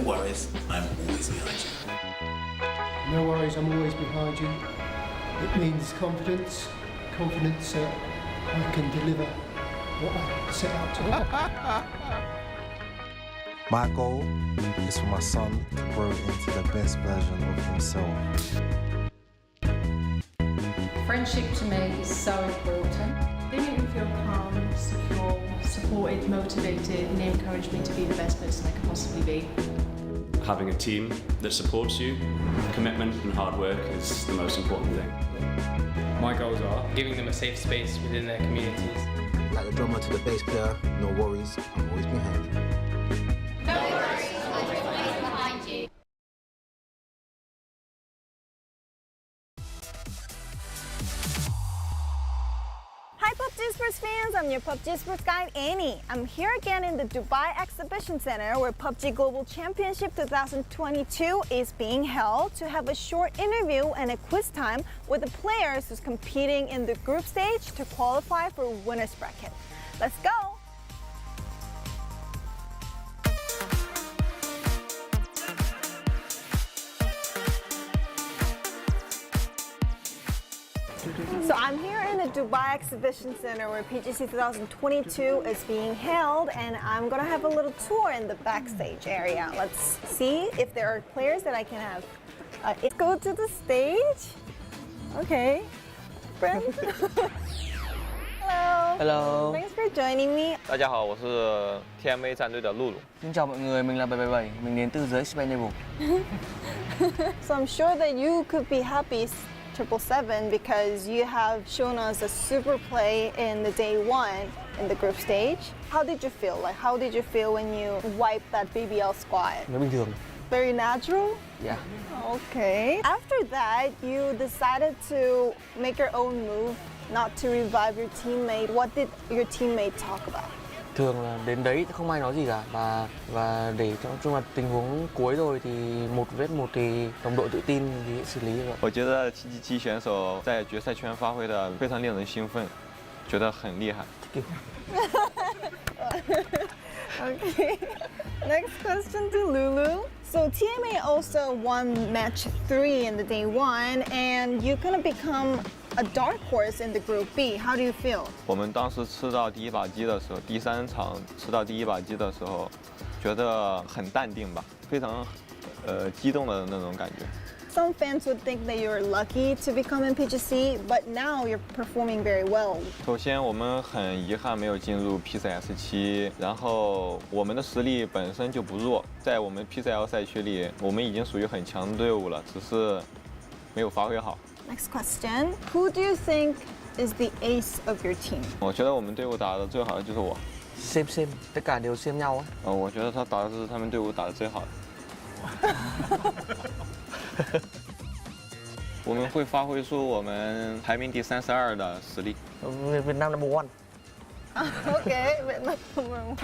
worries, I'm always behind you. No worries, I'm always behind you. It means confidence. Confidence that I can deliver what I set out to. My goal is for my son to grow into the best version of himself. Friendship to me is so important. They make me feel calm, secure, supported, motivated, and they encourage me to be the best person I can possibly be. Having a team that supports you, commitment and hard work is the most important thing. My goals are giving them a safe space within their communities. Like the drummer to the bass player, no worries, I'm always behind you. No worries, I'm always behind you. Hi PUBG Esports fans, I'm your PUBG Esports guide Annie. I'm here again in the Dubai Exhibition Center where PUBG Global Championship 2022 is being held to have a short interview and a quiz time with the players who's competing in the group stage to qualify for winner's bracket. Let's go! So I'm here in the Dubai Exhibition Center where PGC 2022 is being held, and I'm gonna have a little tour in the backstage area. Let's see if there are players that I can have. Let's go to the stage. Okay, friend. Hello. Hello. Thanks for joining me. 大家好，我是 TMA 战队的露露。Xin chào mọi người, mình là 777, mình đến từ giới Spain Naval. So I'm sure that you could be happy 777 because you have shown us a super play in the day one in the group stage. How did you feel? Like, how did you feel when you wiped that BBL squad? Nó bình thường. Very natural? Yeah. Okay. After that, you decided to make your own move, not to revive your teammate. What did your teammate talk about? Thường là đến đấy không ai nói gì cả, và để cho chung là tình huống cuối rồi thì một vs một thì đồng đội tự tin thì xử lý rồi. 我觉得 PGC 选手在决赛圈发挥的非常令人兴奋，觉得很厉害。Okay. Next question to Lulu. So TMA also won match 3 in the day 1, and you're gonna become a dark horse in the group B. How do you feel? 我们当时吃到第一把鸡的时候，第3场吃到第一把鸡的时候，觉得很淡定吧，非常激动的那种感觉。Some fans would think that you're lucky to become in PGC, but now you're performing very well. 首先，我们很遗憾没有进入 PCS 7，然后我们的实力本身就不弱，在我们 PCL 赛区里，我们已经属于很强的队伍了，只是没有发挥好。Next question. Who do you think is the ace of your team? 我觉得我们队伍打得最好的就是我。Xem, tất cả đều xem nhau á. 我觉得他打的是他们队伍打得最好的。我们会发挥出我们排名第32的实力。Việt Nam number 1. Okay, Vietnam number 1.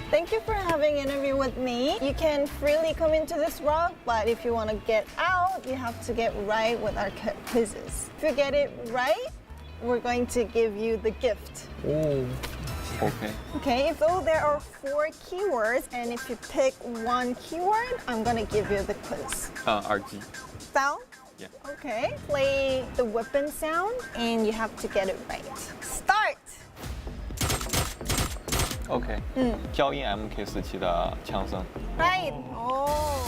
Thank you for having an interview with me. You can freely come into this rock, but if you want to get out, you have to get right with our quizzes. If you get it right, we're going to give you the gift. Oh. Okay. Okay, so there are 4 keywords, and if you pick one keyword, I'm going to give you the quiz. RG. Sound? Yeah. Okay, play the weapon sound, and you have to get it right. Start! OK。交音 MK47的枪声。Right. Oh.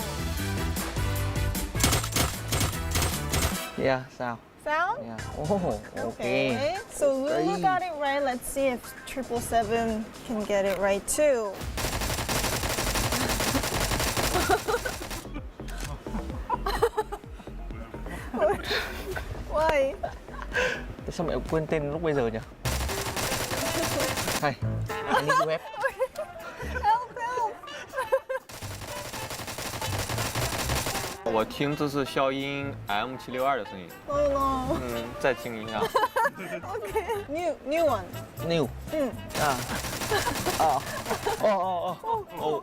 Yeah, sound. Sound? Yeah. Oh, okay. So Lulu got it right. Let's see if 777 can get it right too. Why? Sao mẹ quên tên lúc bây giờ nhỉ? Hey, I need to help. Help, help. 我听这是消音 M762的声音。Oh no. 再听一下。Okay. New one. New.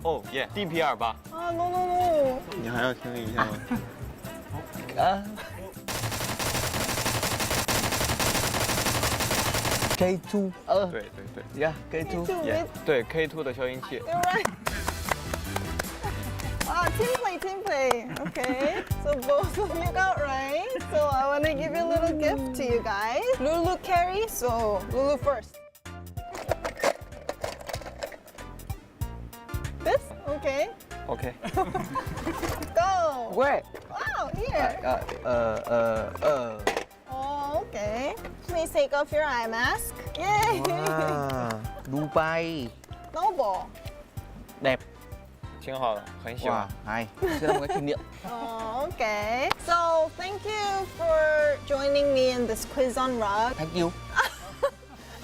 Oh, yeah. DP28。No, no, no. 你还要听一下吗？K2. 对。Yeah, K2. Yeah. 对 K2 的消音器。You're right. team play. Okay, so both of you got right. So I want to give you a little gift to you guys. Lulu carry, so Lulu first. This? Okay. OK。 Go. Where? Wow, here. Oh, okay. Please take off your eye mask. Yay. Dubai. Noble. Đẹp. 挺好的，很喜欢。 Hay. Sẽ là một cái kỷ niệm. Oh, okay. So thank you for joining me in this quiz on rug. Thank you.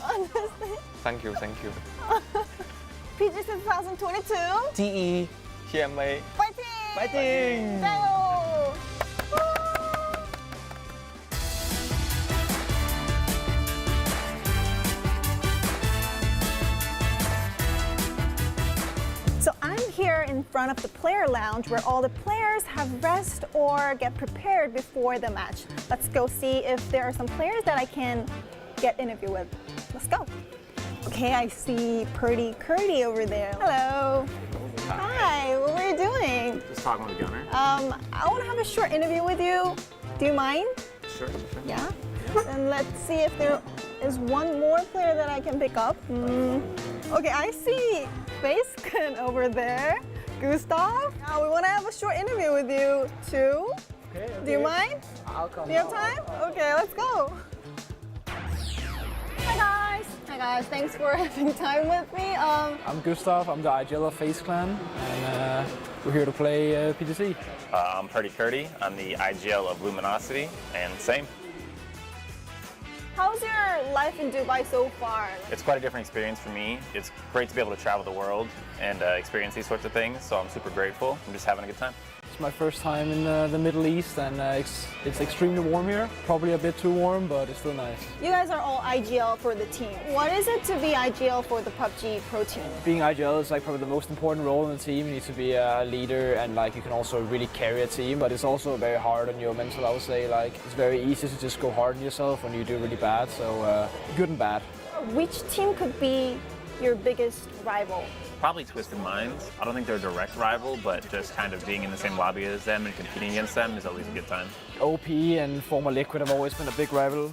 Honestly. Thank you, thank you. PGC 2022. TE. TMA。 Fighting! Fighting! 加油! So I'm here in front of the player lounge where all the players have rest or get prepared before the match. Let's go see if there are some players that I can get interview with. Let's go. Okay, I see Purdy Curdy over there. Hello. Hi, what were you doing? Just talking with the gunner. I want to have a short interview with you. Do you mind? Sure. Yeah? Then let's see if there is one more player that I can pick up. Okay, I see Facekin over there. Gustav, now we want to have a short interview with you too. Okay. Do you mind? I'll come. Do you have time? Okay, let's go. Hi guys. Hi guys, thanks for having time with me. I'm Gustav, I'm the IGL of Face Clan, and we're here to play PGC. I'm Purdy Curdy, I'm the IGL of Luminosity, and same. How's your life in Dubai so far? It's quite a different experience for me. It's great to be able to travel the world and experience these sorts of things, so I'm super grateful. I'm just having a good time. It's my first time in the Middle East, and it's extremely warm here. Probably a bit too warm, but it's still nice. You guys are all IGL for the team. What is it to be IGL for the PUBG Pro team? Being IGL is like probably the most important role in the team. You need to be a leader, and like you can also really carry a team, but it's also very hard on your mental, I would say. Like it's very easy to just go hard on yourself when you do really bad, so good and bad. Which team could be your biggest rival? Probably Twisted Minds. I don't think they're a direct rival, but just kind of being in the same lobby as them and competing against them is always a good time. OP and former Liquid have always been a big rival.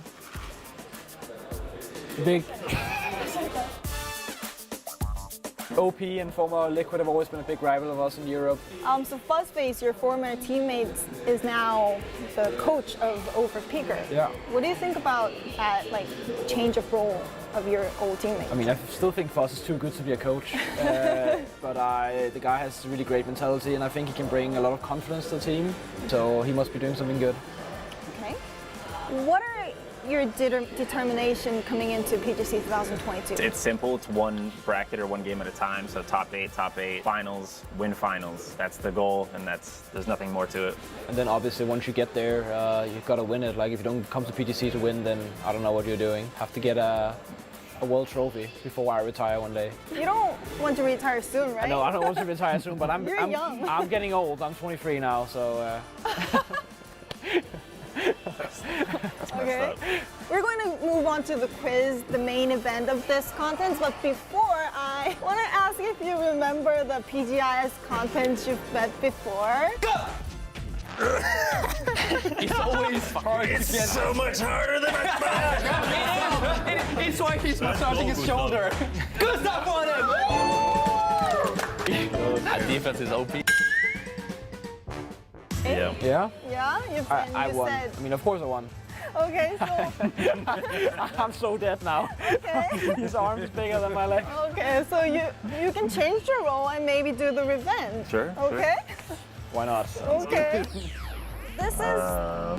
OP and former Liquid have always been a big rival of us in Europe. So Fuzzface, your former teammate, is now the coach of Overpeaker. Yeah. What do you think about that, like, change of role of your old teammate? I mean, I still think Fuzz is too good to be a coach, but the guy has a really great mentality, and I think he can bring a lot of confidence to the team, so he must be doing something good. Okay. What are your determination coming into PGC 2022? It's simple. It's one bracket or one game at a time. So top eight, finals, win finals. That's the goal, and there's nothing more to it. And then obviously once you get there, you've got to win it. Like if you don't come to PGC to win, then I don't know what you're doing. Have to get a world trophy before I retire one day. You don't want to retire soon, right? No, I don't want to retire soon, but I'm young. I'm getting old. I'm 23 now, so. Okay. We're going to move on to the quiz, the main event of this contest, but before I want to ask if you remember the PGIS contents you've met before. It's always hard. It's so much harder than I thought. It's why he's massaging his shoulder. Gustav won it! That defense is OP. Yeah. Yeah? Yeah? I you won. said. I mean, of course I won. Okay, so. I'm so dead now. Okay. His arm is bigger than my leg. Okay, so you can change your role and maybe do the revenge. Sure. Okay? Why not? Okay. This is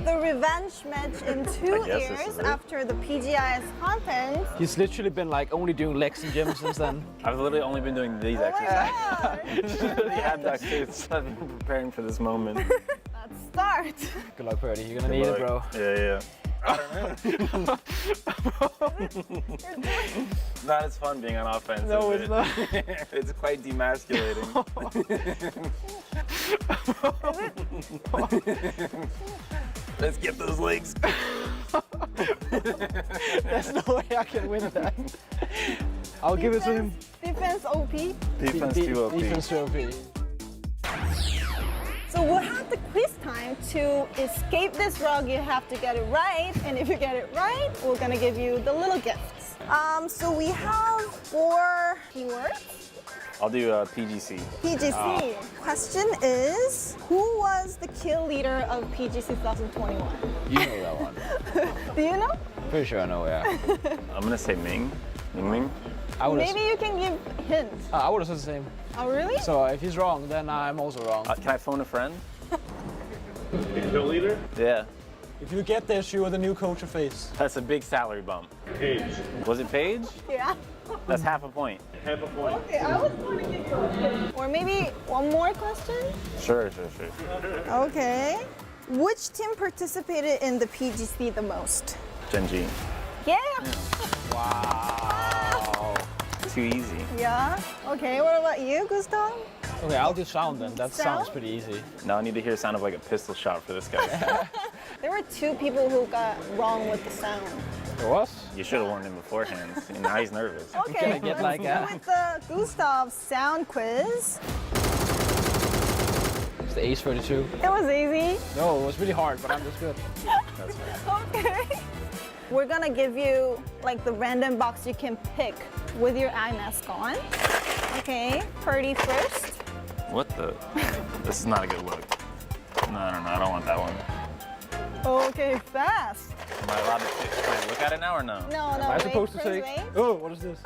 the revenge match in 2 years after the PGIS content. He's literally been like only doing legs and gym since then. I've literally only been doing these exercises. The abductions. I've been preparing for this moment. Let's start. Good luck, Purdy. You're gonna need it, bro. Yeah. Not as fun being on offense. No, it's not. It's quite demasculating. Let's get those legs. There's no way I can win that. I'll give it to him. Defense OP. Defense too OP. Defense too OP. So we'll have the quiz time. To escape this rug, you have to get it right. And if you get it right, we're gonna give you the little gifts. So we have 4 keywords. I'll do PGC. PGC. Question is, who was the kill leader of PGC 2021? You know that one. Do you know? Pretty sure I know, yeah. I'm gonna say Ming. Ming. Maybe you can give hints. I would have said the same. Oh, really? So if he's wrong, then I'm also wrong. Can I phone a friend? Kill leader? Yeah. If you get this, you are the new coach of FaZe. That's a big salary bump. Paige. Was it Paige? Yeah. That's half a point. Half a point. Okay, I was going to give you a hint. Or maybe one more question? Sure. Okay. Which team participated in the PGC the most? Gen G. Yeah. Wow. Too easy. Yeah. Okay, what about you, Gustav? Okay, I'll do sound then. That Sound? sounds pretty easy. Now I need to hear the sound of like a pistol shot for this guy. There were 2 people who got wrong with the sound. There was? You should have warned him beforehand. And now he's nervous. Okay, Can I get like let's go with the Gustav sound quiz. It's the Ace 32. It was easy. No, it was really hard, but I'm just good. That's right. Okay. We're gonna give you like the random box you can pick with your eye mask on. Okay, Purdy first. What the? This is not a good look. No, I don't want that one. Okay, fast. Am I allowed to can I look at it now or no? No, Am I supposed to Prince, take? wait. Oh, what is this?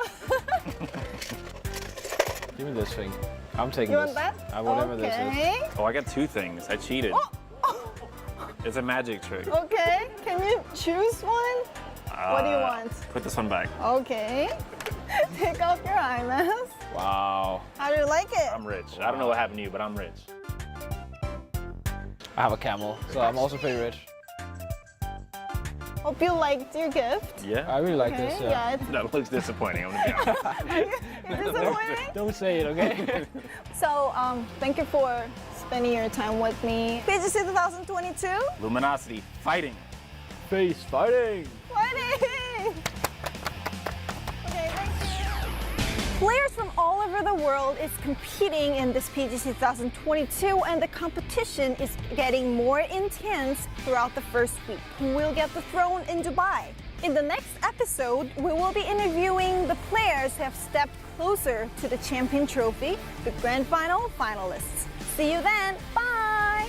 Give me this thing. I'm taking You this. want that? Whatever this is. Oh, I got 2 things. I cheated. Oh. It's a magic trick. Okay, can you choose one? What do you want? Put this one back. Okay. Take off your eye mask. Wow. How do you like it? I'm rich. I don't know what happened to you, but I'm rich. I have a camel, so I'm also pretty rich. Hope you liked your gift. Yeah. I really like Okay, this. yeah, That looks disappointing. I'm gonna be honest. You're disappointed? Don't say it, okay? So, thank you for spending your time with me. PGC 2022. Luminosity fighting. FaZe fighting. Fighting! Okay, thank you. Players from all over the world is competing in this PGC 2022, and the competition is getting more intense throughout the first week. Who will get the throne in Dubai? In the next episode, we will be interviewing the players who have stepped closer to the champion trophy, the grand final finalists. See you then. Bye!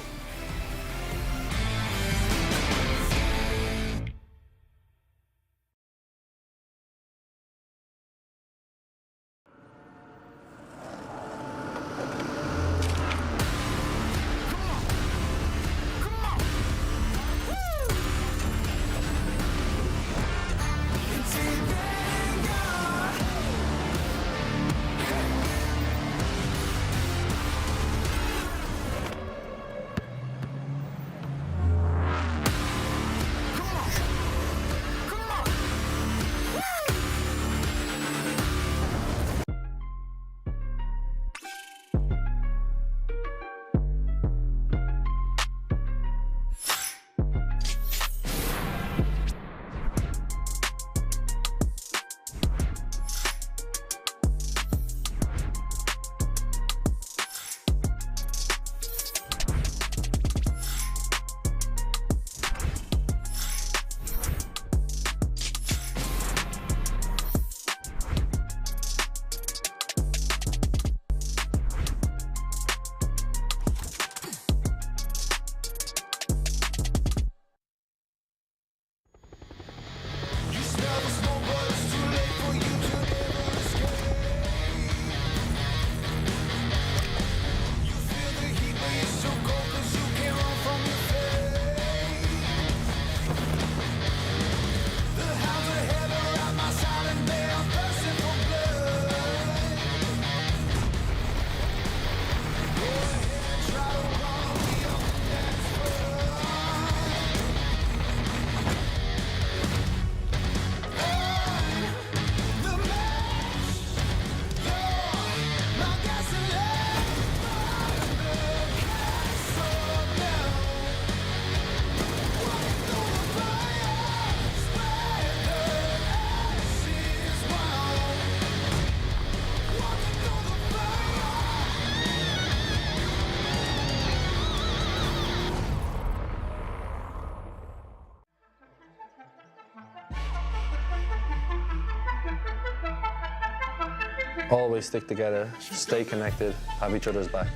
Always stick together, stay connected, have each other's back.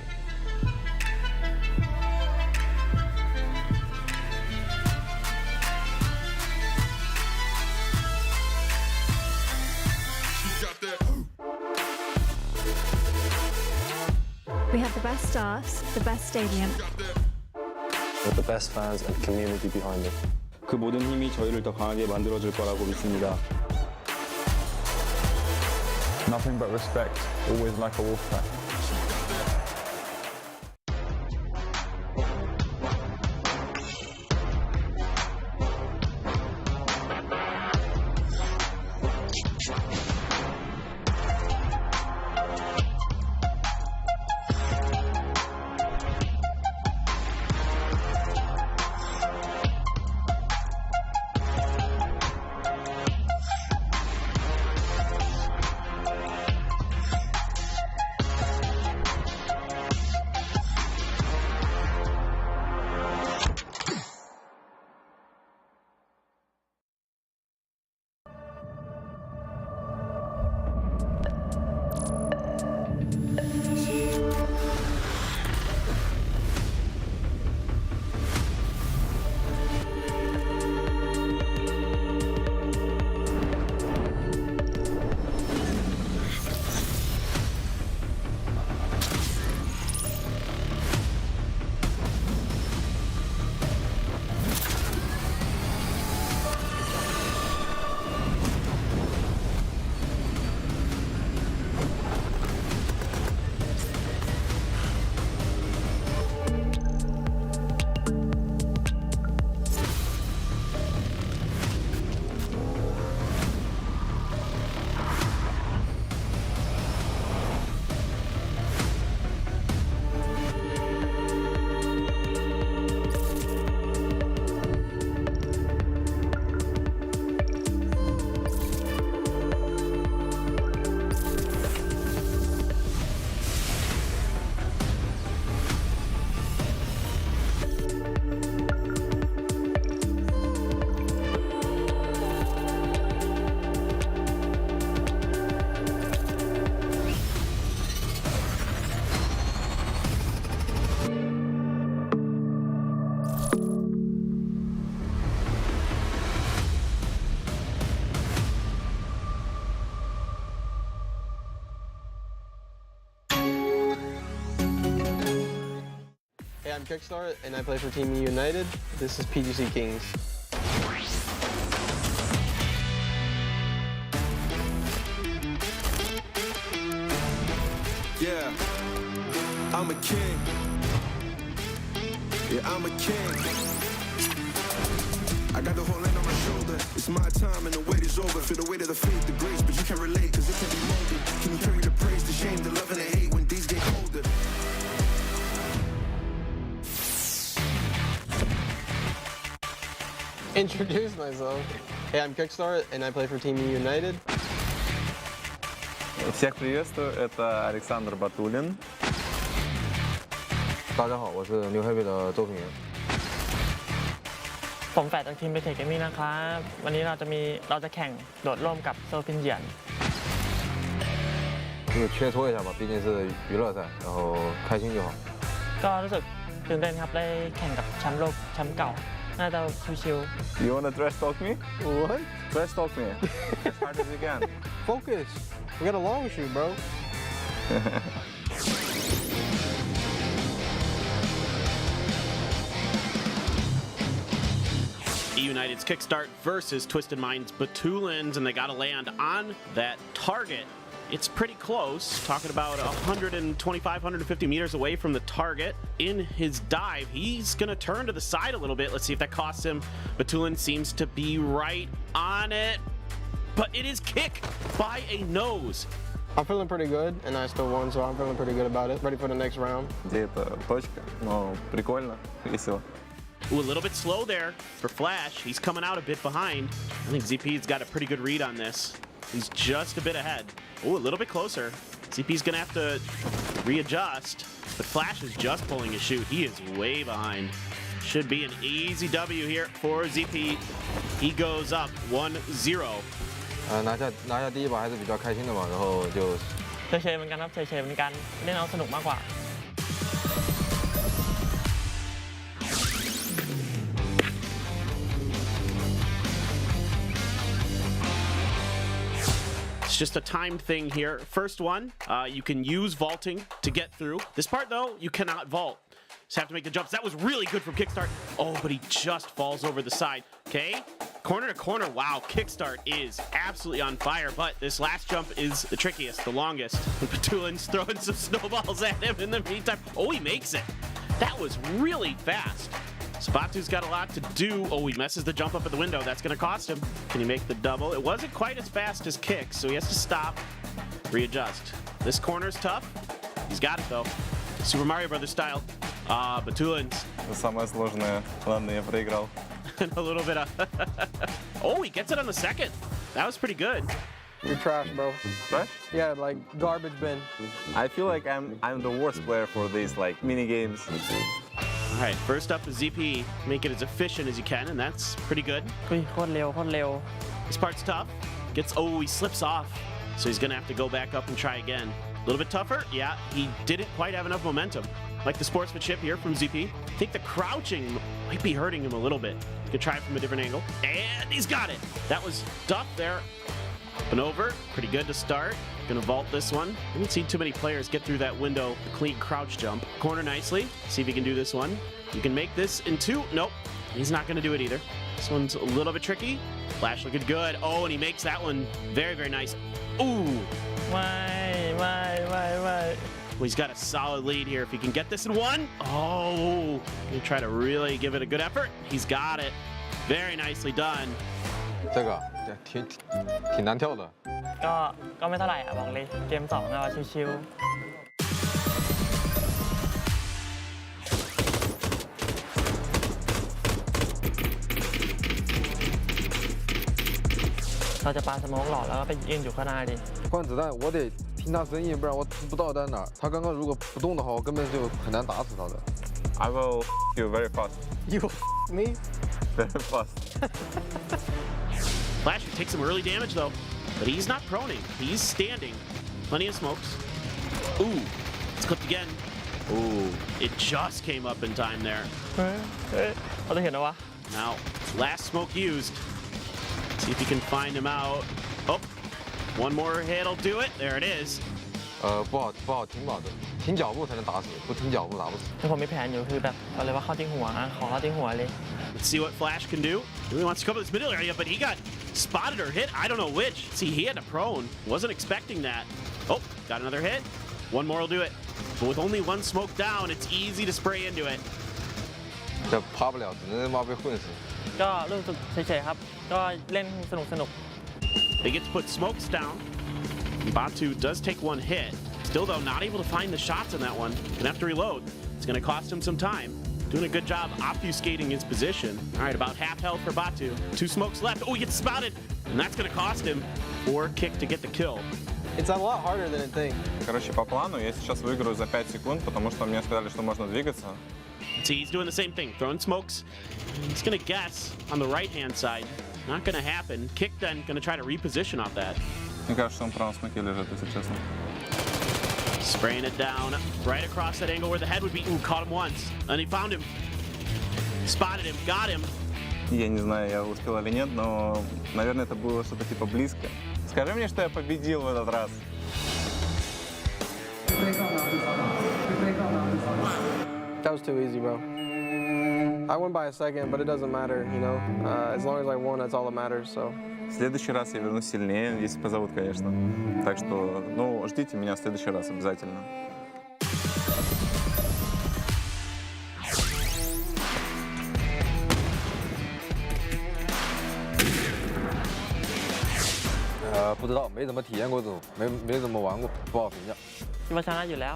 We have the best staffs, the best stadium. With the best fans and community behind it. 그 모든 힘이 저희를 더 강하게 만들어줄 거라고 믿습니다. Nothing but respect, always like a wolf pack. Hey, I'm Kickstart and I play for Team United. This is PGC Kings. Yeah, I'm a king. Yeah, I'm a king. I got the whole land on my shoulder. It's my time and the wait is over. Feel the weight of the faith, the grace, but you can't relate cause it can be molded. Can you carry the praise, the shame, the love and the hate when these get colder? Introduce myself. Hey, I'm Kickstart and I play for Team United. Всех приветствую, это Александр Батулин. 大家好，我是New Heavy 的周平源。 ผมแฝดจากทีมเบเทคเกมมิ่งนะครับวันนี้เราจะแข่งโดดร่มกับโซฟินเจียน就是切磋一下吧，毕竟是娱乐赛，然后开心就好。 ก็รู้สึกตื่นเต้นครับได้แข่งกับแชมป์โลกแชมป์เก่าน่าจะชิว You wanna trash talk me? What? Trash talk me. As hard as you can. Focus. We got a long shoot, bro. United's Kickstart versus Twisted Minds Batulins, and they got to land on that target. It's pretty close, talking about 125, 150 meters away from the target. In his dive, he's going to turn to the side a little bit. Let's see if that costs him. Batulin seems to be right on it, but it is kick by a nose. I'm feeling pretty good, and I still won, so I'm feeling pretty good about it. Ready for the next round. Где эта точка? Но прикольно, весело. Ooh, a little bit slow there for Flash. He's coming out a bit behind. I think ZP's got a pretty good read on this. He's just a bit ahead. Ooh, a little bit closer. ZP's gonna have to readjust, but Flash is just pulling his chute. He is way behind. Should be an easy W here for ZP. He goes up 1-0. 拿下第一把还是比较开心的嘛，然后就เฉยๆเหมือนกันครับเฉยๆเหมือนกันเล่นเอาสนุกมากกว่า It's just a timed thing here. First one, you can use vaulting to get through. This part, though, you cannot vault. Just have to make the jumps. That was really good from Kickstart. Oh, but he just falls over the side. Okay, corner to corner. Wow, Kickstart is absolutely on fire, but this last jump is the trickiest, the longest. Batulin's throwing some snowballs at him in the meantime. Oh, he makes it. That was really fast. So Batu's got a lot to do. Oh, he messes the jump up at the window. That's going to cost him. Can he make the double? It wasn't quite as fast as Kick, so he has to stop, readjust. This corner's tough. He's got it, though. Super Mario Brothers style. Batulin's. Самое сложное. Ладно, я проиграл. And a little bit of... Oh, he gets it on the second. That was pretty good. You're trash, bro. Trash? Yeah, like garbage bin. I feel like I'm the worst player for these like mini games. All right, first up is ZP. Make it as efficient as you can, and that's pretty good. โคตรเร็วโคตรเร็ว This part's tough. Oh, he slips off. So he's going to have to go back up and try again. A little bit tougher. Yeah, he didn't quite have enough momentum. Like the sportsmanship here from ZP. I think the crouching might be hurting him a little bit. You could try it from a different angle. And he's got it. That was tough there. Up and over. Pretty good to start. Gonna vault this one. I haven't seen too many players get through that window. The clean crouch jump. Corner nicely. See if he can do this one. You can make this in two. Nope. He's not gonna do it either. This one's a little bit tricky. Flash looking good. Oh, and he makes that one very, very nice. Ooh. Well, he's got a solid lead here. If he can get this in one. Oh. Gonna try to really give it a good effort. He's got it. Very nicely done. 这个挺难跳的。ก็ไม่เท่าไหร่อ่ะบอกเลยเกม2ก็ชิวๆเราจะปาสโมกหลอดแล้วก็ไปยืนอยู่ข้างหน้าดิ换子弹我得听他声音，不然我不知道在哪儿。他刚刚如果不动的话，我根本就很难打死他的。I will you very fast. You me? Very fast. Flash takes some early damage though, but he's not proning. He's standing. Plenty of smokes. Ooh, it's clipped again. Ooh, it just came up in time there. เราจะเห็นนะวะ Now, last smoke used. See if he can find him out. Oh, one more hit'll do it. There it is. 不好停保的，停脚步才能打死，不停脚步打不死。ผมมีแผนอยู่คือแบบเอาเลยว่าเข้าที่หัวขอเข้าที่หัวเลย Let's see what Flash can do. He really wants to cover this middle area, but he got spotted or hit. I don't know which. See, he had a prone. Wasn't expecting that. Oh, got another hit. One more will do it. But with only one smoke down, it's easy to spray into it. 这爬不了，只能他妈被混死。ก็รู้สึกเฉยๆครับก็เล่นสนุก They get to put smokes down. Batu does take one hit. Still, though, not able to find the shots on that one. Gonna have to reload. It's gonna cost him some time. Doing a good job obfuscating his position. All right, about half health for Batu. 2 smokes left. Oh, he gets spotted. And that's gonna cost him 4 kick to get the kill. It's a lot harder than I think. Короче, по плану я сейчас выиграю за 5 секунд, потому что мне сказали, что можно двигаться. See, he's doing the same thing, throwing smokes. He's gonna guess on the right-hand side. Not gonna happen. Kick then gonna try to reposition off that. Мне кажется, он в правом смоке лежит, если честно. Spraying it down right across that angle where the head would be. Ooh, caught him once. And he found him. Spotted him, got him. Я не знаю, я успел или нет, но, наверное, это было что-то типа близко. Скажи мне, что я победил в этот раз. That was too easy, bro. I won by a second, but it doesn't matter, you know. As long as I won, that's all that matters, so. В следующий раз я вернусь сильнее, если позовут, конечно. Так что, ну, ждите меня в следующий раз обязательно. Э, 不知道，没怎么体验过这种，没怎么玩过，不好评价。คิดว่าชนะอยู่แล้ว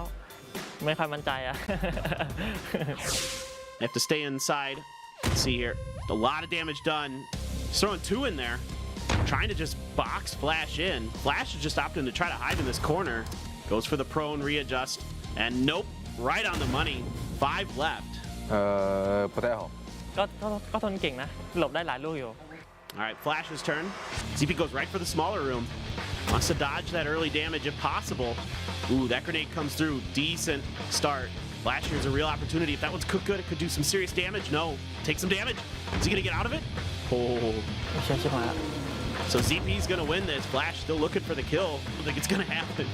ไม่ค่อยมั่นใจอ่ะ They have to stay inside. Let's see here. A lot of damage done. He's throwing 2 in there. Trying to just box Flash in. Flash is just opting to try to hide in this corner. Goes for the prone readjust. And nope, right on the money. 5 left. 不太好。ก็ทนเก่งนะหลบได้หลายลูกอยู่ All right, Flash's turn. ZP goes right for the smaller room. Wants to dodge that early damage if possible. Ooh, that grenade comes through. Decent start. Flash here's a real opportunity. If that one's cooked good, it could do some serious damage. No, take some damage. Is he gonna get out of it? Oh. So ZP's gonna win this. Flash still looking for the kill. I don't think it's gonna happen.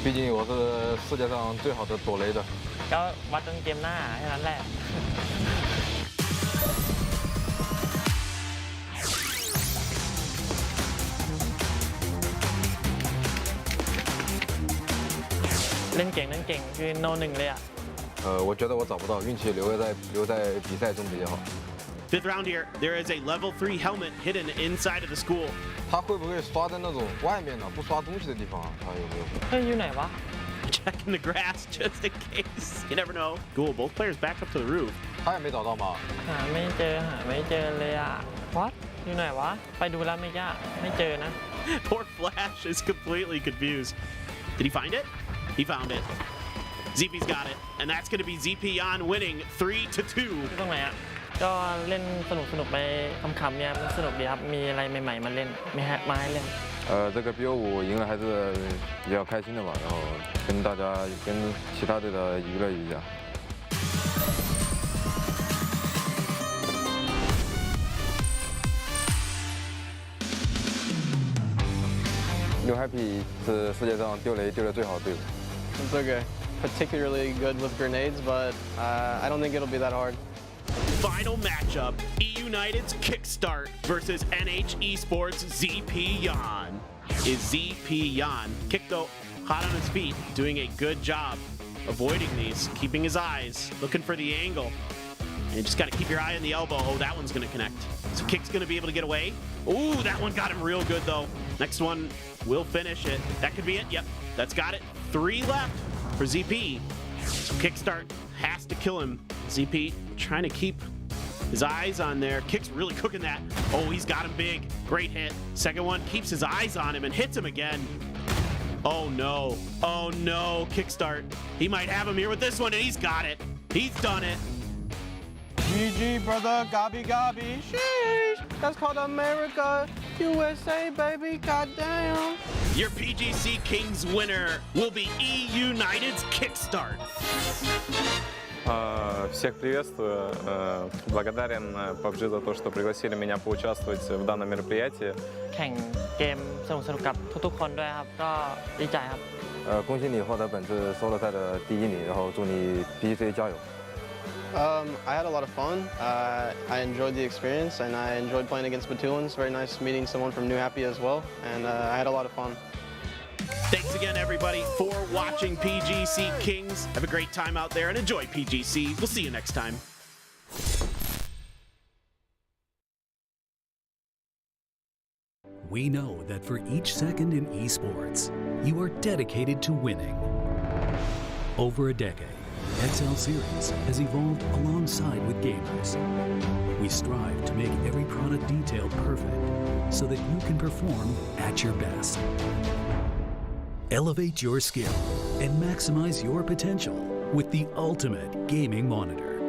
毕竟我是世界上最好的躲雷的。ก็วัดกันเกมหน้าแค่นั้นแหละ เล่นเก่งคือโนหนึ่งเลยอ่ะ我觉得我找不到，运气留在比赛中比较好。Fifth round here, there is a level 3 helmet hidden inside of the school. 他会不会刷在那种外面的不刷东西的地方啊？他有没有？ เฮ้ยอยู่ไหนวะ Checking the grass just in case. You never know. Cool, both players back up to the roof. 他也没找到吗？ หาไม่เจอเลยอ่ะ what อยู่ไหนวะไปดูแล้วไม่เจอนะ Poor Flash is completely confused. Did he find it? He found it. ZP's got it, and that's going to be ZP on winning 3-2. ตรงไหนอ่ะก็เล่นสนุกไปคำๆเนี่ยมันสนุกดีครับมีอะไรใหม่ๆมาเล่นมาให้เล่น这个 BO5 赢了还是比较开心的吧，然后跟大家跟其他队的娱乐一下。New Happy 是世界上丢雷丢得最好的队伍。 It's okay. Particularly good with grenades, but I don't think it'll be that hard. Final matchup, E-United's Kickstart versus NH Esports ZP Yan. Is ZP Yan, Kick though, hot on his feet, doing a good job avoiding these, keeping his eyes, looking for the angle. And you just gotta keep your eye on the elbow. Oh, that one's gonna connect. So Kick's gonna be able to get away. Ooh, that one got him real good though. Next one will finish it. That could be it, yep, that's got it. 3 left for ZP. So Kickstart has to kill him. ZP trying to keep his eyes on there. Kick's really cooking that. Oh, he's got him big. Great hit. Second one keeps his eyes on him and hits him again. Oh no. Oh no. Kickstart. He might have him here with this one, and he's got it. He's done it. GG, brother. Gobby. Sheesh. That's called America. USA, baby. Goddamn. Your PGC Kings winner will be E-United's Kickstart. Всех приветствую. Благодарен PUBG за то, что пригласили меня поучаствовать в данном мероприятии. แข่งเกมสนุกกับทุกๆคนด้วยครับก็ดีใจครับ恭喜你获得本次 solo 赛的第1名，然后祝你 PGC 加油。I had a lot of fun. I enjoyed the experience, and I enjoyed playing against Batoons. Very nice meeting someone from New Happy as well, and I had a lot of fun. Thanks again, everybody, for watching PGC Kings. Have a great time out there and enjoy PGC. We'll see you next time. We know that for each second in esports, you are dedicated to winning. Over a decade, XL Series has evolved alongside with gamers. We strive to make every product detail perfect so that you can perform at your best. Elevate your skill and maximize your potential with the ultimate gaming monitor.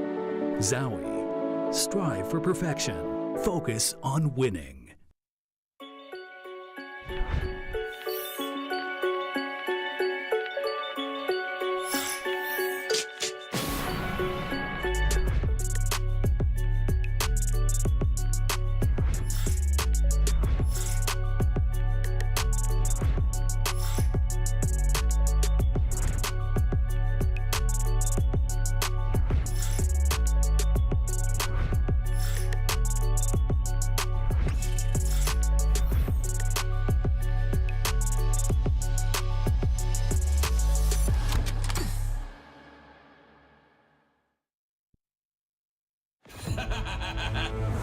Zowie. Strive for perfection. Focus on winning.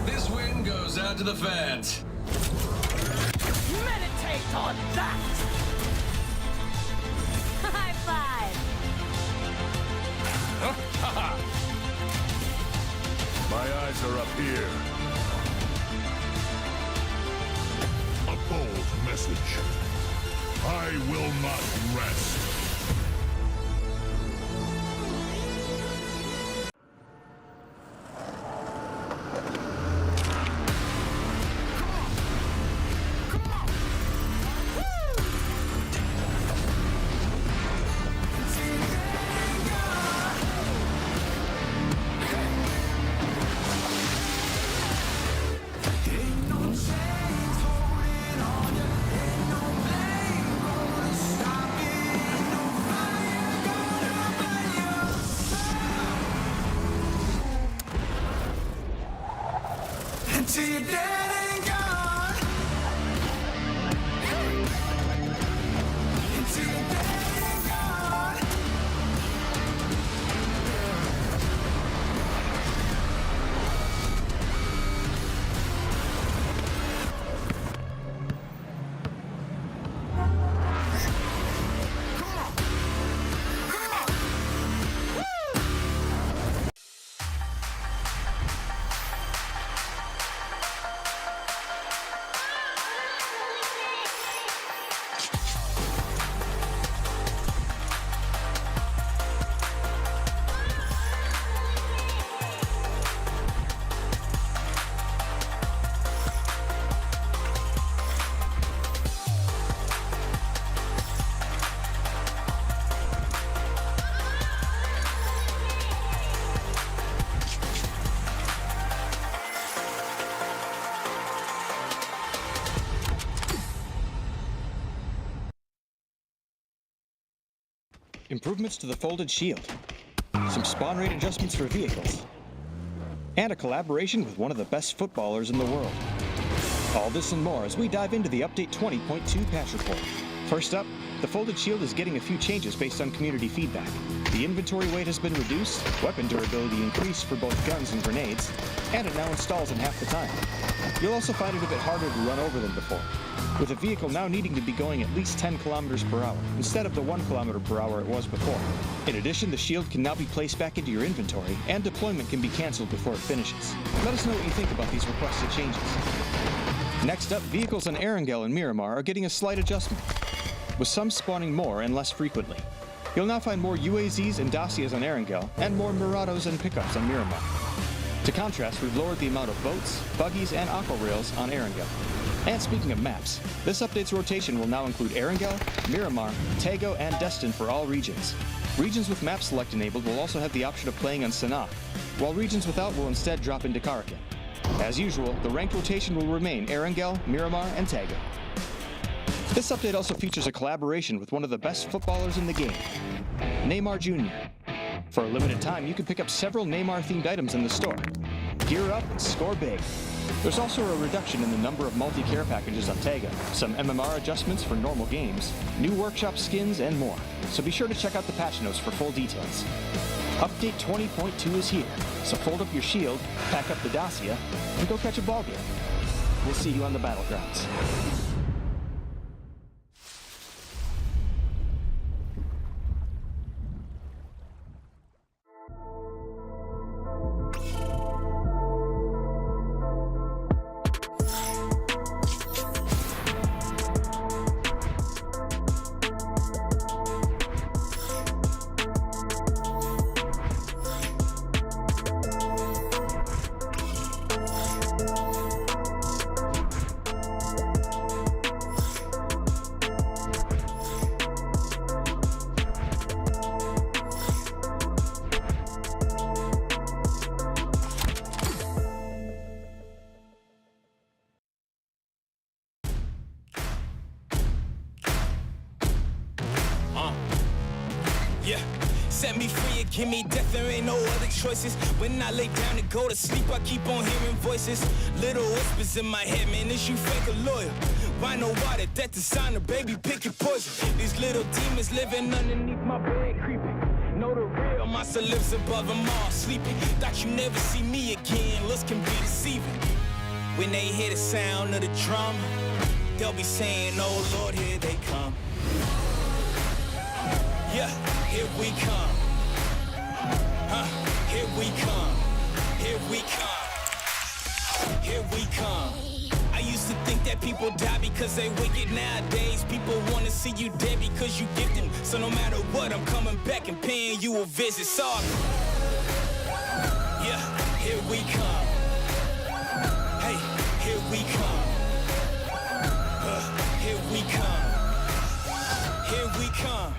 This win goes out to the fans. Meditate on that! High five! My eyes are up here. A bold message. I will not rest. dead and gone. Until you're dead and gone. Improvements to the folded shield, some spawn rate adjustments for vehicles, and a collaboration with one of the best footballers in the world. All this and more as we dive into the Update 20.2 patch report. First up, the folded shield is getting a few changes based on community feedback. The inventory weight has been reduced, weapon durability increased for both guns and grenades, and it now installs in half the time. You'll also find it a bit harder to run over than before, with a vehicle now needing to be going at least 10 kilometers per hour, instead of the 1 kilometer per hour it was before. In addition, the shield can now be placed back into your inventory, and deployment can be cancelled before it finishes. Let us know what you think about these requested changes. Next up, vehicles on Erangel and Miramar are getting a slight adjustment, with some spawning more and less frequently. You'll now find more UAZs and Dacias on Erangel, and more Murados and pickups on Miramar. To contrast, we've lowered the amount of boats, buggies, and aqua rails on Erangel. And speaking of maps, this update's rotation will now include Erangel, Miramar, Tago, and Destin for all regions. Regions with map select enabled will also have the option of playing on Sanaa, while regions without will instead drop into Karakin. As usual, the ranked rotation will remain Erangel, Miramar, and Tago. This update also features a collaboration with one of the best footballers in the game, Neymar Jr. For a limited time, you can pick up several Neymar-themed items in the store. Gear up and score big. There's also a reduction in the number of multi-care packages on Tago, some MMR adjustments for normal games, new workshop skins, and more. So be sure to check out the patch notes for full details. Update 20.2 is here, so fold up your shield, pack up the Dacia, and go catch a ball game. We'll see you on the battlegrounds. Yeah, set me free and give me death, there ain't no other choices. When I lay down to go to sleep, I keep on hearing voices. Little whispers in my head, man, is you fake or loyal? Why no water, that designer, baby, pick your poison. These little demons living underneath my bed, creeping. Know the real, monster lives above them all, sleeping. Thought you never see me again, looks can be deceiving. When they hear the sound of the drum, they'll be saying, oh Lord, here they come. Yeah, here we come. Here we come. Here we come. Here we come. I used to think that people die because they wicked. Nowadays, people want to see you dead because you gifted. So no matter what, I'm coming back and paying you a visit. So, yeah, here we come. Hey, here we come. Here we come. Here we come.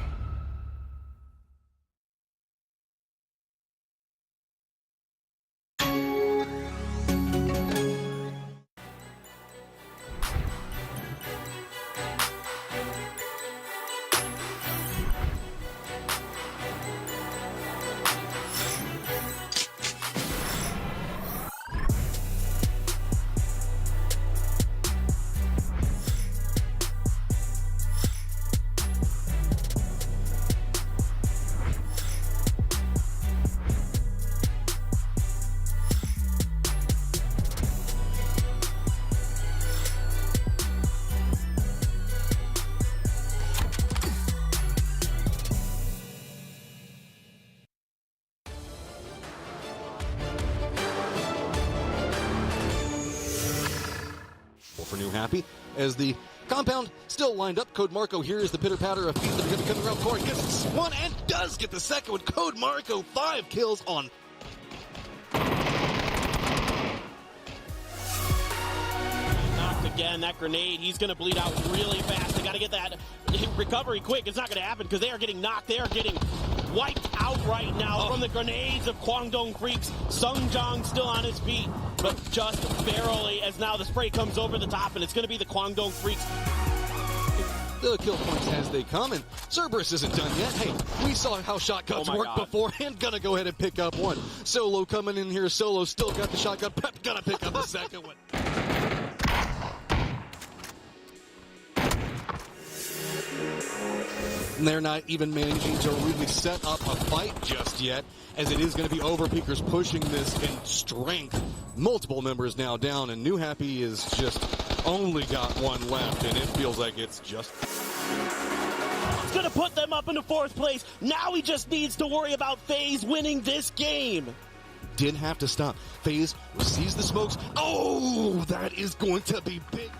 New Happy as the compound still lined up. Code Marco here is the pitter-patter of feet that are going to come around the corner. Gets one and does get the second one. Code Marco, 5 kills on. Knocked again, that grenade, he's going to bleed out really fast. They got to get that recovery quick. It's not going to happen because they are getting knocked. They are getting wiped out right now from the grenades of Kwangdong Freaks. Sung Jong still on his feet, but just barely as now the spray comes over the top, and it's going to be the Kwangdong Freaks. The kill points as they come, and Cerberus isn't done yet. Hey, we saw how shotguns worked before, and gonna go ahead and pick up one. Solo coming in here. Solo still got the shotgun. Pep gonna pick up the second one. And they're not even managing to really set up a fight just yet, as it is going to be Overpeakers pushing this in strength. Multiple members now down, and New Happy is just only got one left, and it feels like it's just... It's going to put them up into 4th place. Now he just needs to worry about FaZe winning this game. Didn't have to stop. FaZe receives the smokes. Oh, that is going to be big.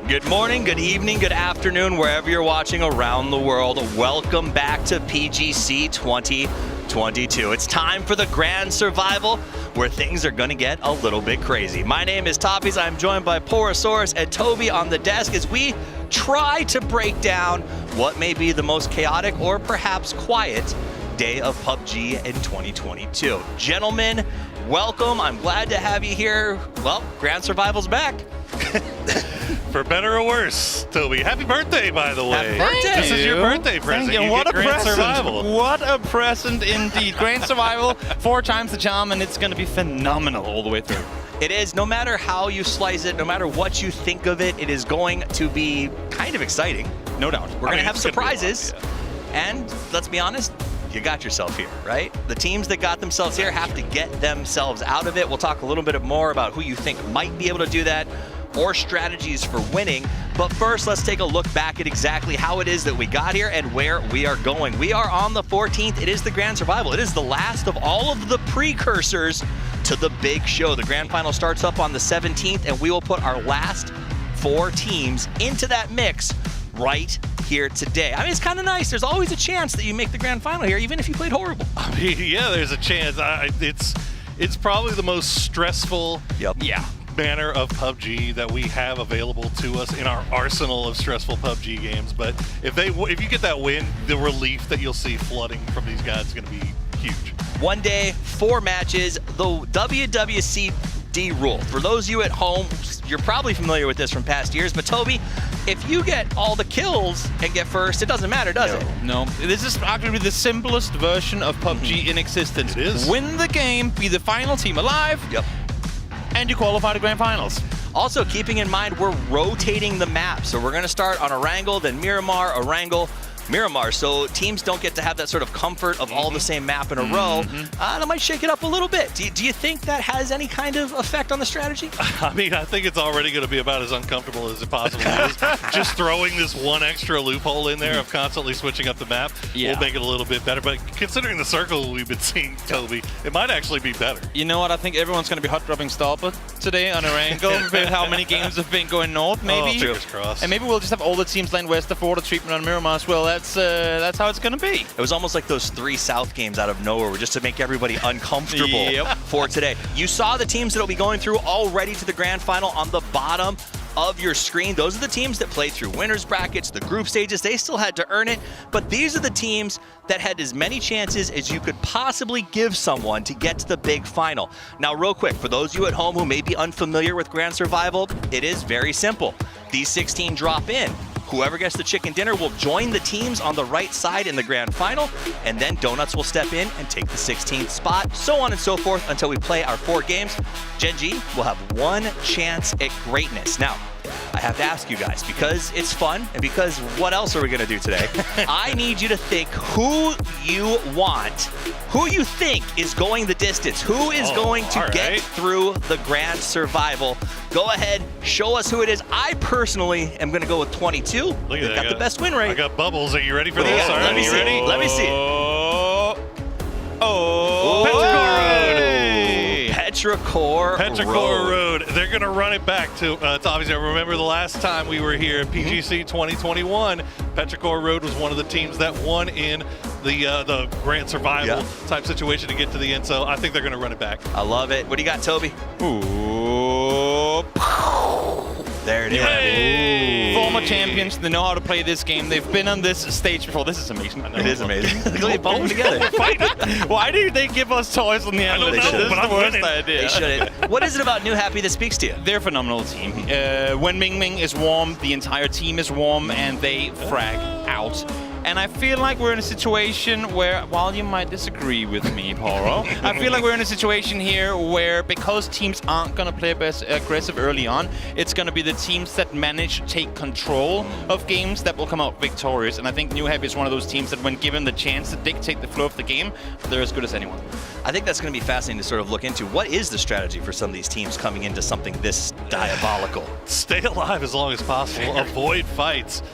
Good morning, good evening, good afternoon, wherever you're watching around the world. Welcome back to PGC 2022. It's time for the Grand Survival, where things are going to get a little bit crazy. My name is Toppies. I'm joined by Porosaurus and Toby on the desk as we try to break down what may be the most chaotic or perhaps quiet day of PUBG in 2022. Gentlemen, welcome. I'm glad to have you here. Well, Grand Survival's back. For better or worse, Toby. Happy birthday, by the way. Happy birthday. This is your birthday present. You what get a Grand present. Survival. What a present indeed. Grand Survival, 4 times the charm, and it's going to be phenomenal all the way through. It is. No matter how you slice it, no matter what you think of it, it is going to be kind of exciting. No doubt. We're going to have surprises. And let's be honest, you got yourself here, right? The teams that got themselves here have to get themselves out of it. We'll talk a little bit more about who you think might be able to do that, or strategies for winning. But first, let's take a look back at exactly how it is that we got here and where we are going. We are on the 14th. It is the Grand Survival. It is the last of all of the precursors to to the big show. The grand final starts up on the 17th, and we will put our last 4 teams into that mix right here today. I mean, it's kind of nice. There's always a chance that you make the grand final here, even if you played horrible. I mean, yeah, there's a chance. It's probably the most stressful manner of PUBG that we have available to us in our arsenal of stressful PUBG games. But if you get that win, the relief that you'll see flooding from these guys is going to be huge. 1 day, 4 matches, the WWCD rule. For those of you at home, you're probably familiar with this from past years, but Toby, if you get all the kills and get first, it doesn't matter, does it? No. This is arguably the simplest version of PUBG in existence. It is. Win the game, be the final team alive, and you qualify to grand finals. Also, keeping in mind, we're rotating the map. So we're going to start on Erangel, then Miramar, Erangel, Miramar, so teams don't get to have that sort of comfort of all the same map in a row. That might shake it up a little bit. Do you think that has any kind of effect on the strategy? I mean, I think it's already going to be about as uncomfortable as it possibly is. Just throwing this one extra loophole in there of constantly switching up the map will make it a little bit better. But considering the circle we've been seeing, Toby, it might actually be better. You know what? I think everyone's going to be hot dropping Starport today on Erangel with how many games have been going north, maybe. Oh, fingers crossed. And maybe we'll just have all the teams laying west for the treatment on Miramar as well. That's how it's going to be. It was almost like those 3 South games out of nowhere, just to make everybody uncomfortable for today. You saw the teams that will be going through already to the grand final on the bottom of your screen. Those are the teams that played through winners brackets, the group stages. They still had to earn it, but these are the teams that had as many chances as you could possibly give someone to get to the big final. Now, real quick, for those of you at home who may be unfamiliar with Grand Survival, it is very simple. These 16 drop in. Whoever gets the chicken dinner will join the teams on the right side in the grand final, and then Donuts will step in and take the 16th spot, so on and so forth until we play our 4 games. Gen G will have 1 chance at greatness. Now, I have to ask you guys, because it's fun and because what else are we going to do today? I need you to think who you want, who you think is going the distance, who is going to get through the grand survival. Go ahead, show us who it is. I personally am going to go with 22. Look at They've that. got the best win rate. I got bubbles. Are you ready for this? All right, Let me see. ready? Let me see. Petrichor Road. They're going to run it back to, it's obviously, I remember the last time we were here at PGC 2021, Petrichor Road was one of the teams that won in the grand survival type situation to get to the end, so I think they're going to run it back. I love it. What do you got, Toby? There it is. Hey. Former champions, they know how to play this game. They've been on this stage before. This is amazing. It is amazing. Look at them together. Why do they give us toys on the end of this? This is the worst idea. They shouldn't. What is it about New Happy that speaks to you? They're a phenomenal team. When Ming Ming is warm, the entire team is warm, and they frag out. And I feel like we're in a situation where, while you might disagree with me, Poro, I feel like we're in a situation here where, because teams aren't going to play aggressive early on, it's going to be the teams that manage to take control of games that will come out victorious. And I think New Happy is one of those teams that, when given the chance to dictate the flow of the game, they're as good as anyone. I think that's going to be fascinating to sort of look into. What is the strategy for some of these teams coming into something this diabolical? Stay alive as long as possible. Avoid fights.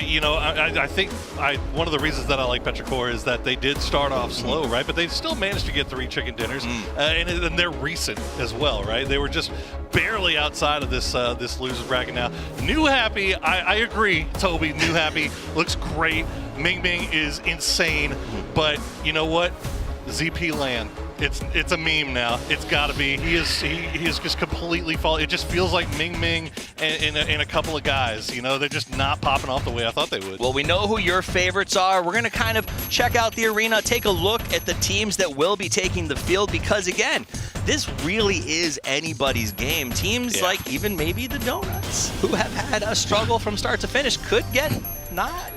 You know, I think one of the reasons that I like Petrichor is that they did start off slow, right? But they still managed to get 3 chicken dinners, and they're recent as well, right? They were just barely outside of this loser bracket now. New Happy, I agree, Toby. New Happy looks great. Ming Ming is insane, but you know what? ZP Land. It's a meme now. It's got to be. He is just completely falling. It just feels like Ming Ming and a couple of guys. You know, they're just not popping off the way I thought they would. Well, we know who your favorites are. We're going to kind of check out the arena, take a look at the teams that will be taking the field, because, again, this really is anybody's game. Teams like even maybe the Donuts, who have had a struggle from start to finish, could get not...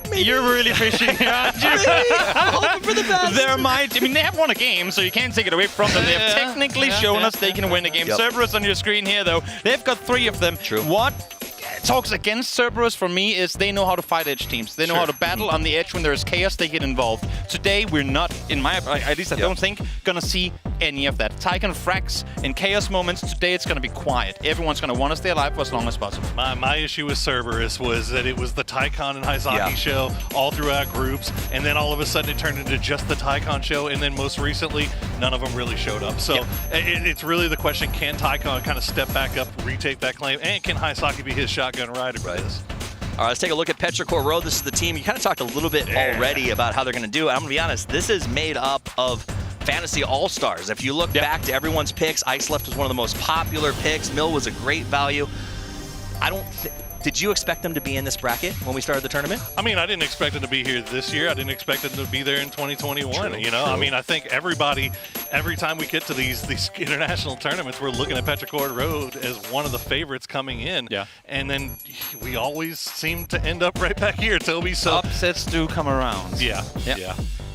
Maybe. You're really fishing, aren't you? I'm hoping for the best. They have won a game, so you can't take it away from them. They have technically shown us they can win a game. Cerberus on your screen here, though. They've got 3 of them. True. What talks against Cerberus for me is they know how to fight edge teams. They know how to battle on the edge when there's chaos. They get involved. Today, we're not, in my, at least I don't think, gonna see any of that. Tycon frags in chaos moments. Today it's going to be quiet. Everyone's going to want to stay alive for as long as possible. My issue with Cerberus was that it was the Tycon and Hyzaki show all throughout groups, and then all of a sudden it turned into just the Tycon show, and then most recently, none of them really showed up. So it's really the question, can Tycon kind of step back up, retake that claim, and can Hyzaki be his shotgun rider for this? All right, let's take a look at Petrichor Road. This is the team. You kind of talked a little bit already about how they're going to do it. I'm going to be honest, this is made up of Fantasy All-Stars. If you look back to everyone's picks, Iceleft was one of the most popular picks. Mill was a great value. Did you expect them to be in this bracket when we started the tournament? I mean, I didn't expect them to be here this year. I didn't expect them to be there in 2021. True, you know, I mean, I think everybody, every time we get to these international tournaments, we're looking at Petrichor Road as one of the favorites coming in. Yeah. And then we always seem to end up right back here, Toby. So upsets do come around. Yeah.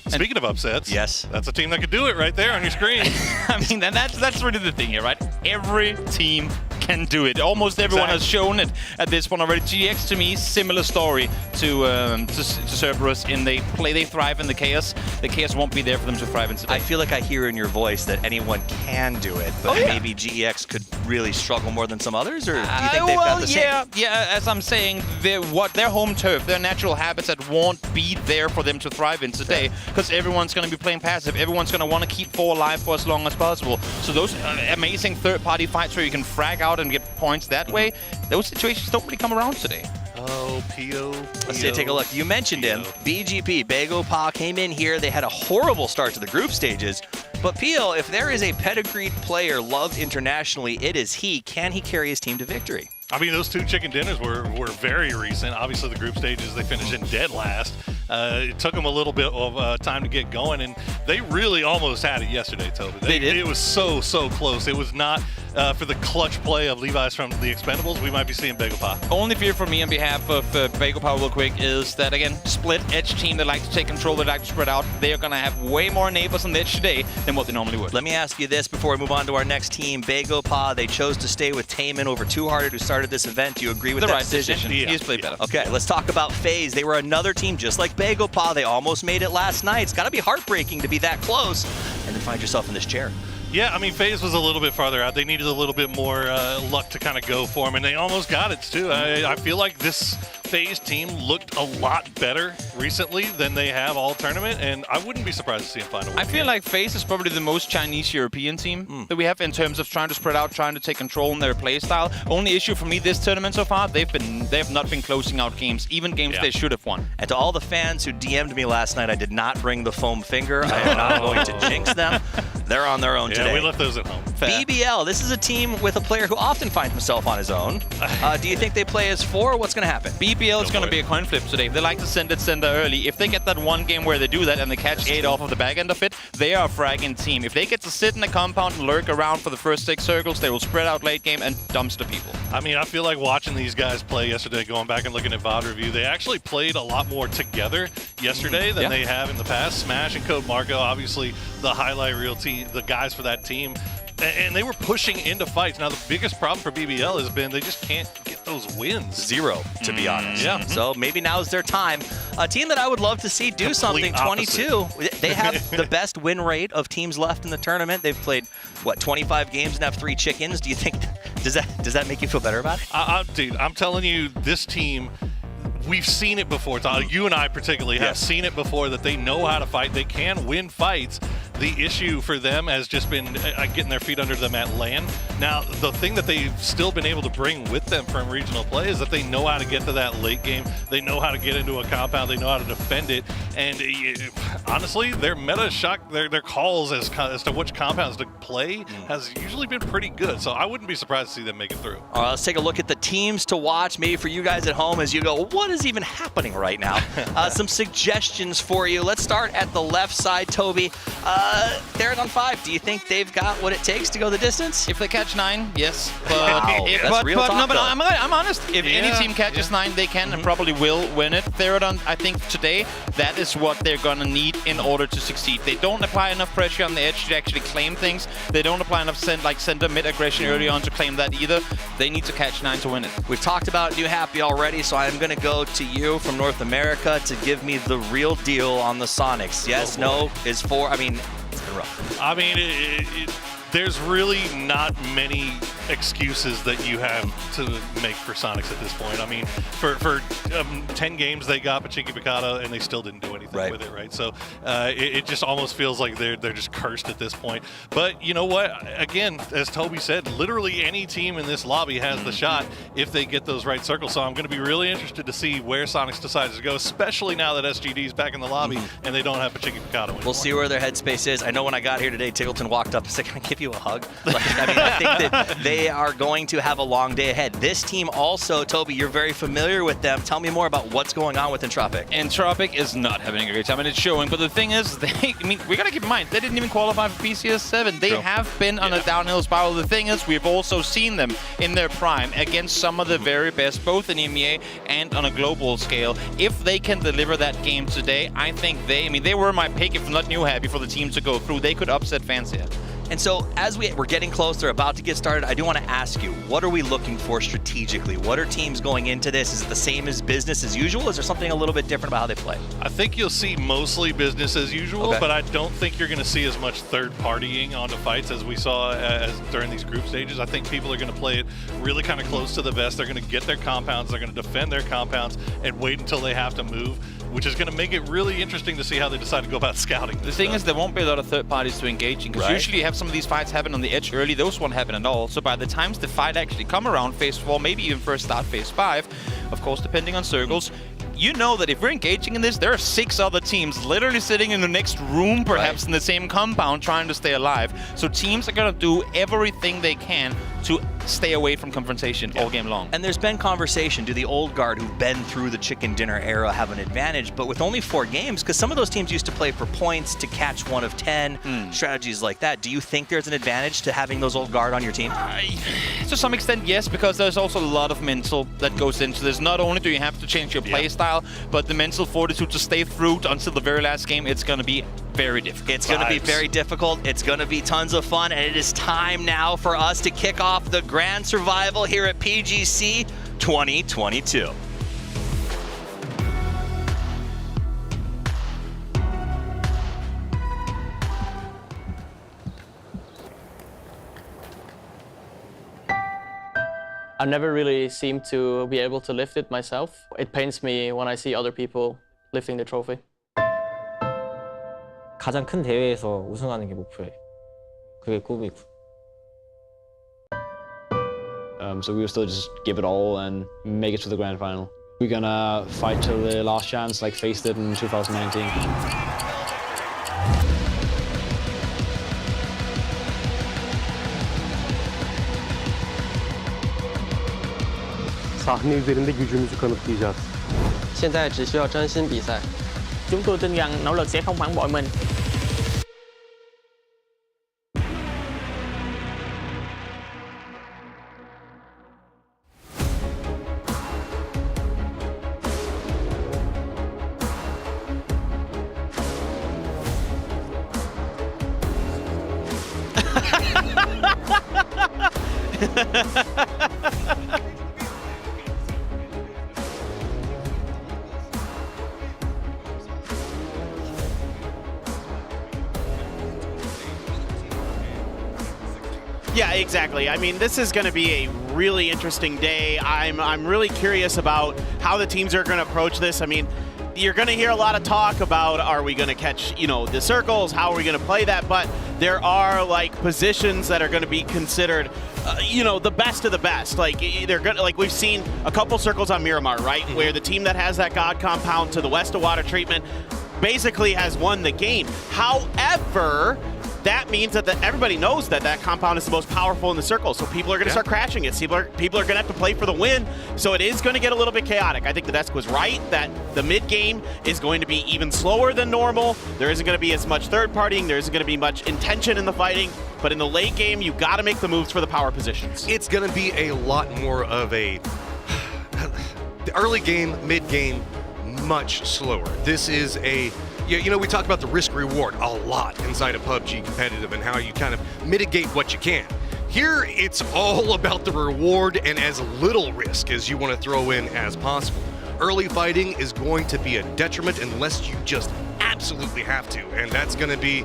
Speaking of upsets, yes, that's a team that could do it right there on your screen. I mean, that's really the thing here, right? Every team can do it. Almost everyone has shown it at this point already. GX, to me, similar story to Cerberus. They thrive in the chaos. The chaos won't be there for them to thrive in today. I feel like I hear in your voice that anyone can do it, but maybe GEX could really struggle more than some others, or do you think they've got the same? Yeah, as I'm saying, their home turf, their natural habitat won't be there for them to thrive in today, because everyone's going to be playing passive. Everyone's going to want to keep 4 alive for as long as possible. So those amazing third-party fights where you can frag out and get points that way, those situations don't really come around today. Oh, P.O. Let's take a look. You mentioned him. BGP, Bago Pa came in here. They had a horrible start to the group stages. But Peel, if there is a pedigreed player loved internationally, it is he. Can he carry his team to victory? I mean, those 2 chicken dinners were very recent. Obviously, the group stages, they finished in dead last. It took them a little bit of time to get going, and they really almost had it yesterday, Toby. They did. It was so close. It was not for the clutch play of Levi's from the Expendables. We might be seeing Bagopa. Only fear for me on behalf of Bagopa real quick is that, again, split edge team. They like to take control. They like to spread out. They are going to have way more neighbors on the edge today than what they normally would. Let me ask you this before we move on to our next team. Bagopa, they chose to stay with Taman over Two Hearted, who started this event. Do you agree with that decision? Yeah. He's played better. Okay, let's talk about FaZe. They were another team just like Bagopa. They almost made it last night. It's got to be heartbreaking to be that close and then find yourself in this chair. Yeah, I mean, FaZe was a little bit farther out. They needed a little bit more luck to kind of go for them, and they almost got it, too. I feel like this FaZe team looked a lot better recently than they have all tournament, and I wouldn't be surprised to see them find a win. I feel like FaZe is probably the most Chinese European team that we have in terms of trying to spread out, trying to take control in their play style. Only issue for me this tournament so far, they have not been closing out games, even games they should have won. And to all the fans who DM'd me last night, I did not bring the foam finger. I am not going to jinx them. They're on their own today. Yeah, we left those at home. BBL, this is a team with a player who often finds himself on his own. Do you think they play as 4? What's going to happen? BBL is going to be a coin flip today. They like to send it center early. If they get that one game where they do that and they catch 8 off of the back end of it, they are a fragging team. If they get to sit in the compound and lurk around for the first 6 circles, they will spread out late game and dumpster people. I mean, I feel like watching these guys play yesterday, going back and looking at VOD review, they actually played a lot more together yesterday than they have in the past. Smash and Code Marco, obviously the highlight reel team, the guys for that team. And they were pushing into fights. Now, the biggest problem for BBL has been they just can't get those wins. 0, to be honest. Yeah. So maybe now's their time. A team that I would love to see do something, 22. They have the best win rate of teams left in the tournament. They've played, what, 25 games and have 3 chickens. Do you think, does that make you feel better about it? Dude, I'm telling you, this team, we've seen it before. You and I particularly have seen it before, that they know how to fight. They can win fights. The issue for them has just been getting their feet under them at LAN. Now, the thing that they've still been able to bring with them from regional play is that they know how to get to that late game. They know how to get into a compound. They know how to defend it. And honestly, their meta shock, their calls as to which compounds to play has usually been pretty good. So I wouldn't be surprised to see them make it through. All right, let's take a look at the teams to watch, maybe for you guys at home as you go, what is even happening right now? Some suggestions for you. Let's start at the left side, Toby. They're on 5. Do you think they've got what it takes to go the distance? If they catch 9, yes. But, wow, that's real talk, no, but though. I'm honest. If any team catches 9, they can and probably will win it. Therodon, I think today, that is what they're going to need in order to succeed. They don't apply enough pressure on the edge to actually claim things. They don't apply enough center mid aggression early on to claim that either. They need to catch 9 to win it. We've talked about New Happy already, so I'm going to go to you from North America to give me the real deal on the Sonics. Yes, no is 4. I mean, it's been row. I mean, there's really not many excuses that you have to make for Sonics at this point. I mean, for 10 games they got Pachinki Picado and they still didn't do anything with it, right? So it just almost feels like they're just cursed at this point. But you know what? Again, as Toby said, literally any team in this lobby has the shot if they get those right circles. So I'm going to be really interested to see where Sonics decides to go, especially now that SGD is back in the lobby and they don't have Pachinki Picado anymore. We'll see where their headspace is. I know when I got here today, Tiggleton walked up and said, "Can I give you a hug?" Like, I mean, I think that they are going to have a long day ahead. This team also, Toby, you're very familiar with them. Tell me more about what's going on with Entropic. Entropic is not having a great time, and it's showing. But the thing is, we got to keep in mind, they didn't even qualify for PCS 7. They have been on a downhill spiral. The thing is, we've also seen them in their prime against some of the very best, both in EMEA and on a global scale. If they can deliver that game today, I think they were my pick, if not new happy, for the team to go through. They could upset Fancy. And so as we're getting close, they're about to get started, I do want to ask you, what are we looking for strategically? What are teams going into this? Is it the same as business as usual? Is there something a little bit different about how they play? I think you'll see mostly business as usual, but I don't think you're going to see as much third-partying on the fights as we saw during these group stages. I think people are going to play it really kind of close to the vest. They're going to get their compounds, they're going to defend their compounds, and wait until they have to move, which is going to make it really interesting to see how they decide to go about scouting. The thing is, there won't be a lot of third parties to engage in, because usually you have some of these fights happen on the edge early. Those won't happen at all. So by the time the fight actually come around phase 4, maybe even first start phase 5, of course, depending on circles, you know that if we're engaging in this, there are 6 other teams literally sitting in the next room, perhaps in the same compound, trying to stay alive. So teams are going to do everything they can to stay away from confrontation all game long. And there's been conversation, do the old guard who've been through the chicken dinner era have an advantage? But with only 4 games, because some of those teams used to play for points, to catch 1 of 10, strategies like that. Do you think there's an advantage to having those old guard on your team? To some extent, yes, because there's also a lot of mental that goes into this. Not only do you have to change your play style, but the mental fortitude to stay through until the very last game, it's going to be very difficult. It's going to be very difficult. It's going to be tons of fun, and it is time now for us to kick off the Grand Survival here at PGC 2022. I never really seemed to be able to lift it myself. It pains me when I see other people lifting the trophy. 가장 큰 대회에서 우승하는 게 목표예요. 그게 꿈이고. So we will still just give it all and make it to the grand final. We're gonna fight till the last chance, like Face did in 2019. Sahne üzerinde gücümüzü kanıtlayacağız. 现在只需要专心比赛. Chúng tôi tin rằng nỗ lực sẽ không phản bội mình. Yeah, exactly. I mean, this is going to be a really interesting day. I'm really curious about how the teams are going to approach this. I mean, you're going to hear a lot of talk about, are we going to catch, the circles? How are we going to play that? But there are like positions that are going to be considered, the best of the best. Like they're going to, like we've seen a couple circles on Miramar, right? Where the team that has that God compound to the west of water treatment basically has won the game. However, that means that everybody knows that compound is the most powerful in the circle, so people are going to start crashing it. People are going to have to play for the win, so it is going to get a little bit chaotic. I think the desk was right that the mid-game is going to be even slower than normal. There isn't going to be as much third-partying. There isn't going to be much intention in the fighting, but in the late game, you got to make the moves for the power positions. It's going to be a lot more of the early game, mid-game, much slower. This is we talk about the risk-reward a lot inside of PUBG competitive and how you kind of mitigate what you can. Here, it's all about the reward and as little risk as you want to throw in as possible. Early fighting is going to be a detriment unless you just absolutely have to, and that's going to be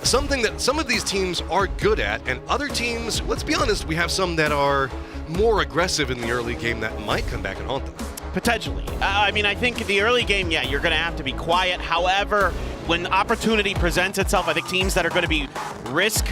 something that some of these teams are good at, and other teams, let's be honest, we have some that are more aggressive in the early game that might come back and haunt them. Potentially. I mean, I think the early game, yeah, you're going to have to be quiet. However, when opportunity presents itself, I think teams that are going to be risk,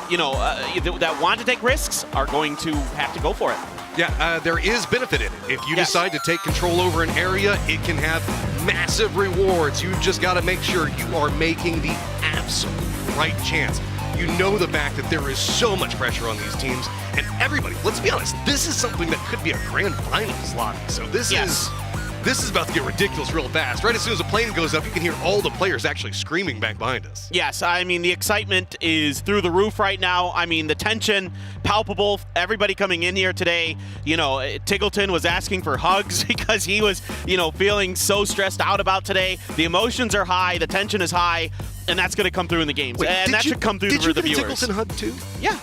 that want to take risks are going to have to go for it. Yeah, there is benefit in it. If you decide to take control over an area, it can have massive rewards. You've just got to make sure you are making the absolute right chance. You know the fact that there is so much pressure on these teams, and everybody, let's be honest, this is something that could be a grand finals lobby. So this is about to get ridiculous real fast. Right as soon as a plane goes up, you can hear all the players actually screaming back behind us. Yes, I mean, the excitement is through the roof right now. I mean, the tension, palpable. Everybody coming in here today, Tiggleton was asking for hugs because he was, feeling so stressed out about today. The emotions are high, the tension is high, and that's going to come through in the games. Wait, and that should come through for the viewers. Did you get a Tiggleton hug too? Yeah.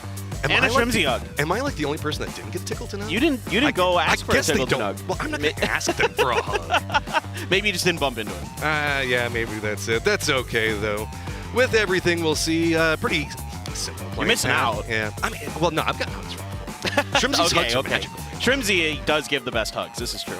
And a Shrimsy hug. Am I like the only person that didn't get a Tiggleton hug? You didn't go ask for a Tiggleton hug. Well, I'm not going to ask them for a hug. Maybe you just didn't bump into him. Yeah, maybe that's it. That's okay, though. With everything, we'll see. Pretty simple. You're missing out. Yeah. I mean, well, no, I've got hugs from Shrimsy's hugs are magical. Shrimsy does give the best hugs. This is true.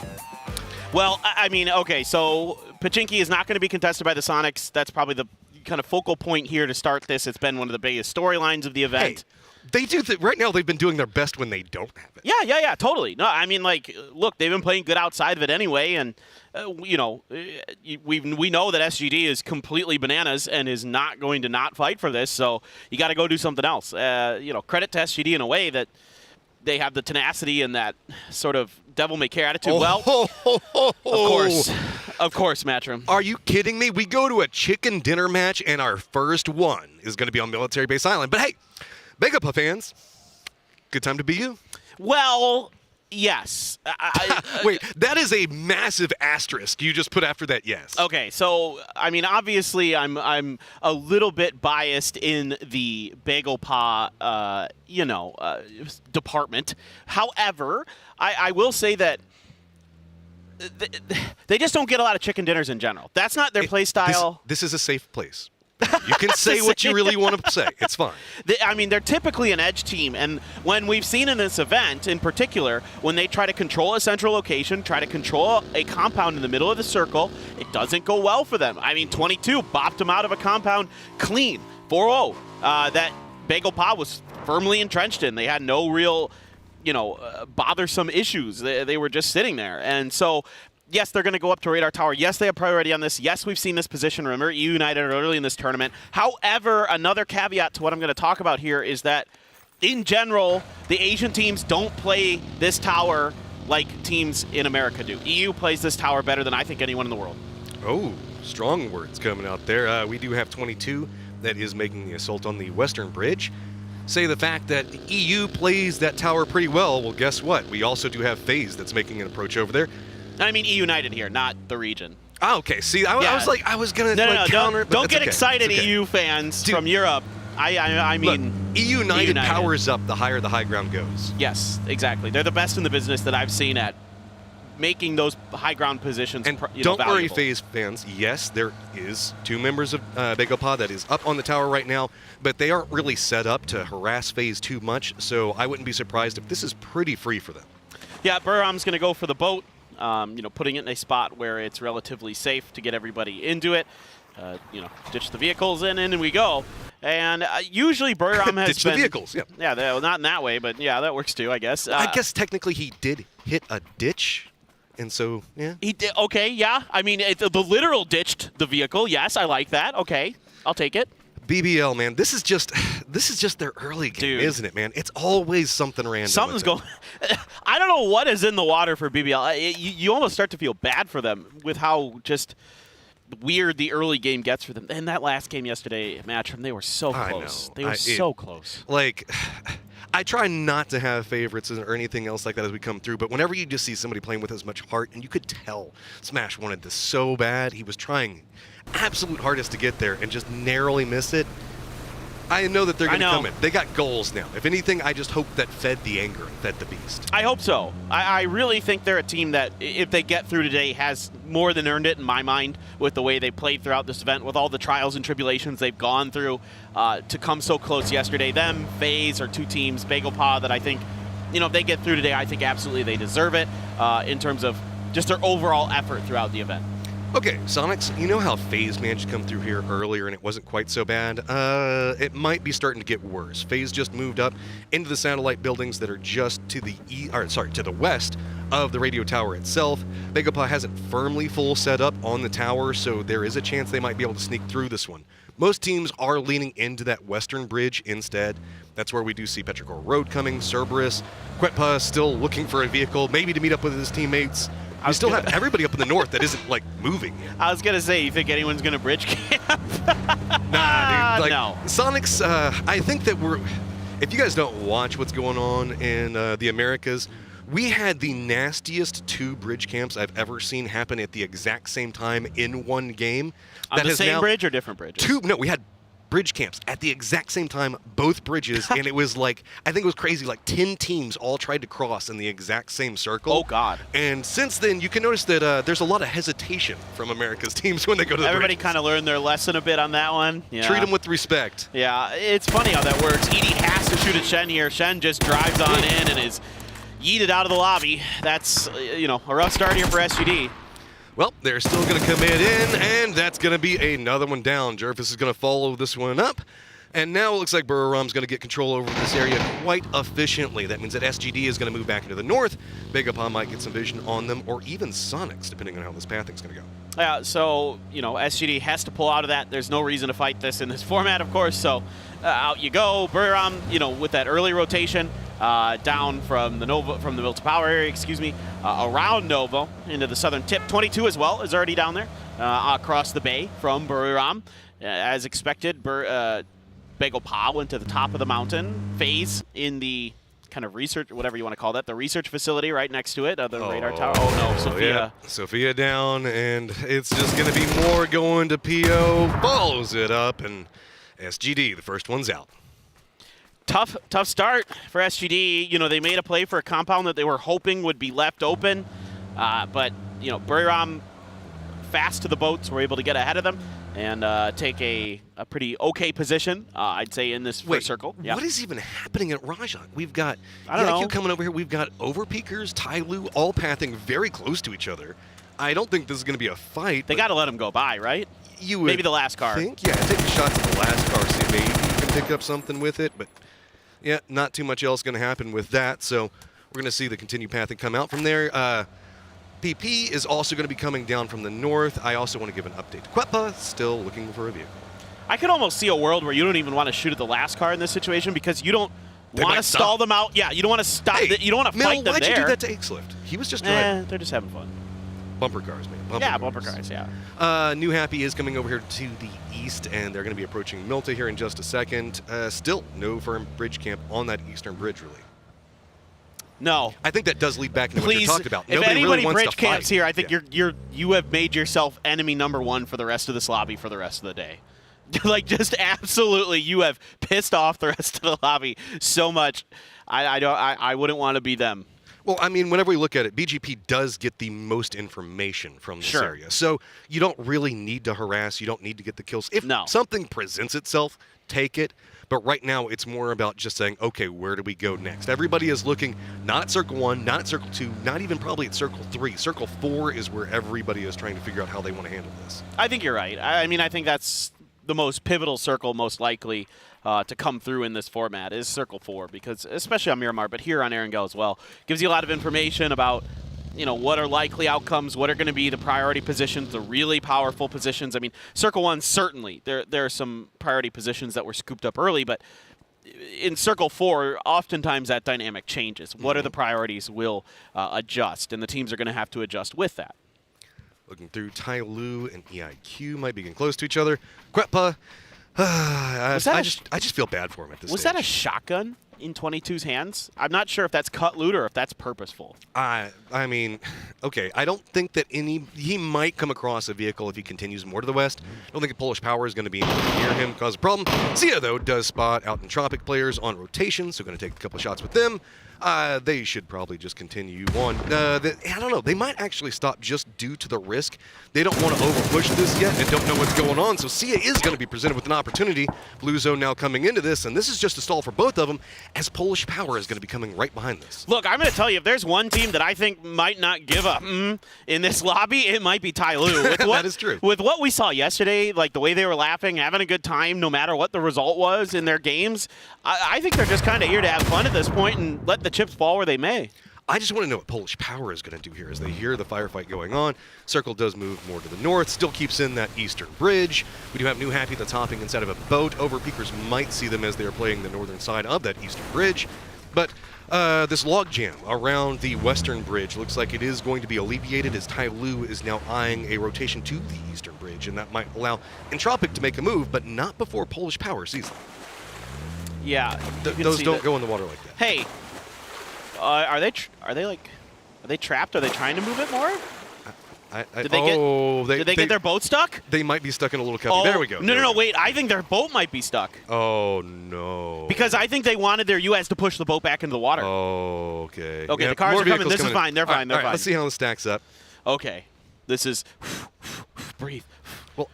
Well, I mean, okay, so Pachinki is not going to be contested by the Sonics. That's probably the kind of focal point here to start this. It's been one of the biggest storylines of the event. Hey. They do right now. They've been doing their best when they don't have it. Yeah, totally. No, I mean, look, they've been playing good outside of it anyway, and we know that SGD is completely bananas and is not going to not fight for this. So you got to go do something else. Credit to SGD in a way that they have the tenacity and that sort of devil may care attitude. Of course, Matchroom. Are you kidding me? We go to a chicken dinner match, and our first one is going to be on Military Base Island. But hey. Big up, fans. Good time to be you. Well, yes. Wait, that is a massive asterisk you just put after that yes. Okay, so, I mean, obviously I'm a little bit biased in the Bagel Pa, department. However, I will say that they just don't get a lot of chicken dinners in general. That's not their play style. This is a safe place. You can say what you really want to say. It's fine. They're typically an edge team, and when we've seen in this event in particular, when they try to control a central location, try to control a compound in the middle of the circle, it doesn't go well for them. I mean, 22 bopped them out of a compound clean, 4-0. That Bagel Pa was firmly entrenched in. They had no real, bothersome issues. They were just sitting there, and so. Yes, they're going to go up to Radar Tower. Yes, they have priority on this. Yes, we've seen this position. Remember, EU United early in this tournament. However, another caveat to what I'm going to talk about here is that, in general, the Asian teams don't play this tower like teams in America do. EU plays this tower better than I think anyone in the world. Oh, strong words coming out there. We do have 22 that is making the assault on the Western Bridge. Say the fact that EU plays that tower pretty well. Well, guess what? We also do have FaZe that's making an approach over there. I mean EU United here, not the region. Oh, okay. See, I was going to counter it. Don't get excited, EU fans from Europe. I mean, look, EU United powers up the higher the high ground goes. Yes, exactly. They're the best in the business that I've seen at making those high ground positions. And don't worry, FaZe fans. Yes, there is 2 members of Bagel Pa that is up on the tower right now, but they aren't really set up to harass FaZe too much. So I wouldn't be surprised if this is pretty free for them. Yeah, Burham's going to go for the boat. Putting it in a spot where it's relatively safe to get everybody into it. Ditch the vehicles and we go. And usually Burham has ditch the vehicles, yeah. Yeah, well, not in that way, but yeah, that works too, I guess. I guess technically he did hit a ditch, and so, yeah. He did, okay, yeah. I mean, the literal ditched the vehicle. Yes, I like that. Okay, I'll take it. BBL, man, this is just their early game, isn't it, man? It's always something random. Something's going. I don't know what is in the water for BBL. You almost start to feel bad for them with how just weird the early game gets for them. And that last game yesterday, Matchroom, they were so close. They were so close. Like, I try not to have favorites or anything else like that as we come through, but whenever you just see somebody playing with as much heart, and you could tell Smash wanted this so bad, he was trying absolute hardest to get there and just narrowly miss it. I know that they're going to come in. They got goals now. If anything, I just hope that fed the anger and fed the beast. I hope so. I really think they're a team that, if they get through today, has more than earned it in my mind with the way they played throughout this event, with all the trials and tribulations they've gone through to come so close yesterday. Them, FaZe are two teams, Bagel Paw, that I think, if they get through today, I think absolutely they deserve it in terms of just their overall effort throughout the event. Okay, Sonics, you know how FaZe managed to come through here earlier and it wasn't quite so bad? It might be starting to get worse. FaZe just moved up into the satellite buildings that are just to the to the west of the radio tower itself. Bagapa hasn't firmly full set up on the tower, so there is a chance they might be able to sneak through this one. Most teams are leaning into that western bridge instead. That's where we do see Petrichor Road coming, Cerberus, Quetpa still looking for a vehicle, maybe to meet up with his teammates. We still have everybody up in the north that isn't, moving. I was going to say, you think anyone's going to bridge camp? Nah, dude. No. Sonics, I think that if you guys don't watch what's going on in the Americas, we had the nastiest 2 bridge camps I've ever seen happen at the exact same time in one game. On the same bridge or different bridges? No, we had bridge camps at the exact same time, both bridges, and it was I think it was crazy, 10 teams all tried to cross in the exact same circle. Oh, God. And since then, you can notice that there's a lot of hesitation from America's teams when they go to the Everybody bridges. kind of learned their lesson a bit on that one. Yeah. Treat them with respect. Yeah, it's funny how that works. Edie has to shoot at Shen here. Shen just drives on in and is yeeted out of the lobby. That's, a rough start here for SGD. Well, they're still going to commit in, and that's going to be another one down. Jervis is going to follow this one up. And now it looks like Burram's going to get control over this area quite efficiently. That means that SGD is going to move back into the north. Bagapa might get some vision on them, or even Sonics, depending on how this pathing's going to go. Yeah, so, SGD has to pull out of that. There's no reason to fight this in this format, of course. So out you go. Burram, with that early rotation, down from the Will to Power area, around Nova into the southern tip. 22 as well is already down there across the bay from Buriram. As expected, Bagel Pa went to the top of the mountain. FaZe in the kind of research, whatever you want to call that, the research facility right next to it, the radar tower. Oh no, Sophia. Yeah. Sophia down, and it's just going to be more going to PO. Follows it up, and SGD, the first one's out. Tough start for SGD. They made a play for a compound that they were hoping would be left open, but Buriram fast to the boats, were able to get ahead of them and take a pretty okay position, I'd say, in this first circle. Yeah. What is even happening at Rajat? We've got I don't know. coming over here. We've got Overpeakers, Tyloo, all pathing very close to each other. I don't think this is going to be a fight. They got to let them go by, right? You would maybe the last car. Yeah, take a shot at the last car, see maybe you can pick up something with it, but yeah, not too much else going to happen with that. So we're going to see the continued pathing come out from there. PP is also going to be coming down from the north. I also want to give an update to Quetpa, still looking for a vehicle. I could almost see a world where you don't even want to shoot at the last car in this situation because you don't want to stall them out. Yeah, you don't want to stop. You don't want to fight them why'd there. You do that to Axlift? He was just driving. They're just having fun. Bumper cars, man. Bumper cars, yeah. New Happy is coming over here to the east, and they're going to be approaching Milta here in just a second. Still no firm bridge camp on that eastern bridge, really. No. I think that does lead back into what you talked about. If Nobody anybody really wants bridge to fight. camps here, I think you have made yourself enemy number 1 for the rest of this lobby for the rest of the day. Just absolutely, you have pissed off the rest of the lobby so much. I wouldn't want to be them. Well, I mean, whenever we look at it, BGP does get the most information from this area. So you don't really need to harass. You don't need to get the kills. If something presents itself, take it. But right now, it's more about just saying, okay, where do we go next? Everybody is looking not at Circle 1, not at Circle 2, not even probably at Circle 3. Circle 4 is where everybody is trying to figure out how they want to handle this. I think you're right. I mean, I think that's the most pivotal circle, most likely to come through in this format is Circle 4, because especially on Miramar, but here on Erangel as well, gives you a lot of information about what are likely outcomes, what are going to be the priority positions, the really powerful positions. I mean, Circle 1, certainly, there are some priority positions that were scooped up early, but in Circle 4, oftentimes that dynamic changes. What are the priorities will adjust, and the teams are going to have to adjust with that. Looking through, Tyloo and EIQ might be getting close to each other. Quetpa, I just feel bad for him at this stage. Was that a shotgun in 22's hands. I'm not sure if that's cut loot or if that's purposeful. I mean, okay, I don't think that he might come across a vehicle if he continues more to the west. I don't think a Polish Power is going to be near him, cause a problem. Sia, though, does spot out Entropic players on rotation, so going to take a couple shots with them. They should probably just continue on. I don't know. They might actually stop just due to the risk. They don't want to overpush this yet and don't know what's going on. So Sia is going to be presented with an opportunity. Blue Zone now coming into this, and this is just a stall for both of them, as Polish Power is going to be coming right behind this. Look, I'm going to tell you, if there's one team that I think might not give up in this lobby, it might be Tyloo. That is true. With what we saw yesterday, like the way they were laughing, having a good time, no matter what the result was in their games, I think they're just kind of here to have fun at this point and let the chips fall where they may. I just want to know what Polish Power is going to do here as they hear the firefight going on. Circle does move more to the north, still keeps in that eastern bridge. We do have New Happy that's hopping inside of a boat. Overpeakers might see them as they are playing the northern side of that eastern bridge. But this logjam around the western bridge looks like it is going to be alleviated as Tyloo is now eyeing a rotation to the eastern bridge, and that might allow Entropic to make a move, but not before Polish Power sees them. Yeah, those don't go in the water like that. Hey, are they trapped? Are they trying to move it more? Did they get their boat stuck? They might be stuck in a little cubby. There we go. No, wait. I think their boat might be stuck. Oh, no. Because I think they wanted their US to push the boat back into the water. Oh, okay. Okay, the cars are coming. This is fine. They're fine. They're fine. Let's see how this stacks up. Okay. This is... breathe. Well,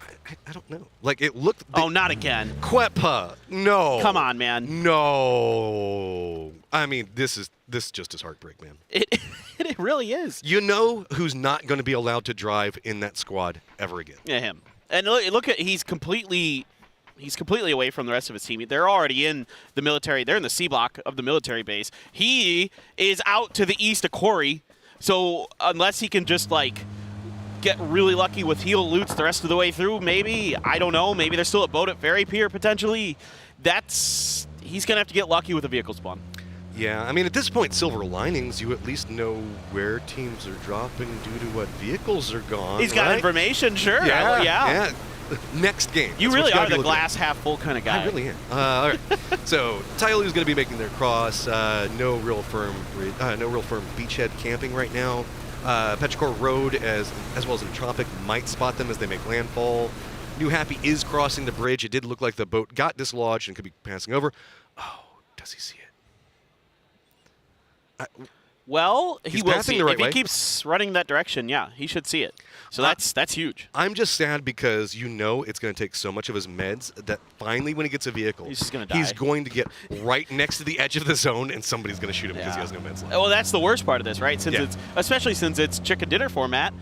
I don't know. Like, it looked... Oh, not again. Kwepa. No. Come on, man. No. I mean, this just is heartbreak, man. It really is. You know who's not going to be allowed to drive in that squad ever again? Yeah, him. And look at he's completely away from the rest of his team. They're already in the military. They're in the C block of the military base. He is out to the east of Quarry. So unless he can just like get really lucky with heel loots the rest of the way through, maybe, I don't know, maybe there's still a boat at Ferry Pier potentially. He's going to have to get lucky with a vehicle spawn. Yeah, I mean, at this point, Silver Linings, you at least know where teams are dropping due to what vehicles are gone. He's got information, sure. Yeah. Next game. You really are the glass half full kind of guy. I really am. All right. So Tyloo's going to be making their cross. No real firm beachhead camping right now. Petrichor Road, as well as Entropic, might spot them as they make landfall. New Happy is crossing the bridge. It did look like the boat got dislodged and could be passing over. Oh, does he see it? Well, he will see it. If he keeps running that direction, yeah, he should see it. So that's huge. I'm just sad because you know it's going to take so much of his meds that finally when he gets a vehicle, he's just going to die. He's going to get right next to the edge of the zone and somebody's going to shoot him because he has no meds left. Well, that's the worst part of this, right? Especially since it's chicken dinner format,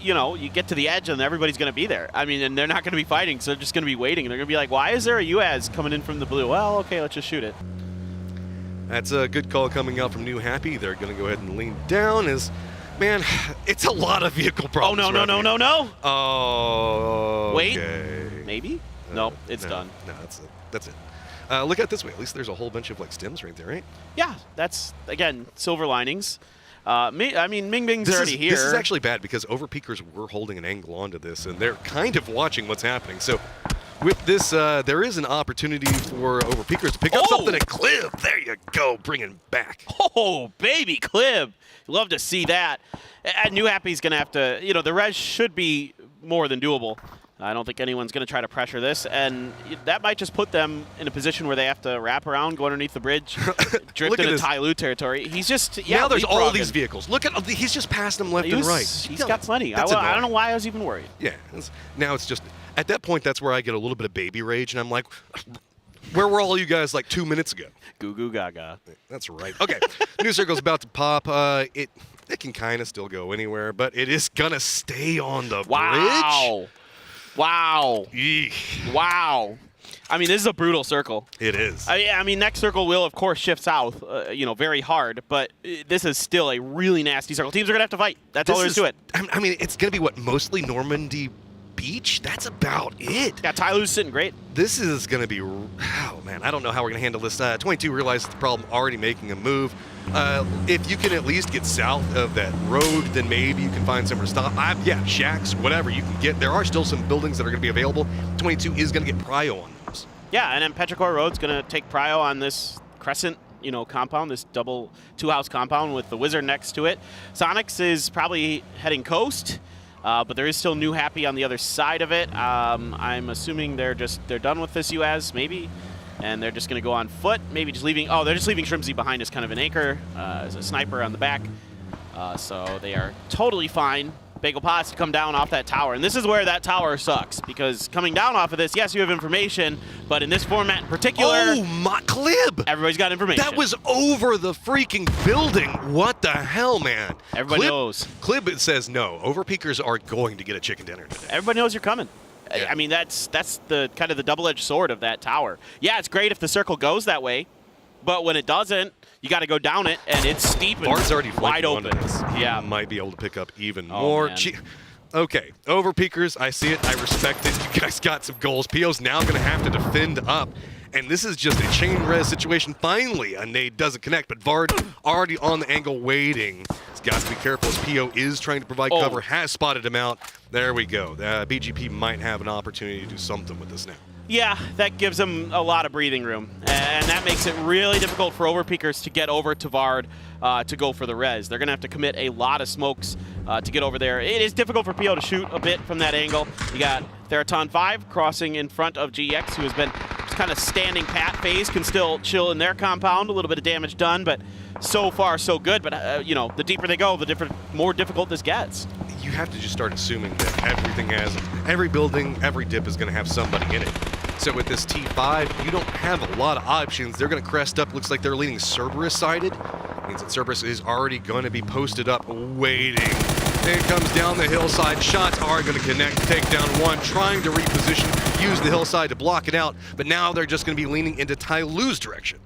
you know, you get to the edge and everybody's going to be there. I mean, and they're not going to be fighting, so they're just going to be waiting. And they're going to be like, why is there a UAZ coming in from the blue? Well, okay, let's just shoot it. That's a good call coming out from New Happy. They're going to go ahead and lean down as, man, it's a lot of vehicle problems. Oh, no. Oh, wait. Okay. Maybe? No, it's done. No, that's it. Look at it this way. At least there's a whole bunch of, like, stems right there, right? Yeah, that's, again, Silver Linings. I mean, Ming Ming's already here. This is actually bad because Overpeakers were holding an angle onto this, and they're kind of watching what's happening. So with this, there is an opportunity for Overpeakers to pick up something at Clib. There you go, bringing back. Oh, baby, Clib. Love to see that. And New Happy's going to have to, you know, the res should be more than doable. I don't think anyone's going to try to pressure this, and that might just put them in a position where they have to wrap around, go underneath the bridge, drift into Tyloo territory. He's just, now there's all these vehicles. Look at, he's just passed them left and right. He's got plenty. I don't know why I was even worried. Yeah, now it's just, at that point, that's where I get a little bit of baby rage, and I'm like, where were all you guys like 2 minutes ago? Goo goo gaga. That's right. Okay, new circle's about to pop. It can kind of still go anywhere, but it is going to stay on the bridge. Wow. Eek. Wow. I mean, this is a brutal circle. It is. I mean, next circle will, of course, shift south, you know, very hard, but this is still a really nasty circle. Teams are going to have to fight. That's all there is to it. I mean, it's going to be, what, mostly Normandy Beach? That's about it. Yeah, Tyloo's sitting great. This is going to be, oh, man, I don't know how we're going to handle this. 22 realizes the problem, already making a move. If you can at least get south of that road, then maybe you can find somewhere to stop. Yeah, shacks, whatever you can get. There are still some buildings that are going to be available. 22 is going to get prio on those. Yeah, and then Petrichor Road's going to take prio on this crescent, compound, this double two-house compound with the Wizard next to it. Sonics is probably heading coast, but there is still New Happy on the other side of it. I'm assuming they're done with this UAS, maybe, and they're just going to go on foot, maybe just leaving. Oh, they're just leaving Shrimsy behind as kind of an anchor, as a sniper on the back. So they are totally fine. Bagel Pots to come down off that tower. And this is where that tower sucks, because coming down off of this, yes, you have information, but in this format in particular... Oh, my Clib! Everybody's got information. That was over the freaking building. What the hell, man? Everybody knows. Clib says no. Overpeakers are going to get a chicken dinner today. Everybody knows you're coming. Yeah. I mean, that's the kind of the double-edged sword of that tower. Yeah, it's great if the circle goes that way, but when it doesn't, you got to go down it, and it's steep and Bard's already wide open. Yeah, might be able to pick up even more. Okay, Overpeakers, I see it, I respect it. You guys got some goals. PO's now going to have to defend up, and this is just a chain res situation. Finally, a nade doesn't connect, but Bard already on the angle waiting. He's got to be careful as PO is trying to provide cover, has spotted him out. There we go. BGP might have an opportunity to do something with this now. Yeah, that gives them a lot of breathing room, and that makes it really difficult for Overpeakers to get over to Vard to go for the res. They're going to have to commit a lot of smokes to get over there. It is difficult for PO to shoot a bit from that angle. You got Theraton 5 crossing in front of GX, who has been just kind of standing pat phase, can still chill in their compound. A little bit of damage done, but so far so good. But, the deeper they go, the more difficult this gets. You have to just start assuming that every building, every dip is going to have somebody in it. So with this T5, you don't have a lot of options. They're going to crest up. Looks like they're leaning Cerberus-sided. Means that Cerberus is already going to be posted up, waiting. It comes down the hillside. Shots are going to connect. Take down one, trying to reposition, use the hillside to block it out. But now they're just going to be leaning into Tai Lu's direction.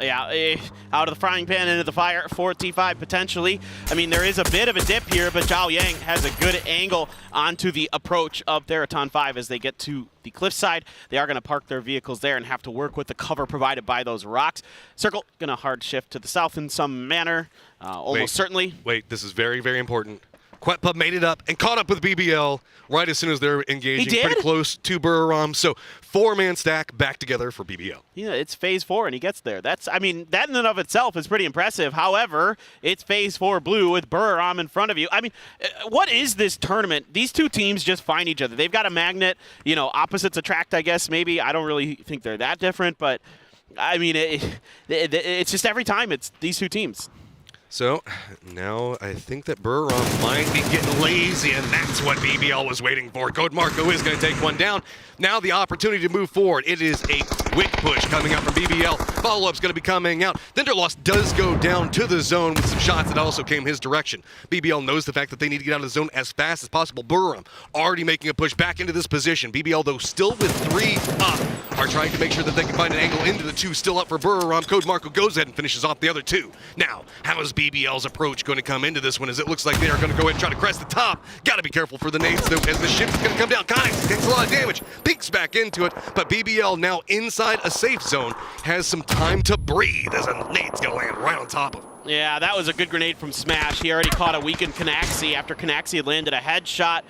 Yeah, out of the frying pan into the fire for T5 potentially. I mean, there is a bit of a dip here, but Zhao Yang has a good angle onto the approach of Theraton 5 as they get to the cliffside. They are going to park their vehicles there and have to work with the cover provided by those rocks. Circle going to hard shift to the south in some manner, certainly. Wait, this is very, very important. QuetPub made it up and caught up with BBL right as soon as they're engaging pretty close to Buriram. So 4-man stack back together for BBL. Yeah, it's phase 4 and he gets there. That in and of itself is pretty impressive. However, it's phase 4 blue with Buriram in front of you. I mean, what is this tournament? These two teams just find each other. They've got a magnet, opposites attract, I guess, maybe. I don't really think they're that different, but I mean, it's just every time it's these two teams. So now I think that Buriram might be getting lazy, and that's what BBL was waiting for. Code Marco is going to take one down. Now the opportunity to move forward. It is a quick push coming out from BBL. Follow-up's going to be coming out. Thunderlost does go down to the zone with some shots that also came his direction. BBL knows the fact that they need to get out of the zone as fast as possible. Buriram already making a push back into this position. BBL, though, still with 3 up, are trying to make sure that they can find an angle into the 2 still up for Buriram. Code Marco goes ahead and finishes off the other 2. Now, how is BBL's approach going to come into this one, as it looks like they are going to go ahead and try to crest the top. Got to be careful for the nades, though, as the ship is going to come down. Connex takes a lot of damage, peeks back into it, but BBL now inside a safe zone has some time to breathe as a nade's going to land right on top of him. Yeah, that was a good grenade from Smash. He already caught a weakened Canaxi after Canaxi had landed a headshot.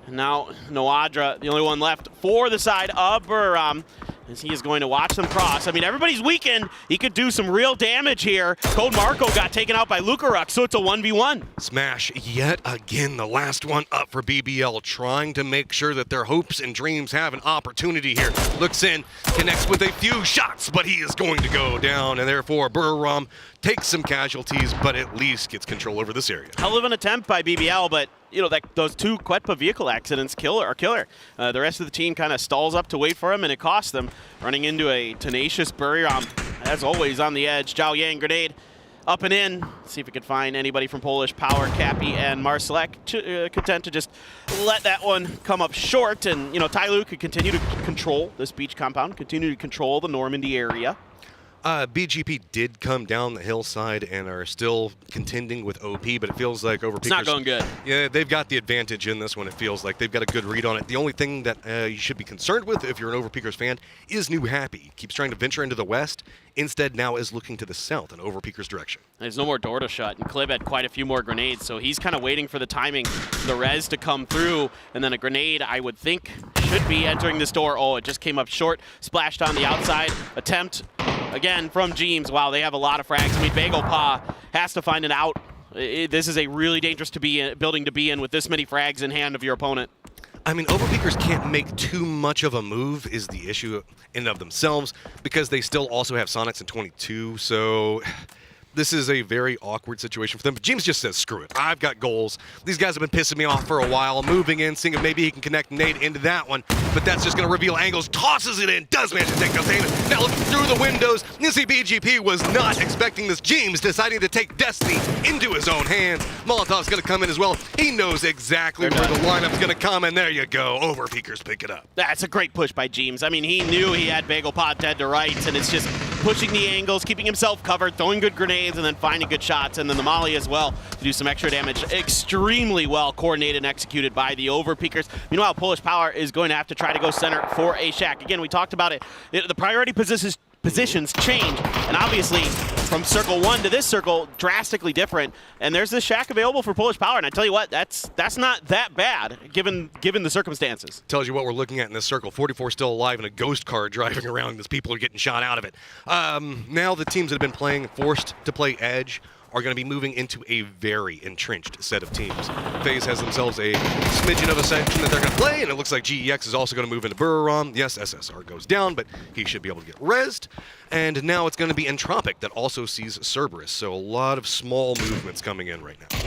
And now Noadra, the only one left for the side of Buriram, as he is going to watch them cross. I mean, everybody's weakened. He could do some real damage here. Code Marco got taken out by Lukaruk, so it's a 1v1. Smash yet again, the last one up for BBL, trying to make sure that their hopes and dreams have an opportunity here. Looks in, connects with a few shots, but he is going to go down, and therefore Buriram takes some casualties, but at least gets control over this area. Hell of an attempt by BBL, but those 2 QuetPub vehicle accidents are killer. The rest of the team kind of stalls up to wait for him, and it costs them. Running into a tenacious Buriram, as always, on the edge. Zhao Yang grenade up and in. Let's see if we can find anybody from Polish Power, Cappy, and Marcelek. Content to just let that one come up short. And, Tai Lu could continue to control this beach compound, continue to control the Normandy area. BGP did come down the hillside and are still contending with OP, but it feels like Overpeakers... It's not going good. Yeah, they've got the advantage in this one, it feels like. They've got a good read on it. The only thing that you should be concerned with if you're an Overpeakers fan is New Happy. Keeps trying to venture into the west, instead now is looking to the south in Overpeakers' direction. There's no more door to shut, and Clib had quite a few more grenades, so he's kind of waiting for the timing, the res to come through, and then a grenade, I would think, should be entering this door. Oh, it just came up short, splashed on the outside. Attempt again from Jeems. Wow, they have a lot of frags. I mean, Bagel Pa has to find an out. This is a really dangerous building to be in with this many frags in hand of your opponent. I mean, Overpeakers can't make too much of a move is the issue in and of themselves, because they still also have Sonics in 22, so this is a very awkward situation for them. But James just says, screw it. I've got goals. These guys have been pissing me off for a while. Moving in, seeing if maybe he can connect Nate into that one. But that's just going to reveal angles. Tosses it in. Does manage to take those hands. Now looking through the windows. Nissy BGP was not expecting this. James deciding to take destiny into his own hands. Molotov's going to come in as well. He knows exactly where the lineup's going to come. And there you go. Overpeakers pick it up. That's a great push by James. I mean, he knew he had Bagel Pod dead to rights. And it's just pushing the angles, keeping himself covered, throwing good grenades, and then finding good shots, and then the molly as well to do some extra damage. Extremely well coordinated and executed by the Overpeakers. Meanwhile, Polish Power is going to have to try to go center for a shack. Again, we talked about it. The priority positions change, and obviously from circle 1 to this circle, drastically different. And there's this shack available for Polish Power, and I tell you what, that's not that bad given the circumstances. Tells you what we're looking at in this circle. 44 still alive in a ghost car driving around as people are getting shot out of it. Now the teams that have been playing, forced to play Edge, are going to be moving into a very entrenched set of teams. FaZe has themselves a smidgen of a section that they're going to play, and it looks like GEX is also going to move into Burram. Yes, SSR goes down, but he should be able to get rezzed. And now it's going to be Entropic that also sees Cerberus, so a lot of small movements coming in right now.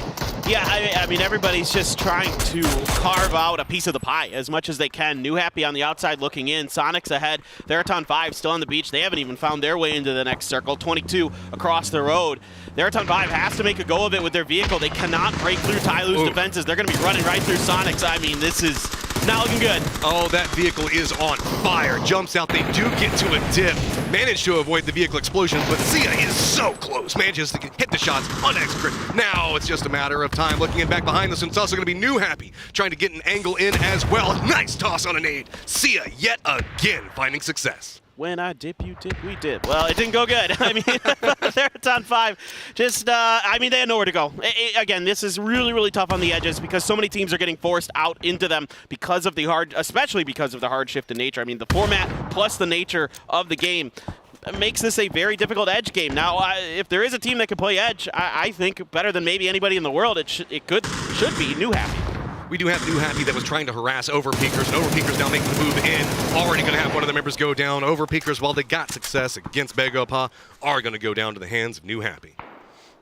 Yeah, I mean, everybody's just trying to carve out a piece of the pie as much as they can. New Happy on the outside looking in. Sonic's ahead. Theraton 5 still on the beach. They haven't even found their way into the next circle. 22 across the road. Theraton 5 has to make a go of it with their vehicle. They cannot break through Tyloo's defenses. They're going to be running right through Sonic's. I mean, this is not looking good. Oh, that vehicle is on fire. Jumps out. They do get to a dip. Manage to avoid the vehicle explosion, but Sia is so close. Manages to hit the shots on execute. Now it's just a matter of time. Looking in back behind this one, it's also going to be New Happy trying to get an angle in as well. Nice toss on a nade. Sia yet again finding success. When I dip, you dip, we dip. Well, it didn't go good. I mean, Theraton 5, just, I mean, they had nowhere to go. Again, this is really, really tough on the edges because so many teams are getting forced out into them because of the especially because of the hard shift in nature. I mean, the format plus the nature of the game makes this a very difficult Edge game. Now, if there is a team that can play Edge, I think better than maybe anybody in the world, it should be New Happy. We do have New Happy that was trying to harass Overpeakers, and Overpeakers now making the move in. Already going to have one of the members go down. Overpeakers, while they got success against Begopa, are going to go down to the hands of New Happy.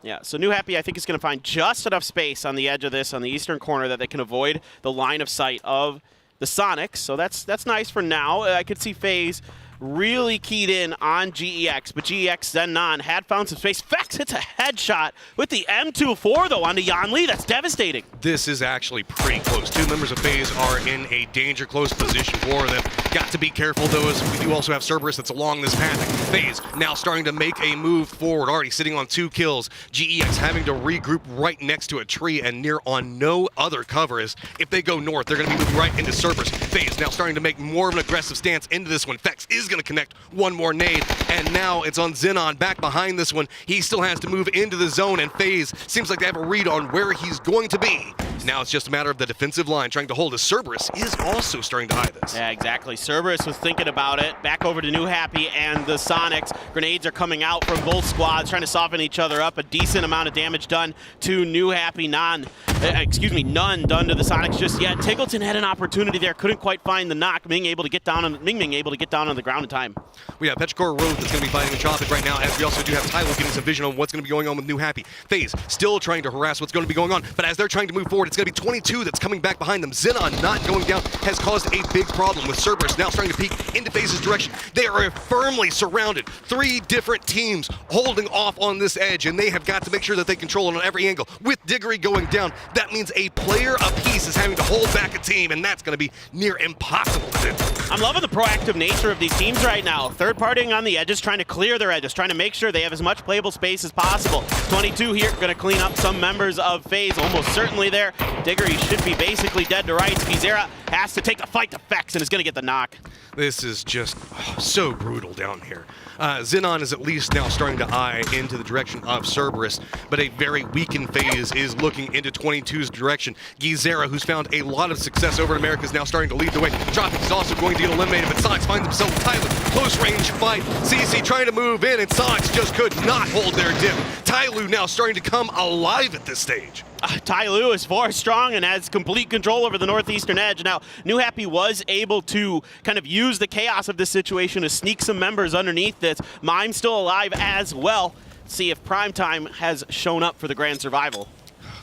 Yeah, so New Happy, I think, is going to find just enough space on the edge of this, on the eastern corner, that they can avoid the line of sight of the Sonics. So that's nice for now. I could see FaZe really keyed in on GEX, but GEX then had found some space. Fex hits a headshot with the M24, though, onto Yan Lee. That's devastating. This is actually pretty close. Two members of FaZe are in a danger close position for them. Got to be careful, though, as we do also have Cerberus that's along this path. FaZe now starting to make a move forward, already sitting on 2 kills. GEX having to regroup right next to a tree and near on no other cover, as if they go north, they're going to be moving right into Cerberus. FaZe now starting to make more of an aggressive stance into this one. Fex is going to connect one more nade, and now it's on Xenon back behind this one. He still has to move into the zone, and FaZe seems like they have a read on where he's going to be. Now it's just a matter of the defensive line trying to hold as Cerberus is also starting to eye this. Yeah, exactly. Cerberus was thinking about it. Back over to New Happy and the Sonics. Grenades are coming out from both squads, trying to soften each other up. A decent amount of damage done to New Happy. None done to the Sonics just yet. Tiggleton had an opportunity there, couldn't quite find the knock. Ming able to get down on the ground in time. We have Petrichor Road that's going to be fighting Entropic right now, as we also do have Tylo getting some vision on what's going to be going on with New Happy. FaZe still trying to harass what's going to be going on, but as they're trying to move forward, it's going to be 22 that's coming back behind them. Xenon not going down has caused a big problem with Cerberus now starting to peek into FaZe's direction. They are firmly surrounded. 3 different teams holding off on this edge, and they have got to make sure that they control it on every angle. With Diggory going down, that means a player apiece is having to hold back a team, and that's going to be near impossible to do. I'm loving the proactive nature of these teams right now. Third-partying on the edges, trying to clear their edges, trying to make sure they have as much playable space as possible. 22 here, going to clean up some members of FaZe, almost certainly there. Diggory should be basically dead to rights. Gizera has to take the fight to Fex and is going to get the knock. This is just so brutal down here. Xenon is at least now starting to eye into the direction of Cerberus, but a very weakened FaZe is looking into 22's direction. Gizera, who's found a lot of success over in America, is now starting to lead the way. Tropic is also going to get eliminated, but Sox finds himself with Tyler. Close range fight. CC trying to move in, and Sox just could not hold their dip. Tyloo now starting to come alive at this stage. Tyloo is 4 strong and has complete control over the northeastern edge. Now, New Happy was able to kind of use the chaos of this situation to sneak some members underneath this. Mime's still alive as well. See if Primetime has shown up for the grand survival.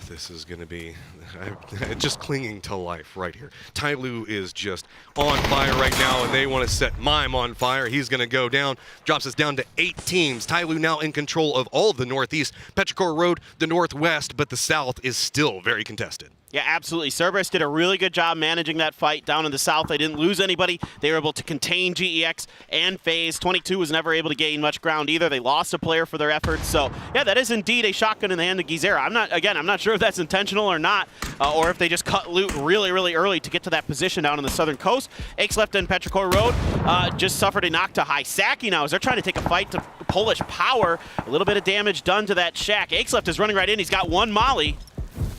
This is going to be just clinging to life right here. Tyloo is just on fire right now, and they want to set Mime on fire. He's going to go down, drops us down to 8 teams. Tyloo now in control of all of the northeast, Petrichor Road, the northwest, but the south is still very contested. Yeah, absolutely. Cerberus did a really good job managing that fight down in the south. They didn't lose anybody. They were able to contain GEX and FaZe. 22 was never able to gain much ground either. They lost a player for their efforts. So, yeah, that is indeed a shotgun in the hand of Gizera. I'm not sure if that's intentional or not, or if they just cut loot really, really early to get to that position down on the southern coast. Aches left in Petrichor Road just suffered a knock to high. Saki now as they're trying to take a fight to Polish Power. A little bit of damage done to that shack. Aches left is running right in. He's got 1 molly.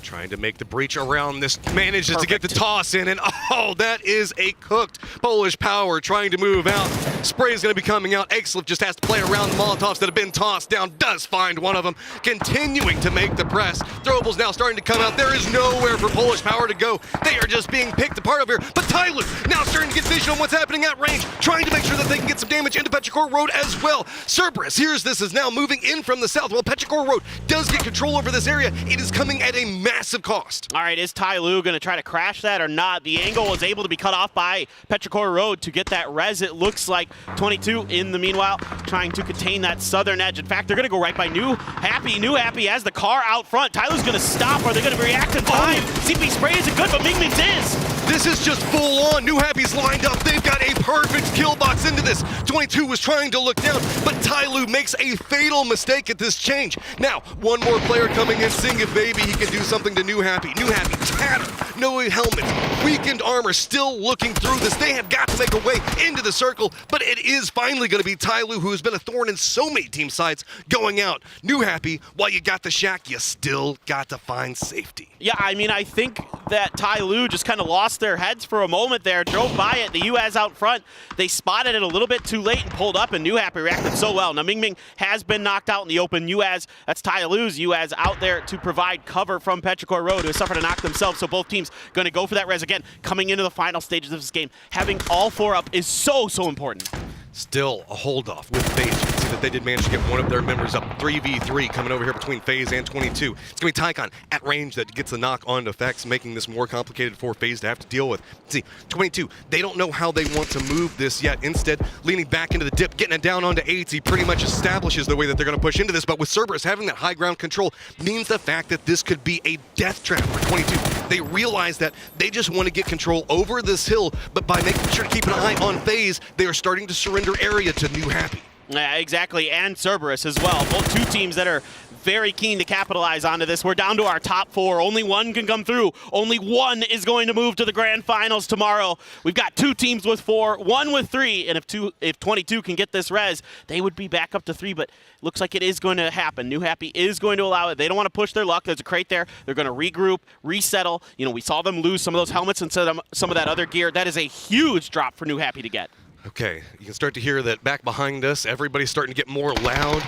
Trying to make the breach around this, manages to get the toss in, and oh, that is a cooked Polish Power trying to move out. Spray is going to be coming out. Exlip just has to play around the Molotovs that have been tossed down, does find one of them, continuing to make the press. Throwables now starting to come out. There is nowhere for Polish Power to go. They are just being picked apart over here, but Tyloo now starting to get vision on what's happening at range, trying to make sure that they can get some damage into Petrichor Road as well. Cerberus here's this is now moving in from the south. While Petrichor Road does get control over this area, it is coming at a massive cost. All right, is Tyloo going to try to crash that or not? The angle was able to be cut off by Petrichor Road to get that res. It looks like 22 in the meanwhile trying to contain that southern edge. In fact, they're going to go right by New Happy. New Happy has the car out front. Tyloo's going to stop. Are they going to react in time? CP spray isn't good, but Mingming's is. This is just full on. New Happy's lined up. They've got a perfect kill box into this. 22 was trying to look down, but Tyloo makes a fatal mistake at this change. Now, one more player coming in, seeing if maybe he can do something to New Happy. New Happy, tattered, no helmets, weakened armor, still looking through this. They have got to make a way into the circle, but it is finally going to be Tyloo, who has been a thorn in so many team sides, going out. New Happy, while you got the shack, you still got to find safety. Yeah, I mean, I think that Tyloo just kind of lost their heads for a moment there, drove by it. The UAZ out front, they spotted it a little bit too late and pulled up, and New Happy reacted so well. Now, Mingming has been knocked out in the open. UAZ, that's Tyloo's UAZ out there to provide cover from Petrichor Road, who has suffered a knock themselves, so both teams going to go for that res again. Coming into the final stages of this game, having all 4 up is so important. Still a hold-off with FaZe. You can see that they did manage to get one of their members up 3v3 coming over here between FaZe and 22. It's going to be Tycon at range that gets the knock on effects, making this more complicated for FaZe to have to deal with. See, 22, they don't know how they want to move this yet. Instead, leaning back into the dip, getting it down onto 8, he pretty much establishes the way that they're going to push into this. But with Cerberus having that high ground control means the fact that this could be a death trap for 22. They realize that they just want to get control over this hill, but by making sure to keep an eye on FaZe, they are starting to surrender area to New Happy. Yeah, exactly, and Cerberus as well. Both 2 teams that are very keen to capitalize onto this. We're down to our top 4. Only one can come through. Only one is going to move to the grand finals tomorrow. We've got 2 teams with 4, 1 with 3, and if 22 can get this res, they would be back up to 3, but looks like it is going to happen. New Happy is going to allow it. They don't want to push their luck. There's a crate there. They're going to regroup, resettle. You know, we saw them lose some of those helmets and some of that other gear. That is a huge drop for New Happy to get. Okay, you can start to hear that back behind us, everybody's starting to get more loud.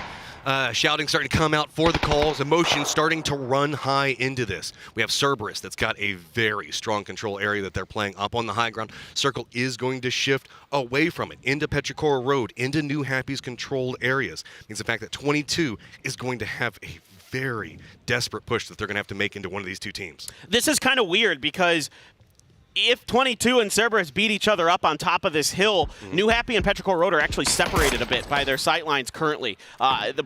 Shouting starting to come out for the calls, emotion starting to run high into this. We have Cerberus that's got a very strong control area that they're playing up on the high ground. Circle is going to shift away from it, into Petrichor Road, into New Happy's controlled areas. Means the fact that 22 is going to have a very desperate push that they're going to have to make into one of these 2 teams. This is kind of weird because if 22 and Cerberus beat each other up on top of this hill, New Happy and Petrichor Road are actually separated a bit by their sight lines currently.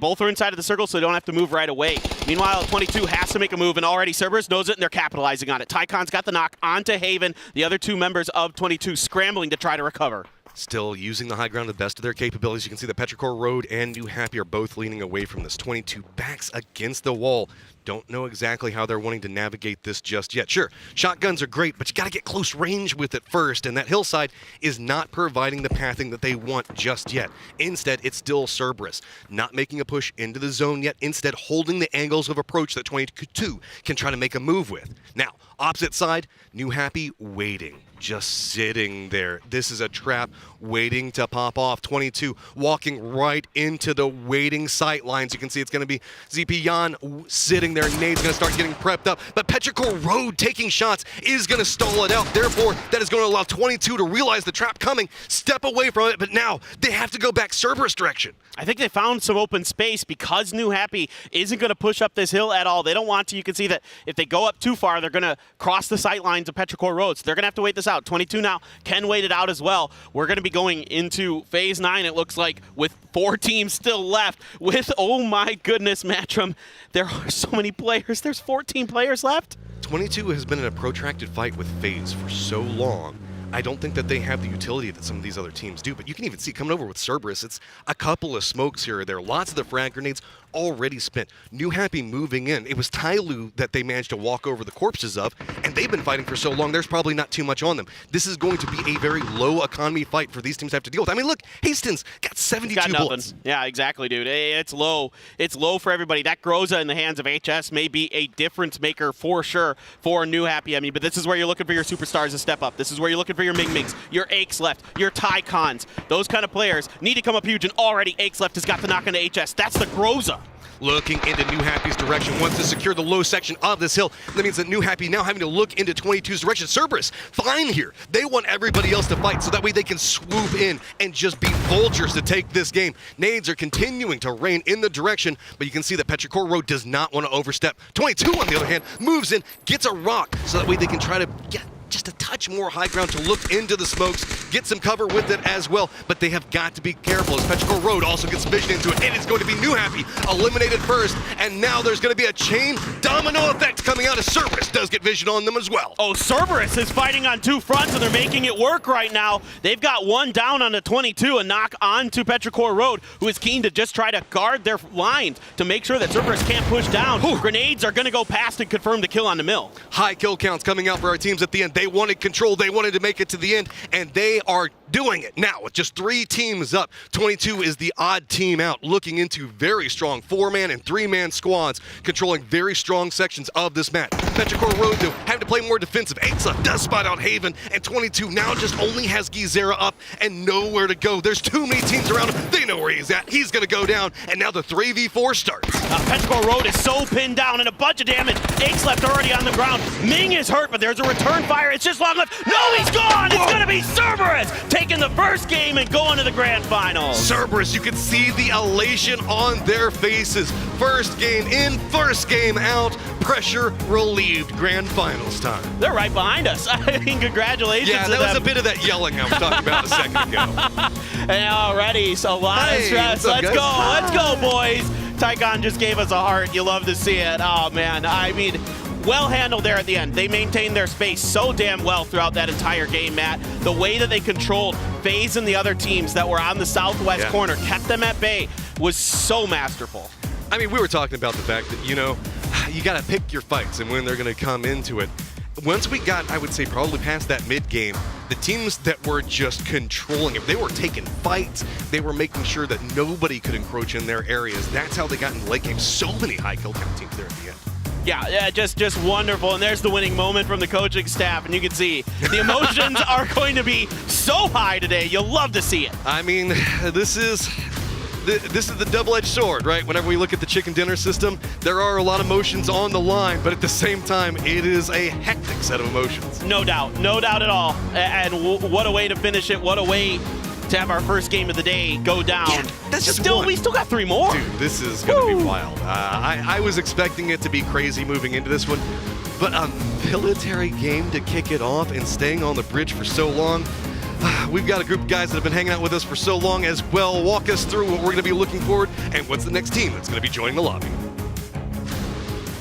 Both are inside of the circle, so they don't have to move right away. Meanwhile, 22 has to make a move, and already Cerberus knows it, and they're capitalizing on it. Tycon's got the knock onto Haven. The other 2 members of 22 scrambling to try to recover. Still using the high ground to the best of their capabilities. You can see that Petrichor Road and New Happy are both leaning away from this. 22 backs against the wall. Don't know exactly how they're wanting to navigate this just yet. Sure, shotguns are great, but you got to get close range with it first, and that hillside is not providing the pathing that they want just yet. Instead, it's still Cerberus, not making a push into the zone yet, instead holding the angles of approach that 22 can try to make a move with. Now, opposite side, New Happy waiting. just sitting there. This is a trap waiting to pop off. 22 walking right into the waiting sight lines. You can see it's going to be ZP Jan sitting there. Nade's going to start getting prepped up. But Petrichor Road taking shots is going to stall it out. Therefore, that is going to allow 22 to realize the trap coming, step away from it. But now they have to go back Cerberus direction. I think they found some open space because New Happy isn't going to push up this hill at all. They don't want to. You can see that if they go up too far, they're going to cross the sight lines of Petrichor Road. So they're going to have to wait this out. 22 now can wait it out as well. We're going to be going into Phase 9, it looks like, with 4 teams still left. With, oh my goodness, Matrim, there are so many players. There's 14 players left. 22 has been in a protracted fight with FaZe for so long. I don't think that they have the utility that some of these other teams do, but you can even see coming over with Cerberus, it's a couple of smokes here or there. Lots of the frag grenades already spent. New Happy moving in. It was Tyloo that they managed to walk over the corpses of, and they've been fighting for so long, there's probably not too much on them. This is going to be a very low economy fight for these teams to have to deal with. I mean, look, Hastings got 72 bullets. Yeah, exactly, dude. It's low. It's low for everybody. That Groza in the hands of HS may be a difference maker for sure for New Happy. I mean, but this is where you're looking for your superstars to step up. This is where you're looking for your Ming-Mings, your Akes left, your Tycons. Those kind of players need to come up huge, and already Akes left has got the knock into HS. That's the Groza. Looking into New Happy's direction, wants to secure the low section of this hill. That means that New Happy now having to look into 22's direction. Cerberus, fine here. They want everybody else to fight so that way they can swoop in and just be vultures to take this game. Nades are continuing to rain in the direction, but you can see that Petrichor Road does not want to overstep. 22, on the other hand, moves in, gets a rock, so that way they can try to get just a touch more high ground to look into the smokes, get some cover with it as well, but they have got to be careful as Petrichor Road also gets vision into it, and it's going to be New Happy eliminated first, and now there's going to be a chain domino effect coming out as Cerberus does get vision on them as well. Oh, Cerberus is fighting on 2 fronts, and they're making it work right now. They've got 1 down on the 22, a knock onto Petrichor Road, who is keen to just try to guard their lines to make sure that Cerberus can't push down. Ooh. Grenades are going to go past and confirm the kill on the mill. High kill counts coming out for our teams at the end. They wanted control, they wanted to make it to the end, and they are doing it now with just 3 teams up. 22 is the odd team out, looking into very strong 4-man and 3-man squads, controlling very strong sections of this map. Petrichor Road, though, having to play more defensive. Ainsla does spot out Haven, and 22 now just only has Gizera up and nowhere to go. There's too many teams around him. They know where he's at. He's going to go down, and now the 3v4 starts. Petrichor Road is so pinned down, and a bunch of damage. Aches left already on the ground. Ming is hurt, but there's a return fire. It's just long left. No, he's gone! It's going to be Cerberus taking the first game and going to the grand finals. Cerberus, you can see the elation on their faces. First game in, first game out. Pressure relieved. Grand finals time. They're right behind us. I mean, congratulations. Yeah, that was a bit of that yelling I was talking about a second ago. Alrighty, so a lot of stress. Let's go, boys. Tycon just gave us a heart. You love to see it. Oh, man. I mean, well handled there at the end. They maintained their space so damn well throughout that entire game, Matt. The way that they controlled FaZe and the other teams that were on the southwest corner, kept them at bay, was so masterful. I mean, we were talking about the fact that, you know, you got to pick your fights and when they're going to come into it. Once we got, I would say, probably past that mid-game, the teams that were just controlling it, they were taking fights, they were making sure that nobody could encroach in their areas. That's how they got in the late game. So many high kill count teams there at the end. Yeah, just wonderful. And there's the winning moment from the coaching staff. And you can see the emotions are going to be so high today. You'll love to see it. I mean, this is the double-edged sword, right? Whenever we look at the chicken dinner system, there are a lot of emotions on the line, but at the same time, it is a hectic set of emotions. No doubt at all. And what a way to finish it. What a way to have our first game of the day go down. Yeah, that's just We still got 3 more. Dude, this is going to be wild. I was expecting it to be crazy moving into this one, but a military game to kick it off and staying on the bridge for so long. We've got a group of guys that have been hanging out with us for so long as well. Walk us through what we're going to be looking forward and what's the next team that's going to be joining the lobby.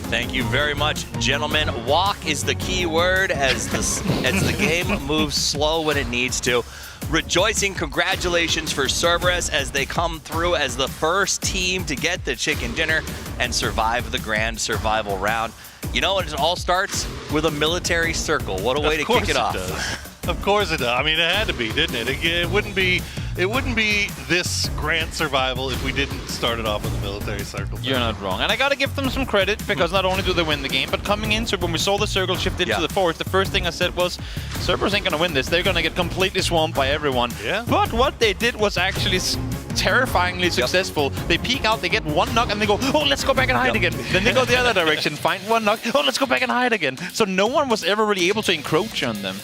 Thank you very much, gentlemen. Walk is the key word as the game moves slow when it needs to. Rejoicing, congratulations for Cerberus as they come through as the first team to get the chicken dinner and survive the grand survival round. You know, it all starts with a military circle. What a way to kick it off. Of course it does. I mean, it had to be, didn't it? It wouldn't be it wouldn't be this grand survival if we didn't start it off with a military circle. You're not wrong. And I gotta give them some credit, because not only do they win the game, but coming into it, when we saw the circle shift into the forest, the first thing I said was, Cerberus ain't gonna win this. They're gonna get completely swamped by everyone. Yeah. But what they did was actually terrifyingly successful. They peek out, they get one knock, and they go, oh, let's go back and hide again. Then they go the other direction, find one knock, oh, let's go back and hide again. So no one was ever really able to encroach on them.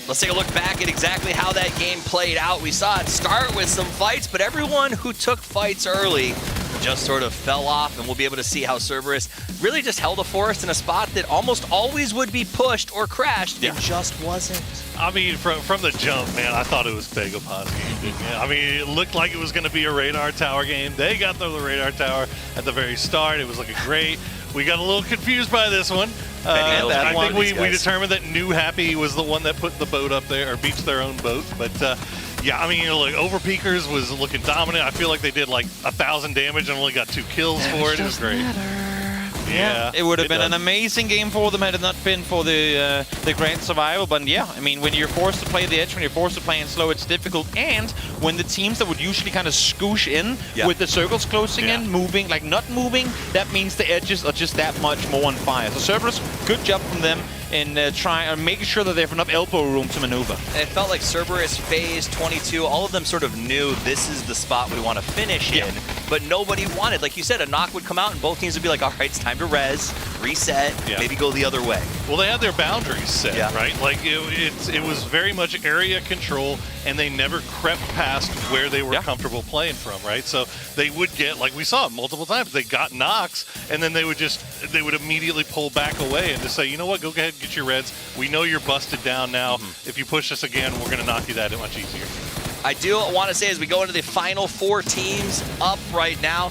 Let's take a look back at exactly how that game played out. We saw it start with some fights, but everyone who took fights early just sort of fell off, and we'll be able to see how Cerberus really just held a forest in a spot that almost always would be pushed or crashed. It just wasn't. I mean, from the jump, man, I thought it was Pegopod's game, didn't you? I mean, it looked like it was going to be a radar tower game. They got the radar tower at the very start. It was looking great. We got a little confused by this one. I think we determined that New Happy was the one that put the boat up there, or beached their own boat. But yeah, I mean, you know, like Overpeakers was looking dominant. I feel like they did like 1,000 damage and only got 2 kills for it. It was great. Yeah, it would have been an amazing game for them had it not been for the grand survival. But yeah, I mean, when you're forced to play the edge, when you're forced to play in slow, it's difficult. And when the teams that would usually kind of scoosh in with the circles closing in, moving, like not moving, that means the edges are just that much more on fire. So Cerberus, good job from them in making sure that they have enough elbow room to maneuver. And it felt like Cerberus, FaZe, 22, all of them sort of knew this is the spot we want to finish in, but nobody wanted. Like you said, a knock would come out and both teams would be like, all right, it's time to res, reset, maybe go the other way. Well, they had their boundaries set, right? Like it was very much area control, and they never crept past where they were comfortable playing from, right? So they would get, like we saw multiple times, they got knocks, and then they would immediately pull back away and just say, you know what, go ahead and get your reds. We know you're busted down now. If you push us again, we're going to knock you that much easier. I do want to say, as we go into the final 4 teams up right now,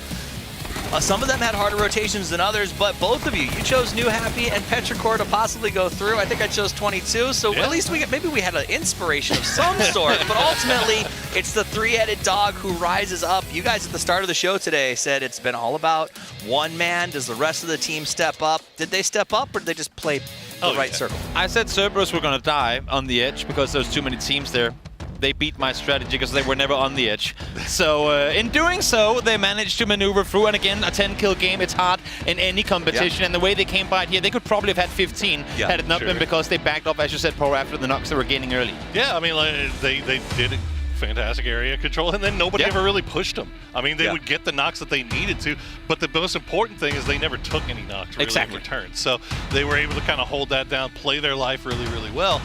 some of them had harder rotations than others, but both of you chose New Happy and Petrichor to possibly go through. I think I chose 22, so at least maybe we had an inspiration of some sort, but ultimately it's the 3-headed dog who rises up. You guys at the start of the show today said it's been all about one man. Does the rest of the team step up? Did they step up, or did they just play the right circle? I said Cerberus were going to die on the edge because there's too many teams there. They beat my strategy because they were never on the edge. So in doing so, they managed to maneuver through. And again, a 10-kill game, it's hard in any competition. And the way they came by it here, they could probably have had 15 had it not been because they backed off, as you said, Paul, after the knocks they were gaining early. Yeah, I mean, like, they did it. Fantastic area control, and then nobody ever really pushed them. I mean, they would get the knocks that they needed to, but the most important thing is they never took any knocks really in return. So they were able to kind of hold that down, play their life really, really well.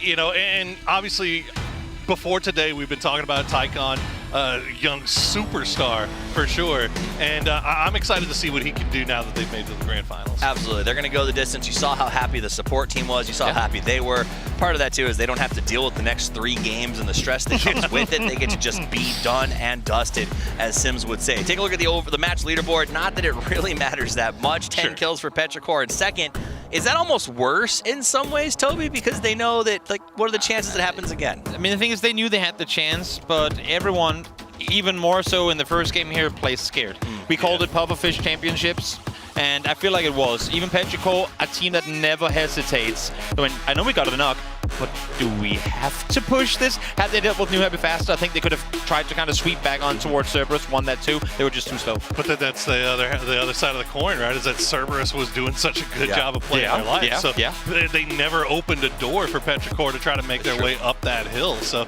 You know, and obviously before today, we've been talking about Tycon, young superstar for sure, and I'm excited to see what he can do now that they've made it to the grand finals. Absolutely, they're going to go the distance. You saw how happy the support team was. You saw how happy they were. Part of that too is they don't have to deal with the next 3 games and the stress that comes with it. They get to just be done and dusted, as Sims would say. Take a look at the match leaderboard. Not that it really matters that much. 10 kills for Petrichor in second. Is that almost worse in some ways, Toby? Because they know that, like, what are the chances it happens again? I mean, the thing is, they knew they had the chance, but everyone, even more so in the first game here, plays scared. We called it Pufferfish Championships, and I feel like it was. Even Petrichor, a team that never hesitates. I know we got a knock, but do we have to push this? Had they dealt with New Happy faster, I think they could have tried to kind of sweep back on towards Cerberus, won that too. They were just too slow. But that's the other side of the coin, right? Is that Cerberus was doing such a good job of playing their life. So they never opened a door for Petrichor to try to make their way up that hill. So,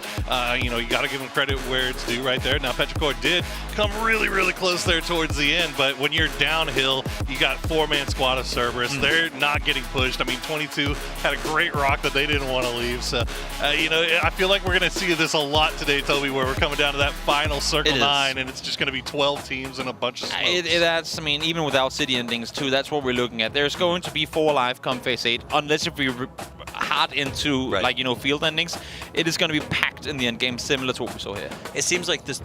you know, you got to give them credit where it's due right there. Now, Petrichor did come really, really close there towards the end, but when you're downhill, you got 4-man squad of Cerberus. They're not getting pushed. I mean, 22 had a great rock that they didn't want to leave. So, you know, I feel like we're going to see this a lot today, Toby, where we're coming down to that final Circle 9, and it's just going to be 12 teams and a bunch of smokes. That's, I mean, even without city endings, too, that's what we're looking at. There's going to be 4 live come phase 8, unless if we hard into, like, you know, field endings. It is going to be packed in the end game, similar to what we saw here. It seems like this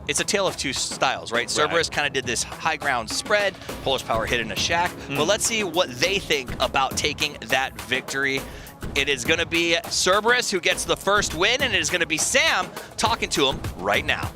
it's a tale of 2 styles, right? Cerberus kind of did this high ground spread, Polish Power hit in a shack. Well, let's see what they think about taking that victory. It is going to be Cerberus who gets the first win, and it is going to be Sam talking to him right now.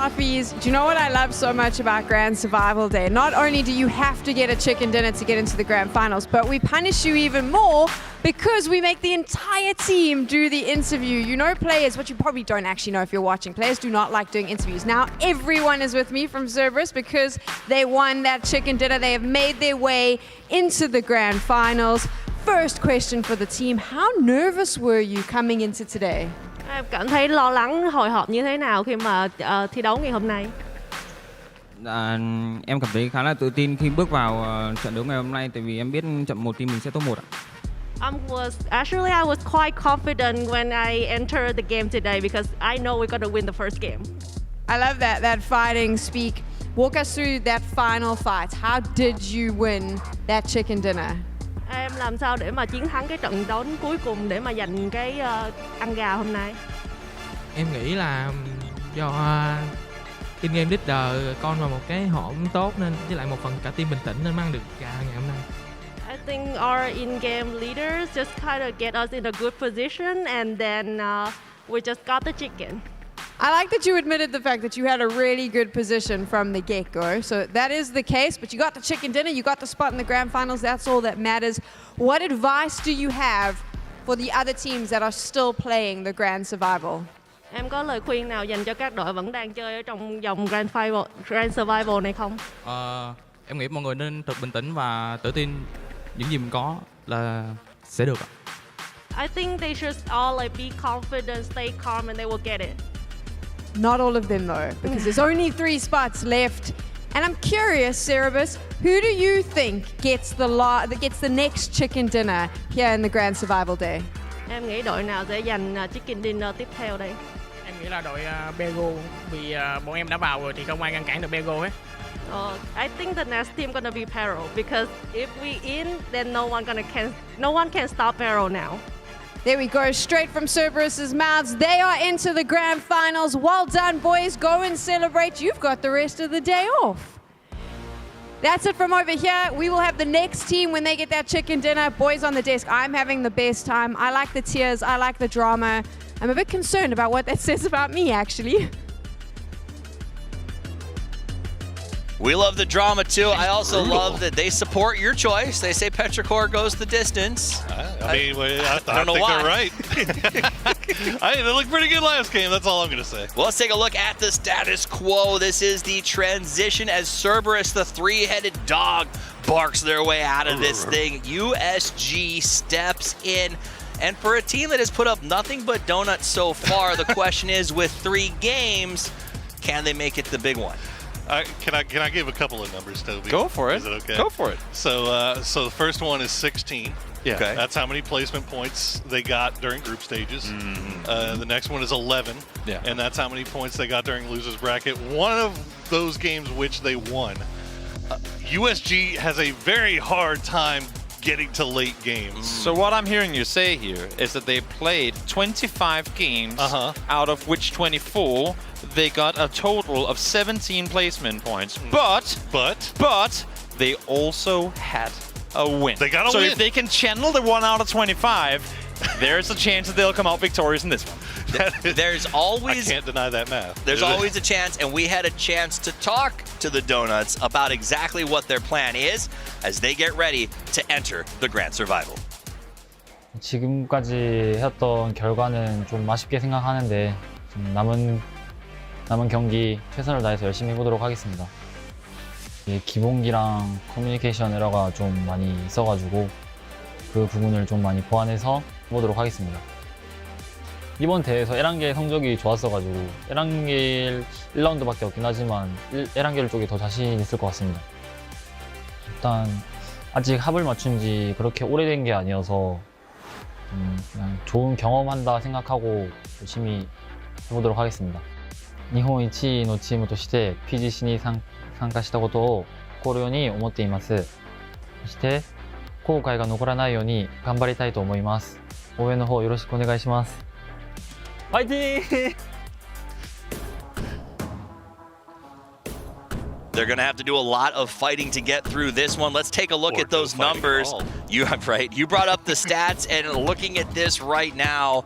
Puppies, do you know what I love so much about Grand Survival Day? Not only do you have to get a chicken dinner to get into the grand finals, but we punish you even more because we make the entire team do the interview. You know, players, what you probably don't actually know if you're watching, players do not like doing interviews. Now everyone is with me from Cerberus because they won that chicken dinner. They have made their way into the grand finals. First question for the team, how nervous were you coming into today? Em cảm thấy lo lắng, hồi hộp như thế nào khi mà thi đấu ngày hôm nay? Em cảm thấy khá là tự tin khi bước vào trận đấu ngày hôm nay, tại vì em biết trận 1 team mình sẽ top 1 ạ. I was quite confident when I entered the game today because I know we're going to win the first game. I love that fighting speak. Walk us through that final fight. How did you win that chicken dinner? Em làm sao để mà chiến thắng cái trận đấu cuối cùng để mà giành cái ăn gà hôm nay? Em nghĩ là do in-game leader con vào một cái hổm tốt nên với lại một phần cả team bình tĩnh nên mang được gà ngày hôm nay. I think our in-game leaders just kind of get us in a good position and then we just got the chicken. I like that you admitted the fact that you had a really good position from the get-go. So that is the case, but you got the chicken dinner, you got the spot in the grand finals, that's all that matters. What advice do you have for the other teams that are still playing the grand survival? Em có lời khuyên nào dành cho các đội vẫn đang chơi ở trong vòng grand survival này không? Em nghĩ mọi người nên thật bình tĩnh và tự tin những gì mình có là sẽ được ạ. I think they should all be confident, stay calm and they will get it. Not all of them though, because there's only 3 spots left. And I'm curious, Cerberus, who do you think gets the next chicken dinner here in the Grand Survival Day? Em nghĩ đội nào sẽ giành chicken dinner tiếp theo đây? Em nghĩ là đội Bego, vì bọn em đã vào rồi thì không ai ngăn cản được Bego hết. I think the next team gonna be Peril because if we in, then no one can stop Peril now. There we go, straight from Cerberus's mouths. They are into the grand finals. Well done, boys. Go and celebrate. You've got the rest of the day off. That's it from over here. We will have the next team when they get that chicken dinner. Boys on the desk, I'm having the best time. I like the tears. I like the drama. I'm a bit concerned about what that says about me, actually. We love the drama too. I also love that they support your choice. They say Petrichor goes the distance. I mean, I don't know why. They're right. They looked pretty good last game. That's all I'm going to say. Well, let's take a look at the status quo. This is the transition as Cerberus, the 3-headed dog, barks their way out of this thing. USG steps in. And for a team that has put up nothing but donuts so far, the question is, with 3 games, can they make it the big one? Can I give a couple of numbers, Toby? Go for it. Is it okay? Go for it. So the first one is 16. Yeah. Okay. That's how many placement points they got during group stages. The next one is 11. Yeah. And that's how many points they got during losers bracket. One of those games which they won. USG has a very hard time getting to late games. So what I'm hearing you say here is that they played 25 games, out of which 24 they got a total of 17 placement points. But they also had a win. They got a so win. If they can channel the 1 out of 25, there's a chance that they'll come out victorious in this one. There's always... I can't deny that math. There's always a chance, and we had a chance to talk to the Donuts about exactly what their plan is as they get ready to enter the Grand Survival. 지금까지 했던 결과는 좀 아쉽게 생각하는데 좀 남은 경기 최선을 다해서 열심히 해보도록 하겠습니다. 기본기랑 커뮤니케이션 에러가 좀 많이 있어가지고 그 부분을 좀 많이 보완해서 해보도록 하겠습니다. 이번 대회에서 에란겔 성적이 좋았어가지고 에란겔 1라운드밖에 없긴 하지만 에란겔 쪽에 더 자신 있을 것 같습니다. 일단 아직 합을 맞춘 지 그렇게 오래된 게 아니어서 그냥 좋은 경험한다 생각하고 열심히 해보도록 하겠습니다. 日本一のチームとして PGC に参加したことを誇るように思っています。そして後悔が残らないように頑張りたいと思います。応援の方よろしくお願いします。ファイティング! They're going to have to do a lot of fighting to get through this one. Let's take a look at those numbers. You brought up the stats, and looking at this right now,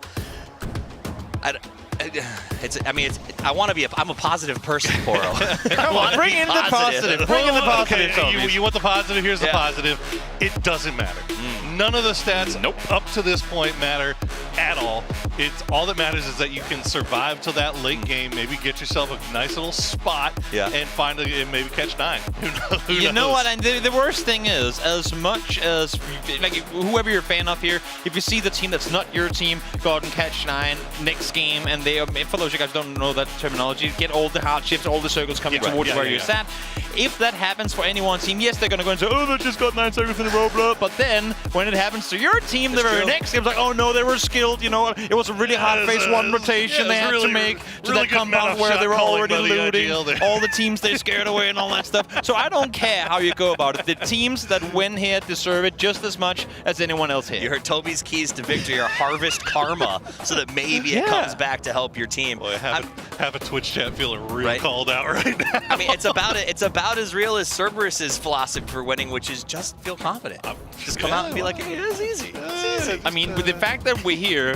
I want to be I'm a positive person, Poro. Bring in the positive. Bring in the positive. Okay, you want the positive? Here's the positive. It doesn't matter. None of the stats up to this point matter at all. It's all that matters is that you can survive to that late game, maybe get yourself a nice little spot, and finally maybe catch 9. Who knows? You know what? And the worst thing is, as much as like whoever you're a fan of here, if you see the team that's not your team go out and catch 9 next game, and they, for those of you guys who don't know that terminology, get all the hardships, all the circles coming towards where you're sat. If that happens for any one team, yes, they're going to go and say, oh, they just got 9 circles in a row, blah. But then when it happens to your team, the very next game, it's like, oh no, they were skilled. You know, it was a really hard phase 1 rotation they had to make to that compound where they were already looting all the teams they scared away and all that stuff. So I don't care how you go about it. The teams that win here deserve it just as much as anyone else here. You heard Toby's keys to victory are harvest karma, so that maybe it comes back to help your team. Boy, have a Twitch chat feeling real called out right now. I mean, it's about as real as Cerberus's philosophy for winning, which is just feel confident. Just come out and be like, hey, it's easy. It's easy. I mean, with the fact that we're here,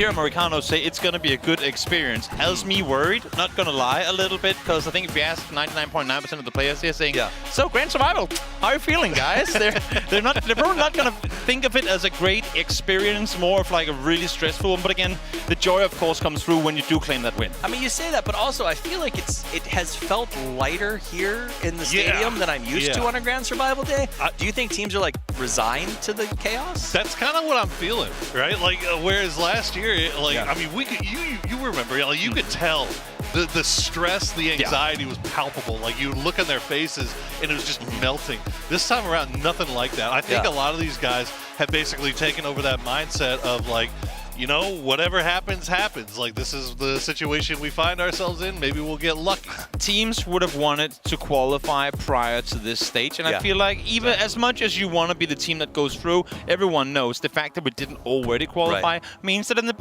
Americanos say it's going to be a good experience, has me worried, not going to lie, a little bit, because I think if you ask 99.9% of the players here saying, so Grand Survival, how are you feeling, guys? they're probably not going to think of it as a great experience, more of like a really stressful one. But again, the joy, of course, comes through when you do claim that win. I mean, you say that, but also I feel like it has felt lighter here in the stadium than I'm used to on a Grand Survival Day. Do you think teams are like resigned to the chaos? That's kind of what I'm feeling, right? Like, whereas last year, I mean, we could, you remember, like, you could tell the stress, the anxiety was palpable. Like, you look on their faces and it was just melting. This time around, nothing like that. I think a lot of these guys have basically taken over that mindset of like, you know, whatever happens, happens. Like, this is the situation we find ourselves in. Maybe we'll get lucky. Teams would have wanted to qualify prior to this stage, and I feel like even as much as you want to be the team that goes through, everyone knows the fact that we didn't already qualify means that in the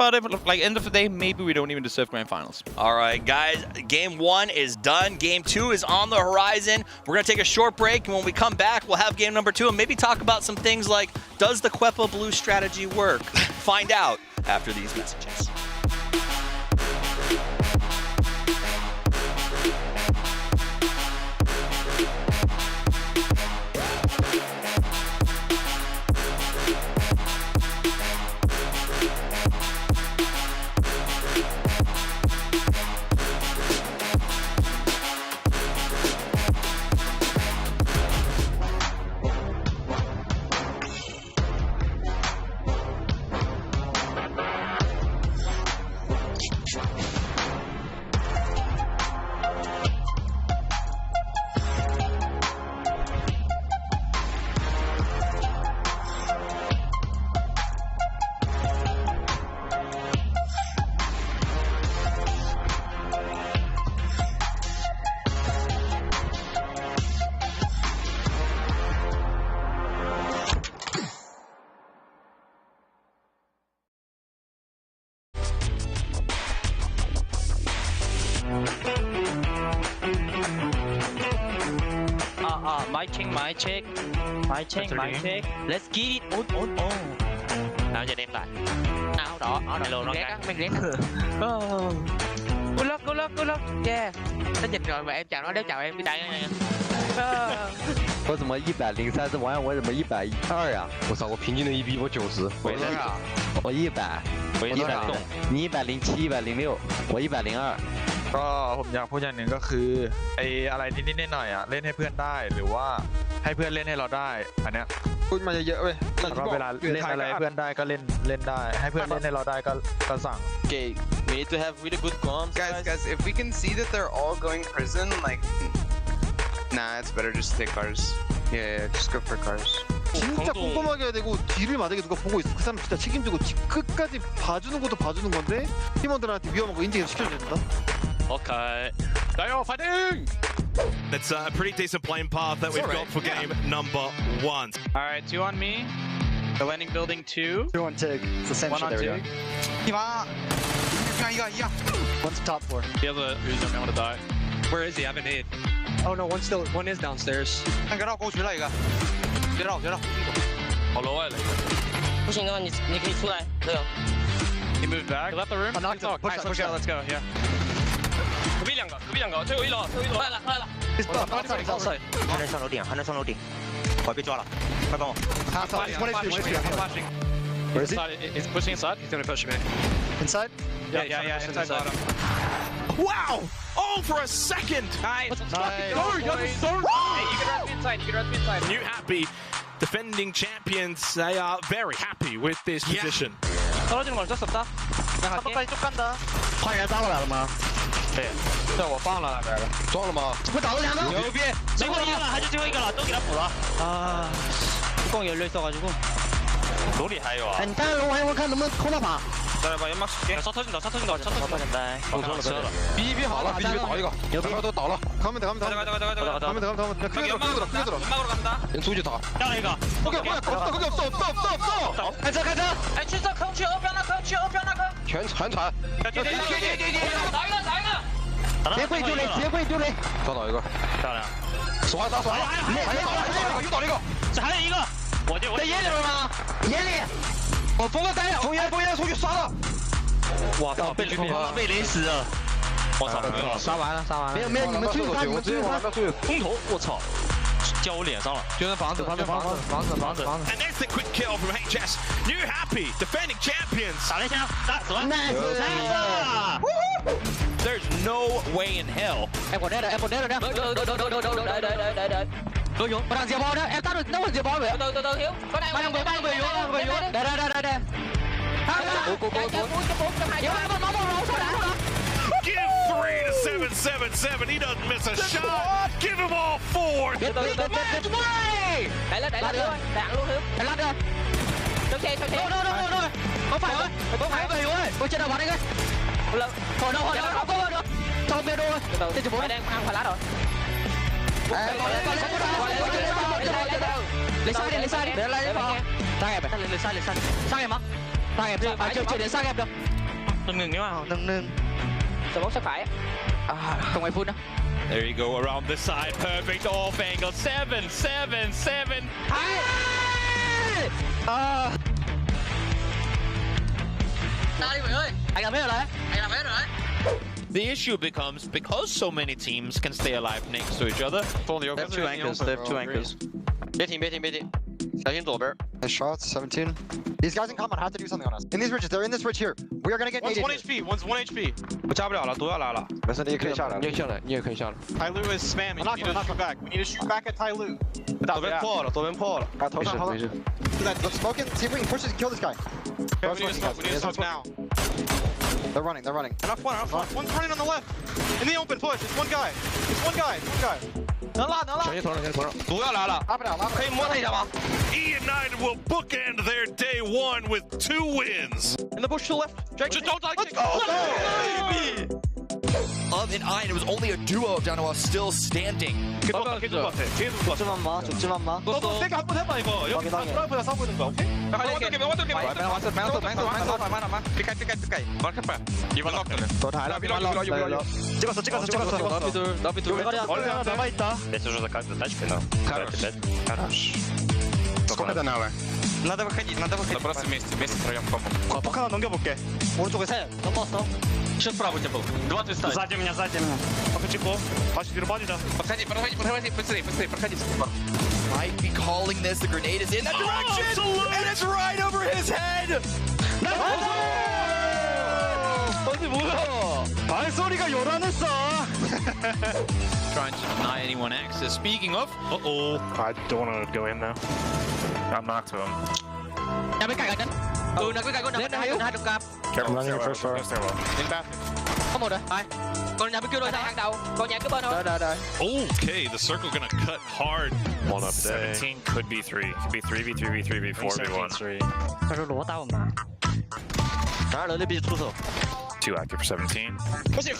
end of the day, maybe we don't even deserve grand finals. All right, guys, game 1 is done. Game 2 is on the horizon. We're going to take a short break, and when we come back, we'll have game number 2 and maybe talk about some things like, does the Quepa Blue strategy work? Find out after these messages. Mic check. Let's get it on. Nào giờ đem lại. Áo đỏ, hello nó ghét á, mình ghét. Good luck. Yeah. Nó nhìn rồi mà em chào nó, đéo chào em đi đây nha. 我怎么103这玩意我怎么112呀？我操，我平均的1比我90。我多少？我100。我100。你107、106，我102。 ก็ผมอยากพูดอย่างหนึ่งก็คือไอ้อะไรนิดๆหน่อยๆอ่ะเล่นให้เพื่อนได้หรือว่าให้เพื่อนเล่นให้เราได้อันเนี้ยพูดมาเยอะๆเว้ยแล้วก็เวลาเล่นอะไรเพื่อนได้ก็เล่นได้ให้เพื่อนเล่นให้เราได้ก็สั่ง Okay, we need to have really good comms, guys. If we can see that they're all going prison, like, nah, it's better just take cars. Yeah, just go for cars. 진짜 꼼꼼하게 해야 되고 뒤를 만약에 누가 보고 있어 그 사람 진짜 책임지고 끝까지 봐주는 것도 봐주는 건데 팀원들한테 위험한 거 인증해서 시켜줘야 된다. Okay. They are fighting! That's a pretty decent playing path that we've got for game number 1. Alright, 2 on me. The landing building 2. 2 on TIG. It's the same 1 shit on every TIG. One's top floor. The other who's not going to die. Where is he? I haven't hit. Oh no, one is downstairs. 看得到过去了一个。接到。好楼外了。不行的话，你可以出来，这样。He moved back. Left the room. Nice, push out, let's go, yeah. 隔壁两个，最后一楼，快了。outside，还能上楼顶，我被抓了，快帮我。Where is he? He's pushing inside. He's gonna push me. Inside? Yeah, inside bottom. Wow! Oh, for a second! Nice. Let's fucking go! You guys are so Hey, you can rush me inside. New happy defending champions. They are very happy with this position. 떨어지는 걸 어쩔 수 없다. 한 번까지 쭉 간다. 花园抓过来了吗？对，我放了那边了。装了吗？会打到两个。牛逼！最后一个了，还是最后一个了，都给他补了。啊，뚜껑 열려 있어가지고. 롤이 하요. 哎，你单人龙还有看能不能偷到把？ 기다려봐, 연막 칠게. 차 터진다. 차 터진다. BB 好了，BB 倒一个，都倒了。가면 돼. 가자. 크게 연막으로 간다. 수지 다. 야 이거. 거기 없어. 가자.哎，去这坑，去右边那坑。全船。뒤에.结会丢雷。抓到一个。漂亮。耍。又倒了一个。这还有一个。我在眼里边吗？眼里。我封个单，封烟出去刷了。哇操，被雷死了。我操，刷完了。没有，你们追他。空投，我操，叫我脸上了。就那房子。 And that's the quick kill from HS. New happy defending champions. 打了一枪，打死了。There's no way in hell. 哎，我这的。都有，不让接包的，哎，打住，那我接包没？都，马上鬼用，来。Give 3 to 777. He doesn't miss a shot. Give him all 4. 来了，luôn thiếu. Lát rồi. Đâu. Có phải rồi. Tôi chưa đâu vào đây cái. Hồi đâu. Cho bê đô. Trên chỗ 4 đang ăn phải lá rồi. Lấy sai đi. Để lấy vào. Sang em. Sang em á. Sang em chưa. Chưa đến sang em đâu. Ngừng nếu mà. Ngừng. Tờ bóng sẽ phải. Không ai phun đâu. There you go, around the side, perfect off angle, 7. The issue becomes, because so many teams can stay alive next to each other. They have two anchors. 别停。小心左边。 Nice shots, 17. These guys in common have to do something on us. In these ridges, they're in this ridge here. We are gonna get One's naded. 1 HP, one's 1 HP. 我加不了了，毒要来了。没事，你也可以下来。你也可以下来。Tyloo is spamming. We need to shoot back. We need to shoot back at Tyloo. 左边破了。头上。Let's smoke it. See if we can push this and kill this guy. We need to smoke now. They're running. Enough one. One's running on the left. In the open push. It's one guy. 能拉。小心头上，毒要来了。拉不了。可以摸他一下吗？ United will bookend their day 1 with 2 wins. In the bush to the left. Just don't die. Let's go. Of and I, and it was only a duo down to us still standing. 계속 같아. 좀만 봐. 너도 세게 한번 해봐 이거. 여기 프라이프에서 싸우고 있는 거야. 오케이? 완전 삐까이. 마크 봐. 이번 럭들. 더 달라. 찍었어. 나비둘. 얼른 남아있다. Я уже заказываю тачку, но. Хорош. Сколько это надо? Надо выходить. Просто вместе втроем помогу. 폭 하나 넘겨볼게. 오른쪽에 셋. 넘었어. Сейчас справа тебя был. 2 твиста. Сзади меня. Пока чеку. Пошли 뒤로 빠지자. Подходи. Быстрее. Проходи. Might be calling this. The grenade is in that direction, and it's right over his head. 어디 뭐야? 발소리가 요란했어. Trying to deny anyone access. Speaking of, I don't want to go in though. I'm knocked to him. Nhà bên cạnh anh. Nó bên cạnh con nào hai chục cặp. Careful, running your first floor. In bathroom. Có một rồi. Hai. Còn nhà bên kia rồi sao? Hàng đầu. Còn nhà cứ bên thôi. Đây. Okay, the circle gonna cut hard. 1 up day. 17 could be 3. Could be 3v3, v3, v4, v1. 他说罗大我们。哪来的必须出手。 2 active for 17. LG.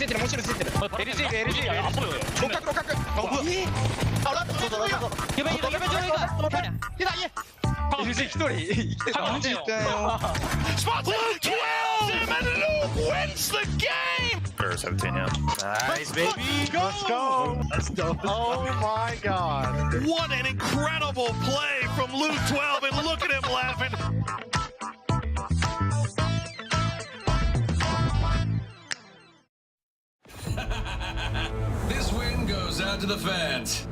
안 보여. 로카크. 뭐야? 好了，走。右边就一个，漂亮。一打一。 Spot 12! And Luke wins the game! Or 17, yeah. Nice, baby! Let's go! Oh my god. What an incredible play from Luke 12, and look at him laughing. out to the fans.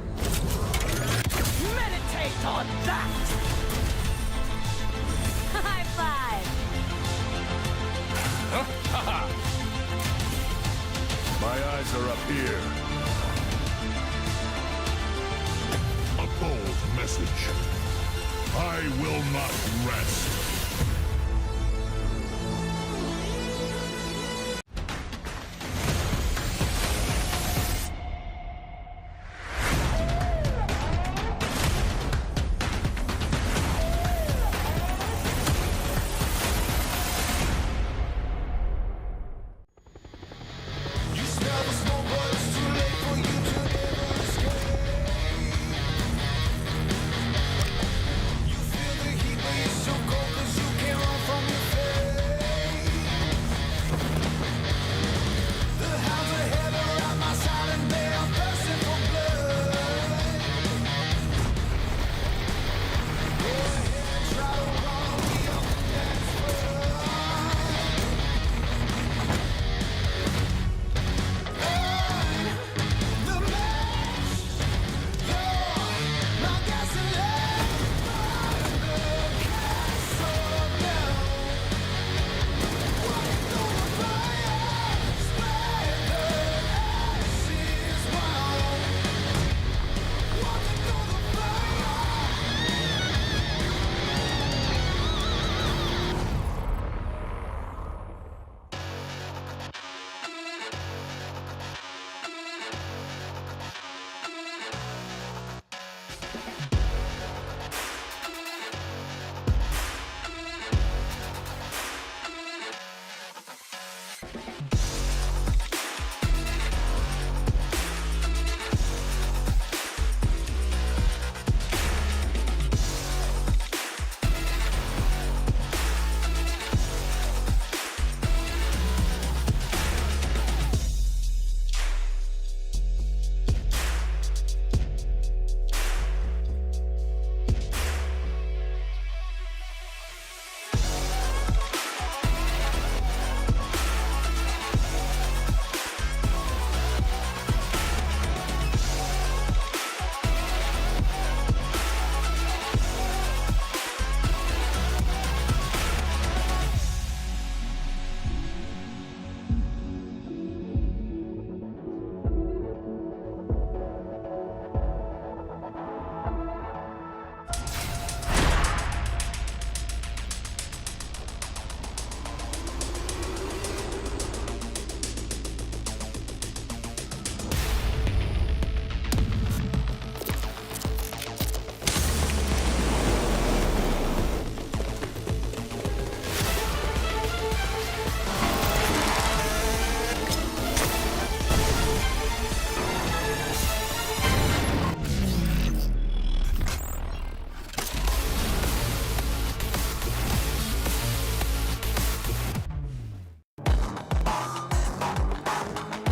Meditate on that! High five! My eyes are up here. A bold message. I will not rest.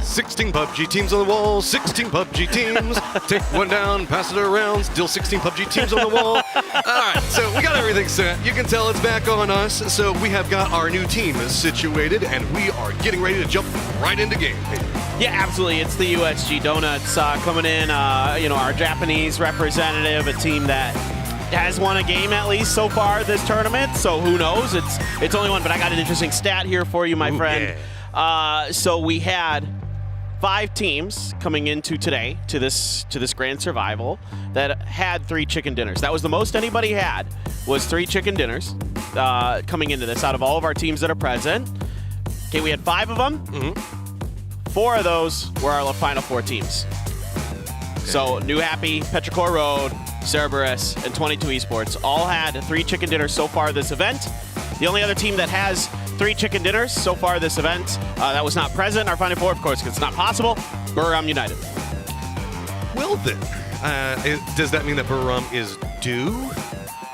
"16 PUBG teams on the wall, 16 PUBG teams. Take one down, pass it around, still 16 PUBG teams on the wall." All right, so we got everything set. You can tell it's back on us. So we have got our new team situated, and we are getting ready to jump right into game. Yeah, absolutely. It's the USG Donuts coming in, our Japanese representative, a team that has won a game at least so far this tournament. So who knows? It's only one, but I got an interesting stat here for you, my friend. Yeah. So we had 5 teams coming into today to this grand survival that had 3 chicken dinners. That was the most anybody had, was 3 chicken dinners coming into this out of all of our teams that are present. Okay, we had 5 of them. 4 of those were our final 4 teams. So New Happy, Petrichor Road, Cerberus, and 22 Esports all had 3 chicken dinners so far this event. The only other team that has 3 chicken dinners so far this event that was not present in our Final 4, of course, because it's not possible, Buram United. Well then, does that mean that Buram is due?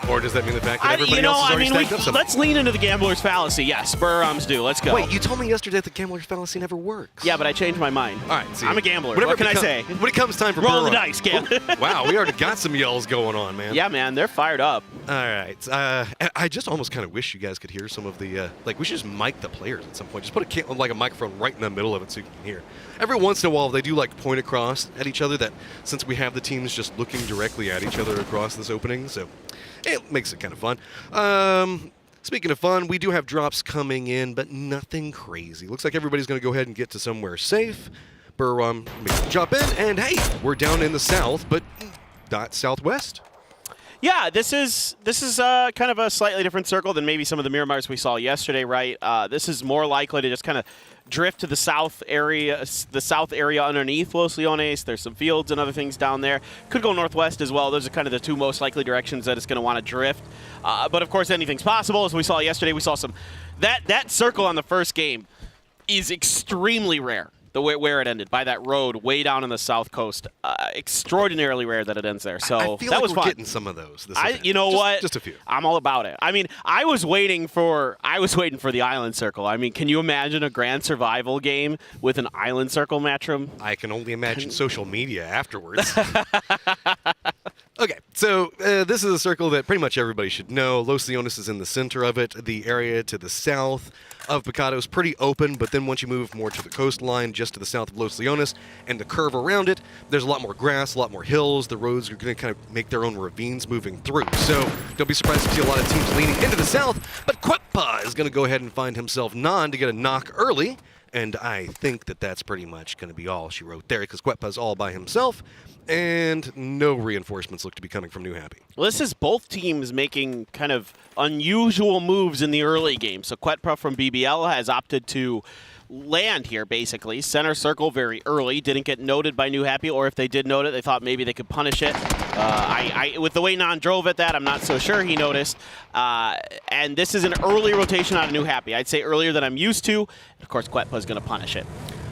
Or does that mean the fact that everybody else has already stacked up something? Let's lean into the gambler's fallacy. Yes, Burrums do. Let's go. Wait, you told me yesterday that the gambler's fallacy never works. Yeah, but I changed my mind. All right, see, I'm a gambler. Whatever What can I say? When it comes time for roll the Burrow. dice, Cam. Wow, we already got some yells going on, man. Yeah, man, they're fired up. All right, I just almost kind of wish you guys could hear some of the like. We should just mic the players at some point. Just put a microphone right in the middle of it so you can hear. Every once in a while, they do like point across at each other. That since we have the teams just looking directly at each other across this opening, so it makes it kind of fun. Speaking of fun, we do have drops coming in, but nothing crazy. Looks like everybody's going to go ahead and get to somewhere safe. Burr, jump in, and hey, we're down in the south, but not southwest. Yeah, this is kind of a slightly different circle than maybe some of the Miramars we saw yesterday, right? This is more likely to just kind of drift to the south area underneath Los Leones. There's some fields and other things down there. Could go northwest as well. Those are kind of the two most likely directions that it's going to want to drift. But of course, anything's possible. As we saw yesterday, we saw some that circle on the first game is extremely rare. The way where it ended by that road way down on the south coast, extraordinarily rare that it ends there. So I feel that like was we're fun. Getting some of those. You know what? Just a few. I'm all about it. I mean, I was waiting for the island circle. I mean, can you imagine a grand survival game with an island circle matchroom? I can only imagine social media afterwards. Okay, so this is a circle that pretty much everybody should know. Los Leones is in the center of it. The area to the south of Pecado is pretty open, but then once you move more to the coastline, just to the south of Los Leones, and the curve around it, there's a lot more grass, a lot more hills. The roads are going to kind of make their own ravines moving through. So don't be surprised to see a lot of teams leaning into the south, but Quepa is going to go ahead and find himself non to get a knock early. And I think that that's pretty much going to be all she wrote there, because Quepa's all by himself, and no reinforcements look to be coming from New Happy. Well, this is both teams making kind of unusual moves in the early game. So Quetpa from BBL has opted to land here, basically. Center circle very early. Didn't get noted by New Happy, or if they did note it, they thought maybe they could punish it. With the way Non drove at that, I'm not so sure he noticed. And this is an early rotation out of New Happy. I'd say earlier than I'm used to. Of course, Quetpa's going to punish it.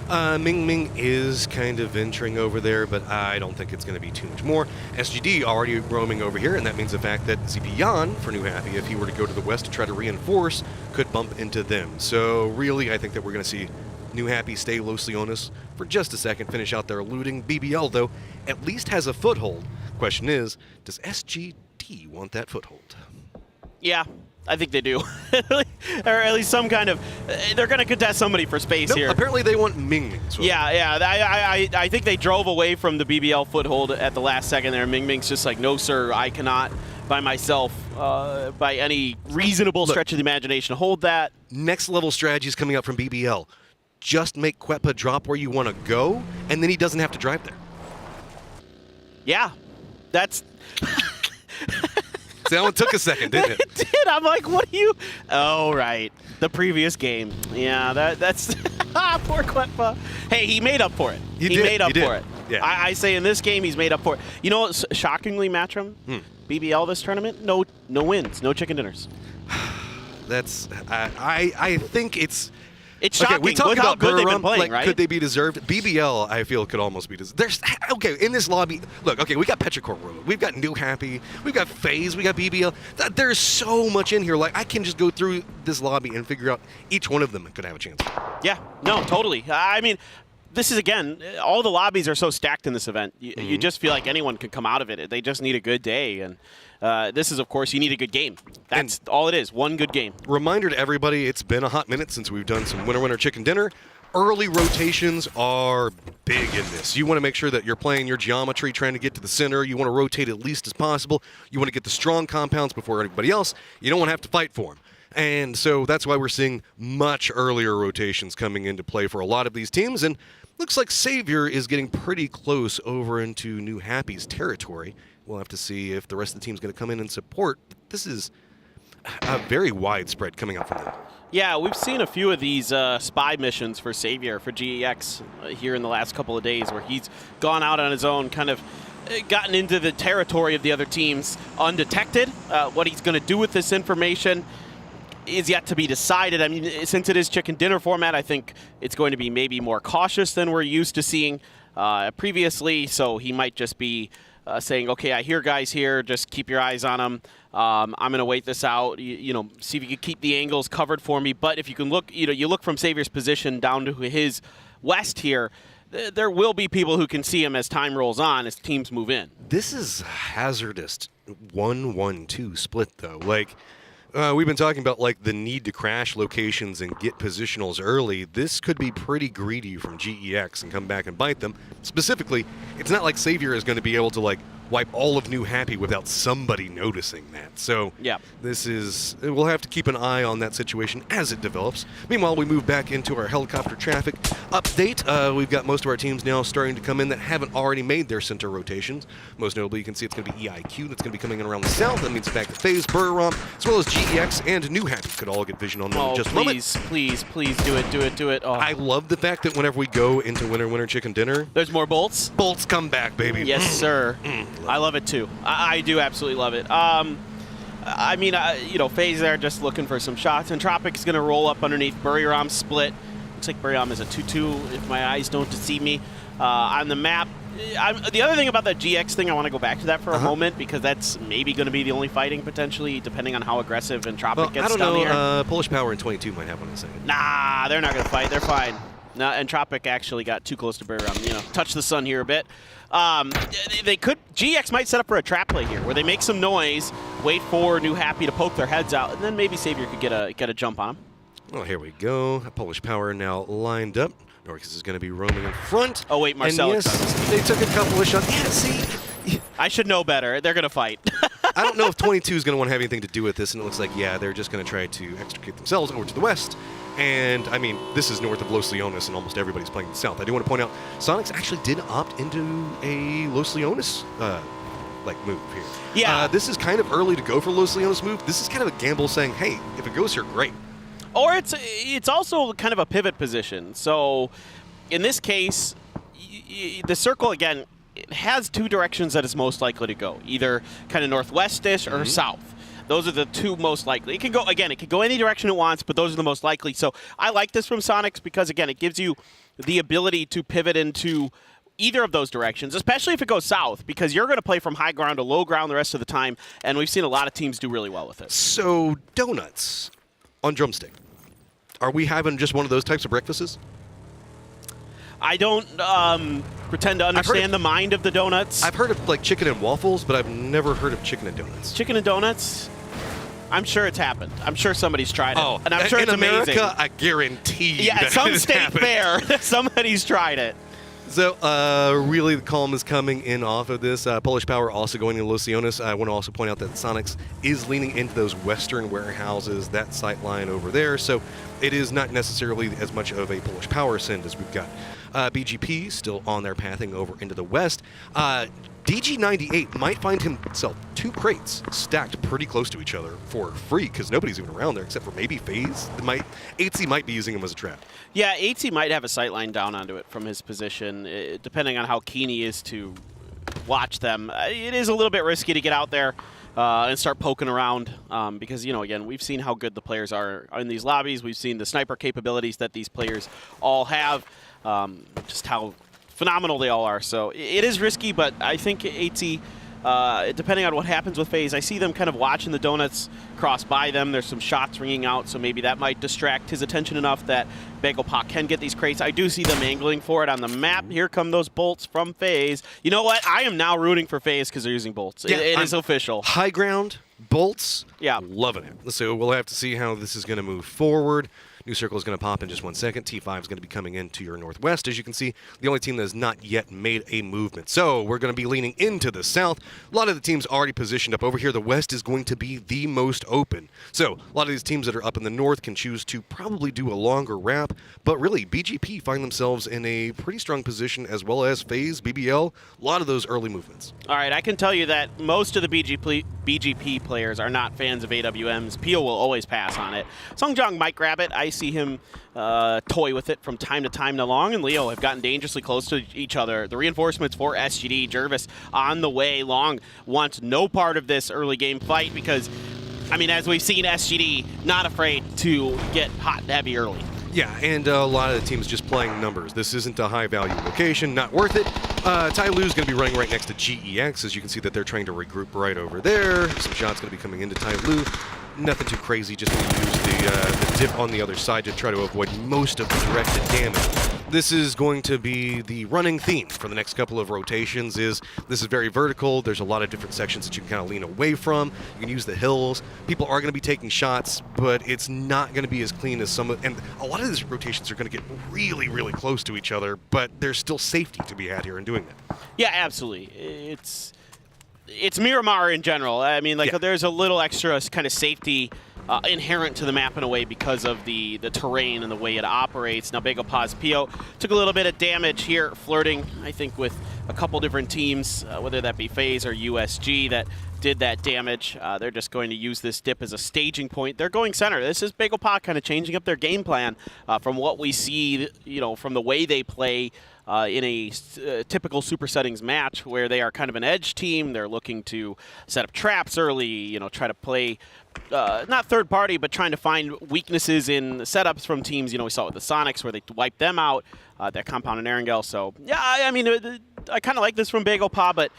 Ming Ming is kind of venturing over there, but I don't think it's going to be too much more. SGD already roaming over here, and that means the fact that Zipian for New Happy, if he were to go to the west to try to reinforce, could bump into them. So really, I think that we're going to see New Happy stay Los Leones for just a second, finish out their looting. BBL, though, at least has a foothold. Question is, does SGD want that foothold? Yeah. I think they do. Or at least some kind of... They're going to contest somebody for space here. Apparently they want Ming Ming. Yeah. I think they drove away from the BBL foothold at the last second there. Ming Ming's just like, no, sir, I cannot by myself, by any reasonable stretch of the imagination, hold that. Next level strategy is coming up from BBL. Just make Quepa drop where you want to go, and then he doesn't have to drive there. Yeah. That's... See, that one took a second, didn't it? It did. I'm like, what are you? Oh, right. The previous game. Yeah, that's... Poor Quepa. Hey, he made up for it. He made up for it. Yeah. I say in this game, he's made up for it. You know what's shockingly, Matchroom? BBL this tournament, no wins, no chicken dinners. That's... I think it's... It's shocking. We talk Look about how good they've been playing, like, right? Could they be deserved? BBL, I feel, could almost be deserved. Okay, in this lobby, look, okay, we got Petrichor Road, we've got New Happy, we've got FaZe, we got BBL. There's so much in here. Like, I can just go through this lobby and figure out each one of them could have a chance. Yeah, no, totally. I mean, this is, again, all the lobbies are so stacked in this event. You just feel like anyone can come out of it. They just need a good day. And this is, of course, you need a good game. That's all it is, one good game. Reminder to everybody, it's been a hot minute since we've done some Winner Chicken Dinner. Early rotations are big in this. You want to make sure that you're playing your geometry, trying to get to the center. You want to rotate at least as possible. You want to get the strong compounds before everybody else. You don't want to have to fight for them. And so that's why we're seeing much earlier rotations coming into play for a lot of these teams. And looks like Savior is getting pretty close over into New Happy's territory. We'll have to see if the rest of the team's going to come in and support. This is a very widespread coming out from them. Yeah, we've seen a few of these spy missions for Savior, for GEX, here in the last couple of days, where he's gone out on his own, kind of gotten into the territory of the other teams undetected. What he's going to do with this information is yet to be decided. I mean, since it is chicken dinner format, I think it's going to be maybe more cautious than we're used to seeing previously, so he might just be saying, okay, I hear guys here, just keep your eyes on them. I'm going to wait this out, you know, see if you can keep the angles covered for me. But if you can look, you know, you look from Xavier's position down to his west here, there will be people who can see him as time rolls on, as teams move in. This is hazardous 1-1-2 split, though. Like, we've been talking about, like, the need to crash locations and get positionals early. This could be pretty greedy from GEX and come back and bite them. Specifically, it's not like Xavier is going to be able to, like, wipe all of New Happy without somebody noticing that. So yeah, we'll have to keep an eye on that situation as it develops. Meanwhile, we move back into our helicopter traffic update. We've got most of our teams now starting to come in that haven't already made their center rotations. Most notably, you can see it's going to be EIQ that's going to be coming in around the south. That means back to FaZe, Burrom, as well as GEX and New Happy could all get vision on them in just a moment. Please do it. Oh. I love the fact that whenever we go into Winter Chicken Dinner, there's more bolts. Bolts come back, baby. Yes, sir. I love it too. I do absolutely love it. I mean, you know, FaZe there just looking for some shots, and Tropic is going to roll up underneath. Burrom split. Looks like Burrom is a 2-2 if my eyes don't deceive me. On the map, the other thing about that GX thing, I want to go back to that for a moment, because that's maybe going to be the only fighting potentially, depending on how aggressive and Tropic gets down here. I don't know. Polish Power in 22 might have one in a second. Nah, they're not going to fight. They're fine. No, and Tropic actually got too close to Burrom. You know, touch the sun here a bit. They could. GX might set up for a trap play here, where they make some noise, wait for New Happy to poke their heads out, and then maybe Xavier could get a jump on them. Well, here we go. Polish Power now lined up. Norcus is going to be roaming in front. Oh wait, Marcel. And yes, they took a couple of shots. Yeah, see, I should know better. They're going to fight. I don't know if 22 is going to want to have anything to do with this, and it looks like, yeah, they're just going to try to extricate themselves over to the west. And, I mean, this is north of Los Leones, and almost everybody's playing the south. I do want to point out, Sonics actually did opt into a Los Leones, move here. Yeah. This is kind of early to go for Los Leones move. This is kind of a gamble saying, hey, if it goes here, great. Or it's also kind of a pivot position. So, in this case, the circle, again, it has two directions that it's most likely to go. Either kind of northwest-ish or south. Those are the two most likely. It can go, again, it can go any direction it wants, but those are the most likely. So I like this from Sonics because, again, it gives you the ability to pivot into either of those directions, especially if it goes south, because you're going to play from high ground to low ground the rest of the time, and we've seen a lot of teams do really well with it. So, donuts on drumstick. Are we having just one of those types of breakfasts? I don't pretend to understand the mind of the donuts. I've heard of, like, chicken and waffles, but I've never heard of chicken and donuts. Chicken and donuts? I'm sure it's happened. I'm sure somebody's tried it. Oh, and I'm sure it's America, amazing. I guarantee yeah, that at some has state happened. fair, somebody's tried it. So, really, the calm is coming in off of this. Polish Power also going to Los Leones. I want to also point out that Sonics is leaning into those western warehouses, that sight line over there. So, it is not necessarily as much of a Polish Power send as we've got. BGP still on their pathing over into the west. DG98 might find himself 2 crates stacked pretty close to each other for free because nobody's even around there except for maybe FaZe. 8C might be using him as a trap. Yeah, 8C might have a sight line down onto it from his position, depending on how keen he is to watch them. It is a little bit risky to get out there and start poking around because, you know, again, we've seen how good the players are in these lobbies. We've seen the sniper capabilities that these players all have, just how phenomenal they all are. So it is risky, but I think 8C, depending on what happens with FaZe, I see them kind of watching the donuts cross by them. There's some shots ringing out, so maybe that might distract his attention enough that Bagel Pak can get these crates. I do see them angling for it on the map. Here come those bolts from FaZe. You know what? I am now rooting for FaZe because they're using bolts. Yeah, it is official. High ground, bolts, yeah, loving it. So we'll have to see how this is going to move forward. New circle is going to pop in just 1 second. T5 is going to be coming in to your northwest. As you can see, the only team that has not yet made a movement. So we're going to be leaning into the south. A lot of the teams already positioned up over here. The west is going to be the most open. So a lot of these teams that are up in the north can choose to probably do a longer wrap. But really, BGP find themselves in a pretty strong position, as well as FaZe, BBL, a lot of those early movements. All right, I can tell you that most of the BGP players are not fans of AWMs. Pio will always pass on it. Songjong might grab it. I see him toy with it from time to time. Long and Leo have gotten dangerously close to each other. The reinforcements for SGD, Jervis on the way. Long wants no part of this early game fight because, I mean, as we've seen, SGD not afraid to get hot and heavy early. Yeah, and a lot of the teams just playing numbers. This isn't a high-value location, not worth it. Tai Lu's going to be running right next to GEX, as you can see that they're trying to regroup right over there. Some shots going to be coming into Tai Lu. Nothing too crazy, just going to use the dip on the other side to try to avoid most of the directed damage. This is going to be the running theme for the next couple of rotations. This is very vertical. There's a lot of different sections that you can kind of lean away from. You can use the hills. People are going to be taking shots, but it's not going to be as clean as some of, and a lot of these rotations are going to get really, really close to each other, but there's still safety to be had here in doing that. Yeah, absolutely. It's Miramar in general. I mean, like, there's a little extra kind of safety inherent to the map in a way because of the terrain and the way it operates. Now, Bagel Paz Pio took a little bit of damage here, flirting, I think, with a couple different teams, whether that be FaZe or USG, that did that damage. They're just going to use this dip as a staging point. They're going center. This is Bagel Paz kind of changing up their game plan from what we see, you know, from the way they play in a typical Super Settings match, where they are kind of an edge team. They're looking to set up traps early, you know, try to play not third party, but trying to find weaknesses in setups from teams. You know, we saw it with the Sonics where they wiped them out, that Compound and Erangel. So, yeah, I mean, I kind of like this from Bagel Paz, but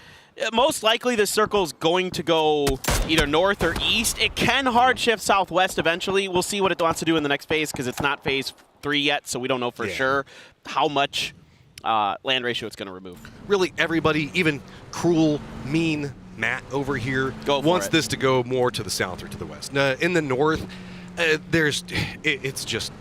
most likely the circle's going to go either north or east. It can hard shift southwest eventually. We'll see what it wants to do in the next phase, because it's not phase 3 yet, so we don't know for sure how much land ratio it's going to remove. Really, everybody, even cruel, mean Matt over here, wants this to go more to the south or to the west. In the north, it's just,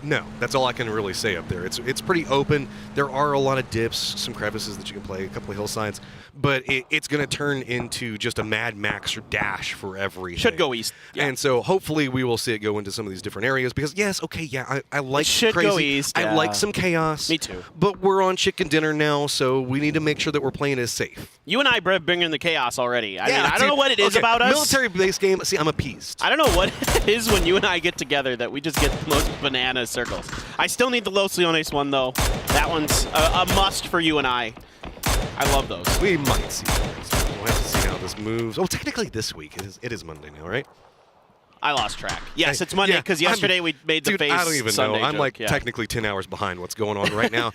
no. That's all I can really say up there. It's pretty open. There are a lot of dips, some crevices that you can play, a couple of hillsides, but it's going to turn into just a Mad Max or dash for everything. Should go east. Yeah. And so hopefully we will see it go into some of these different areas, because yes, okay, yeah, I like should crazy. Go east. I like some chaos. Me too. But we're on chicken dinner now, so we need to make sure that we're playing as safe. You and I bring in the chaos already. I mean, I don't know what it is about us. Military-based game, see, I'm appeased. I don't know what it is when you and I get together that we just get the most banana circles. I still need the Los Leones one, though. That one's a must for you and I. I love those. We might see. We'll have to see how this moves. Oh, technically this week. It is Monday now, right? I lost track. Yes, it's Monday, because yesterday we made the phase I don't even Sunday know. I'm joke. like technically 10 hours behind what's going on right now.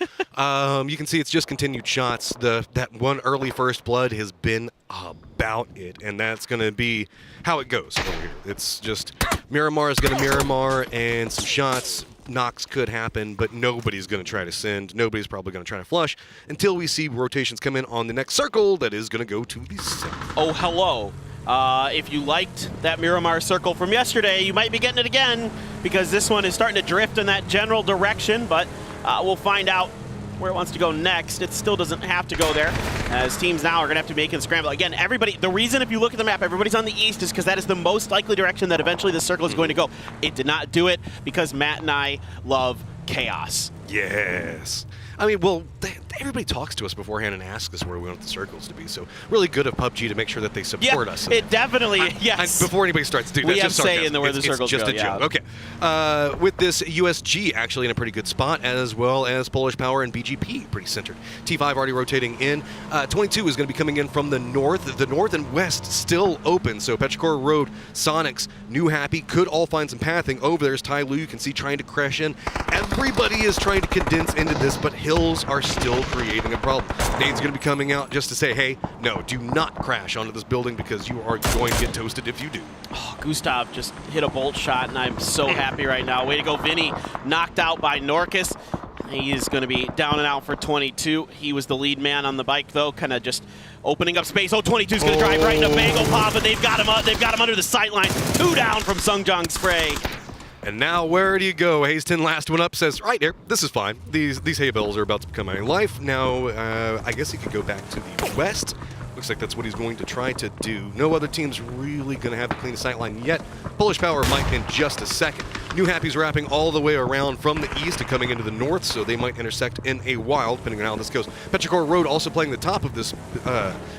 You can see it's just continued shots. That one early first blood has been about it, and that's going to be how it goes over here. It's just Miramar is going to Miramar, and some shots. Knocks could happen, but nobody's going to try to send. Nobody's probably going to try to flush until we see rotations come in on the next circle that is going to go to the south. Oh, hello. If you liked that Miramar circle from yesterday, you might be getting it again, because this one is starting to drift in that general direction, but we'll find out where it wants to go next. It still doesn't have to go there, as teams now are going to have to make and scramble. Again, the reason, if you look at the map, everybody's on the east is because that is the most likely direction that eventually the circle is going to go. It did not do it because Matt and I love chaos. Yes. I mean, well, everybody talks to us beforehand and asks us where we want the circles to be. So really good of PUBG to make sure that they support us. It definitely, yes. Before anybody starts, dude, that's just sarcasm. We have say in the where the circles go. It's just a joke. Okay. With this, USG actually in a pretty good spot, as well as Polish Power and BGP pretty centered. T5 already rotating in. 22 is going to be coming in from the north. The north and west still open. So Petrichor Road, Sonics, New Happy could all find some pathing. Over there's Tai Lu. You can see trying to crash in. Everybody is trying to condense into this, but hills are still creating a problem. Nade's going to be coming out just to say, hey, no, do not crash onto this building, because you are going to get toasted if you do. Oh, Gustav just hit a bolt shot, and I'm so happy right now. Way to go, Vinny. Knocked out by Norcus. He's going to be down and out for 22. He was the lead man on the bike, though, kind of just opening up space. Oh, 22's going to drive right into Bagel Paz, but they've got him up. They've got him under the sight line. 2 down from Sungjong Spray. And now where do you go? Hazeton, last one up, says, right here, this is fine. These hay bales are about to become a life. Now, I guess he could go back to the west. Looks like that's what he's going to try to do. No other team's really going to have the cleanest sightline yet. Polish Power might in just a second. New Happy's wrapping all the way around from the east and coming into the north, so they might intersect in a while, depending on how this goes. Petrichor Road also playing the top of this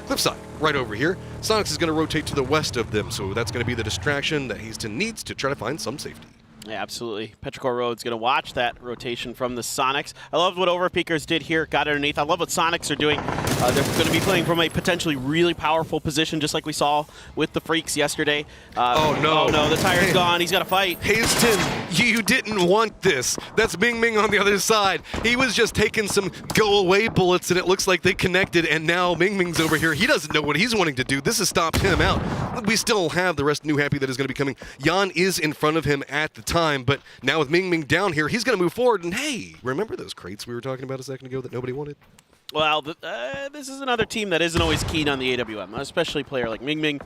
cliffside right over here. Sonics is going to rotate to the west of them, so that's going to be the distraction that Hazeton needs to try to find some safety. Yeah, absolutely. Petrichor Road's going to watch that rotation from the Sonics. I loved what Overpeakers did here, got underneath. I love what Sonics are doing. They're going to be playing from a potentially really powerful position, just like we saw with the Freaks yesterday. Oh no, the tire's gone. He's got to fight. Hazen, you didn't want this. That's Ming Ming on the other side. He was just taking some go-away bullets, and it looks like they connected, and now Ming Ming's over here. He doesn't know what he's wanting to do. This has stopped him out. We still have the rest of New Happy that is going to be coming. Jan is in front of him at the time, but now with Ming Ming down here, he's going to move forward, and hey, remember those crates we were talking about a second ago that nobody wanted? Well, this is another team that isn't always keen on the AWM, especially a player like Ming Ming.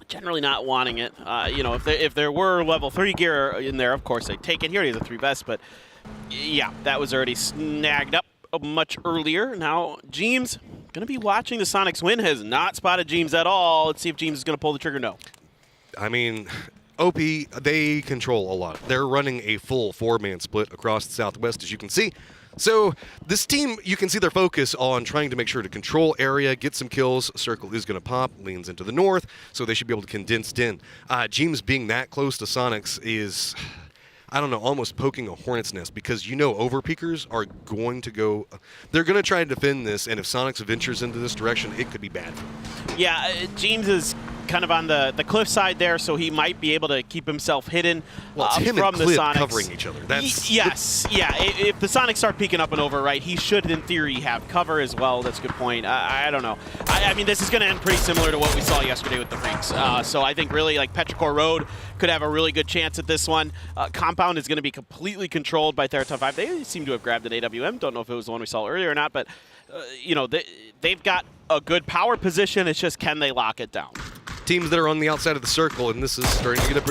Generally not wanting it. You know, if there were level 3 gear in there, of course they'd take it. Here he has a 3 vest, but yeah, that was already snagged up much earlier. Now, Jeems going to be watching the Sonics win. Has not spotted Jeems at all. Let's see if Jeems is going to pull the trigger. No. I mean, OP, they control a lot. They're running a full 4-man split across the Southwest, as you can see. So this team, you can see their focus on trying to make sure to control area, get some kills. Circle is going to pop, leans into the north, so they should be able to condense in. Jeems being that close to Sonics is, I don't know, almost poking a hornet's nest, because you know overpeakers are going to go, they're going to try to defend this, and if Sonics ventures into this direction, it could be bad for them. Yeah, Jeems is kind of on the cliff side there, so he might be able to keep himself hidden it's him from and the Cliff Sonics. covering each other. Yes, yeah. If the Sonics start peeking up and over, right, he should, in theory, have cover as well. That's a good point. I don't know. I mean, this is going to end pretty similar to what we saw yesterday with the Freaks. So I think really, like, Petrichor Road could have a really good chance at this one. Compound is going to be completely controlled by Theraton 5. They seem to have grabbed an AWM. Don't know if it was the one we saw earlier or not, but, you know, they've got a good power position. It's just, can they lock it down? Teams that are on the outside of the circle, and this is starting to get a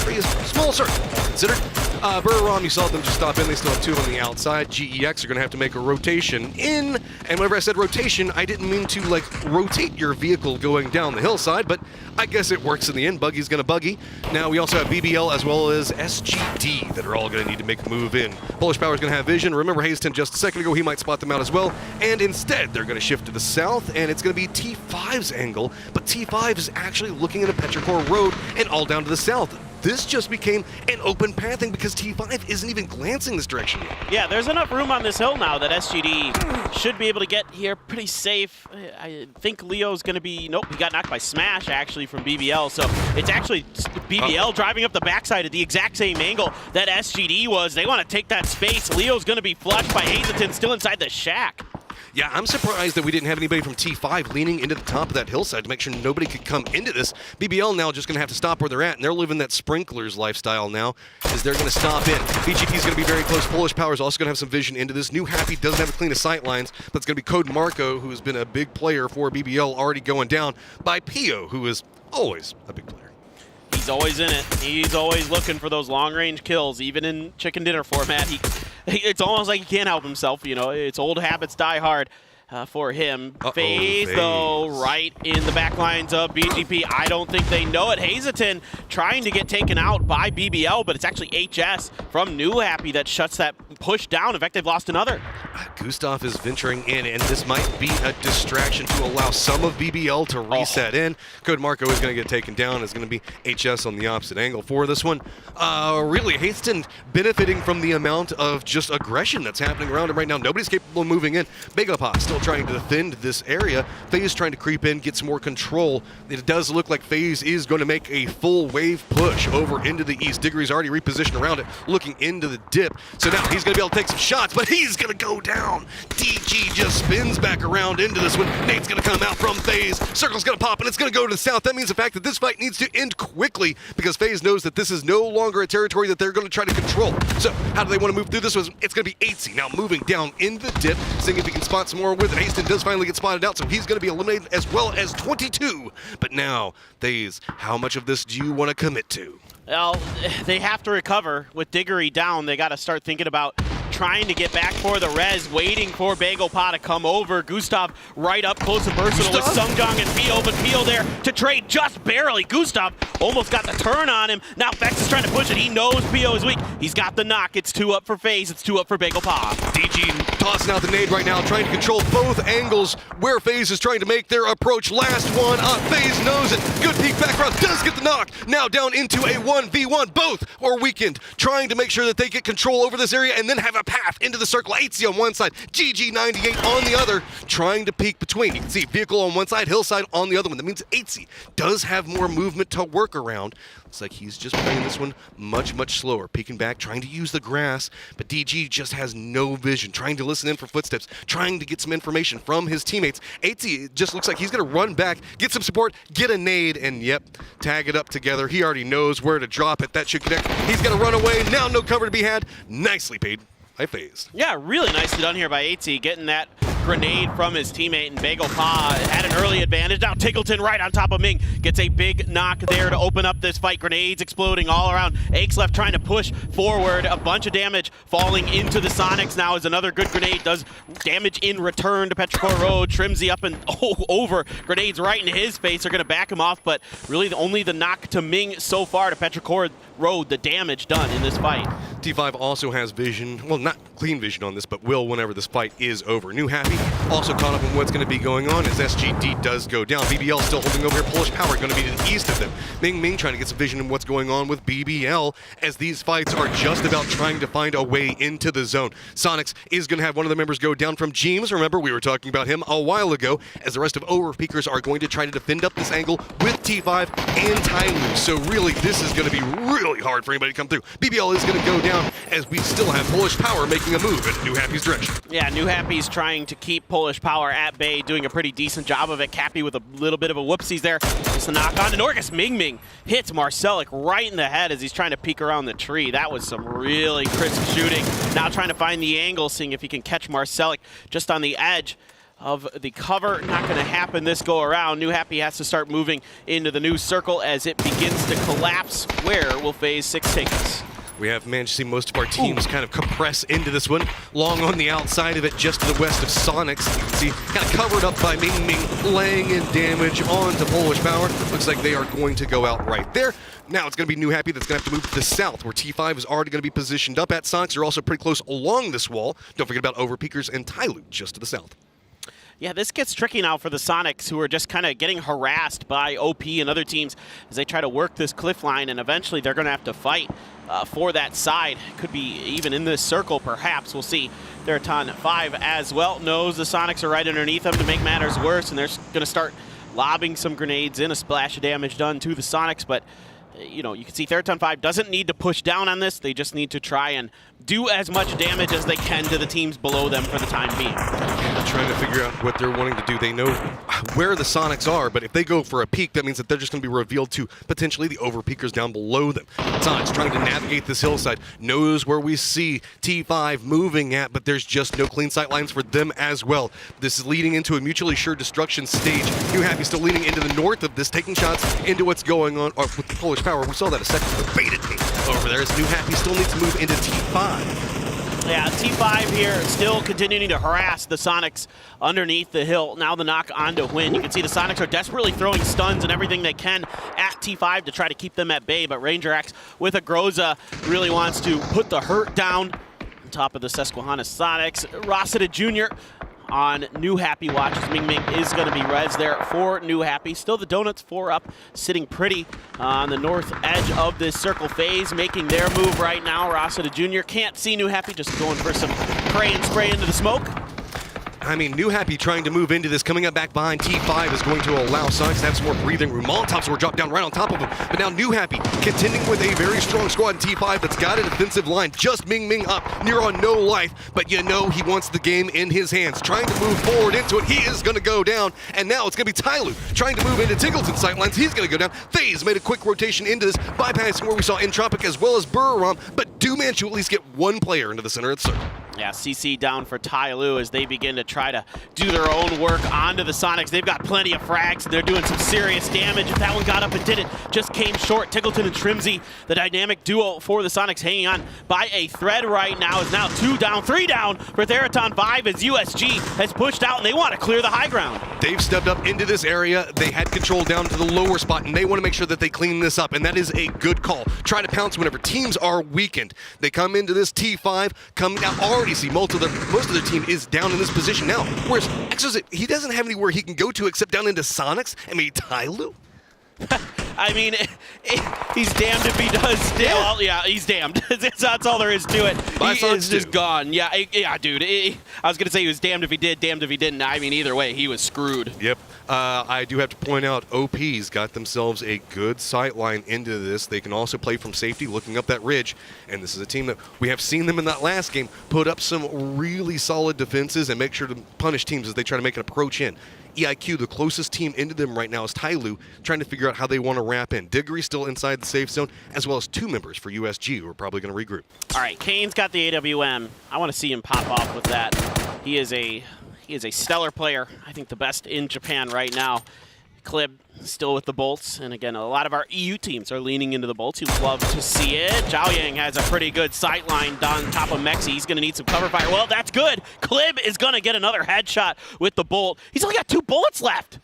pretty small circle, considered. Burram, you saw them just stop in. They still have 2 on the outside. GEX are going to have to make a rotation in, and whenever I said rotation, I didn't mean to, like, rotate your vehicle going down the hillside, but I guess it works in the end. Buggy's going to buggy. Now we also have BBL as well as SGD that are all going to need to make a move in. Polish Power's going to have vision. Remember Hazen just a second ago, he might spot them out as well, and instead they're going to shift to the south, and it's going to be T5's angle, but T5 is actually looking at a Petrichor Road and all down to the south. This just became an open pathing because T5 isn't even glancing this direction yet. Yeah, there's enough room on this hill now that SGD should be able to get here pretty safe. I think Leo's going to be... Nope, he got knocked by Smash, actually, from BBL. So it's actually BBL driving up the backside at the exact same angle that SGD was. They want to take that space. Leo's going to be flushed by Hazelton still inside the shack. Yeah, I'm surprised that we didn't have anybody from T5 leaning into the top of that hillside to make sure nobody could come into this. BBL now just going to have to stop where they're at, and they're living that sprinklers lifestyle now, as they're going to stop in. PGP is going to be very close. Polish Power is also going to have some vision into this. New Happy doesn't have the cleanest sight lines, but it's going to be Code Marco, who has been a big player for BBL, already going down by Pio, who is always a big player. He's always in it. He's always looking for those long-range kills, even in chicken dinner format. It's almost like he can't help himself. You know, it's old habits die hard for him. FaZe, though, right in the back lines of BGP. I don't think they know it. Hazelton trying to get taken out by BBL, but it's actually HS from New Happy that shuts that push down. In fact, they've lost another. Gustav is venturing in, and this might be a distraction to allow some of BBL to reset in. Code Marco is going to get taken down. It's going to be HS on the opposite angle for this one. Really, Hasten benefiting from the amount of just aggression that's happening around him right now. Nobody's capable of moving in. Megapop still trying to defend this area. FaZe trying to creep in, get some more control. It does look like FaZe is going to make a full wave push over into the east. Diggory's already repositioned around it, looking into the dip. So now he's going to be able to take some shots, but he's going to go down. DG just spins back around into this one. Nate's going to come out from FaZe. Circle's going to pop, and it's going to go to the south. That means the fact that this fight needs to end quickly because FaZe knows that this is no longer a territory that they're going to try to control. So how do they want to move through this? It's going to be 8C now moving down in the dip, seeing if he can spot some more with it. Haston does finally get spotted out, so he's going to be eliminated as well as 22. But now, FaZe, how much of this do you want to commit to? Well, they have to recover. With Diggory down, they got to start thinking about trying to get back for the res, waiting for Bagel Pa to come over. Gustav right up close and versatile with Sungjong and Pio, but Pio there to trade just barely. Gustav almost got the turn on him. Now Vex is trying to push it. He knows Pio is weak. He's got the knock. It's 2 up for FaZe. It's 2 up for Bagel Pa. DG tossing out the nade right now, trying to control both angles where FaZe is trying to make their approach. Last one up. FaZe knows it. Good peek background. Does get the knock. Now down into a 1v1. Both are weakened, trying to make sure that they get control over this area and then have a path into the circle. 8C on one side, GG98 on the other, trying to peek between. You can see vehicle on one side, hillside on the other one. That means 8C does have more movement to work around. Looks like he's just playing this one much, much slower. Peeking back, trying to use the grass, but DG just has no vision. Trying to listen in for footsteps, trying to get some information from his teammates. 8C just looks like he's going to run back, get some support, get a nade, and yep, tag it up together. He already knows where to drop it. That should connect. He's going to run away. Now no cover to be had. Nicely paid. I phased. Yeah, really nicely done here by 8C, getting that grenade from his teammate, and Bagel Pa had an early advantage. Now Tiggleton right on top of Ming gets a big knock there to open up this fight. Grenades exploding all around. Akelef trying to push forward. A bunch of damage falling into the Sonics now as another good grenade does damage in return to Petrichor Road. Trimsy up and over. Grenades right in his face are going to back him off, but really only the knock to Ming so far to Petrichor Road, the damage done in this fight. T5 also has vision, well, not clean vision on this, but will whenever this fight is over. New Happy also caught up on what's going to be going on as SGD does go down. BBL still holding over here. Polish Power going to be to the east of them. Ming trying to get some vision in what's going on with BBL as these fights are just about trying to find a way into the zone. Sonics is going to have one of the members go down from Jeems. Remember, we were talking about him a while ago, as the rest of Overpeakers are going to try to defend up this angle with T5 and Tyloo. So really, this is going to be really hard for anybody to come through. BBL is going to go down as we still have Polish Power making a move in New Happy's direction. Yeah, New Happy's trying to keep Polish Power at bay, doing a pretty decent job of it. Cappy with a little bit of a whoopsies there. Just a knock on, and Orgus Ming hits Marcelic right in the head as he's trying to peek around the tree. That was some really crisp shooting. Now trying to find the angle, seeing if he can catch Marcelic just on the edge of the cover. Not going to happen this go around. New Happy has to start moving into the new circle as it begins to collapse. Where will phase 6 take us? We have managed to see most of our teams kind of compress into this one. Long on the outside of it, just to the west of Sonics. You can see kind of covered up by Ming, laying in damage onto Polish Power. Looks like they are going to go out right there. Now it's going to be New Happy that's going to have to move to the south, where T5 is already going to be positioned up at. Sonics are also pretty close along this wall. Don't forget about Overpeakers and Tyloo just to the south. Yeah, this gets tricky now for the Sonics, who are just kind of getting harassed by OP and other teams as they try to work this cliff line, and eventually they're going to have to fight for that side. Could be even in this circle, perhaps. We'll see. Theraton 5 as well knows the Sonics are right underneath them to make matters worse, and they're going to start lobbing some grenades in. A splash of damage done to the Sonics, but you know, you can see Theraton 5 doesn't need to push down on this. They just need to try and do as much damage as they can to the teams below them for the time being. They're trying to figure out what they're wanting to do. They know where the Sonics are, but if they go for a peek, that means that they're just going to be revealed to potentially the Overpeakers down below them. Sonics trying to navigate this hillside, knows where we see T5 moving at, but there's just no clean sight lines for them as well. This is leading into a mutually assured destruction stage. New Happy still leaning into the north of this, taking shots into what's going on with the Polish Power. We saw that a second ago. Baited me over there as New Happy still needs to move into T5. Yeah, T5 here still continuing to harass the Sonics underneath the hill. Now the knock onto Huynh. You can see the Sonics are desperately throwing stuns and everything they can at T5 to try to keep them at bay, but Ranger X with a Groza really wants to put the hurt down on top of the Susquehanna Sonics. Rossita Jr. on New Happy watches. Ming is going to be res there for New Happy. Still the Donuts 4 up, sitting pretty on the north edge of this circle phase, making their move right now. Rossita Jr. can't see New Happy, just going for some spray and spray into the smoke. I mean, New Happy trying to move into this, coming up back behind T5 is going to allow Sonics to have some more breathing room. Molotovs were dropped down right on top of him, but now New Happy contending with a very strong squad in T5 that's got a defensive line. Just Ming up, near on no life, but you know he wants the game in his hands. Trying to move forward into it, he is going to go down, and now it's going to be Tyloo trying to move into Tiggleton's sightlines. He's going to go down. FaZe made a quick rotation into this, bypassing where we saw Entropic as well as Burram, but do manage to at least get one player into the center of the circle. Yeah, CC down for Tyloo as they begin to try to do their own work onto the Sonics. They've got plenty of frags. They're doing some serious damage. If that one got up and did it, just came short. Tiggleton and Trimsy, the dynamic duo for the Sonics, hanging on by a thread right now. Is now 2 down, 3 down for Theraton 5 as USG has pushed out and they want to clear the high ground. They've stepped up into this area. They had control down to the lower spot, and they want to make sure that they clean this up, and that is a good call. Try to pounce whenever teams are weakened. They come into this T5, coming out, already see most of their team is down in this position now. Whereas Exos, he doesn't have anywhere he can go to except down into Sonics. I mean, Tyloo. I mean, he's damned if he does. Well, yeah, he's damned. That's all there is to it. He is just gone. Yeah, dude. I was going to say he was damned if he did, damned if he didn't. I mean, either way, he was screwed. Yep. I do have to point out, OP's got themselves a good sight line into this. They can also play from safety, looking up that ridge. And this is a team that we have seen them in that last game put up some really solid defenses and make sure to punish teams as they try to make an approach in. EIQ, the closest team into them right now is Tyloo, trying to figure out how they want to wrap in. Diggory still inside the safe zone, as well as 2 members for USG who are probably going to regroup. All right, Kane's got the AWM. I want to see him pop off with that. He is a stellar player. I think the best in Japan right now. Klib still with the bolts, and again, a lot of our EU teams are leaning into the bolts. You'd love to see it. Zhao Yang has a pretty good sight line on top of Mexi. He's going to need some cover fire. Well, that's good. Klib is going to get another headshot with the bolt. He's only got 2 bullets left.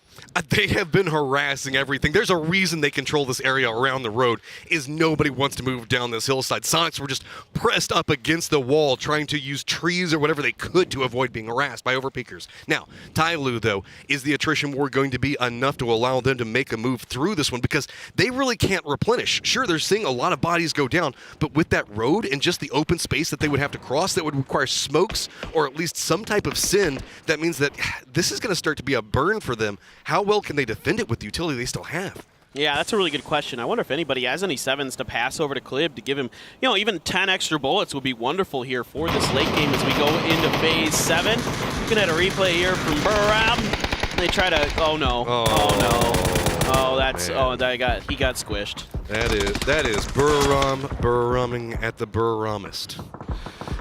They have been harassing everything. There's a reason they control this area around the road, is nobody wants to move down this hillside. Sonics were just pressed up against the wall, trying to use trees or whatever they could to avoid being harassed by overpeakers. Now, Tyloo, though, is the attrition war going to be enough to allow them to make a move through this one? Because they really can't replenish. Sure, they're seeing a lot of bodies go down, but with that road and just the open space that they would have to cross, that would require smokes or at least some type of send. That means that this is going to start to be a burn for them. How well can they defend it with the utility they still have? Yeah, that's a really good question. I wonder if anybody has any 7s to pass over to Klib to give him, even 10 extra bullets would be wonderful here for this late game as we go into phase 7. Looking at a replay here from Burram. They try to, oh no. Oh, that's, man. He got squished. That is Burrumming at the Burrummest.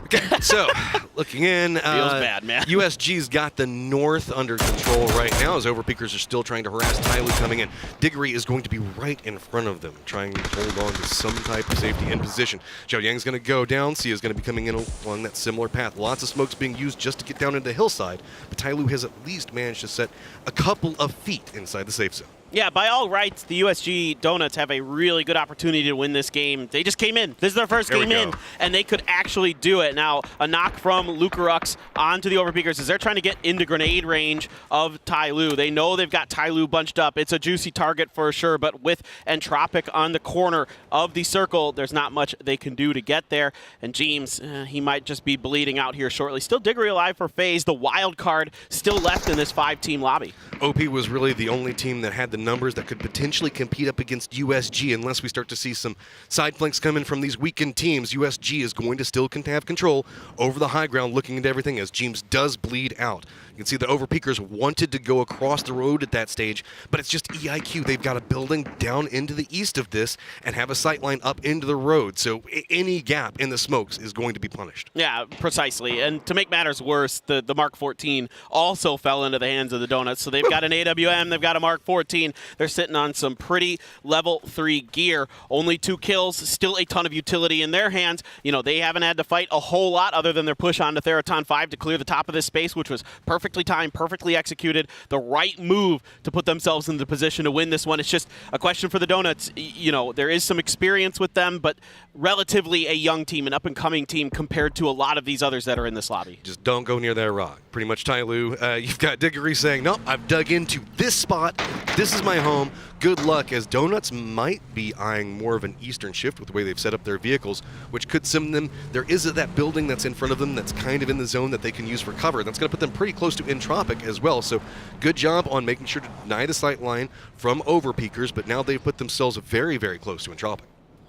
Okay, so looking in, feels bad, man. USG's got the north under control right now as overpeakers are still trying to harass Tyloo coming in. Diggory is going to be right in front of them, trying to hold on to some type of safety in position. Zhao Yang's going to go down. Sia is going to be coming in along that similar path. Lots of smokes being used just to get down into the hillside, but Tyloo has at least managed to set a couple of feet inside the safe zone. Yeah, by all rights, the USG Donuts have a really good opportunity to win this game. They just came in. This is their first game in, and they could actually do it. Now, a knock from Lucarux onto the overpeakers as they're trying to get into grenade range of Tyloo. They know they've got Tyloo bunched up. It's a juicy target for sure, but with Entropic on the corner of the circle, there's not much they can do to get there. And James, he might just be bleeding out here shortly. Still Diggory alive for phase. The wild card still left in this 5-team lobby. OP was really the only team that had the numbers that could potentially compete up against USG unless we start to see some side flanks coming from these weakened teams. USG is going to still have control over the high ground, looking into everything as James does bleed out. You can see the overpeakers wanted to go across the road at that stage, but it's just EIQ. They've got a building down into the east of this and have a sight line up into the road, so any gap in the smokes is going to be punished. Yeah, precisely. And to make matters worse, the Mark 14 also fell into the hands of the Donuts, so they've got an AWM, they've got a Mark 14. They're sitting on some pretty level 3 gear. Only 2 kills, still a ton of utility in their hands. They haven't had to fight a whole lot other than their push onto Theraton 5 to clear the top of this space, which was perfectly timed, perfectly executed, the right move to put themselves in the position to win this one. It's just a question for the Donuts. There is some experience with them, but relatively a young team, an up-and-coming team compared to a lot of these others that are in this lobby. Just don't go near that rock. Pretty much Tyloo. You've got Diggory saying, nope, I've dug into this spot. This is my home. Good luck, as Donuts might be eyeing more of an eastern shift with the way they've set up their vehicles, which could sim them. There is that building that's in front of them that's kind of in the zone that they can use for cover. That's going to put them pretty close to Entropic as well. So good job on making sure to deny the sight line from overpeakers, but now they've put themselves very, very close to Entropic.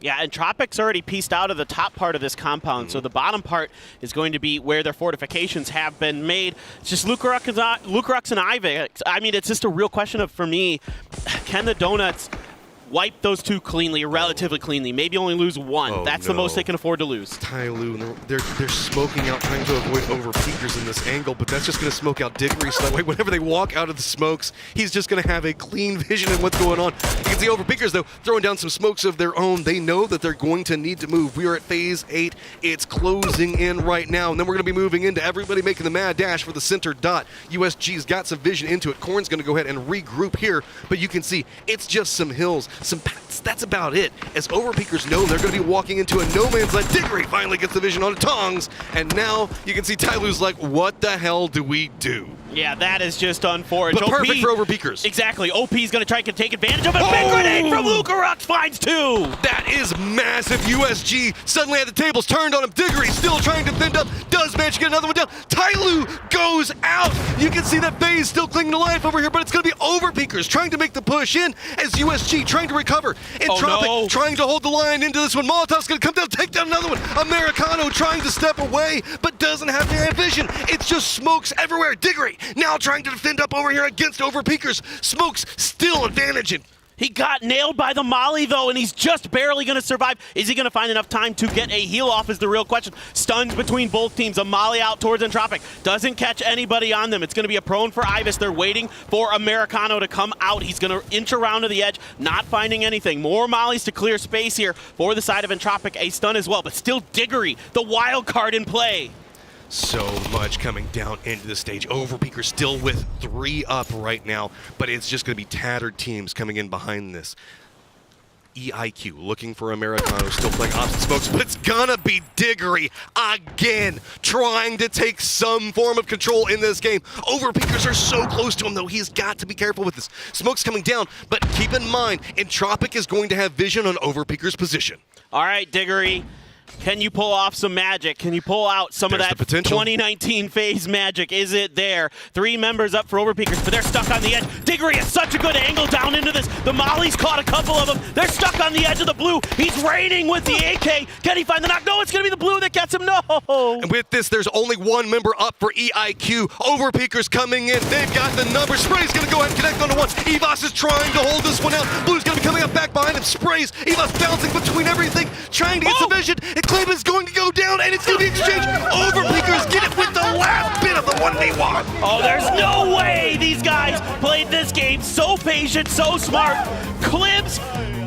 Yeah, and Tropic's already pieced out of the top part of this compound, so the bottom part is going to be where their fortifications have been made. It's just Lucarux and Ivex. I mean, it's just a real question of, for me, can the Donuts wipe those 2 cleanly, relatively cleanly, maybe only lose 1. Oh, That's the most they can afford to lose. Tyloo, they're smoking out, trying to avoid overpeakers in this angle, but that's just going to smoke out Diggory, so that way whenever they walk out of the smokes, he's just going to have a clean vision of what's going on. You can see overpeakers, though, throwing down some smokes of their own. They know that they're going to need to move. We are at phase 8. It's closing in right now, and then we're going to be moving into everybody making the mad dash for the center dot. USG's got some vision into it. Korn's going to go ahead and regroup here, but you can see it's just some hills, some paths. That's about it. As overpeakers know they're going to be walking into a no man's land. Diggory finally gets the vision on Tongs, and now you can see Tyloo's like, what the hell do we do? Yeah, that is just unfortunate. But perfect for Overpeakers. Exactly. OP's going to try to take advantage of it. Big grenade from Luka Rux finds 2. That is massive. USG suddenly had the tables turned on him. Diggory still trying to fend up. Does manage to get another one down. Tyloo goes out. You can see that FaZe still clinging to life over here, but it's going to be Overpeakers trying to make the push in as USG trying to recover. Entropic trying to hold the line into this one. Molotov's going to come down, take down another one. Americano trying to step away, but doesn't have the vision. It's just smokes everywhere. Diggory now trying to defend up over here against Overpeakers. Smokes still advantaging. He got nailed by the molly, though, and he's just barely going to survive. Is he going to find enough time to get a heal off is the real question. Stuns between both teams. A molly out towards Entropic. Doesn't catch anybody on them. It's going to be a prone for Ibis. They're waiting for Americano to come out. He's going to inch around to the edge, not finding anything. More mollies to clear space here for the side of Entropic. A stun as well, but still Diggory, the wild card in play. So much coming down into the stage. Overpeaker still with 3 up right now, but it's just going to be tattered teams coming in behind this. EIQ looking for Americano, still playing opposite smokes, but it's gonna be Diggory again, trying to take some form of control in this game. Overpeakers are so close to him, though. He's got to be careful with this. Smoke's coming down, but keep in mind, Entropic is going to have vision on Overpeaker's position. All right, Diggory. Can you pull off some magic? Can you pull out some of that 2019 FaZe magic? Is it there? 3 members up for Overpeakers, but they're stuck on the edge. Diggory has such a good angle down into this. The molly's caught a couple of them. They're stuck on the edge of the blue. He's raining with the AK. Can he find the knock? No, it's going to be the blue that gets him. No. And with this, there's only 1 member up for EIQ. Overpeakers coming in. They've got the number. Spray's going to go ahead and connect on to once. Evos is trying to hold this one out. Blue's going to be coming up back behind him. Sprays. Evos bouncing between everything, trying to get some vision. Cleveland's going to go down, and it's going to be exchanged. Overpeakers get it with the last bit of the 1v1. Oh, there's no way these guys played this game so patient, so smart. Clibs,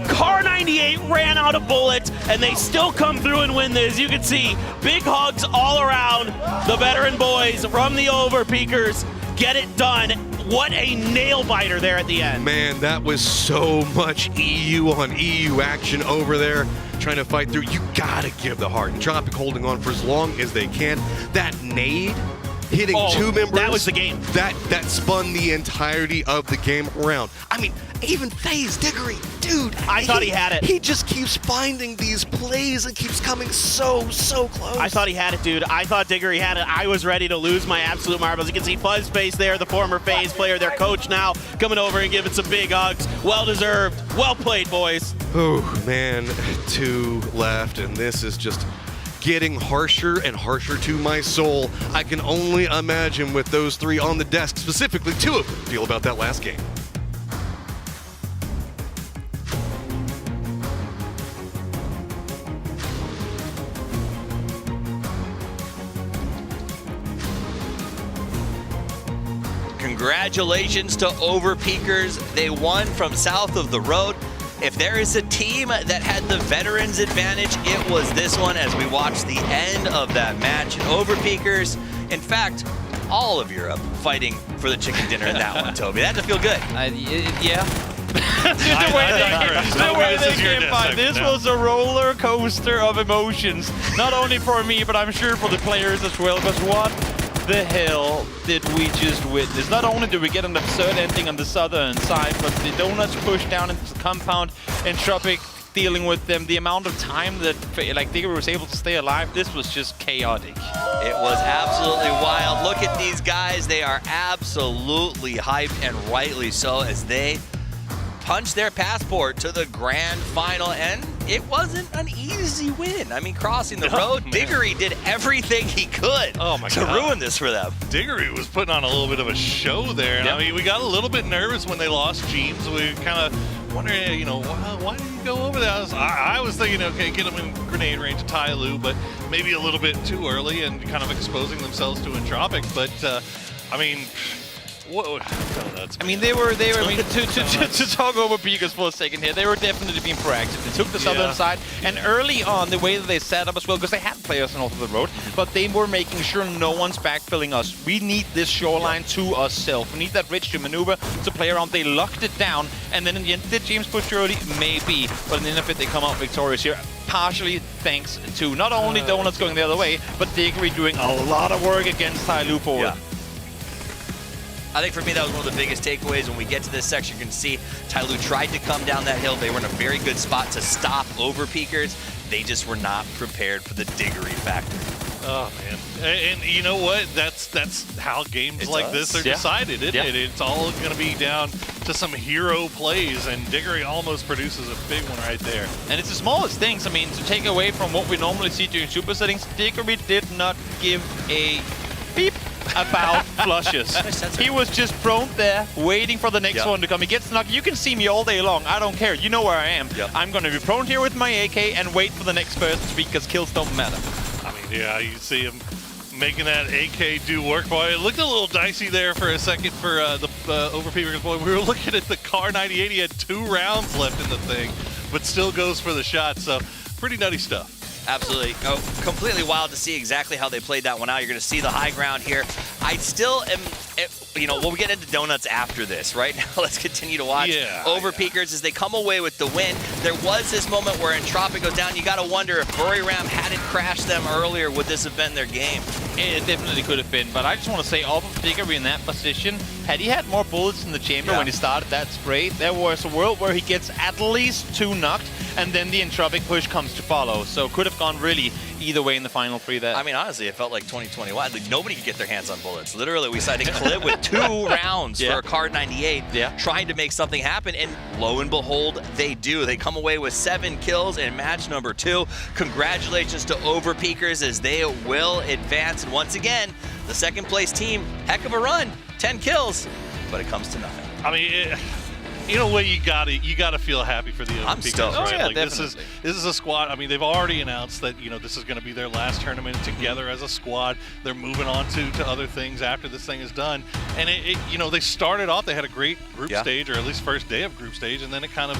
Car 98 ran out of bullets, and they still come through and win this. You can see big hugs all around the veteran boys from the Overpeakers. Get it done. What a nail biter there at the end. Man, that was so much EU on EU action over there. Trying to fight through. You gotta give the heart. Entropic holding on for as long as they can. That nade hitting 2 members. That was the game. That spun the entirety of the game around. I mean, even FaZe, Diggory, dude. I thought he had it. He just keeps finding these plays and keeps coming so close. I thought he had it, dude. I thought Diggory had it. I was ready to lose my absolute marbles. You can see Fuzzface there, the former FaZe player, their coach now, coming over and giving some big hugs. Well-deserved. Well played, boys. Oh, man. 2 left, and this is just getting harsher and harsher to my soul. I can only imagine with those 3 on the desk, specifically 2 of them, feel about that last game. Congratulations to Overpeakers. They won from south of the road. If there is a team that had the veterans advantage, it was this one as we watched the end of that match. Overpeakers, in fact, all of Europe fighting for the chicken dinner in that one, Toby. That had to feel good. Yeah. the way they came by. This was a roller coaster of emotions. Not only for me, but I'm sure for the players as well. Because what the hell did we just witness? Not only did we get an absurd ending on the southern side, but the Donuts pushed down into the compound, Entropic dealing with them. The amount of time that Diggory was able to stay alive, this was just chaotic. It was absolutely wild. Look at these guys. They are absolutely hyped, and rightly so, as they punch their passport to the grand final, and it wasn't an easy win. I mean, crossing the road, Diggory did everything he could to ruin this for them. Diggory was putting on a little bit of a show there. And I mean, we got a little bit nervous when they lost James. We kind of wondering, why did you go over that? I was thinking, okay, get them in grenade range of Tyloo, but maybe a little bit too early and kind of exposing themselves to Entropic. But, I mean, they were. I mean, to talk Overpeakers for a second here, they were definitely being proactive. They took the southern side, and early on, the way that they set up as well, because they had players north of the road, but they were making sure no one's backfilling us. We need this shoreline to ourselves. We need that ridge to maneuver, to play around. They locked it down, and then in the end, did James push early? Maybe, but in the end of it, they come out victorious here. Partially thanks to not only Donuts going the other way, but Diggory doing a lot of work against Tyloo forward. I think for me, that was one of the biggest takeaways. When we get to this section, you can see Tyloo tried to come down that hill. They were in a very good spot to stop Overpeakers. They just were not prepared for the diggery factor. Oh, man. And you know what? That's how games like this are decided, isn't it? It's all going to be down to some hero plays, and Diggory almost produces a big one right there. And it's the smallest things. I mean, to take away from what we normally see during super settings, Diggory did not give a beep about flushes. He was just prone there, waiting for the next one to come. He gets knocked. You can see me all day long. I don't care. You know where I am. I'm going to be prone here with my AK and wait for the next person to speak, because kills don't matter. I mean, yeah, you see him making that AK do work. Boy, it looked a little dicey there for a second for the Overpeakers. Boy, we were looking at the Car 98. He had 2 rounds left in the thing, but still goes for the shot. So pretty nutty stuff. Absolutely. Oh, completely wild to see exactly how they played that one out. You're going to see the high ground here. I still am, you know, we'll get into donuts after this. Right now, let's continue to watch Overpeakers as they come away with the win. There was this moment where Entropic goes down. You got to wonder if Buriram hadn't crashed them earlier, would this have been their game? It definitely could have been, but I just want to say, off of Diggory in that position, had he had more bullets in the chamber when he started that spray, there was a world where he gets at least 2 knocked, and then the Entropic push comes to follow. So could have gone really either way in the final 3 there. I mean, honestly, it felt like 2021. Like, nobody could get their hands on bullets. Literally, we signed a clip with 2 rounds for a Card 98, trying to make something happen, and lo and behold, they do. They come away with 7 kills in match number 2. Congratulations to Overpeakers as they will advance. And once again, the second place team, heck of a run, 10 kills, but it comes to nothing. I mean, in a way, you gotta feel happy for the Overpeakers, right? Yeah, like this is a squad. I mean, they've already announced that this is going to be their last tournament together as a squad. They're moving on to other things after this thing is done. And they started off. They had a great group stage, or at least first day of group stage, and then it kind of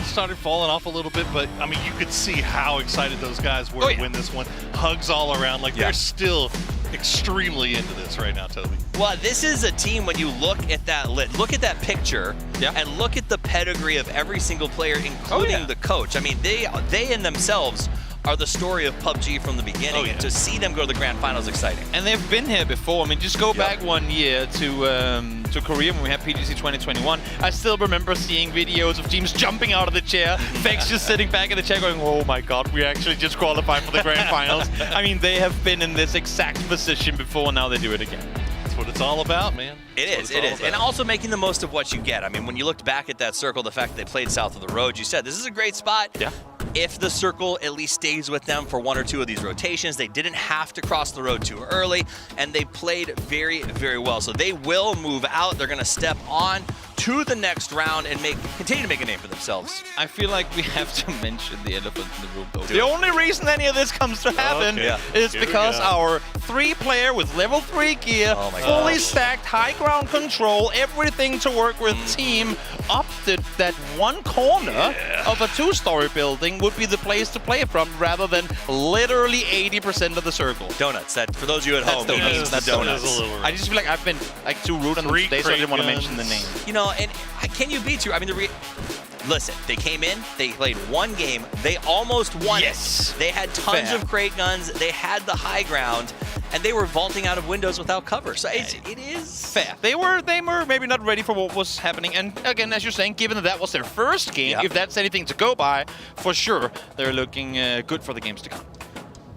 started falling off a little bit. But I mean, you could see how excited those guys were to win this one. Hugs all around. Like they're still extremely into this right now, Toby. Well, this is a team, when you look at that picture and look at the pedigree of every single player, including the coach. I mean, they in themselves are the story of PUBG from the beginning, and to see them go to the grand final is exciting. And they've been here before. I mean, just go back 1 year to Korea when we had PGC 2021. I still remember seeing videos of teams jumping out of the chair, Fakes just sitting back in the chair going, oh my god, we actually just qualified for the grand finals. I mean, they have been in this exact position before, now they do it again. That's what it's all about, man. It is. And also making the most of what you get. I mean, when you looked back at that circle, the fact that they played south of the road, you said this is a great spot. Yeah. If the circle at least stays with them for 1 or 2 of these rotations, they didn't have to cross the road too early, and they played very, very well. So they will move out. They're going to step on to the next round and continue to make a name for themselves. I feel like we have to mention the elephant in the room, though. The only reason any of this comes to happen is because our 3-player with level 3 gear, fully stacked, high ground control, everything to work with team opted that one corner of a 2-story building would be the place to play from, rather than literally 80% of the circle. Donuts. That, for those of you at home, that's donuts. I just feel like I've been too rude on them today, so I didn't want to mention the name. You know, and can you beat you? I mean, listen, they came in, they played 1 game, they almost won it. They had tons of crate guns, they had the high ground, and they were vaulting out of windows without cover. So it is fair. They were maybe not ready for what was happening. And again, as you're saying, given that was their first game, if that's anything to go by, for sure, they're looking good for the games to come.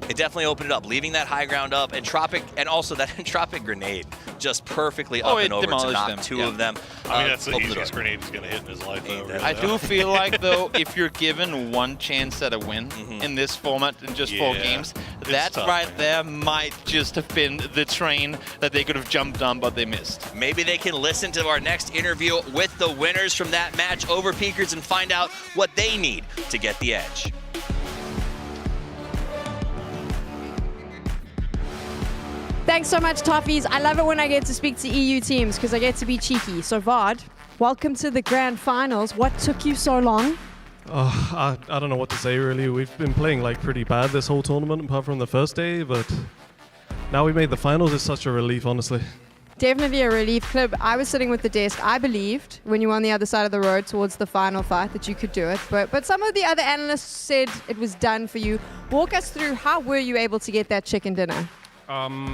It definitely opened it up, leaving that high ground up, and also that Entropic grenade just perfectly up and over to knock 2 of them. I mean, that's the easiest grenade he's going to hit in his life, though. Really. I do feel like, though, if you're given 1 chance at a win in this format in just 4 games, that right there might just have been the train that they could have jumped on, but they missed. Maybe they can listen to our next interview with the winners from that match, Overpeakers, and find out what they need to get the edge. Thanks so much, Toffees. I love it when I get to speak to EU teams because I get to be cheeky. So, Vard, welcome to the grand finals. What took you so long? Oh, I don't know what to say, really. We've been playing pretty bad this whole tournament, apart from the first day, but now we made the finals. It's such a relief, honestly. Definitely a relief, Clip. I was sitting with the desk. I believed when you were on the other side of the road towards the final fight that you could do it, but some of the other analysts said it was done for you. Walk us through, how were you able to get that chicken dinner?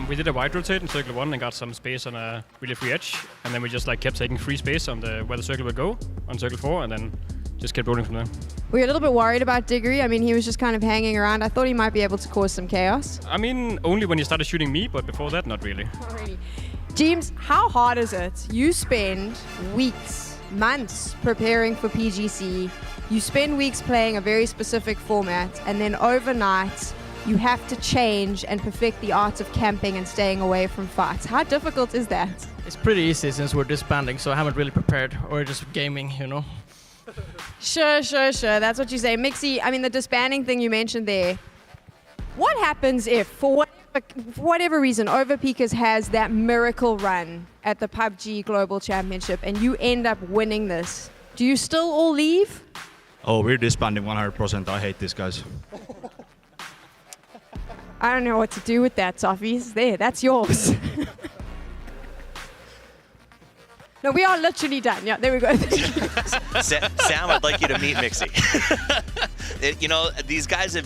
We did a wide rotate in circle 1 and got some space on a really free edge, and then we just like kept taking free space on where the circle would go on circle 4, and then just kept rolling from there. We're a little bit worried about Diggory. I mean, he was just kind of hanging around. I thought he might be able to cause some chaos. I mean, only when he started shooting me, but before that, not really. Already. James, how hard is it? You spend weeks, months preparing for PGC. You spend weeks playing a very specific format, and then overnight, you have to change and perfect the art of camping and staying away from fights. How difficult is that? It's pretty easy since we're disbanding, so I haven't really prepared, or just gaming, you know. Sure. That's what you say. Mixie, I mean, the disbanding thing you mentioned there. What happens if, for whatever reason, Overpeakers has that miracle run at the PUBG Global Championship and you end up winning this? Do you still all leave? Oh, we're disbanding 100%. I hate these guys. I don't know what to do with that, Soffies. There, that's yours. No, we are literally done. Yeah, there we go. Sam, I'd like you to meet Mixie. You know, these guys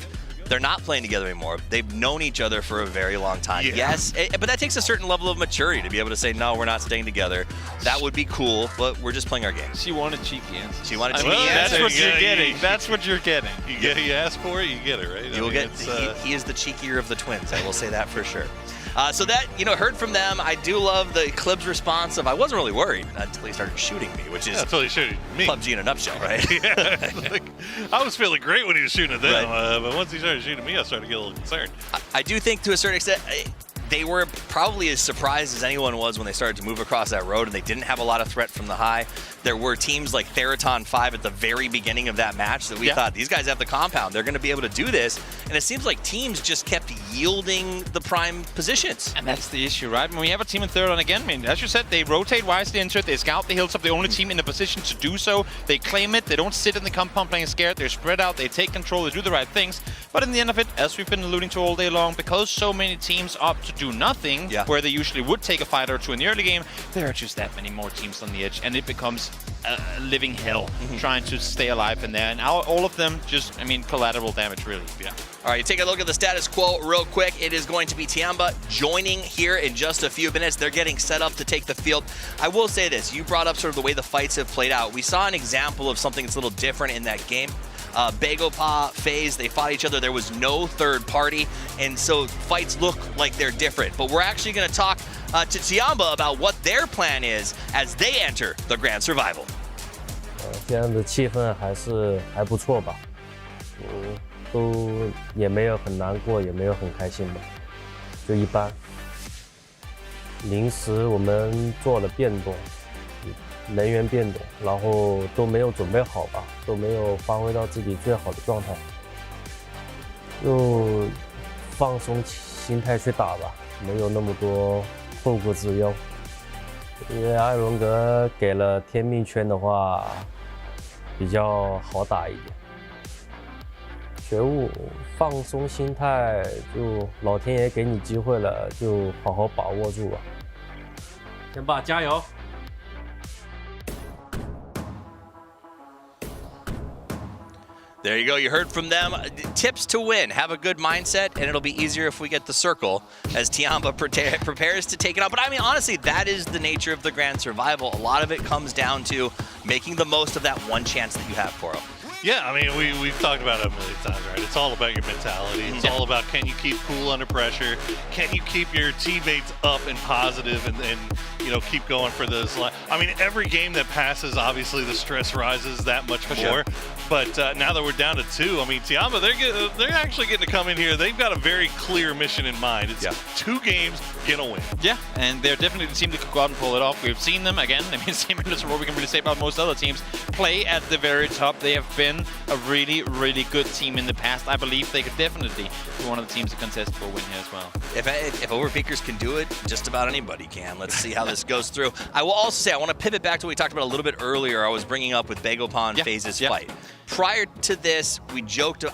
they're not playing together anymore. They've known each other for a very long time. Yeah. Yes, but that takes a certain level of maturity to be able to say, no, we're not staying together. That would be cool, but we're just playing our game. She wanted cheeky answers. She wanted cheeky answers. That's what you're getting. That's what you're getting. You ask for it, you get it, right? You will get. He is the cheekier of the twins. I will say that for sure. So that, heard from them. I do love the Clib's response of, I wasn't really worried until he started shooting me, which is until he shooting me. PUBG in a nutshell, right? Yeah. I was feeling great when he was shooting at them, but once he started shooting me, I started to get a little concerned. I do think to a certain extent, they were probably as surprised as anyone was when they started to move across that road and they didn't have a lot of threat from the high. There were teams like Theraton 5 at the very beginning of that match that we thought, these guys have the compound. They're going to be able to do this. And it seems like teams just kept yielding the prime positions. And that's the issue, right? When we have a team in Theraton again, I mean, as you said, they rotate wisely into it. They scout the hilltop. The only team in the position to do so. They claim it. They don't sit in the compound playing scared. They're spread out. They take control. They do the right things. But in the end of it, as we've been alluding to all day long, because so many teams opt to do nothing, where they usually would take a fight or two in the early game, there are just that many more teams on the edge, and it becomes a living hell trying to stay alive in there. And all of them just, collateral damage, really. Yeah. All right, take a look at the status quo real quick. It is going to be Tiamba joining here in just a few minutes. They're getting set up to take the field. I will say this. You brought up sort of the way the fights have played out. We saw an example of something that's a little different in that game. Begopa, FaZe, they fought each other. There was no third party, and so fights look like they're different. But we're actually going to talk to Tiamba about what their plan is as they enter the Grand Survival. 现在的气氛还不错吧，都也没有很难过，也没有很开心吧，就一般。临时我们做了变动。人员变动，然后都没有准备好吧，都没有发挥到自己最好的状态，就放松心态去打吧，没有那么多后顾之忧。因为艾伦格给了天命圈的话，比较好打一点。觉悟，放松心态，就老天爷给你机会了，就好好把握住吧。天霸加油！ There you go. You heard from them. Tips to win. Have a good mindset, and it'll be easier if we get the circle as Tiamba prepares to take it on. But honestly, that is the nature of the Grand Survival. A lot of it comes down to making the most of that one chance that you have, Poro. Yeah, we've talked about it a million times, right? It's all about your mentality. It's all about, can you keep cool under pressure? Can you keep your teammates up and positive and keep going for this? Every game that passes, obviously the stress rises that much more. Sure. But now that we're down to 2, Tiamba, they're actually getting to come in here. They've got a very clear mission in mind. It's 2 games, get a win. Yeah, and they're definitely the team that could go out and pull it off. We've seen them again. Same as what we can really say about most other teams. Play at the very top. They have been a really, really good team in the past. I believe they could definitely be one of the teams to contest for a win here as well. If Overpeakers can do it, just about anybody can. Let's see how this goes through. I will also say, I want to pivot back to what we talked about a little bit earlier. I was bringing up with Begopa and FaZe's fight. Prior to this, I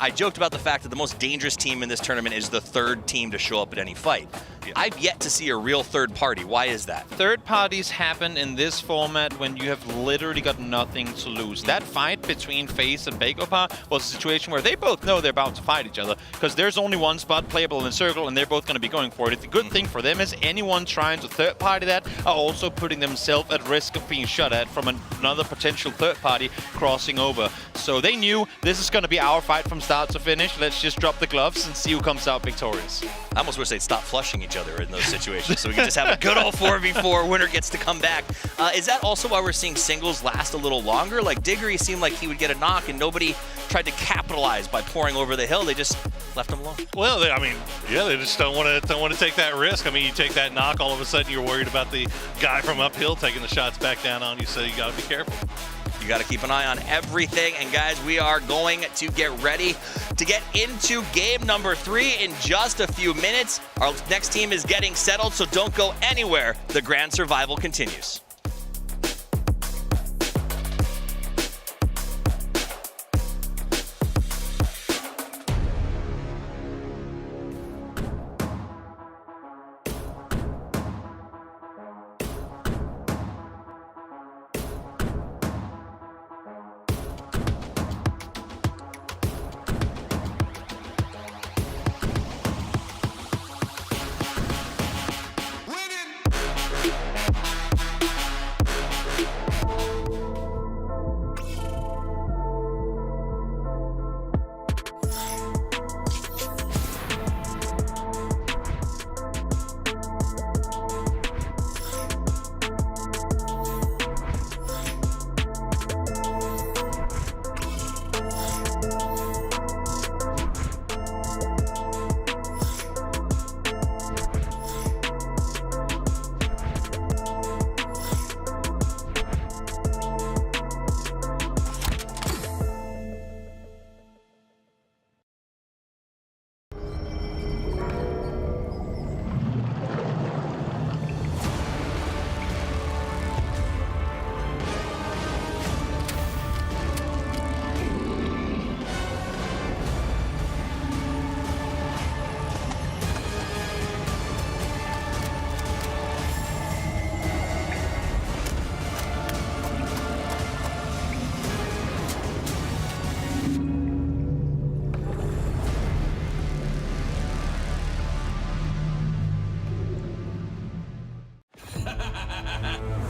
joked about the fact that the most dangerous team in this tournament is the 3rd team to show up at any fight. I've yet to see a real third party. Why is that? Third parties happen in this format when you have literally got nothing to lose. That fight between FaZe and Bakeopa was a situation where they both know they're about to fight each other because there's only one spot playable in the circle and they're both going to be going for it. The good thing for them is anyone trying to third party that are also putting themselves at risk of being shot at from another potential third party crossing over. So they knew this is going to be our fight from start to finish. Let's just drop the gloves and see who comes out victorious. I almost wish they'd stop flushing each other in those situations so we can just have a good old 4v4. Winner gets to come back. Is that also why we're seeing singles last a little longer? Like Diggory seemed like he would get a knock and nobody tried to capitalize by pouring over the hill. They just left him alone. Well, I mean, yeah, they just don't want to take that risk. I mean, you take that knock, all of a sudden you're worried about the guy from uphill taking the shots back down on you, so you got to be careful. You got to keep an eye on everything. And guys, we are going to get ready to get into game number 3 in just a few minutes. Our next team is getting settled, so don't go anywhere. The Grand Survival continues.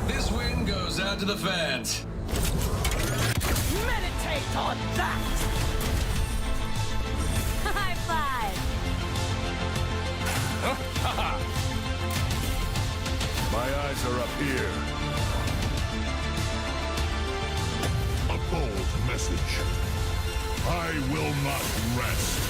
This win goes out to the fans. Meditate on that! High five! My eyes are up here. A bold message. I will not rest.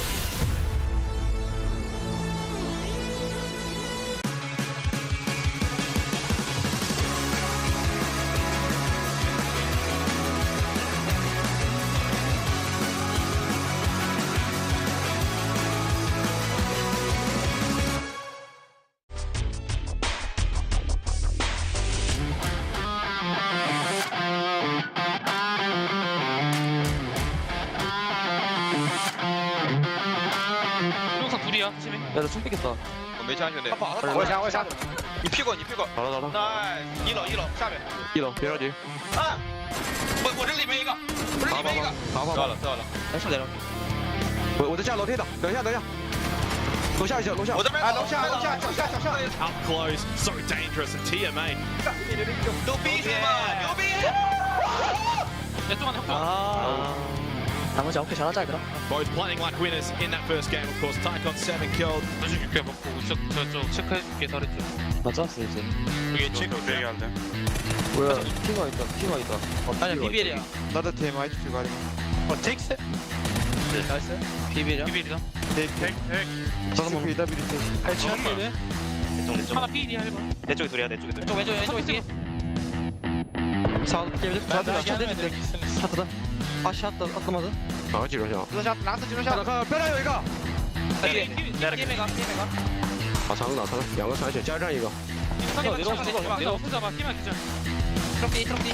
둘이야, 조심해. 야, 나 총 뺏겼다.没枪兄弟。我枪。你屁股。走了。1楼下面。1楼，别着急。啊！我这里面一个，不是里面一个。好。知道了。来上来了。我在下楼梯的，等一下。楼下。我这边。楼下。Up close, so dangerous, and TMA. 牛逼是吗？牛逼！나머지 9개 잘하자 그럼. Both playing like winners in that first game, of course. Tycon 7 killed. 6개 먹고 저쪽 체크해줄게 잘했지. 맞았어 이제. 이게 체크 되게 안 돼. 뭐야? 피가 있다. 아니야 비빌이야. 나도 TMI 피가 아니야. 텍스? 나이스. 비빌이야. 텍. 잠깐만. 비빌. 알치한데. 하나 비리야 해봐. 내 쪽에 둘이야. 왼쪽에 뒤에. 샷다. 아 샷다. 아까마다. 아 지로샷. 락스 빼라有一个。게임에 가. 아 장난 나타나. 2个残血加上一个。 내가 혼자 봐. 게임만 기자. 트럭디.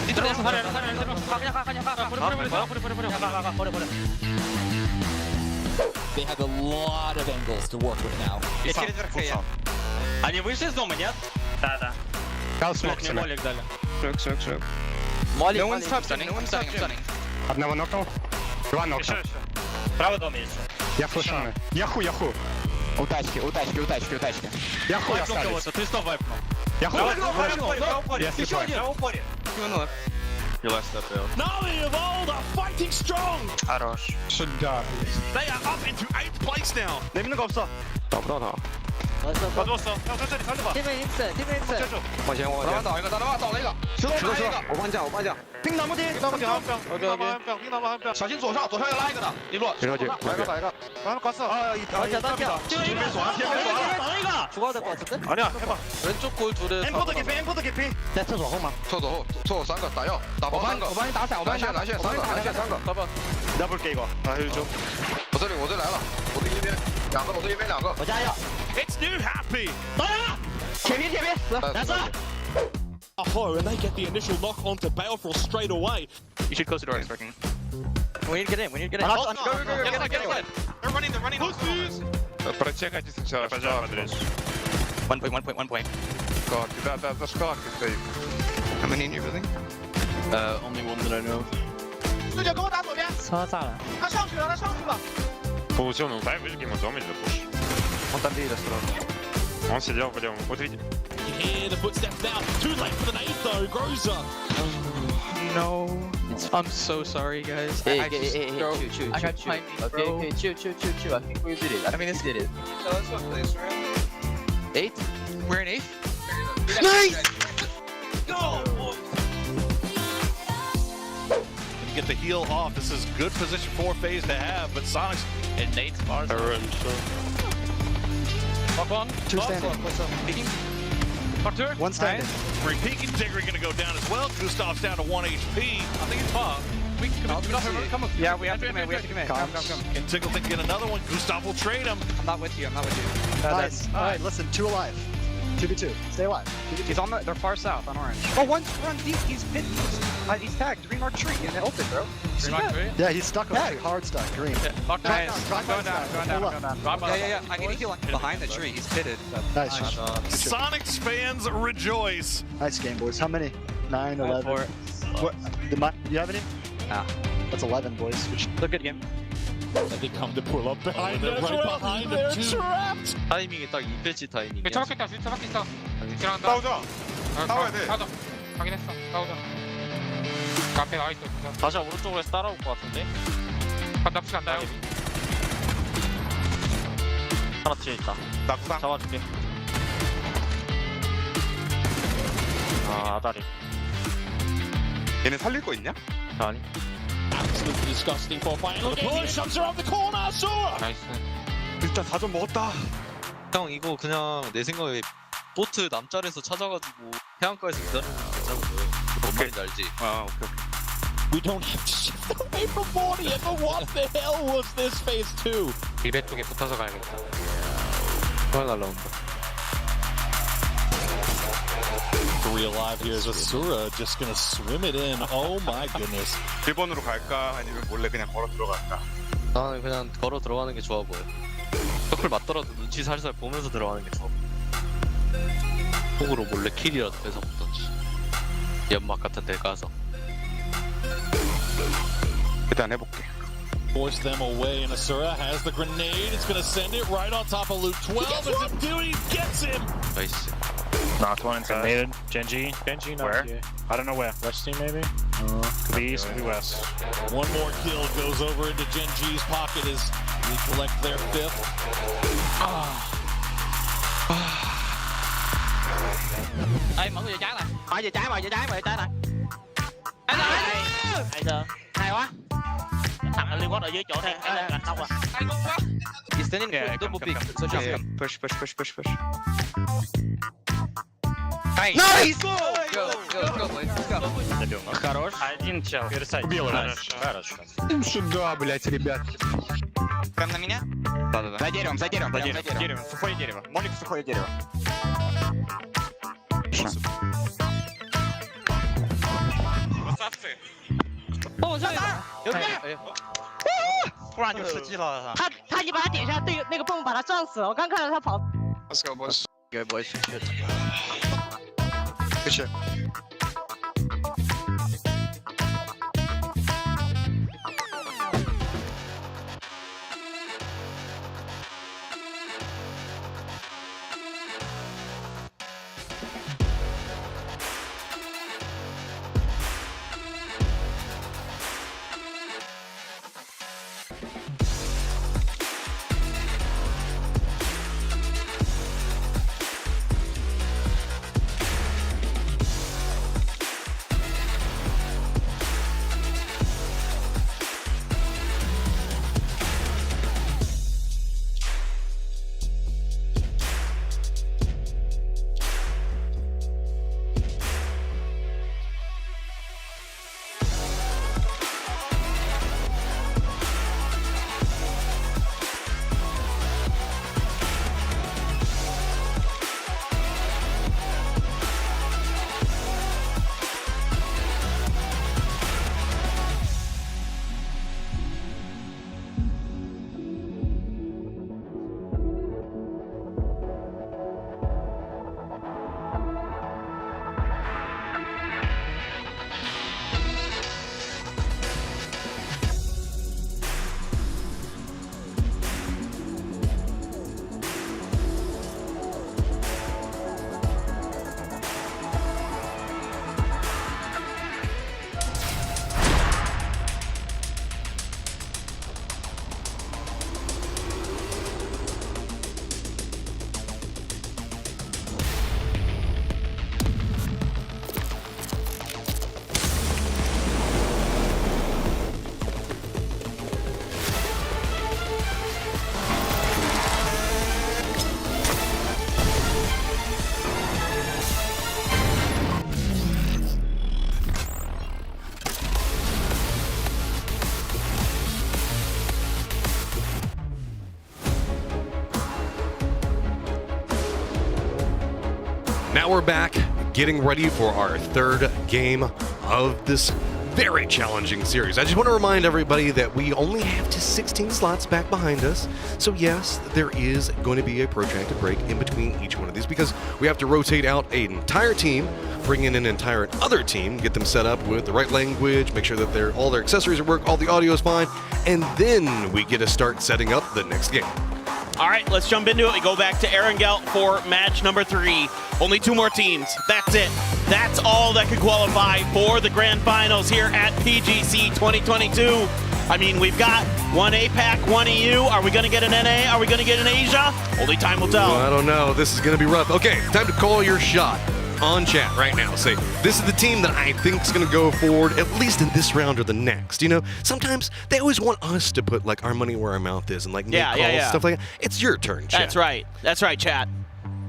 니 들어가서 가려. 가. 버려. They have a lot of angles to work with now. Они вышли из дома, нет? Да. Дал смог себе. Молик дали. Шок. Молик, No one's touching, I'm stunning. Одного нокнул. Два нокнул. Еще. Правый дом есть. Я флешаны. Яху. Утачки. Яху я Вайпнул кого-то, 300 вайпнул. Яху. Я Еще слепой. один. You left that bill. Na'Vi of old are fighting strong. Хорош. Сюда. They are up into 8th place now. 내미는 거 없어. 가져왔어. 형 천천히 살려봐. 팀은 인스.往前，倒了一个。石头我帮你讲。冰나무 뒤 한 병. 冰나무 한 병. 小心左上要拉一个的，一路。来个。나는 갔어. 던져.天没锁。죽어야 될 것 같은데? 아니야, 해봐. 왼쪽 골 둘은. 엠포드 개피. 在厕所后吗？厕所三个，打药，打包三个。我帮你打伞，蓝线三个。봐봐. 내가 볼게 이거. 아, 여기 좀. 我这来了，我对一边两个，我加油！ It's new happy. 铁皮，蓝色。 And they get the initial knock onto Balefrost straight away. You should close the door, it's working. We need to get in. Go. They're running. Прочекайте сначала. One point. God, да, шкаф стоит. How many in your building? Only one that I know. 四九跟我打左边。车炸了。他上去了。 Получил, дай выжги ему дом или пуш. Он там видит сразу. Он сидел в левом. Вот видите. You hear the footsteps now. Too late for the nade though. Groza. No. I'm so sorry, guys. Hey, chill. I got timing, bro. Okay, chill. I think we did it. I think we did it. So let's go place, right? 8th? We're in 8th? Nice! Go! Get the heal off. This is good position for FaZe to have, but Sonic's And Nate's bars. Fuck one. Two standing. Peeking. Fuck two. One standing. Peek and Diggory going to go down as well. Gustav's down to 1 HP. I think it's pop. Come on. Yeah, we have to come in. Come. Can Tickleton get another one? Gustav will trade him. I'm not with you. Nice. All right, listen, 2 alive. 2v2. Stay alive. He's on they're far south on orange. Oh, one's run deep. He's tagged. Green mark tree in the open, bro. Green mark tree? Yeah, he's stuck on tree. Hard stuck. Green. Mark Going down. Yeah. I need to heal behind the tree. He's pitted. Nice. Sonic's fans rejoice. Nice game, boys. How many? 9, 11. What? You have any? Nah. That's 11, boys. Look good game. They come to pull up behind them. Right behind them too. Trapped. 타이밍이 딱 2패치 타이밍이야. 정확했다. 싸우자. 싸워야 돼. 확인했어. 싸우자. 앞에 나와있어. 다시 오른쪽으로 해서 따라올 것 같은데? 납치 간다요. 하나 뒤에 있다. 낙상. 잡아줄게. 아, 아다리. 얘네 살릴 거 있냐? 아니. Absolutely disgusting for final game. Shots around the corner. Sora. 나이스. 일단 4점 먹었다. 형 이거 그냥 내 생각에 보트 남짤에서 찾아가지고 해안가에서 기다리면 되자고. 뭔 말인지 알지? 아, 오케이. We don't have to shift away from 40. But what the hell was this phase 2? 200 쪽에 붙어서 가야겠다. 그걸 날라온다. 3 alive here is Asura just gonna swim it in. Oh my goodness. 1번으로 갈까? 아니면 몰래 그냥 걸어 들어갈까? 나는 그냥 걸어 들어가는 게 좋아 보여. 서클 맞더라도 눈치 살살 보면서 들어가는 게 좋아 보여. 폭으로 몰래 킬이라도 뺏어 먹던지. 연막 같은 데 가서. 일단 해볼게. Force them away, and Asura has the grenade. It's gonna send it right on top of Luke 12. As it do, he gets him. 나이스. Knocked one inside. Naded. Genji, where? I don't know where. West team, maybe? Could be east, could be west. One more kill goes over into Gen G's pocket as we collect their 5th. Ê, mọi người về trái này. Về trái này. Hay chưa? Hay quá. Thằng liên quan ở dưới chỗ này, cạnh tông à. He's standing in double peak. So just push. Nice! Go, boys. Let's go. Хорош. Один чел. Убил его. Хорошо. Сюда, блять, ребят. Прям на меня? Да. За деревом. Дерево. Сухое дерево. Молик сухое дерево. Красавцы. 有边！突然就吃鸡了。他一把他点下，那个蹦把他撞死了。我刚看到他跑。 Let's go, boys. Go, boys. Good. Good shit. Now we're back, getting ready for our third game of this very challenging series. I just want to remind everybody that we only have just 16 slots back behind us. So yes, there is going to be a protracted break in between each one of these because we have to rotate out an entire team, bring in an entire other team, get them set up with the right language, make sure that all their accessories work, all the audio is fine, and then we get to start setting up the next game. All right, let's jump into it. We go back to Erangel for match number 3. Only 2 more teams. That's it. That's all that could qualify for the grand finals here at PGC 2022. I mean, we've got 1 APAC, 1 EU. Are we going to get an NA? Are we going to get an Asia? Only time will tell. Well, I don't know. This is going to be rough. Okay, time to call your shot on chat right now. Say, this is the team that I think is going to go forward, at least in this round or the next. You know, sometimes they always want us to put like our money where our mouth is and like make calls, stuff like that. It's your turn, chat. That's right. That's right, chat.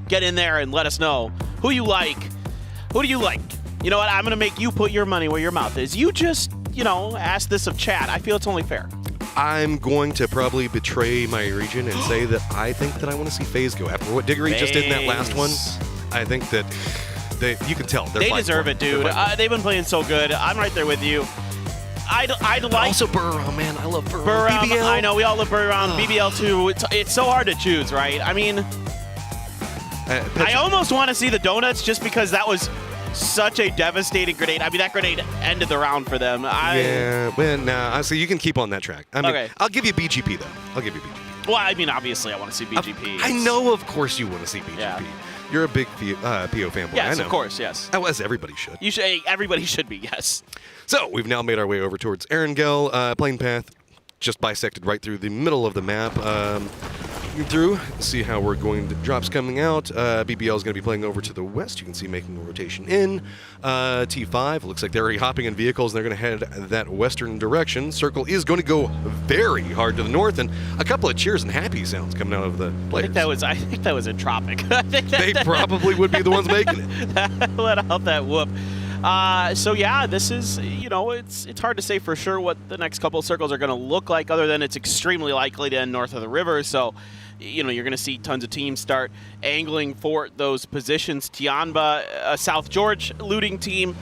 Get in there and let us know who you like. Who do you like? You know what? I'm going to make you put your money where your mouth is. You just, you know, ask this of chat. I feel it's only fair. I'm going to probably betray my region and say that I think that I want to see FaZe go. After what Diggory just did in that last one, I think that you can tell. They deserve it, dude. They've been playing so good. I'm right there with you. I'd like... Also Burrow, man. I love Burrow. BBL. I know, we all love Burrow. BBL too. It's so hard to choose, right? I mean, I almost want to see the donuts just because that was such a devastating grenade. I mean, that grenade ended the round for them. Yeah, well, nah, honestly, you can keep on that track. I mean, okay. I'll give you BGP, though. I'll give you BGP. Well, I mean, obviously, I want to see BGP. I know, of course, you want to see BGP. Yeah. You're a big PO fanboy. Yes, I know. of course, yes. As everybody should. Everybody should be, yes. So, we've now made our way over towards Erangel. Plane path just bisected right through the middle of the map. Through, see how we're going to drops coming out. BBL is going to be playing over to the west. You can see making a rotation in. T5 looks like they're already hopping in vehicles and they're going to head that western direction. Circle is going to go very hard to the north, and a couple of cheers and happy sounds coming out of the players. I think that was a Tropic. They probably would be the ones making it. Let out that whoop. So yeah, this is, you know, it's hard to say for sure what the next couple of circles are going to look like, other than it's extremely likely to end north of the river. So, you know, you're going to see tons of teams start angling for those positions. Tianba, a South George looting team,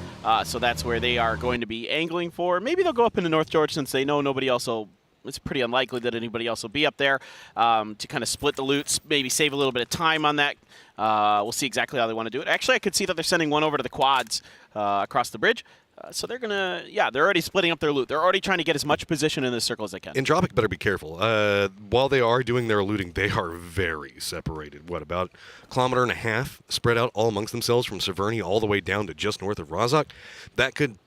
so that's where they are going to be angling for. Maybe they'll go up into North George since they know nobody else will it's pretty unlikely that anybody else will be up there to kind of split the loot, maybe save a little bit of time on that. We'll see exactly how they want to do it. Actually, I could see that they're sending one over to the quads across the bridge. So they're going to, they're already splitting up their loot. They're already trying to get as much position in this circle as they can. Entropic better be careful. While they are doing their looting, they are very separated. What, about 1.5 kilometers spread out all amongst themselves from Severny all the way down to just north of Razak? That could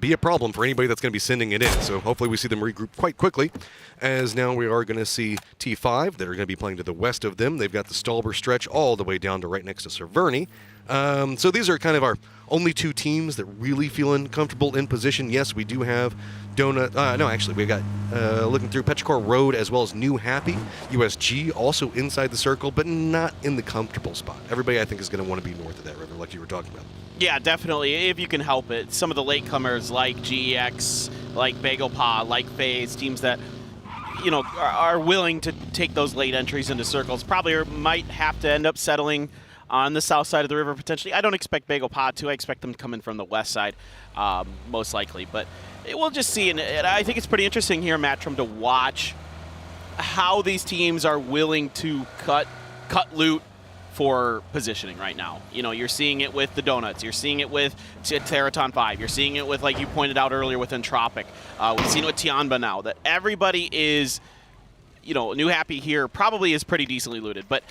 be a problem for anybody that's going to be sending it in. So hopefully we see them regroup quite quickly, as now we are going to see T5 that are going to be playing to the west of them. They've got the Stalber stretch all the way down to right next to Severny. So these are kind of our only two teams that really feeling comfortable in position. Yes, we do have Donut. No, actually, we've got looking through Petrichor Road as well as New Happy. USG also inside the circle, but not in the comfortable spot. Everybody, I think, is going to want to be north of that river, like you were talking about. Yeah, definitely, if you can help it. Some of the latecomers like GEX, like Bagelpaw, like FaZe, teams that are willing to take those late entries into circles probably might have to end up settling on the south side of the river potentially. I don't expect Bagelpaw to. I expect them to come in from the west side, most likely. But we'll just see. And I think it's pretty interesting here, Matrim, to watch how these teams are willing to cut loot for positioning right now. You're seeing it with the Donuts. You're seeing it with Teraton 5. You're seeing it with, like you pointed out earlier, with Entropic. We've seen it with Tianba now, that everybody is, New Happy here probably is pretty decently looted. But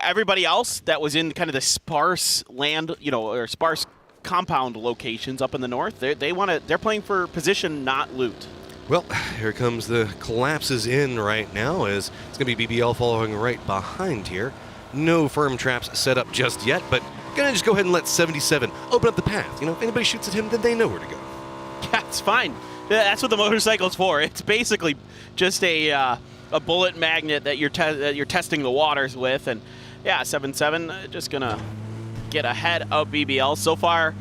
everybody else that was in kind of the sparse land, or sparse compound locations up in the north, they're playing for position, not loot. Well, here comes the collapses in right now, as it's going to be BBL following right behind here. No firm traps set up just yet, but gonna just go ahead and let 77 open up the path. If anybody shoots at him, then they know where to go. Yeah, it's fine. That's what the motorcycle's for. It's basically just a bullet magnet that you're testing the waters with, and yeah, 7-7 just gonna get ahead of BBL. So far,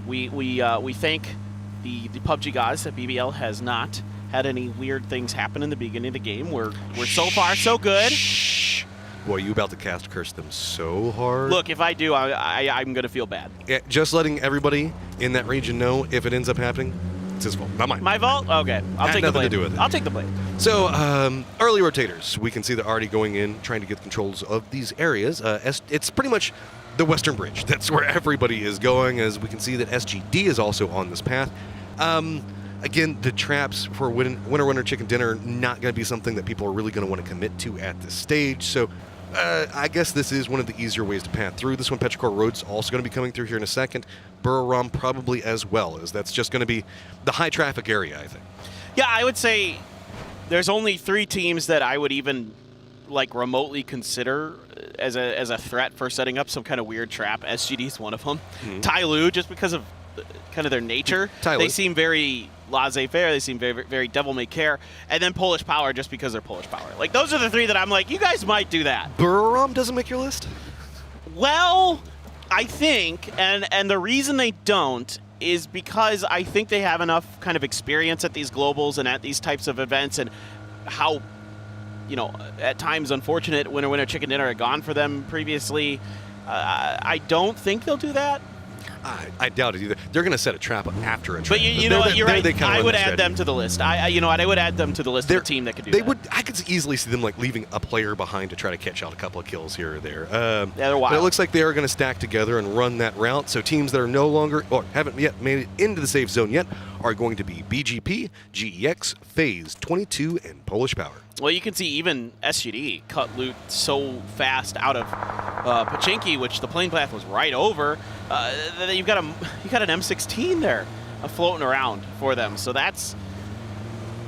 we thank the PUBG guys that BBL has not had any weird things happen in the beginning of the game. We're so far so good. Boy, you about to cast curse them so hard. Look, if I do, I'm going to feel bad. Yeah, just letting everybody in that region know, if it ends up happening, it's his fault, not mine. My fault? Okay, I'll take the blame. Nothing to do with it. I'll take the blame. So, early rotators. We can see they're already going in, trying to get controls of these areas. It's pretty much the Western Bridge. That's where everybody is going, as we can see that SGD is also on this path. Again, the traps for Winter Chicken Dinner, not going to be something that people are really going to want to commit to at this stage. So, I guess this is one of the easier ways to path through. This one, Petrichor Road's also going to be coming through here in a second. Burram probably as well, as that's just going to be the high traffic area, I think. Yeah, I would say there's only 3 teams that I would even remotely consider as a threat for setting up some kind of weird trap. SGD is one of them. Mm-hmm. Tyloo, just because of kind of their nature. They seem very laissez-faire. They seem very, very devil-may-care. And then Polish Power, just because they're Polish Power. Those are the 3 that I'm like, you guys might do that. Burram doesn't make your list? Well, I think, and the reason they don't is because I think they have enough kind of experience at these globals and at these types of events, and how, at times unfortunate Winter Chicken Dinner had gone for them previously. I don't think they'll do that. I doubt it either. They're going to set a trap after a trap. But you know what? You're right. I would add them to the list. I would add them to the list of a team that could do that. I could easily see them leaving a player behind to try to catch out a couple of kills here or there. They're wild. But it looks like they are going to stack together and run that route. So teams that are no longer, or haven't yet made it into the safe zone yet, are going to be BGP, GEX, FaZe, 22, and Polish Power. Well, you can see even SGD cut loot so fast out of Pachinki, which the plane path was right over. You've got an M16 there floating around for them. So that's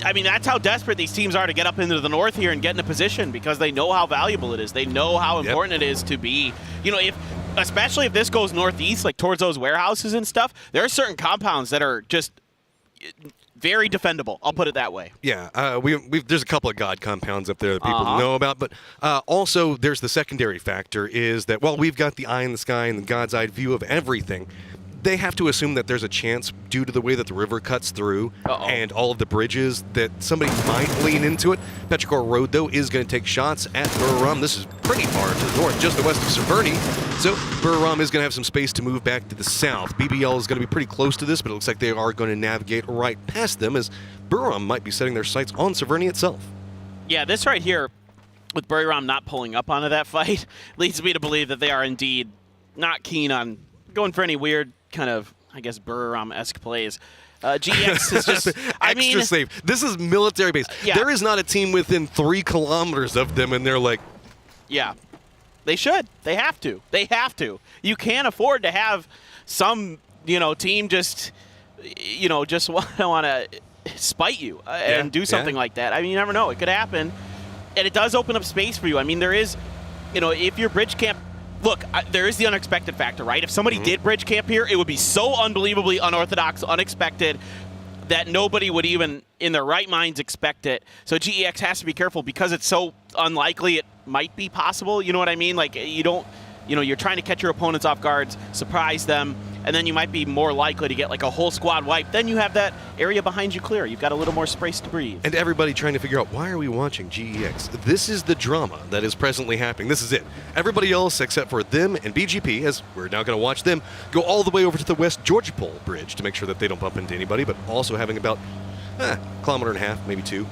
how desperate these teams are to get up into the north here and get in a position, because they know how valuable it is. They know how important it is to be, especially if this goes northeast, towards those warehouses and stuff. There are certain compounds that are just very defendable. I'll put it that way. Yeah, there's a couple of God compounds up there that people know about, but also there's the secondary factor is that while we've got the eye in the sky and the God's eye view of everything, they have to assume that there's a chance, due to the way that the river cuts through and all of the bridges, that somebody might lean into it. Petrichor Road, though, is going to take shots at Burram. This is pretty far to the north, just the west of Severny. So Burram is going to have some space to move back to the south. BBL is going to be pretty close to this, but it looks like they are going to navigate right past them, as Buram might be setting their sights on Severny itself. Yeah, this right here, with Buriram not pulling up onto that fight, leads me to believe that they are indeed not keen on going for any weird kind of, I guess, Buriram-esque plays. GEX is just, extra safe. This is military base. Yeah. There is not a team within 3 kilometers of them, and they're like, yeah, they should. They have to. They have to. You can't afford to have some, team just, just want to spite you and do something like that. I mean, you never know. It could happen, and it does open up space for you. I mean, there is, if your bridge camp. Look, there is the unexpected factor, right? If somebody did bridge camp here, it would be so unbelievably unorthodox, unexpected, that nobody would even, in their right minds, expect it. So GEX has to be careful because it's so unlikely it might be possible. You know what I mean? Like, you don't, you're trying to catch your opponents off guards, surprise them, and then you might be more likely to get like a whole squad wipe. Then you have that area behind you clear. You've got a little more space to breathe. And everybody trying to figure out, why are we watching GEX? This is the drama that is presently happening. This is it. Everybody else, except for them and BGP, as we're now going to watch them, go all the way over to the West Georgia Pole Bridge to make sure that they don't bump into anybody, but also having about a kilometer and a half, maybe 2,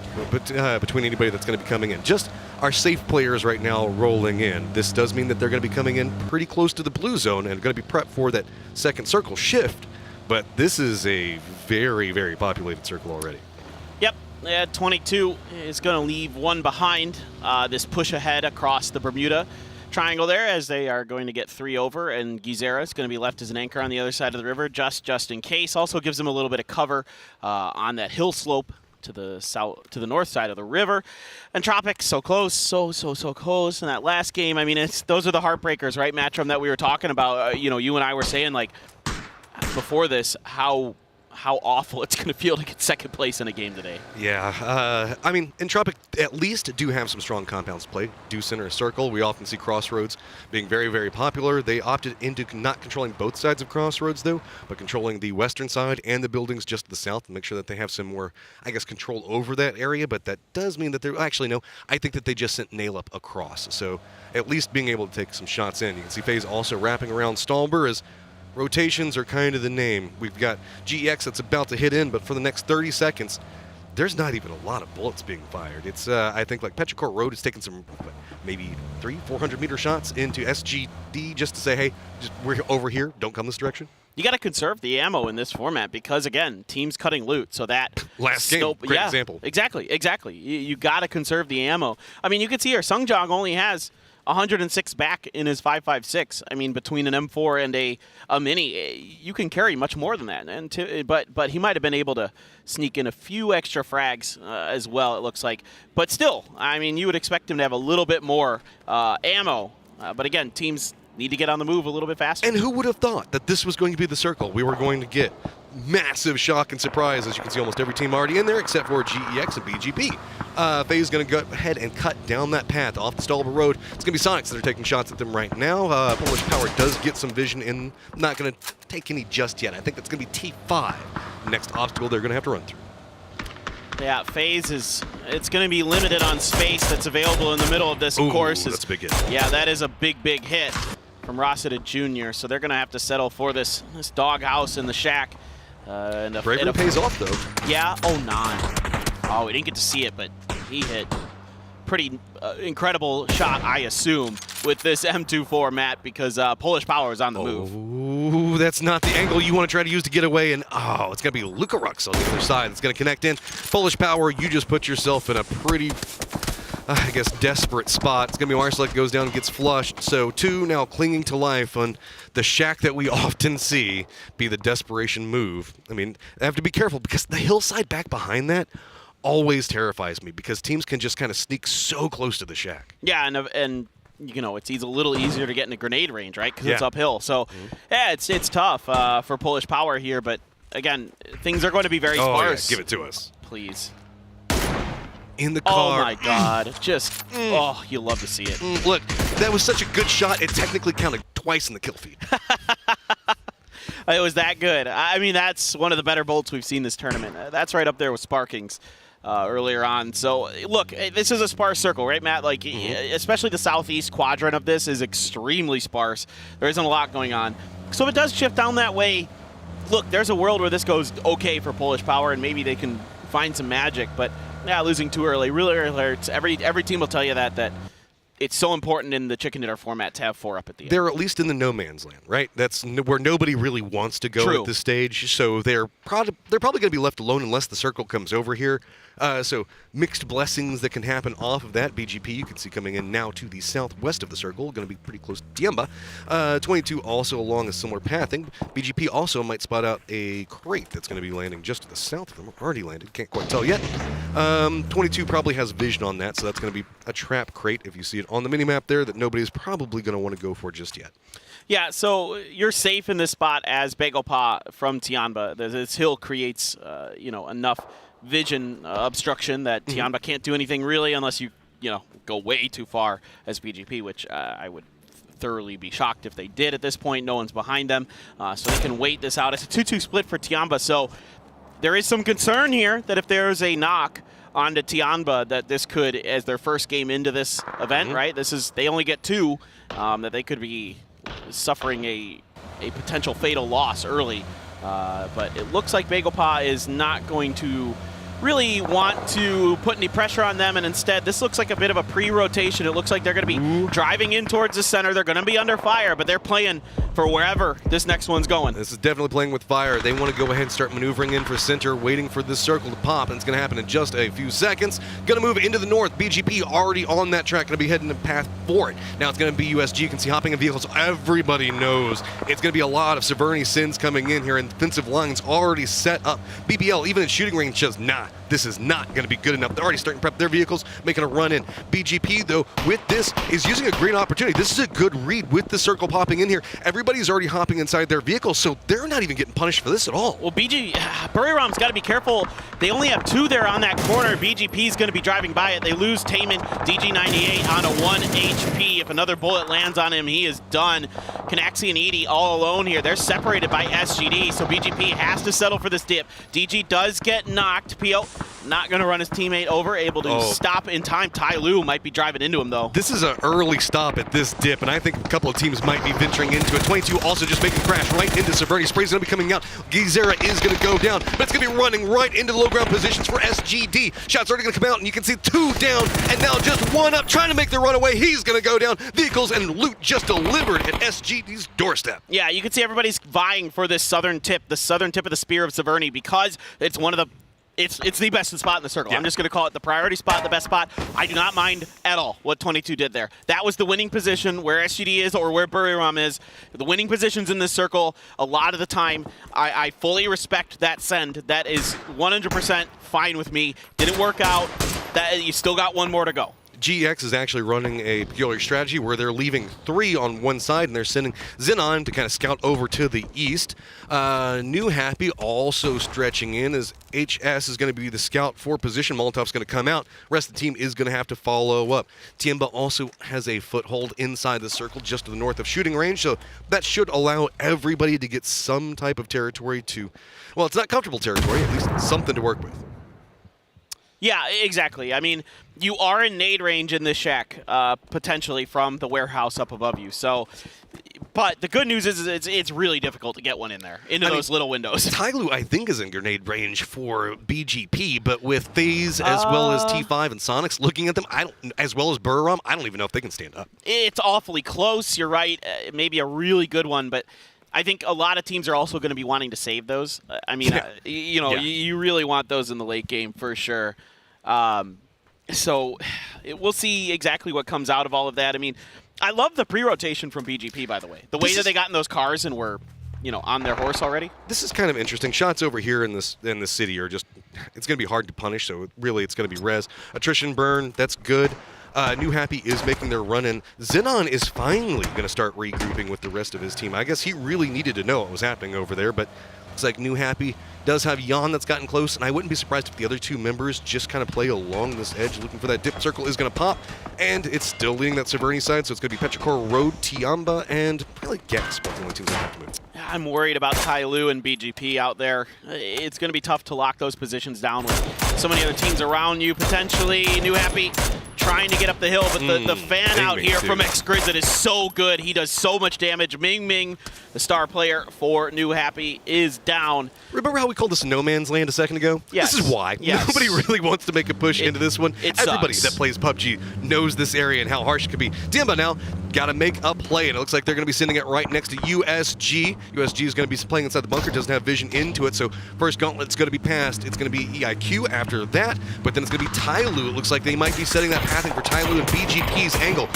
between anybody that's going to be coming in. Just our safe players right now rolling in. This does mean that they're going to be coming in pretty close to the blue zone and going to be prepped for that second circle shift, but this is a very, very populated circle already. Yep, 22 is going to leave 1 behind this push ahead across the Bermuda Triangle there, as they are going to get 3 over, and Gizera is going to be left as an anchor on the other side of the river, just in case. Also gives them a little bit of cover on that hill slope to the north side of the river. And Tropic, so close, so close in that last game. I mean, those are the heartbreakers, right, Matchroom, that we were talking about. You and I were saying, like, before this, how awful it's going to feel to get second place in a game today. Yeah, I mean, Entropic at least do have some strong compounds to play. Do center a circle. We often see Crossroads being very, very popular. They opted into not controlling both sides of Crossroads, though, but controlling the western side and the buildings just to the south to make sure that they have some more, I guess, control over that area. But that does mean that they're actually, no, I think that they just sent Nail up across. So at least being able to take some shots in. You can see FaZe also wrapping around Stalber as rotations are kind of the name. We've got GEX that's about to hit in, but for the next 30 seconds, there's not even a lot of bullets being fired. It's, I think, like Petrichor Road is taking some, maybe 300-400 meter shots into SGD just to say, hey, we're over here, don't come this direction. You got to conserve the ammo in this format because, again, teams cutting loot. So that last game, great example. Exactly. You got to conserve the ammo. I mean, you can see here, Sungjong only has 106 back in his 5.56. I mean, between an M4 and a mini, you can carry much more than that. And but he might have been able to sneak in a few extra frags as well, it looks like. But still, I mean, you would expect him to have a little bit more ammo. But again, teams need to get on the move a little bit faster. And who would have thought that this was going to be the circle? We were going to get massive shock and surprise. As you can see, almost every team already in there except for GEX and BGP. FaZe is going to go ahead and cut down that path off the Stalber Road. It's going to be Sonics that are taking shots at them right now. Polish Power does get some vision in. Not going to take any just yet. I think that's going to be T5. Next obstacle they're going to have to run through. Yeah, FaZe it's going to be limited on space that's available in the middle of this, of course. That's a big hit. Yeah, that is a big hit from Rossiter Jr., so they're going to have to settle for this doghouse in the shack. Bravery pays off, though. Yeah, 09. Oh, we didn't get to see it, but he hit pretty incredible shot, I assume, with this M24, Matt, because Polish Power is on the move. Ooh, that's not the angle you want to try to use to get away, and it's going to be Luka Rux on the other side. It's going to connect in. Polish Power, you just put yourself in a pretty, I guess, desperate spot. It's going to be Marsalek goes down and gets flushed. So 2 now clinging to life on the shack that we often see be the desperation move. I mean, I have to be careful because the hillside back behind that always terrifies me because teams can just kind of sneak so close to the shack. Yeah, and you know, it's a little easier to get in a grenade range, right? Because it's uphill. So, yeah, it's tough for Polish Power here. But, again, things are going to be very sparse. Yeah, give it to us. Please. In the car. Oh, my God. Just, you love to see it. Look, that was such a good shot, it technically counted twice in the kill feed. It was that good. I mean, that's one of the better bolts we've seen this tournament. That's right up there with Sparkings earlier on. So, look, this is a sparse circle, right, Matt? Like, especially the southeast quadrant of this is extremely sparse. There isn't a lot going on. So if it does shift down that way, look, there's a world where this goes okay for Polish Power, and maybe they can find some magic. But yeah, losing too early really hurts. Every team will tell you that it's so important in the chicken dinner format to have 4 up at the end. They're at least in the no man's land, right? That's where nobody really wants to go at this stage. So they're probably going to be left alone unless the circle comes over here. So mixed blessings that can happen off of that. BGP, you can see coming in now to the southwest of the circle, going to be pretty close to Tiamba. 22 also along a similar pathing. BGP also might spot out a crate that's going to be landing just to the south of them. Already landed, can't quite tell yet. 22 probably has vision on that, so that's going to be a trap crate if you see it on the minimap there that nobody's probably going to want to go for just yet. Yeah, so you're safe in this spot as Bagel Pa from Tiamba. This hill creates, enough vision obstruction that Tiamba can't do anything really unless you go way too far as BGP, which I would thoroughly be shocked if they did at this point. No one's behind them, so they can wait this out. It's a 2-2 split for Tiamba, so there is some concern here that if there's a knock onto Tiamba that this could, as their first game into this event, right? They only get 2, that they could be suffering a potential fatal loss early. But it looks like Bagel Pa is not going to really want to put any pressure on them, and instead this looks like a bit of a pre-rotation. It looks like they're going to be driving in towards the center. They're going to be under fire, but they're playing for wherever this next one's going. This is definitely playing with fire. They want to go ahead and start maneuvering in for center, waiting for this circle to pop, and it's going to happen in just a few seconds. Going to move into the north. BGP already on that track, going to be heading the path for it. Now it's going to be USG. You can see hopping in vehicles. Everybody knows it's going to be a lot of Severny Sins coming in here, and defensive lines already set up. BBL, even in shooting range, says, nah, this is not going to be good enough. They're already starting to prep their vehicles, making a run in. BGP, though, with this, is using a great opportunity. This is a good read with the circle popping in here. Everybody's already hopping inside their vehicles, so they're not even getting punished for this at all. Well, Buriram's got to be careful. They only have 2 there on that corner. BGP's going to be driving by it. They lose Taman, DG98 on a 1 HP. If another bullet lands on him, he is done. Canaxi and Edie all alone here. They're separated by SGD, so BGP has to settle for this dip. DG does get knocked. PO not going to run his teammate over, able to stop in time. Ty Lu might be driving into him, though. This is an early stop at this dip, and I think a couple of teams might be venturing into it. 22 also just making crash right into Severny. Spray's going to be coming out. Gizera is going to go down, but it's going to be running right into the low ground positions for SGD. Shots already going to come out, and you can see 2 down, and now just 1 up, trying to make the runaway. He's going to go down. Vehicles and loot just delivered at SGD's doorstep. Yeah, you can see everybody's vying for this southern tip of the Spear of Severny, because it's one of the It's the best spot in the circle. Yeah. I'm just going to call it the priority spot, the best spot. I do not mind at all what 22 did there. That was the winning position where SGD is or where Buriram is. The winning positions in this circle, a lot of the time, I fully respect that send. That is 100% fine with me. Didn't work out. That you still got 1 more to go. GX is actually running a peculiar strategy where they're leaving 3 on one side and they're sending Xenon to kind of scout over to the east. New Happy also stretching in as HS is going to be the scout for position. Molotov's going to come out. Rest of the team is going to have to follow up. Tiamba also has a foothold inside the circle just to the north of shooting range, so that should allow everybody to get some type of territory to, well, it's not comfortable territory, at least something to work with. Yeah, exactly. I mean, you are in nade range in this shack, potentially from the warehouse up above you. So, but the good news is it's really difficult to get one in there, into those little windows. Tyloo, I think, is in grenade range for BGP, but with FaZe as well as T5 and Sonics looking at them, as well as Buriram, I don't even know if they can stand up. It's awfully close. You're right. Maybe a really good one, but I think a lot of teams are also going to be wanting to save those. I mean, you really want those in the late game for sure. So we'll see exactly what comes out of all of that. I mean, I love the pre-rotation from BGP, by the way. The way that they got in those cars and were, on their horse already. This is kind of interesting. Shots over here in the city are just, it's going to be hard to punish, so really it's going to be res. Attrition burn, that's good. New Happy is making their run in. Xenon is finally going to start regrouping with the rest of his team. I guess he really needed to know what was happening over there, but looks like New Happy does have Jan that's gotten close, and I wouldn't be surprised if the other 2 members just kind of play along this edge, looking for that dip. Circle is going to pop, and it's still leading that Severny side, so it's going to be Petrichor, Road, Tiamba, and probably Gas, but the only teams that have to move. I'm worried about Tyloo and BGP out there. It's going to be tough to lock those positions down with so many other teams around you, potentially. New Happy trying to get up the hill, but the fan out here from Exquisite is so good. He does so much damage. Ming Ming, the star player for New Happy, is down. Remember how we called this no man's land a second ago? Yes. This is why. Yes. Nobody really wants to make a push into this one. Everybody sucks. that plays PUBG knows this area and how harsh it can be. Dimba now got to make a play, and it looks like they're going to be sending it right next to USG. USG is going to be playing inside the bunker, doesn't have vision into it, so first gauntlet's going to be passed. It's going to be EIQ after that, but then it's going to be Tyloo. It looks like they might be setting that pathing for Tyloo and BGP's angle.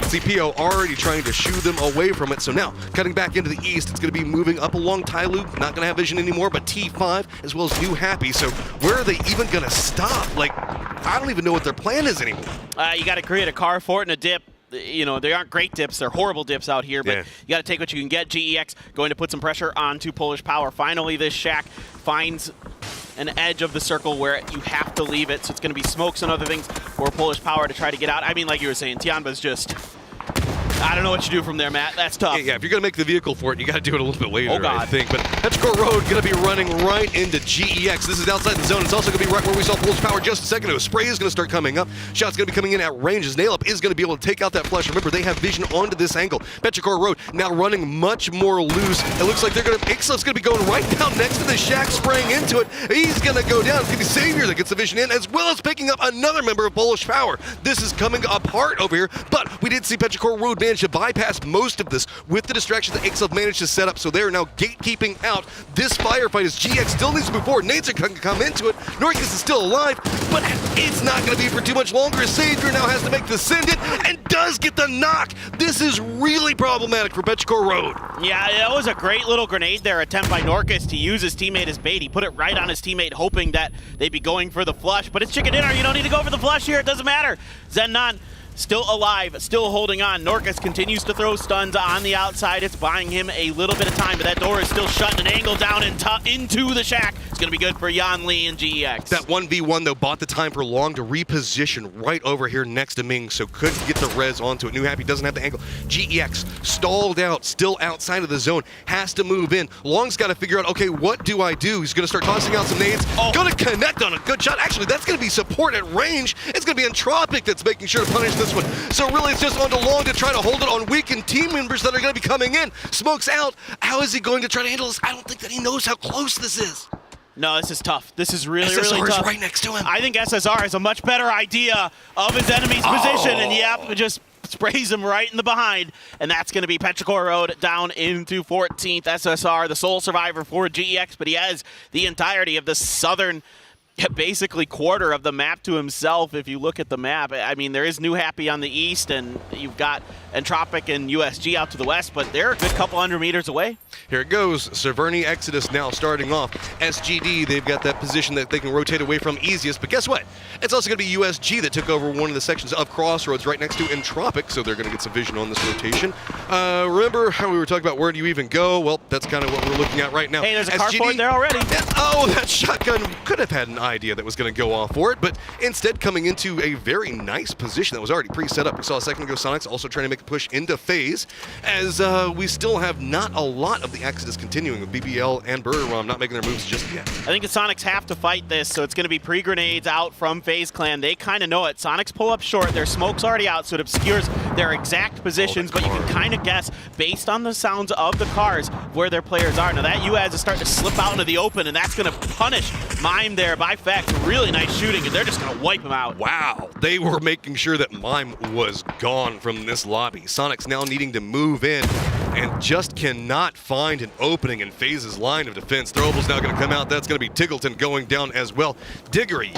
CPO already trying to shoo them away from it, so now cutting back into the east, it's going to be moving up along Tyloo. Not going to have vision anymore, but T5 as well as New Happy, so where are they even going to stop? Like, I don't even know what their plan is anymore. You got to create a car fort and a dip. You know, they aren't great dips. They're horrible dips out here, but you got to take what you can get. GEX going to put some pressure onto Polish Power. Finally, this shack finds an edge of the circle where you have to leave it, so it's going to be smokes and other things for Polish Power to try to get out. I mean, like you were saying, Tianba's just... I don't know what you do from there, Matt. That's tough. Yeah, if you're going to make the vehicle for it, you got to do it a little bit later, Oh, God. I think. But Petrichor Road going to be running right into GEX. This is outside the zone. It's also going to be right where we saw Polish Power just a second ago. Spray is going to start coming up. Shots going to be coming in at range as Nail-Up is going to be able to take out that flush. Remember, they have vision onto this angle. Petrichor Road now running much more loose. It looks like they're going to... Ixlef's going to be going right down next to the shack, spraying into it. He's going to go down. It's going to be Savior that gets the vision in, as well as picking up another member of Polish Power. This is coming apart over here, but we did see Petrichor Road manage to bypass most of this with the distractions that Ixlef managed to set up, so they are now gatekeeping out this firefight as GX still needs to move forward. Nades are going to come into it. Norcus is still alive, but it's not going to be for too much longer as Savior now has to make the send it and does get the knock. This is really problematic for Petrichor Road. Yeah, that was a great little grenade there attempt by Norcus to use his teammate as bait. He put it right on his teammate, hoping that they'd be going for the flush, but it's chicken dinner. You don't need to go for the flush here. It doesn't matter. Zennon still alive, still holding on. Norcus continues to throw stuns on the outside. It's buying him a little bit of time, but that door is still shut. An angle down into the shack. It's going to be good for Yan Li and GEX. That 1v1, though, bought the time for Long to reposition right over here next to Ming, so couldn't get the res onto it. New Happy doesn't have the angle. GEX stalled out, still outside of the zone, has to move in. Long's got to figure out, okay, what do I do? He's going to start tossing out some nades. Going to connect on a good shot. Actually, that's going to be support at range. It's going to be Entropic that's making sure to punish this one. So really, it's just on to Long to try to hold it on weakened team members that are going to be coming in. Smokes out. How is he going to try to handle this? I don't think that he knows how close this is. No, this is tough. This is really, SSR really tough. is right next to him. I think SSR has a much better idea of his enemy's position, and it just sprays him right in the behind, and that's going to be Petrichor Road down into 14th. SSR, the sole survivor for GEX, but he has the entirety of the southern basically quarter of the map to himself. If you look at the map, I mean, there is New Happy on the east, and you've got Entropic and USG out to the west, but they're a good couple hundred meters away. Here it goes. Severny Exodus now starting off. SGD, they've got that position that they can rotate away from easiest, but guess what? It's also going to be USG that took over one of the sections of Crossroads right next to Entropic, so they're going to get some vision on this rotation. Remember how we were talking about where do you even go? Well, that's kind of what we're looking at right now. Hey, there's a car fort there already. That shotgun could have had an idea that was going to go off for it, but instead coming into a very nice position that was already pre-set up. We saw a second ago Sonics also trying to make a push into phase, as we still have not a lot of the Exodus continuing with BBL and Burger Rom not making their moves just yet. I think the Sonics have to fight this, so it's going to be pre-grenades out from FaZe Clan. They kind of know it. Sonics pull up short. Their smoke's already out, so it obscures their exact positions, but you can kind of guess, based on the sounds of the cars, where their players are. Now that UAZ is starting to slip out into the open, and that's going to punish Mime there by Fex. Really nice shooting, and they're just going to wipe him out. Wow, they were making sure that Mime was gone from this lobby. Sonics now needing to move in and just cannot find an opening in FaZe's line of defense. Throwable's now going to come out. That's going to be Tiggleton going down as well. Diggory,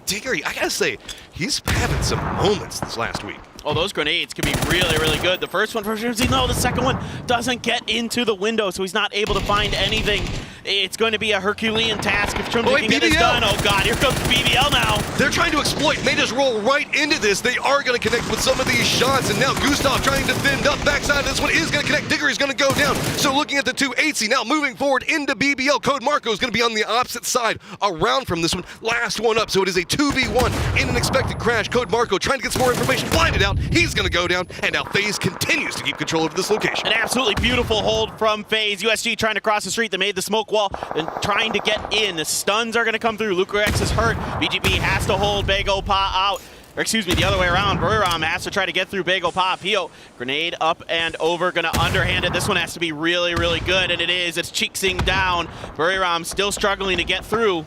Diggory, I got to say, he's having some moments this last week. Oh, those grenades could be really, really good. The first one for sure, no, the second one doesn't get into the window, so he's not able to find anything. It's going to be a Herculean task if Trimley can get this done. Oh God, here comes BBL now. They're trying to exploit. They just roll right into this. They are going to connect with some of these shots, and now Gustav trying to fend up. Backside of this one is going to connect. Diggory's going to go down. So looking at the two, AC now moving forward into BBL. Code Marco is going to be on the opposite side around from this one. Last one up, so it is a 2v1 in an expected crash. Code Marco trying to get some more information. Blinded out. He's going to go down, and now FaZe continues to keep control of this location. An absolutely beautiful hold from FaZe. USG trying to cross the street. They made the smoke wall and trying to get in. The stuns are going to come through. Luker X is hurt. BGB has to hold Bego Pa out. Or excuse me, the other way around. Buriram has to try to get through Bagel Pa. Pio, grenade up and over, gonna underhand it. This one has to be really, really good, and it is. It's cheeksing down. Buriram still struggling to get through.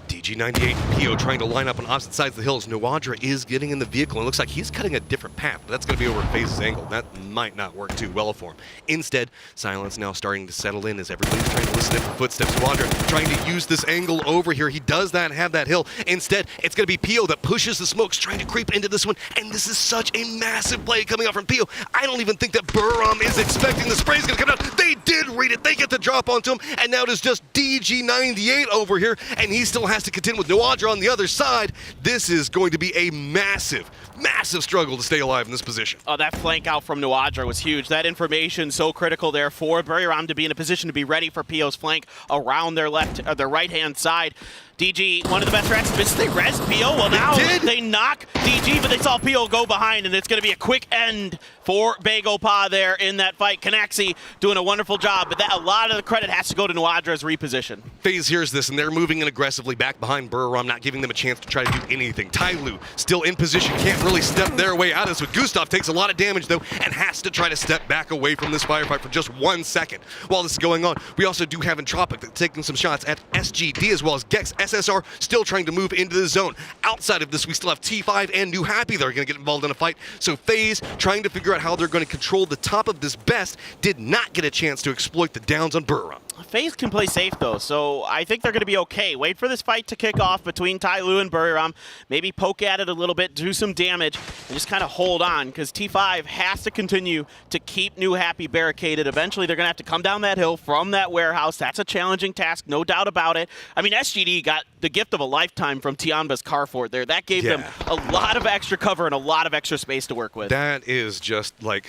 DG98 and Pio trying to line up on opposite sides of the hills. Noadra is getting in the vehicle, and it looks like he's cutting a different path, but that's going to be over FaZe's angle. That might not work too well for him. Instead, silence now starting to settle in as everybody's trying to listen for footsteps. Noadra trying to use this angle over here. He does that, have that hill. Instead, it's going to be Pio that pushes the smokes, trying to creep into this one, and this is such a massive play coming out from Pio. I don't even think that Buriram is expecting the spray's going to come out. They did read it. They get the drop onto him, and now it is just DG98 over here, and he still has to contend with Noadra on the other side. This is going to be a massive, massive struggle to stay alive in this position. Oh, that flank out from Noadra was huge. That information so critical there for Buriram to be in a position to be ready for Pio's flank around their their right-hand side. DG, one of the best rats, they res Pio. Well, now they knock DG, but they saw Pio go behind, and it's going to be a quick end for Bagel Pa there in that fight. Canaxi doing a wonderful job, but a lot of the credit has to go to Noadra's reposition. FaZe hears this, and they're moving in aggressively back behind Buriram, not giving them a chance to try to do anything. Tyloo still in position, can't really step their way out of this. But Gustav takes a lot of damage, though, and has to try to step back away from this firefight for just 1 second. While this is going on, we also do have Entropic that's taking some shots at SGD, as well as Gex. SSR still trying to move into the zone. Outside of this, we still have T5 and New Happy that are going to get involved in a fight. So FaZe trying to figure out how they're going to control the top of this best did not get a chance to exploit the downs on Buriram. FaZe can play safe, though, so I think they're going to be okay. Wait for this fight to kick off between Tyloo and Buriram. Maybe poke at it a little bit, do some damage, and just kind of hold on, because T5 has to continue to keep New Happy barricaded. Eventually, they're going to have to come down that hill from that warehouse. That's a challenging task, no doubt about it. I mean, SGD got the gift of a lifetime from Tianba's Carfort there. That gave them a lot of extra cover and a lot of extra space to work with. That is just like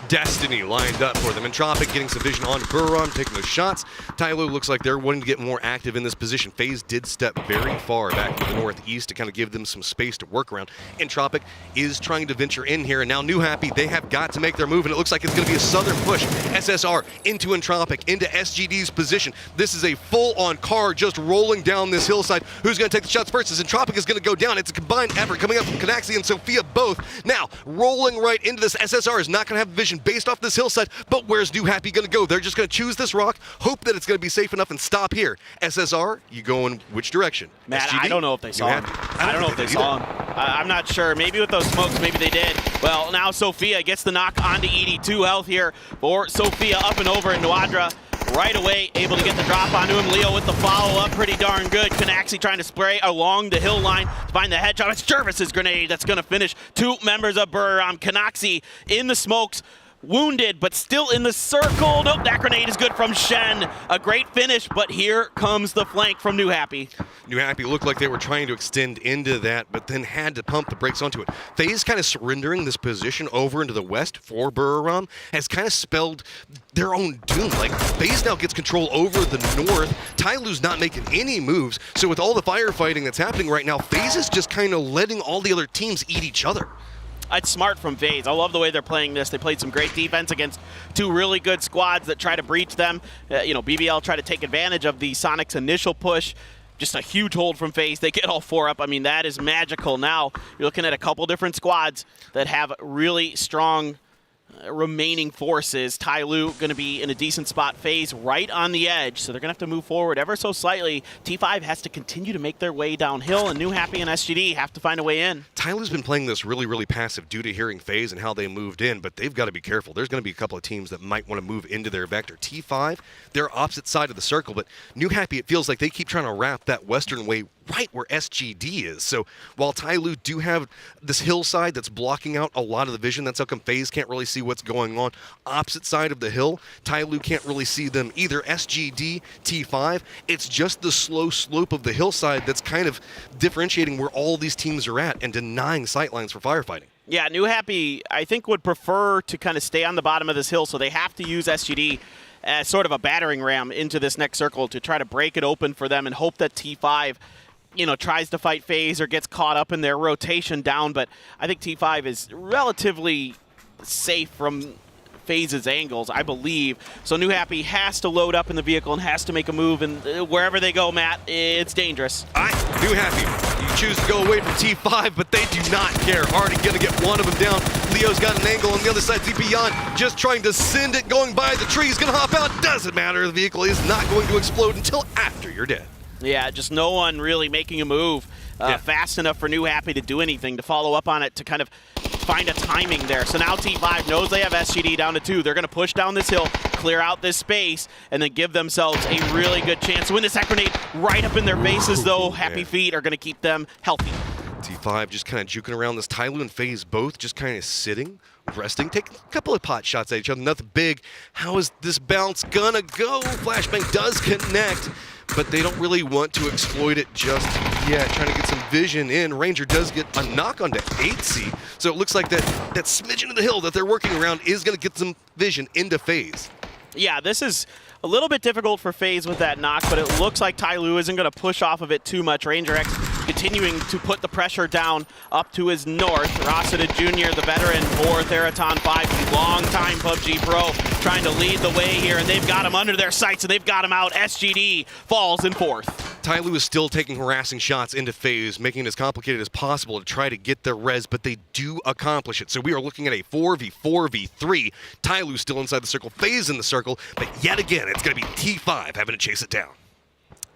destiny lined up for them. Entropic getting some vision on Buriram, taking those shots. Tyloo looks like they're wanting to get more active in this position. FaZe did step very far back to the northeast to kind of give them some space to work around. Entropic is trying to venture in here, and now New Happy, they have got to make their move, and it looks like it's going to be a southern push. SSR into Entropic, into SGD's position. This is a full-on car just rolling down this hillside. Who's going to take the shots first? As Entropic is going to go down. It's a combined effort coming up from Canaxi and Sophia both. Now, rolling right into this. SSR is not going to have vision based off this hillside, but where's New Happy going to go? They're just going to choose this rock, hope that it's going to be safe enough, and stop here. SSR, you go in which direction? Matt, SGD? I don't know if they saw him. I don't know if they saw him. I'm not sure. Maybe with those smokes, maybe they did. Well, now Sophia gets the knock onto Edie. 2 health here for Sophia, up and over, and Noadra right away able to get the drop onto him. Leo with the follow-up, pretty darn good. Canaxi trying to spray along the hill line to find the headshot. It's Jervis's grenade that's going to finish 2 members of Buriram. Canaxi in the smokes, wounded, but still in the circle. Nope, that grenade is good from Shen. A great finish, but here comes the flank from New Happy. New Happy looked like they were trying to extend into that, but then had to pump the brakes onto it. FaZe kind of surrendering this position over into the west for Buriram has kind of spelled their own doom. Like, FaZe now gets control over the north. Tyloo's not making any moves, so with all the firefighting that's happening right now, FaZe is just kind of letting all the other teams eat each other. It's smart from FaZe. I love the way they're playing this. They played some great defense against 2 really good squads that try to breach them. BBL try to take advantage of the Sonic's initial push. Just a huge hold from FaZe. They get all 4 up. I mean, that is magical. Now you're looking at a couple different squads that have really strong remaining forces. Tyloo going to be in a decent spot. FaZe right on the edge, so they're going to have to move forward ever so slightly. T5 has to continue to make their way downhill, and New Happy and SGD have to find a way in. Tyloo's been playing this really, really passive due to hearing FaZe and how they moved in, but they've got to be careful. There's going to be a couple of teams that might want to move into their vector. T5, they're opposite side of the circle, but New Happy, it feels like they keep trying to wrap that western way right where SGD is. So while Tyloo do have this hillside that's blocking out a lot of the vision, that's how come FaZe can't really see what's going on. Opposite side of the hill, Tyloo can't really see them either. SGD, T5, it's just the slow slope of the hillside that's kind of differentiating where all these teams are at and denying sightlines for firefighting. Yeah, New Happy, I think, would prefer to kind of stay on the bottom of this hill, so they have to use SGD as sort of a battering ram into this next circle to try to break it open for them and hope that T5 tries to fight FaZe or gets caught up in their rotation down, but I think T5 is relatively safe from FaZe's angles, I believe. So New Happy has to load up in the vehicle and has to make a move, and wherever they go, Matt, it's dangerous. New Happy, you choose to go away from T5, but they do not care. Already gonna get one of them down. Leo's got an angle on the other side. Beyond just trying to send it, going by the tree. He's gonna hop out. Doesn't matter. The vehicle is not going to explode until after you're dead. Yeah, just no one really making a move fast enough for New Happy to do anything, to follow up on it, to kind of find a timing there. So now T5 knows they have SGD down to 2. They're going to push down this hill, clear out this space, and then give themselves a really good chance to win this hack grenade right up in their faces, though. Happy Feet are going to keep them healthy. T5 just kind of juking around this. Tyloo and FaZe both just kind of sitting, resting, taking a couple of pot shots at each other. Nothing big. How is this bounce gonna go? Flashbang does connect, but they don't really want to exploit it just yet. Trying to get some vision in. Ranger does get a knock onto 8C, so it looks like that smidgen of the hill that they're working around is gonna get some vision into FaZe. Yeah, this is a little bit difficult for FaZe with that knock, but it looks like Tyloo isn't going to push off of it too much. Ranger X continuing to put the pressure down up to his north. Rossida Jr., the veteran for Theraton 5, long-time PUBG pro, trying to lead the way here, and they've got him under their sights, and they've got him out. SGD falls in 4th. Tyloo is still taking harassing shots into FaZe, making it as complicated as possible to try to get their res, but they do accomplish it. So we are looking at a 4v4v3. Tyloo still inside the circle, FaZe in the circle, but yet again, it's going to be T5 having to chase it down.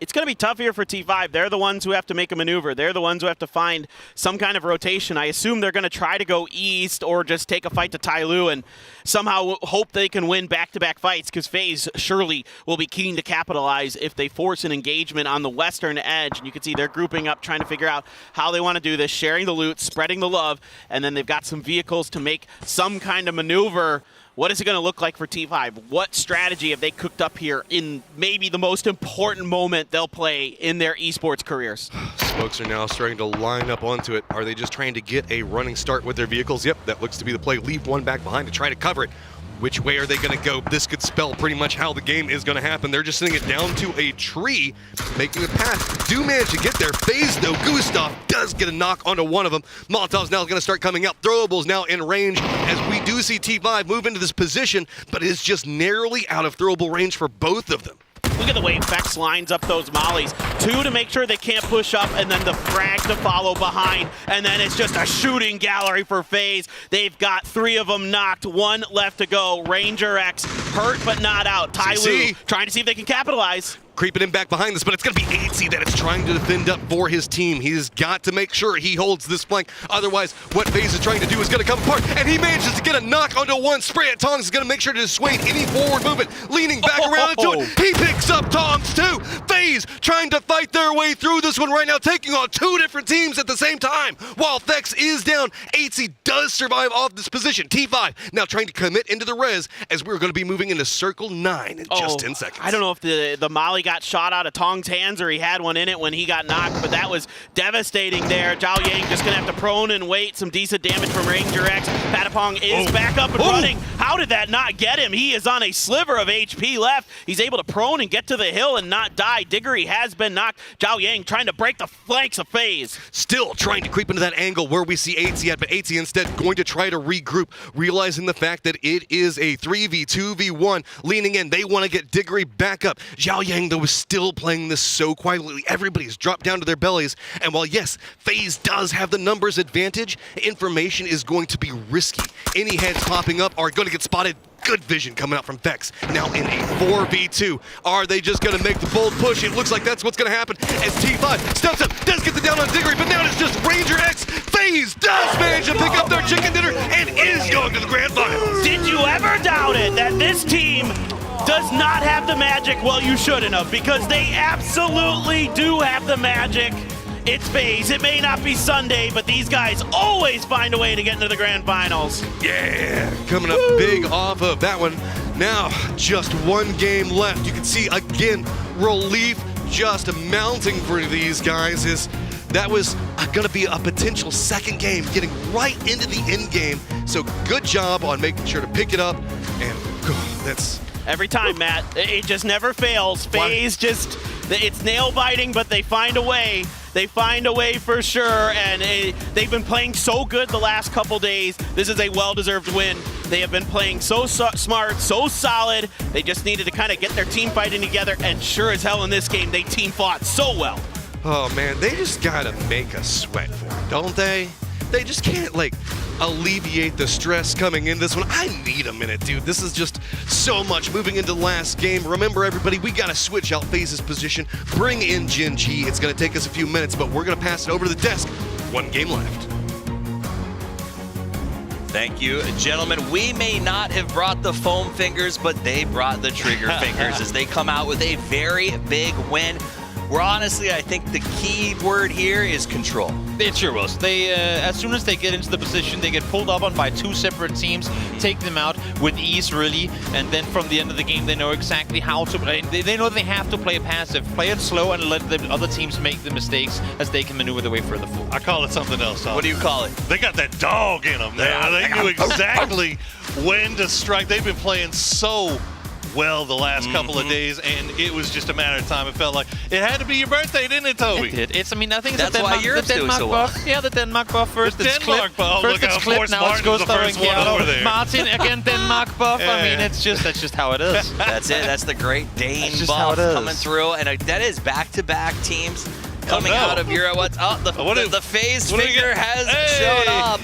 It's going to be tough here for T5. They're the ones who have to make a maneuver. They're the ones who have to find some kind of rotation. I assume they're going to try to go east or just take a fight to Tyloo and somehow hope they can win back-to-back fights, because FaZe surely will be keen to capitalize if they force an engagement on the western edge. And you can see they're grouping up, trying to figure out how they want to do this, sharing the loot, spreading the love, and then they've got some vehicles to make some kind of maneuver. What is it going to look like for T5? What strategy have they cooked up here in maybe the most important moment they'll play in their esports careers? Smokes are now starting to line up onto it. Are they just trying to get a running start with their vehicles? Yep, that looks to be the play. Leave one back behind to try to cover it. Which way are they going to go? This could spell pretty much how the game is going to happen. They're just sending it down to a tree, making a path. Do manage to get there. FaZe, though, Gustav does get a knock onto one of them. Molotov's now going to start coming out. Throwables now in range, as we do see T5 move into this position, but it is just narrowly out of throwable range for both of them. Look at the way Vex lines up those mollies. 2 to make sure they can't push up, and then the frag to follow behind. And then it's just a shooting gallery for FaZe. They've got 3 of them knocked, 1 left to go. Ranger X hurt but not out. Tyloo trying to see if they can capitalize. Creeping in back behind this, but it's going to be 8C that is trying to defend up for his team. He's got to make sure he holds this flank. Otherwise, what FaZe is trying to do is going to come apart, and he manages to get a knock onto one. Spray at Tongs is going to make sure to dissuade any forward movement. Leaning back around into it, he picks up Tongs too. FaZe trying to fight their way through this one right now, taking on 2 different teams at the same time. While Vex is down, 8C does survive off this position. T5 now trying to commit into the res, as we're going to be moving into circle 9 in just 10 seconds. I don't know if the molly got shot out of Tong's hands or he had one in it when he got knocked, but that was devastating there. Zhao Yang just going to have to prone and wait. Some decent damage from Ranger X. Patapong is back up and running. How did that not get him? He is on a sliver of HP left. He's able to prone and get to the hill and not die. Diggory has been knocked. Zhao Yang trying to break the flanks of FaZe. Still trying to creep into that angle where we see 8C at, but 8C instead going to try to regroup, realizing the fact that it is a 3v2v1. Leaning in, they want to get Diggory back up. Zhao Yang, though, is still playing this so quietly. Everybody's dropped down to their bellies, and while yes, FaZe does have the numbers advantage, information is going to be risky. Any heads popping up are going to get spotted. Good vision coming out from Vex. Now in a 4v2. Are they just going to make the bold push? It looks like that's what's going to happen as T5 steps up, does get the down on Diggory, but now it's just Ranger X. FaZe does manage to pick up their chicken dinner and is going to the grand finals. Did you ever doubt it that this team does not have the magic? Well, you shouldn't have, because they absolutely do have the magic. It's FaZe. It may not be Sunday, but these guys always find a way to get into the grand finals. Yeah, coming up big off of that one. Now, just 1 game left. You can see, again, relief just mounting for these guys. That was going to be a potential second game, getting right into the end game. So good job on making sure to pick it up, and that's... Every time, Matt. It just never fails. FaZe just, it's nail biting, but they find a way. They find a way for sure, and they've been playing so good the last couple days. This is a well-deserved win. They have been playing so smart, so solid. They just needed to kind of get their team fighting together, and sure as hell in this game, they team fought so well. Oh man, they just gotta make us sweat for it, don't they? They just can't like alleviate the stress coming in this one. I need a minute, dude. This is just so much. Moving into the last game. Remember, everybody, we gotta switch out FaZe's position, bring in Gen.G. It's gonna take us a few minutes, but we're gonna pass it over to the desk. One game left. Thank you, gentlemen. We may not have brought the foam fingers, but they brought the trigger fingers as they come out with a very big win. Where honestly, I think the key word here is control. It sure was. They, as soon as they get into the position, they get pulled up on by two separate teams, take them out with ease, really, and then from the end of the game, they know exactly how to play. They know they have to play passive, play it slow, and let the other teams make the mistakes as they can maneuver their way further forward. I call it something else, Tom. What do you call it? They got that dog in them. They knew exactly when to strike. They've been playing so well the last couple of days, and it was just a matter of time. It felt like it had to be your birthday, didn't it, Toby? It did. It's, I mean, I think it's That's the why Denmark, Europe's the doing Denmark so well. buff. Yeah, the Denmark buff first. The It's Denmark clip. buff. First Look it's how clip, Force now it's Martin's the Gustav first one over there. Martin again, Denmark buff. I mean, it's just how it is. That's it. That's the Great Dane just how buff it is. coming through, and that is back-to-back teams coming out of Europe. The FaZe finger has shown up.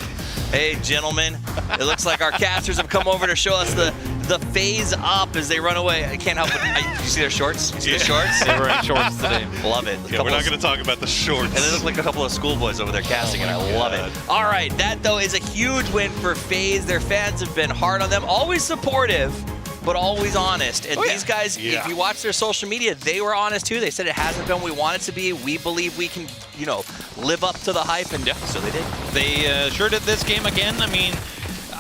Hey, gentlemen, it looks like our casters have come over to show us the FaZe up as they run away. I can't help it. You see their shorts? You see the shorts? They were in shorts today. Love it. Yeah, we're not going to talk about the shorts. And they look like a couple of schoolboys over there casting, and I love it. All right, that, though, is a huge win for FaZe. Their fans have been hard on them, always supportive, but always honest. And these guys, if you watch their social media, they were honest, too. They said it hasn't been what we want it to be. We believe we can, you know, live up to the hype, and so they did. They sure did this game again. I mean,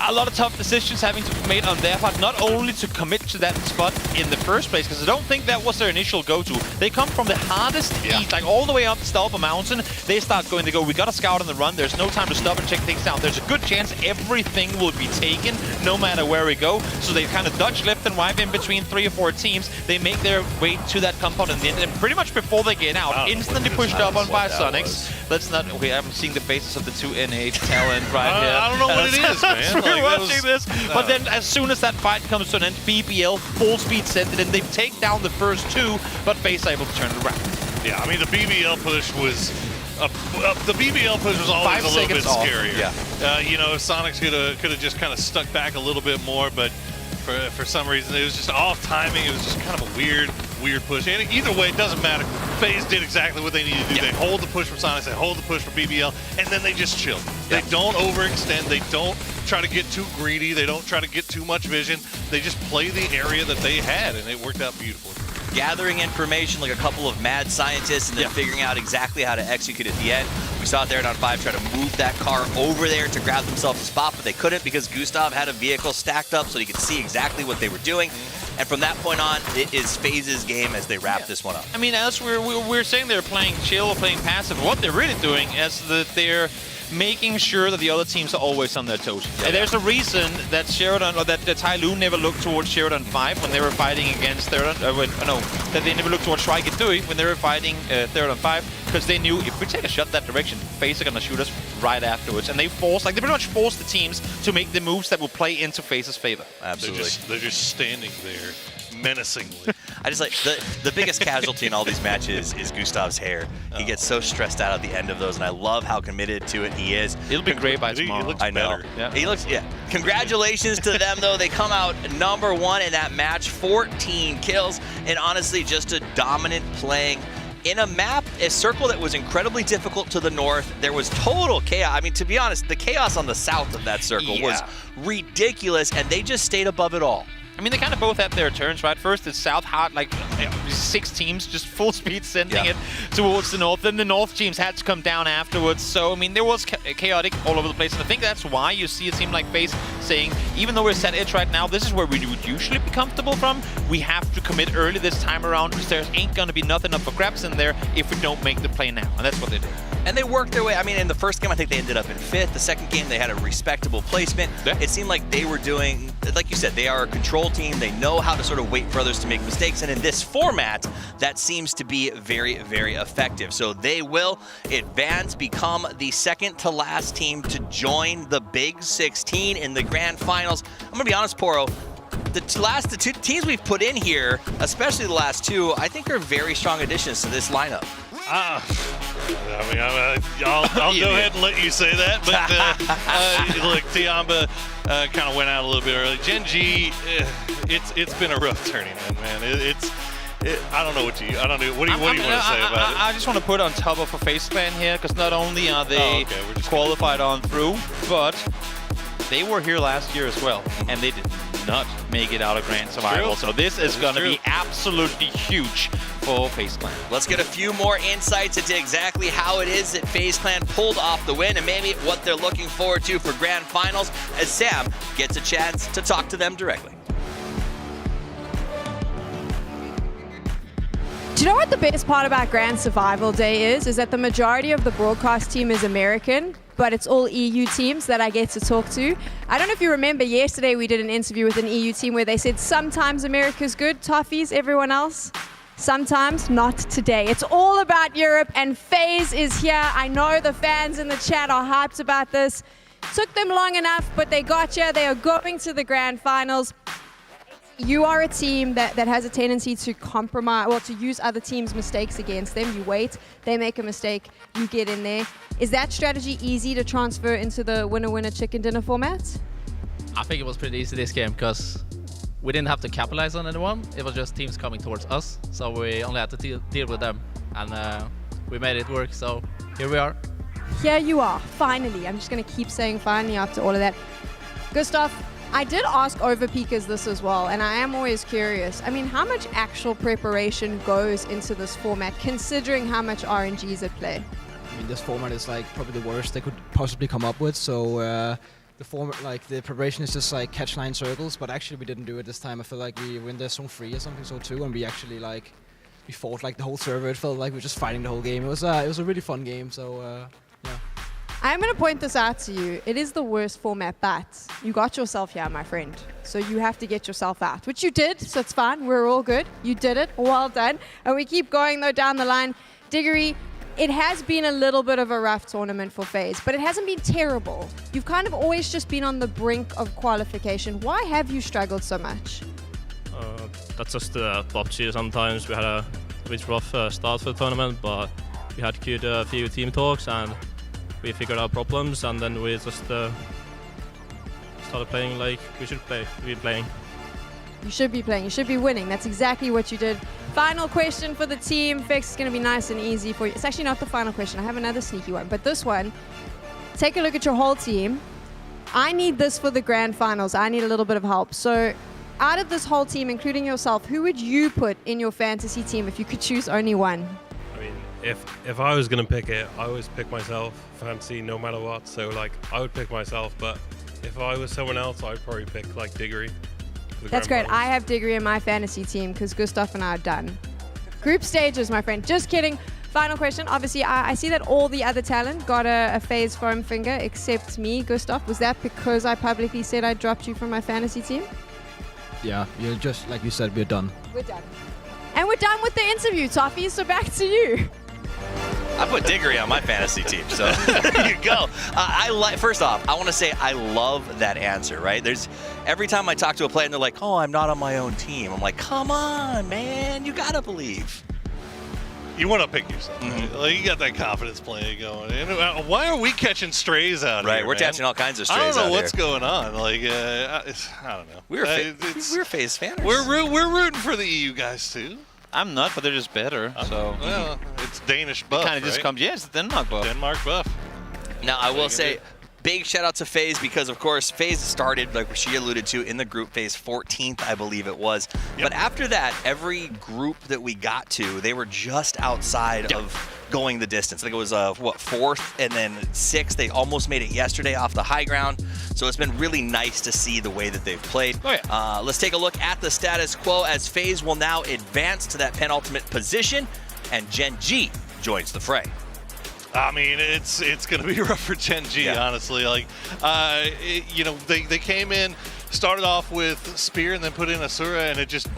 a lot of tough decisions having to be made on their part, not only to commit to that spot in the first place, because I don't think that was their initial go-to. They come from the hardest east, like all the way up Stalpa Mountain. They start going to go, we got to scout on the run. There's no time to stop and check things out. There's a good chance everything will be taken, no matter where we go. So they kind of dodge left and right in between 3 or 4 teams. They make their way to that compound, and then pretty much before they get out, instantly pushed up on by Sonics. Let's not, okay, I'm seeing the faces of the two NA talent right here. I don't know what it is, man. We're watching this. But then as soon as that fight comes to an end, BBL full speed sent it, and they take down the first 2, but FaZe able to turn it around. Yeah, I mean, the BBL push was always a little bit scarier. Yeah. You know, Sonics could have just kind of stuck back a little bit more, but for some reason it was just off timing. It was just kind of a weird push. And either way, it doesn't matter. FaZe did exactly what they needed to do. They hold the push from Sonics, they hold the push from BBL, and then they just chill. They don't overextend. They don't try to get too greedy. They don't try to get too much vision. They just play the area that they had, and it worked out beautifully. Gathering information like a couple of mad scientists and then figuring out exactly how to execute at the end. We saw it there on 5 try to move that car over there to grab themselves a spot, but they couldn't because Gustav had a vehicle stacked up so he could see exactly what they were doing. And from that point on, it is FaZe's game as they wrap this one up. I mean, as we're saying they're playing chill or playing passive, what they're really doing is that they're making sure that the other teams are always on their toes. And there's a reason that Sheridan, or that Tai Lu never looked towards Sheridan 5 when they were fighting against Sheridan, that they never looked towards Shrike Tui when they were fighting Sheridan 5, because they knew if we take a shot that direction, FaZe are gonna shoot us right afterwards. And they pretty much forced the teams to make the moves that will play into FaZe's favor. Absolutely. They're just standing there menacingly. I just like the biggest casualty in all these matches is Gustav's hair. He gets so stressed out at the end of those, and I love how committed to it he is. It'll be great by tomorrow. He looks I know. better. Yeah. He looks, Congratulations to them, though. They come out #1 in that match, 14 kills, and honestly, just a dominant playing. In a map, a circle that was incredibly difficult to the north, there was total chaos. I mean, to be honest, the chaos on the south of that circle was ridiculous, and they just stayed above it all. I mean, they kind of both had their turns, right? First, it's South hot, like 6 teams just full speed sending it towards the north. Then the north teams had to come down afterwards. So, I mean, there was chaotic all over the place. And I think that's why you see it seem like FaZe saying, even though we're set edge right now, this is where we would usually be comfortable from. We have to commit early this time around because there ain't going to be nothing up for grabs in there if we don't make the play now. And that's what they did. And they worked their way. I mean, in the first game, I think they ended up in 5th. The second game, they had a respectable placement. It seemed like they were doing, like you said, they are a control team. They know how to sort of wait for others to make mistakes. And in this format, that seems to be very, very effective. So they will advance, become the second to last team to join the Big 16 in the grand finals. I'm going to be honest, Poro. The two teams we've put in here, especially the last 2, I think are very strong additions to this lineup. I mean, I'll go ahead and let you say that, but look, Tiamba kind of went out a little bit early. Gen G, it's been a rough tournament, man. I don't know what do you want to say about it? I just want to put on top of a FaZe Clan here, because not only are they qualified on through, but they were here last year as well, and they did not make it out of Grand Survival. So this is going to be absolutely huge for FaZe Clan. Let's get a few more insights into exactly how it is that FaZe Clan pulled off the win and maybe what they're looking forward to for Grand Finals as Sam gets a chance to talk to them directly. Do you know what the best part about Grand Survival Day is? Is that the majority of the broadcast team is American, but it's all EU teams that I get to talk to. I don't know if you remember, yesterday we did an interview with an EU team where they said sometimes America's good, toughies, everyone else. Sometimes, not today. It's all about Europe, and FaZe is here. I know the fans in the chat are hyped about this. Took them long enough, but they got you. They are going to the Grand Finals. You are a team that has a tendency to compromise, well, to use other teams' mistakes against them. You wait, they make a mistake, you get in there. Is that strategy easy to transfer into the winner-winner chicken dinner format? I think it was pretty easy this game because we didn't have to capitalize on anyone. It was just teams coming towards us, so we only had to deal with them, and we made it work. So here we are. Here you are, finally. I'm just going to keep saying finally after all of that. Gustav, I did ask Overpeakers this as well, and I am always curious. I mean, how much actual preparation goes into this format, considering how much RNG is at play? I mean, this format is like probably the worst they could possibly come up with. So the format, like the preparation is just like catch 9 circles, but actually we didn't do it this time. I feel like we were in there zone 3 or something, so 2, and we actually like we fought like the whole server. It felt like we were just fighting the whole game. It was a really fun game. So yeah. I'm going to point this out to you. It is the worst format, but you got yourself here, my friend. So you have to get yourself out, which you did, so it's fine. We're all good. You did it. Well done. And we keep going, though, down the line. Diggory, it has been a little bit of a rough tournament for FaZe, but it hasn't been terrible. You've kind of always just been on the brink of qualification. Why have you struggled so much? That's just PUBG. Sometimes we had a bit rough start for the tournament, but we had good few team talks, and we figured out problems, and then we just started playing like we should play. We've been playing. You should be playing. You should be winning. That's exactly what you did. Final question for the team. Fix is going to be nice and easy for you. It's actually not the final question. I have another sneaky one. But this one, take a look at your whole team. I need this for the Grand Finals. I need a little bit of help. So out of this whole team, including yourself, who would you put in your fantasy team if you could choose only one? If I was gonna pick it, I always pick myself, fantasy, no matter what. So like, I would pick myself. But if I was someone else, I'd probably pick like Diggory. That's great. I have Diggory in my fantasy team because Gustav and I are done. Group stages, my friend. Just kidding. Final question. Obviously, I see that all the other talent got a FaZe foam finger except me, Gustav. Was that because I publicly said I dropped you from my fantasy team? Yeah, you're just like you said. We're done. We're done. And we're done with the interview, Toffee. So back to you. I put Diggory on my fantasy team, so there you go. First off, I want to say I love that answer, right? Every time I talk to a player and they're like, oh, I'm not on my own team. I'm like, come on, man, you gotta believe. You want to pick yourself, right? Like, you got that confidence play going. And why are we catching strays out here? Right, we're catching all kinds of strays out here. I don't know what's going on. Like, I don't know. We're FaZe fans. We're rooting for the EU guys too. I'm not, but they're just better. So well, it's Danish buff. Kind of just comes. Yes, Denmark buff. Denmark buff. Now I will say, big shout out to FaZe because of course FaZe started, like she alluded to, in the group phase 14th, I believe it was. Yep. But after that, every group that we got to, they were just outside of going the distance. I think it was 4th and then 6th. They almost made it yesterday off the high ground. So it's been really nice to see the way that they've played. Oh, yeah. Let's take a look at the status quo as FaZe will now advance to that penultimate position, and Gen G joins the fray. I mean, it's going to be rough for Gen G, honestly. Like, they came in, started off with Spear, and then put in Asura, and it just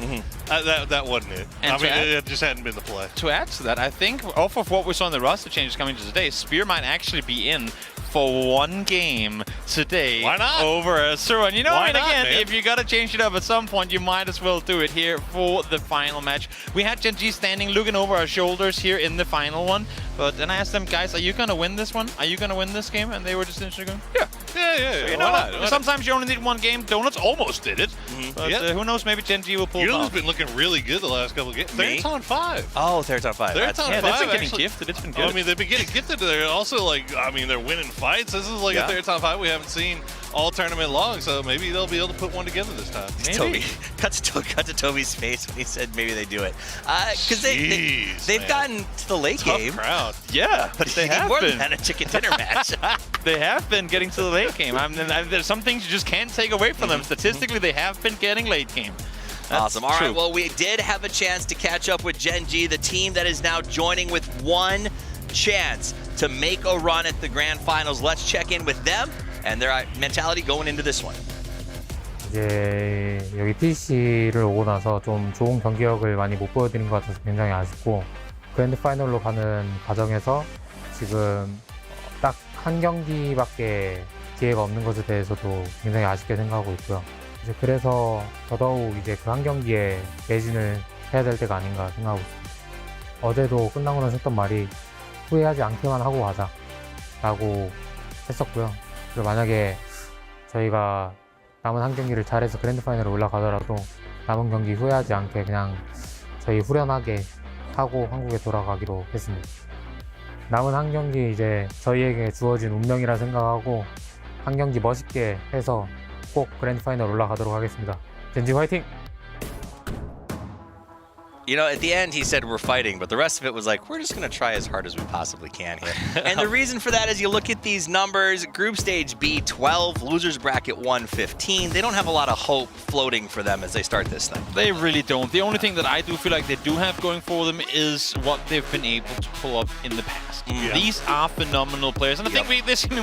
that wasn't it. And it just hadn't been the play. To add to that, I think off of what we saw in the roster changes coming to today, Spear might actually be in for one game today. Why not? Over a Suron. You know, Why I mean, not, again, man? if you gotta change it up at some point, you might as well do it here for the final match. We had Gen G standing, looking over our shoulders here in the final one. But then I asked them, guys, are you gonna win this one? Are you gonna win this game? And they were just interested going, yeah. Yeah. You Why know, not? sometimes you only need one game. Donuts almost did it. But who knows, maybe Gen G will pull it Yuli's off. been looking really good the last couple of games. Me? They're on 5. Oh, they're on 5. They're on 5. They've been getting actually. gifted. It's been good. I mean, they've been getting gifted. They're also like, I mean, they're winning fights. This is like a third top 5 we haven't seen all tournament long, so maybe they'll be able to put one together this time. Toby, cut to Toby's face when he said maybe they do it. Because they've gotten to the late Tough game. crowd. Yeah, but they you need have more been. than a chicken dinner match. They have been getting to the late game. I mean, there's some things you just can't take away from them. Statistically, they have been getting late game. That's awesome. All true. right, well, we did have a chance to catch up with Gen G, the team that is now joining with one chance to make a run at the grand finals. Let's check in with them and their mentality going into this one. 이제 여기 PGC를 오고 나서 좀 좋은 경기력을 많이 못 보여드린 것 같아서 굉장히 아쉽고, 그랜드 파이널로 가는 과정에서 지금 딱 한 경기밖에 기회가 없는 것에 대해서도 굉장히 아쉽게 생각하고 있고요. 이제 그래서 더더욱 이제 그 한 경기에 매진을 해야 될 때가 아닌가 생각하고 있습니다. 어제도 끝나고 나서 했던 말이 후회하지 않게만 하고 가자 라고 했었고요. 그리고 만약에 저희가 남은 한 경기를 잘해서 그랜드 파이널에 올라가더라도 남은 경기 후회하지 않게 그냥 저희 후련하게 하고 한국에 돌아가기로 했습니다. 남은 한 경기 이제 저희에게 주어진 운명이라 생각하고 한 경기 멋있게 해서 꼭 그랜드 파이널 올라가도록 하겠습니다. 젠지 화이팅! You know, at the end, he said we're fighting, but the rest of it was like, we're just going to try as hard as we possibly can here. And the reason for that is you look at these numbers, group stage B 12, losers bracket 115. They don't have a lot of hope floating for them as they start this thing. They really don't. The only thing that I do feel like they do have going for them is what they've been able to pull up in the past. Yeah. These are phenomenal players. And I think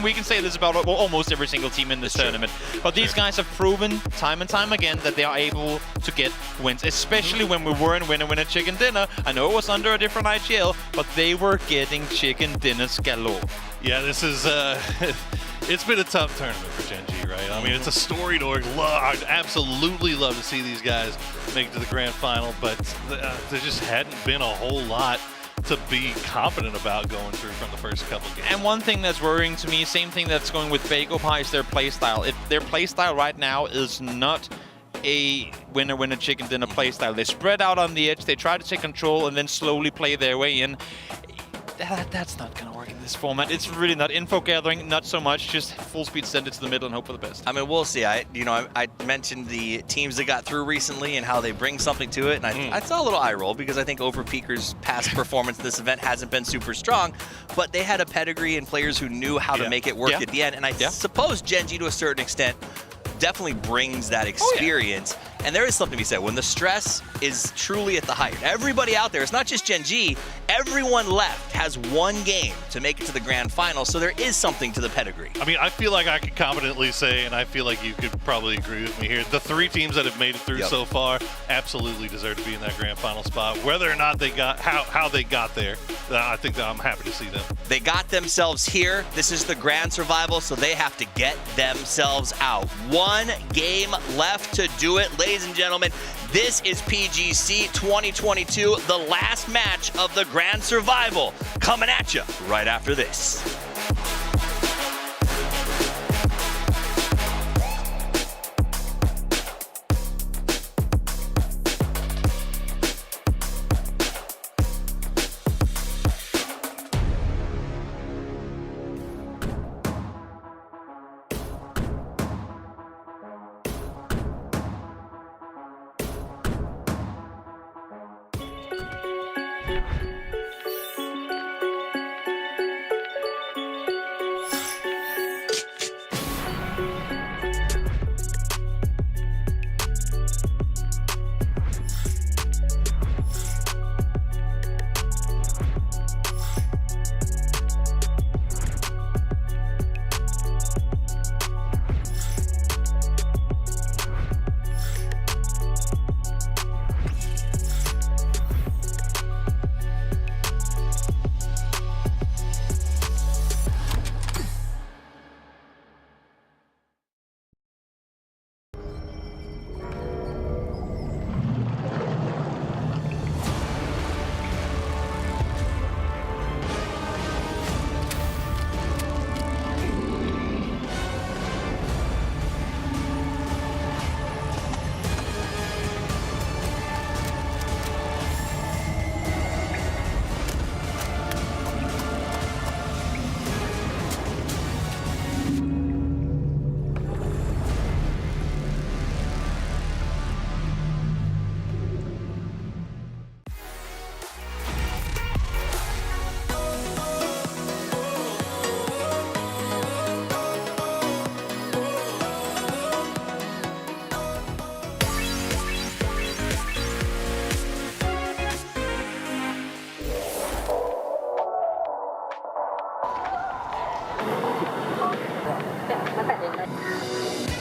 we can say this about almost every single team in this tournament. But these guys have proven time and time again that they are able to get wins, especially when we were in Winner Chicken Dinner. I know it was under a different IGL, but they were getting chicken dinners galore. Yeah, this is it's been a tough tournament for Gen G, right? I mean, it's a storied org. I'd absolutely love to see these guys make it to the grand final, but there just hadn't been a whole lot to be confident about going through from the first couple of games. And one thing that's worrying to me, same thing that's going with Bago Pie, is their playstyle. Their playstyle right now is not a winner chicken dinner playstyle. They spread out on the edge, they try to take control and then slowly play their way in. That's not going to work in this format. It's really not. Info gathering, not so much. Just full speed send it to the middle and hope for the best. I mean, we'll see. I mentioned the teams that got through recently and how they bring something to it, and I saw a little eye roll because I think Overpeaker's past performance in this event hasn't been super strong, but they had a pedigree and players who knew how to make it work at the end, and I suppose Gen G to a certain extent definitely brings that experience. And there is something to be said. When the stress is truly at the height, everybody out there, it's not just Gen G, everyone left has one game to make it to the grand final, so there is something to the pedigree. I mean, I feel like I could confidently say, and I feel like you could probably agree with me here, the 3 teams that have made it through so far absolutely deserve to be in that grand final spot. Whether or not they got, how they got there, I think that I'm happy to see them. They got themselves here. This is the grand survival, so they have to get themselves out. One game left to do it. Ladies and gentlemen, this is PGC 2022, the last match of the grand survival, coming at you right after this.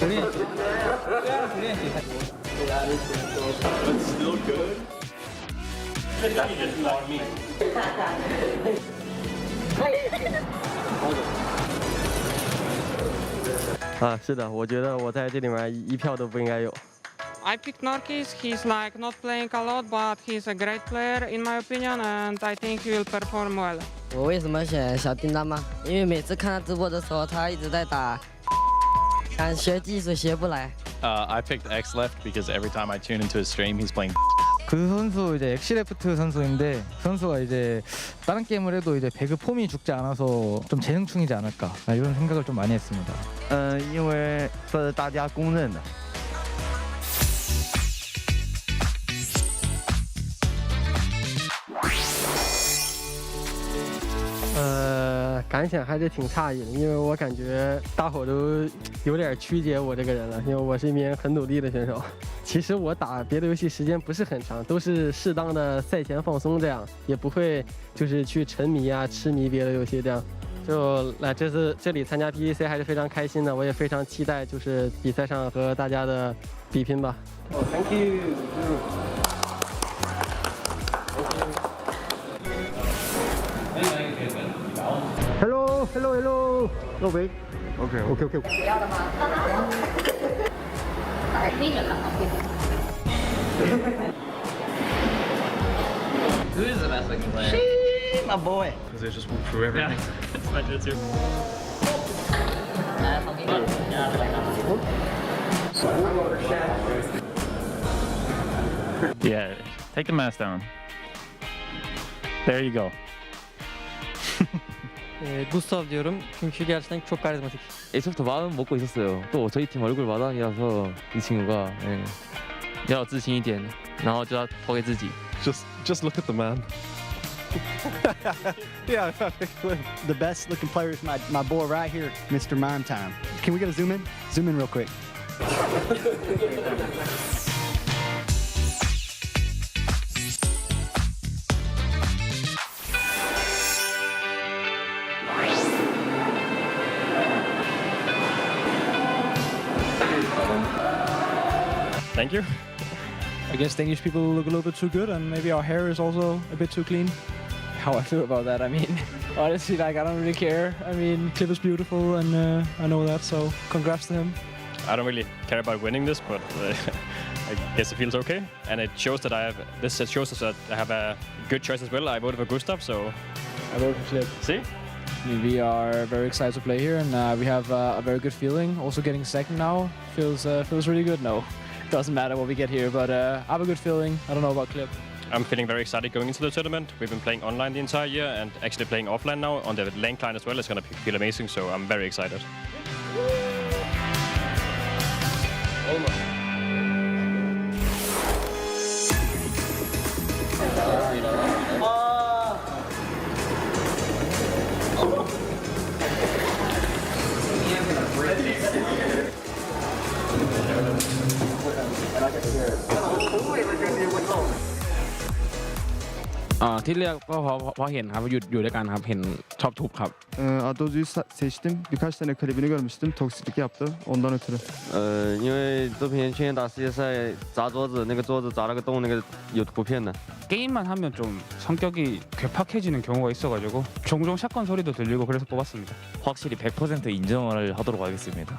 That's still good. 啊，是的，我觉得我在这里面一票都不应该有。 I picked Norkis. He's like not playing a lot, but he's a great player in my opinion, and I think he will perform well. 我为什么选小叮当吗？因为每次看他直播的时候，他一直在打，想学技术学不来。 I picked X left because every time I tune into his stream, he's playing. 그 선수 이제 엑시레프트 선수인데 선수가 이제 다른 게임을 해도 이제 배그 폼이 죽지 않아서 좀 재능충이지 않을까 이런 생각을 좀 많이 했습니다. 因为这是大家公认的。 感想还是挺诧异的，因为我感觉大伙都有点曲解我这个人了，因为我是一名很努力的选手。其实我打别的游戏时间不是很长，都是适当的赛前放松，这样也不会就是去沉迷啊、痴迷别的游戏这样。就来这次这里参加 PGC 还是非常开心的，我也非常期待就是比赛上和大家的比拼吧。哦 ，Thank you。 Hello, hello, hello. No wait. Okay, okay, okay. 不要的吗？盯着看 Who is the best looking player? My boy. Because they just walk through everything. That's my too. Yeah, take the mask down. There you go. 구스타브 diyorum çünkü gerçekten çok karizmatik. 애초부터 마음 먹고 있었어요. 또 저희 팀 얼굴 마당이라서 이 친구가要有自信一点，然后就要投给自己。 Just look at the man. Yeah, the best looking player is my boy right here, Mr. Mime Time. Can we get a zoom in? Zoom in real quick. Thank you. I guess Danish people look a little bit too good, and maybe our hair is also a bit too clean. How I feel about that, I mean, honestly, like, I don't really care. I mean, Clip is beautiful, and I know that, so congrats to him. I don't really care about winning this, but I guess it feels okay. And it shows that this shows us that I have a good choice as well. I voted for Gustav, so... I voted for Clip. See? I mean, we are very excited to play here, and we have a very good feeling. Also getting second now feels really good. No, doesn't matter what we get here, but I have a good feeling. I don't know about Clip. I'm feeling very excited going into the tournament. We've been playing online the entire year and actually playing offline now on the lane line as well. It's going to feel amazing, so I'm very excited. Oh. ที่เลือกก็เพราะเห็นครับอยู่ด้วยกันครับเห็นชอบทุบครับ Adozu'yu seçtim. Birkaç tane klibini görmüştüm. Toksiklik yaptı. Ondan ötürü. 因为这篇去年打世界赛砸桌子，那个桌子砸了个洞，那个有图片的。 게임만 하면 좀 성격이 괴팍해지는 경우가 있어가지고 종종 샷건 소리도 들리고 그래서 뽑았습니다. 확실히 100% 인정을 하도록 하겠습니다.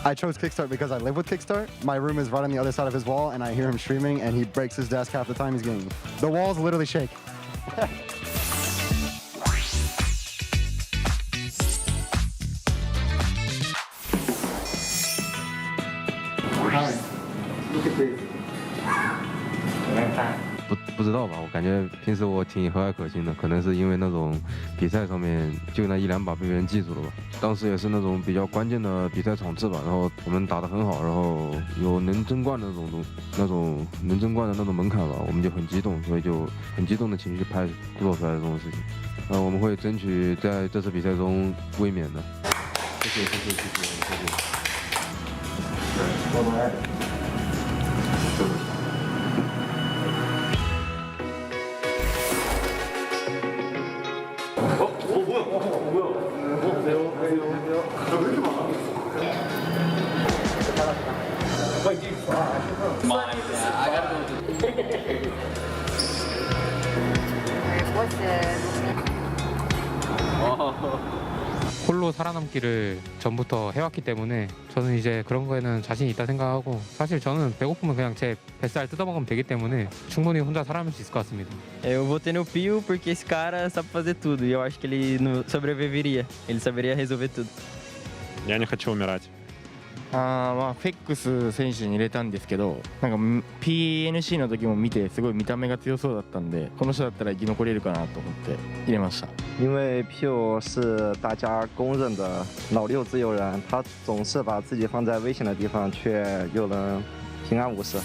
I chose Kickstart because I live with Kickstart. My room is right on the other side of his wall, and I hear him streaming, and he breaks his desk half the time he's gaming. The walls literally shake. Hi, look at this. 不知道吧，我感觉平时我挺和蔼可亲的，可能是因为那种比赛上面就那一两把被别人记住了吧。当时也是那种比较关键的比赛场次吧，然后我们打得很好，然后有能争冠的那种能争冠的那种门槛吧，我们就很激动，所以就很激动的情绪拍做出来的这种事情。我们会争取在这次比赛中卫冕的。谢谢。Mine. I gotta go 홀로 살아남기를 전부터 해왔기 때문에 저는 이제 그런 거에는 자신이 있다 생각하고, 사실 저는 배고프면 그냥 제 뱃살 뜯어먹으면 되기 때문에 충분히 혼자 살아남을 수 있을 것 같습니다. Eu votei no Pio porque esse cara sabe fazer tudo e eu acho que ele não sobreviveria. Ele saberia resolver tudo. Я не хочу умирать. フェックス選手に入れたんですけど、なんか PNC の時も見てすごい見た目が強そうだったんで、この人だったら生き残れるかなと思って入れました。因为 Pio 是大家公认的老六自由人，他总是把自己放在危险的地方，却又能平安无事。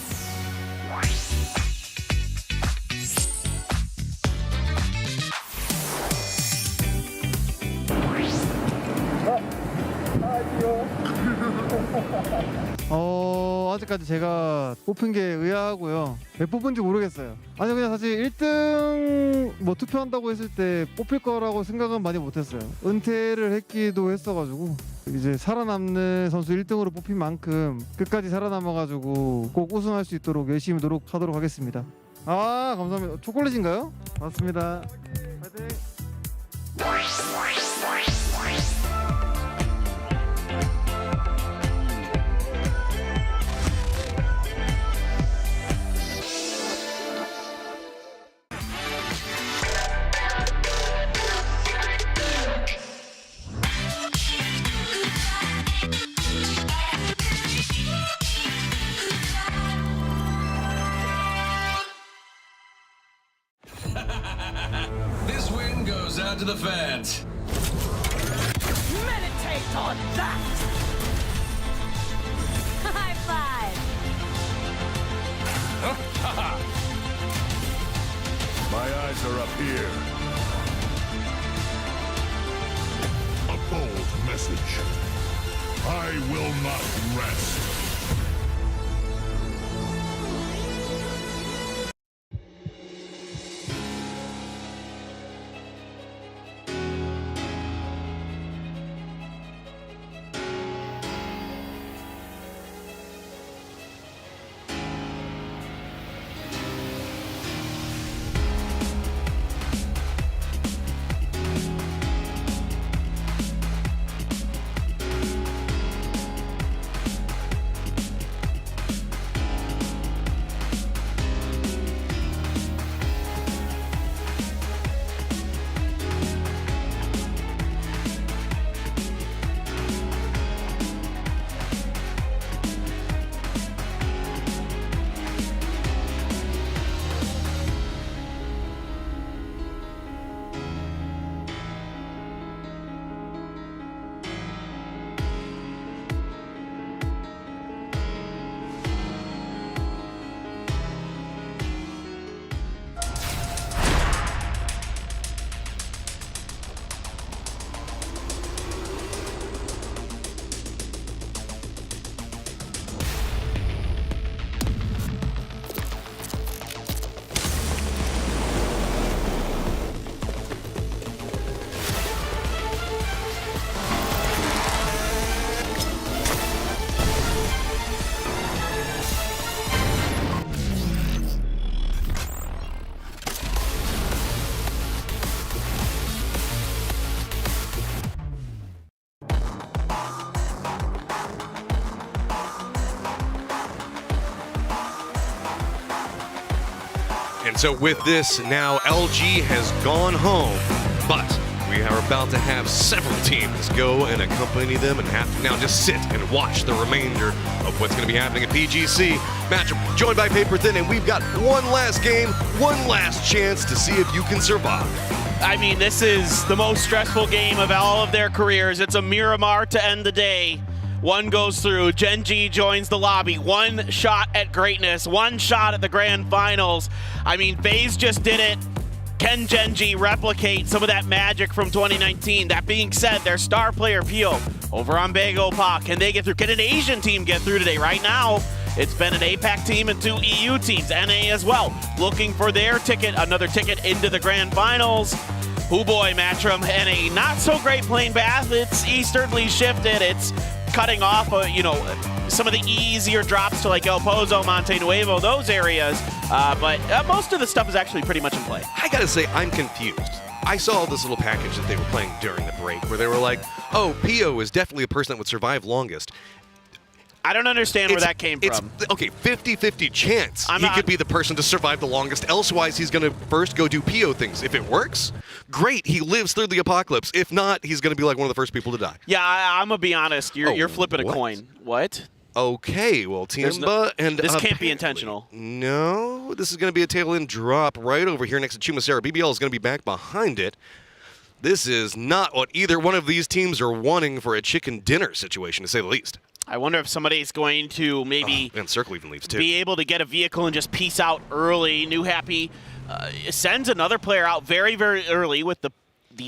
아직까지 제가 뽑힌 게 의아하고요. 왜 뽑은지 모르겠어요. 아니 그냥 사실 1등 뭐 투표한다고 했을 때 뽑힐 거라고 생각은 많이 못했어요. 은퇴를 했기도 했어가지고 이제 살아남는 선수 1등으로 뽑힌 만큼 끝까지 살아남아가지고 꼭 우승할 수 있도록 열심히 노력하도록 하겠습니다. 아 감사합니다. 초콜릿인가요? 맞습니다. 파이팅! This win goes out to the fans. Meditate on that! High five! My eyes are up here. A bold message. I will not rest. And so with this, now LG has gone home, but we are about to have several teams go and accompany them and have to now just sit and watch the remainder of what's going to be happening at PGC. Matchup joined by Paper Thin, and we've got one last game, one last chance to see if you can survive. I mean, this is the most stressful game of all of their careers. It's a Miramar to end the day. One goes through, Genji joins the lobby. One shot at greatness, one shot at the grand finals. I mean, FaZe just did it. Can Genji replicate some of that magic from 2019? That being said, their star player Pio over on Bago Pa. Can they get through? Can an Asian team get through today? Right now, it's been an APAC team and two EU teams, NA as well, looking for their ticket, another ticket into the grand finals. Oh boy, Matchroom, and a not so great plane path. It's easternly shifted. It's cutting off, some of the easier drops to like El Pozo, Monte Nuevo, those areas. But most of the stuff is actually pretty much in play. I gotta say, I'm confused. I saw this little package that they were playing during the break where they were like, oh, Pio is definitely a person that would survive longest. I don't understand where that came from. Okay, 50-50 chance he could be the person to survive the longest. Elsewise, he's going to first go do Pio things. If it works, great. He lives through the apocalypse. If not, he's going to be like one of the first people to die. Yeah, I'm going to be honest. You're flipping a coin. What? Okay, well, Tiamba and... This can't be intentional. No, this is going to be a tail-end drop right over here next to Chumacera. BBL is going to be back behind it. This is not what either one of these teams are wanting for a chicken dinner situation, to say the least. I wonder if somebody's going to maybe and Circle even leaves too. Be able to get a vehicle and just peace out early. New Happy sends another player out very, very early with the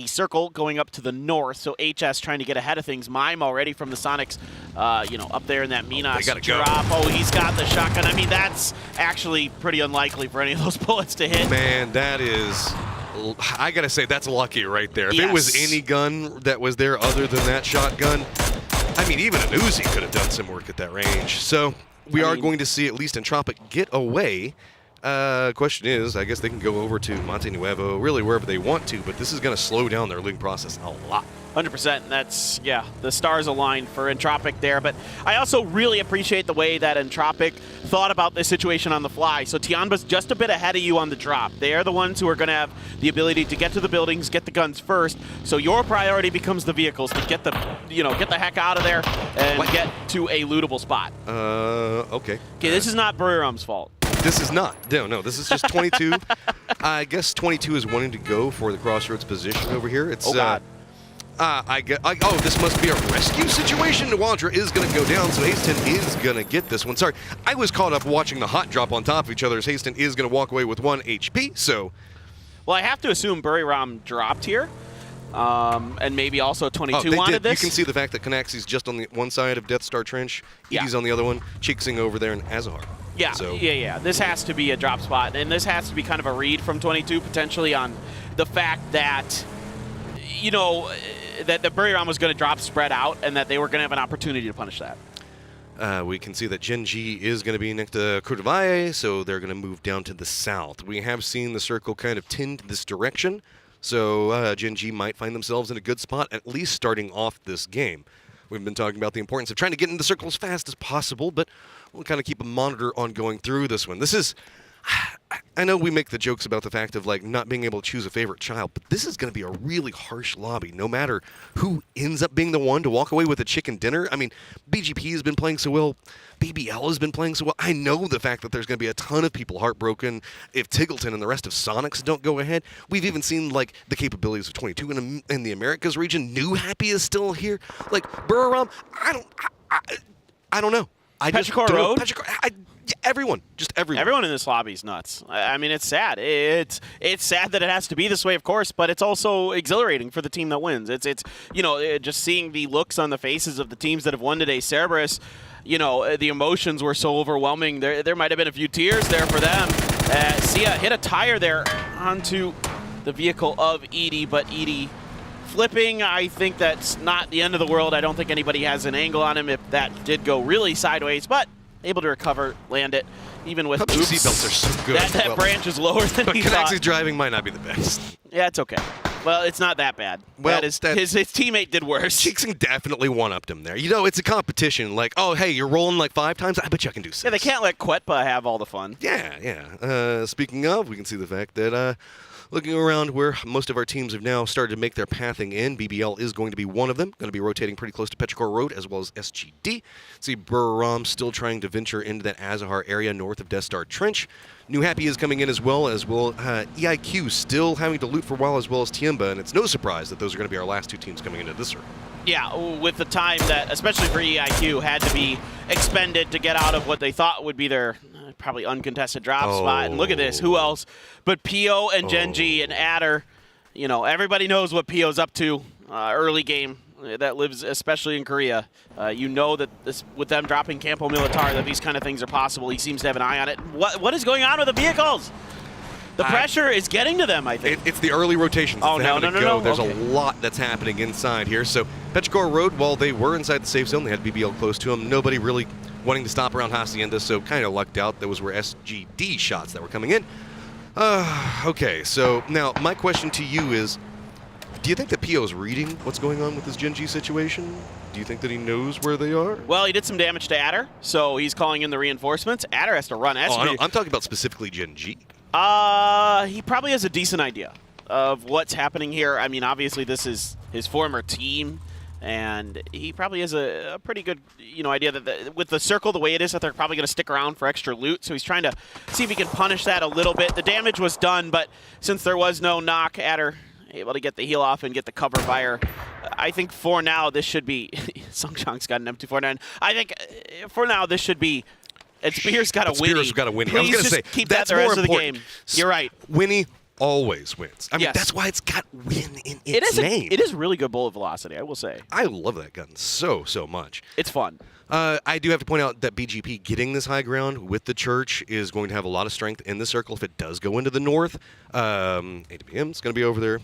Circle going up to the north. So HS trying to get ahead of things. Mime already from the Sonics, up there in that Minas drop. Oh, he's got the shotgun. I mean, that's actually pretty unlikely for any of those bullets to hit. Man, that is... I gotta say, that's lucky right there. If it was any gun that was there other than that shotgun, I mean, even an Uzi could have done some work at that range. So we are going to see at least Entropic get away. Question is, I guess they can go over to Monte Nuevo, really wherever they want to, but this is going to slow down their league process a lot. 100%. That's, the stars aligned for Entropic there. But I also really appreciate the way that Entropic thought about this situation on the fly. So Tianba's just a bit ahead of you on the drop. They are the ones who are going to have the ability to get to the buildings, get the guns first. So your priority becomes the vehicles to get the, get the heck out of there and get to a lootable spot. Okay. Okay, this is not Buriram's fault. This is not. No, this is just 22. I guess 22 is wanting to go for the crossroads position over here. It's, God. This must be a rescue situation. Nawandra is going to go down, so Haston is going to get this one. Sorry, I was caught up watching the hot drop on top of each other as Haston is going to walk away with 1 HP, so... Well, I have to assume Buriram dropped here, and maybe also 22 wanted this. You can see the fact that Canaxi's just on the one side of Death Star Trench. Edie's on the other one. Cheeksing over there in Azahar. Yeah, yeah. This has to be a drop spot, and this has to be kind of a read from 22 potentially on the fact that, that the Buriram was going to drop spread out and that they were going to have an opportunity to punish that. We can see that Gen G is going to be next to Kurtavaye, so they're going to move down to the south. We have seen the circle kind of tend this direction, so Gen G might find themselves in a good spot, at least starting off this game. We've been talking about the importance of trying to get into the circle as fast as possible, but we'll kind of keep a monitor on going through this one. This is... I know we make the jokes about the fact of not being able to choose a favorite child, but this is going to be a really harsh lobby, no matter who ends up being the one to walk away with a chicken dinner. I mean, BGP has been playing so well. BBL has been playing so well. I know the fact that there's going to be a ton of people heartbroken if Tiggleton and the rest of Sonics don't go ahead. We've even seen, the capabilities of 22 in the Americas region. New Happy is still here. Buriram, I don't know. Petrichor Road? Everyone, just everyone. Everyone in this lobby is nuts. I mean, it's sad. It's sad that it has to be this way, of course, but it's also exhilarating for the team that wins. It's just seeing the looks on the faces of the teams that have won today. Cerberus, the emotions were so overwhelming. There might have been a few tears there for them. Sia hit a tire there onto the vehicle of Edie, but Edie flipping, I think that's not the end of the world. I don't think anybody has an angle on him if that did go really sideways, but able to recover, land it, even with PUBG seatbelts are so good. That branch is lower than he thought. But Canaxi's driving might not be the best. Yeah, it's okay. Well, it's not that bad. Well, his teammate did worse. Cheeksing definitely one-upped him there. It's a competition. Oh, hey, you're rolling 5 times? I bet you I can do 6. Yeah, they can't let Quetpa have all the fun. Yeah. Speaking of, we can see the fact that looking around where most of our teams have now started to make their pathing in, BBL is going to be one of them. Going to be rotating pretty close to Petrichor Road as well as SGD. See Buriram still trying to venture into that Azahar area north of Death Star Trench. New Happy is coming in as well EIQ still having to loot for a while as well as Tiamba, and it's no surprise that those are going to be our last 2 teams coming into this room. Yeah, with the time that, especially for EIQ, had to be expended to get out of what they thought would be their probably uncontested drop spot. And look at this, who else but Pio and Gen G and Adder. Everybody knows what Pio's up to early game that lives especially in Korea. That with them dropping Campo Militar, that these kind of things are possible. He seems to have an eye on it. What is going on with the vehicles? The pressure is getting to them, I think. It's the early rotations. Oh, no. There's a lot that's happening inside here. So Petrichor Road, while they were inside the safe zone, they had BBL close to them. Nobody really wanting to stop around Hacienda, so kind of lucked out. Those were SGD shots that were coming in. Okay, so now my question to you is, do you think that PO is reading what's going on with this Gen G situation? Do you think that he knows where they are? Well, he did some damage to Adder, so he's calling in the reinforcements. Adder has to run. I'm talking about specifically Gen G. He probably has a decent idea of what's happening here. I mean, obviously this is his former team, and he probably has a pretty good, idea that with the circle the way it is, that they're probably going to stick around for extra loot. So he's trying to see if he can punish that a little bit. The damage was done, but since there was no knock, Adder able to get the heal off and get the cover fire. I think for now this should be Sungchang's got an M249. I think for now this should be. And Spears got a Winnie. Spears got a Winnie. Please I was going to say keep that's that the more rest important. Of the game. You're right. Winnie always wins. I mean, Yes. that's why it's got win in its name. It is really good bullet velocity, I will say. I love that gun so much. It's fun. I do have to point out that BGP getting this high ground with the church is going to have a lot of strength in the circle if it does go into the north. AWM is going to be over there.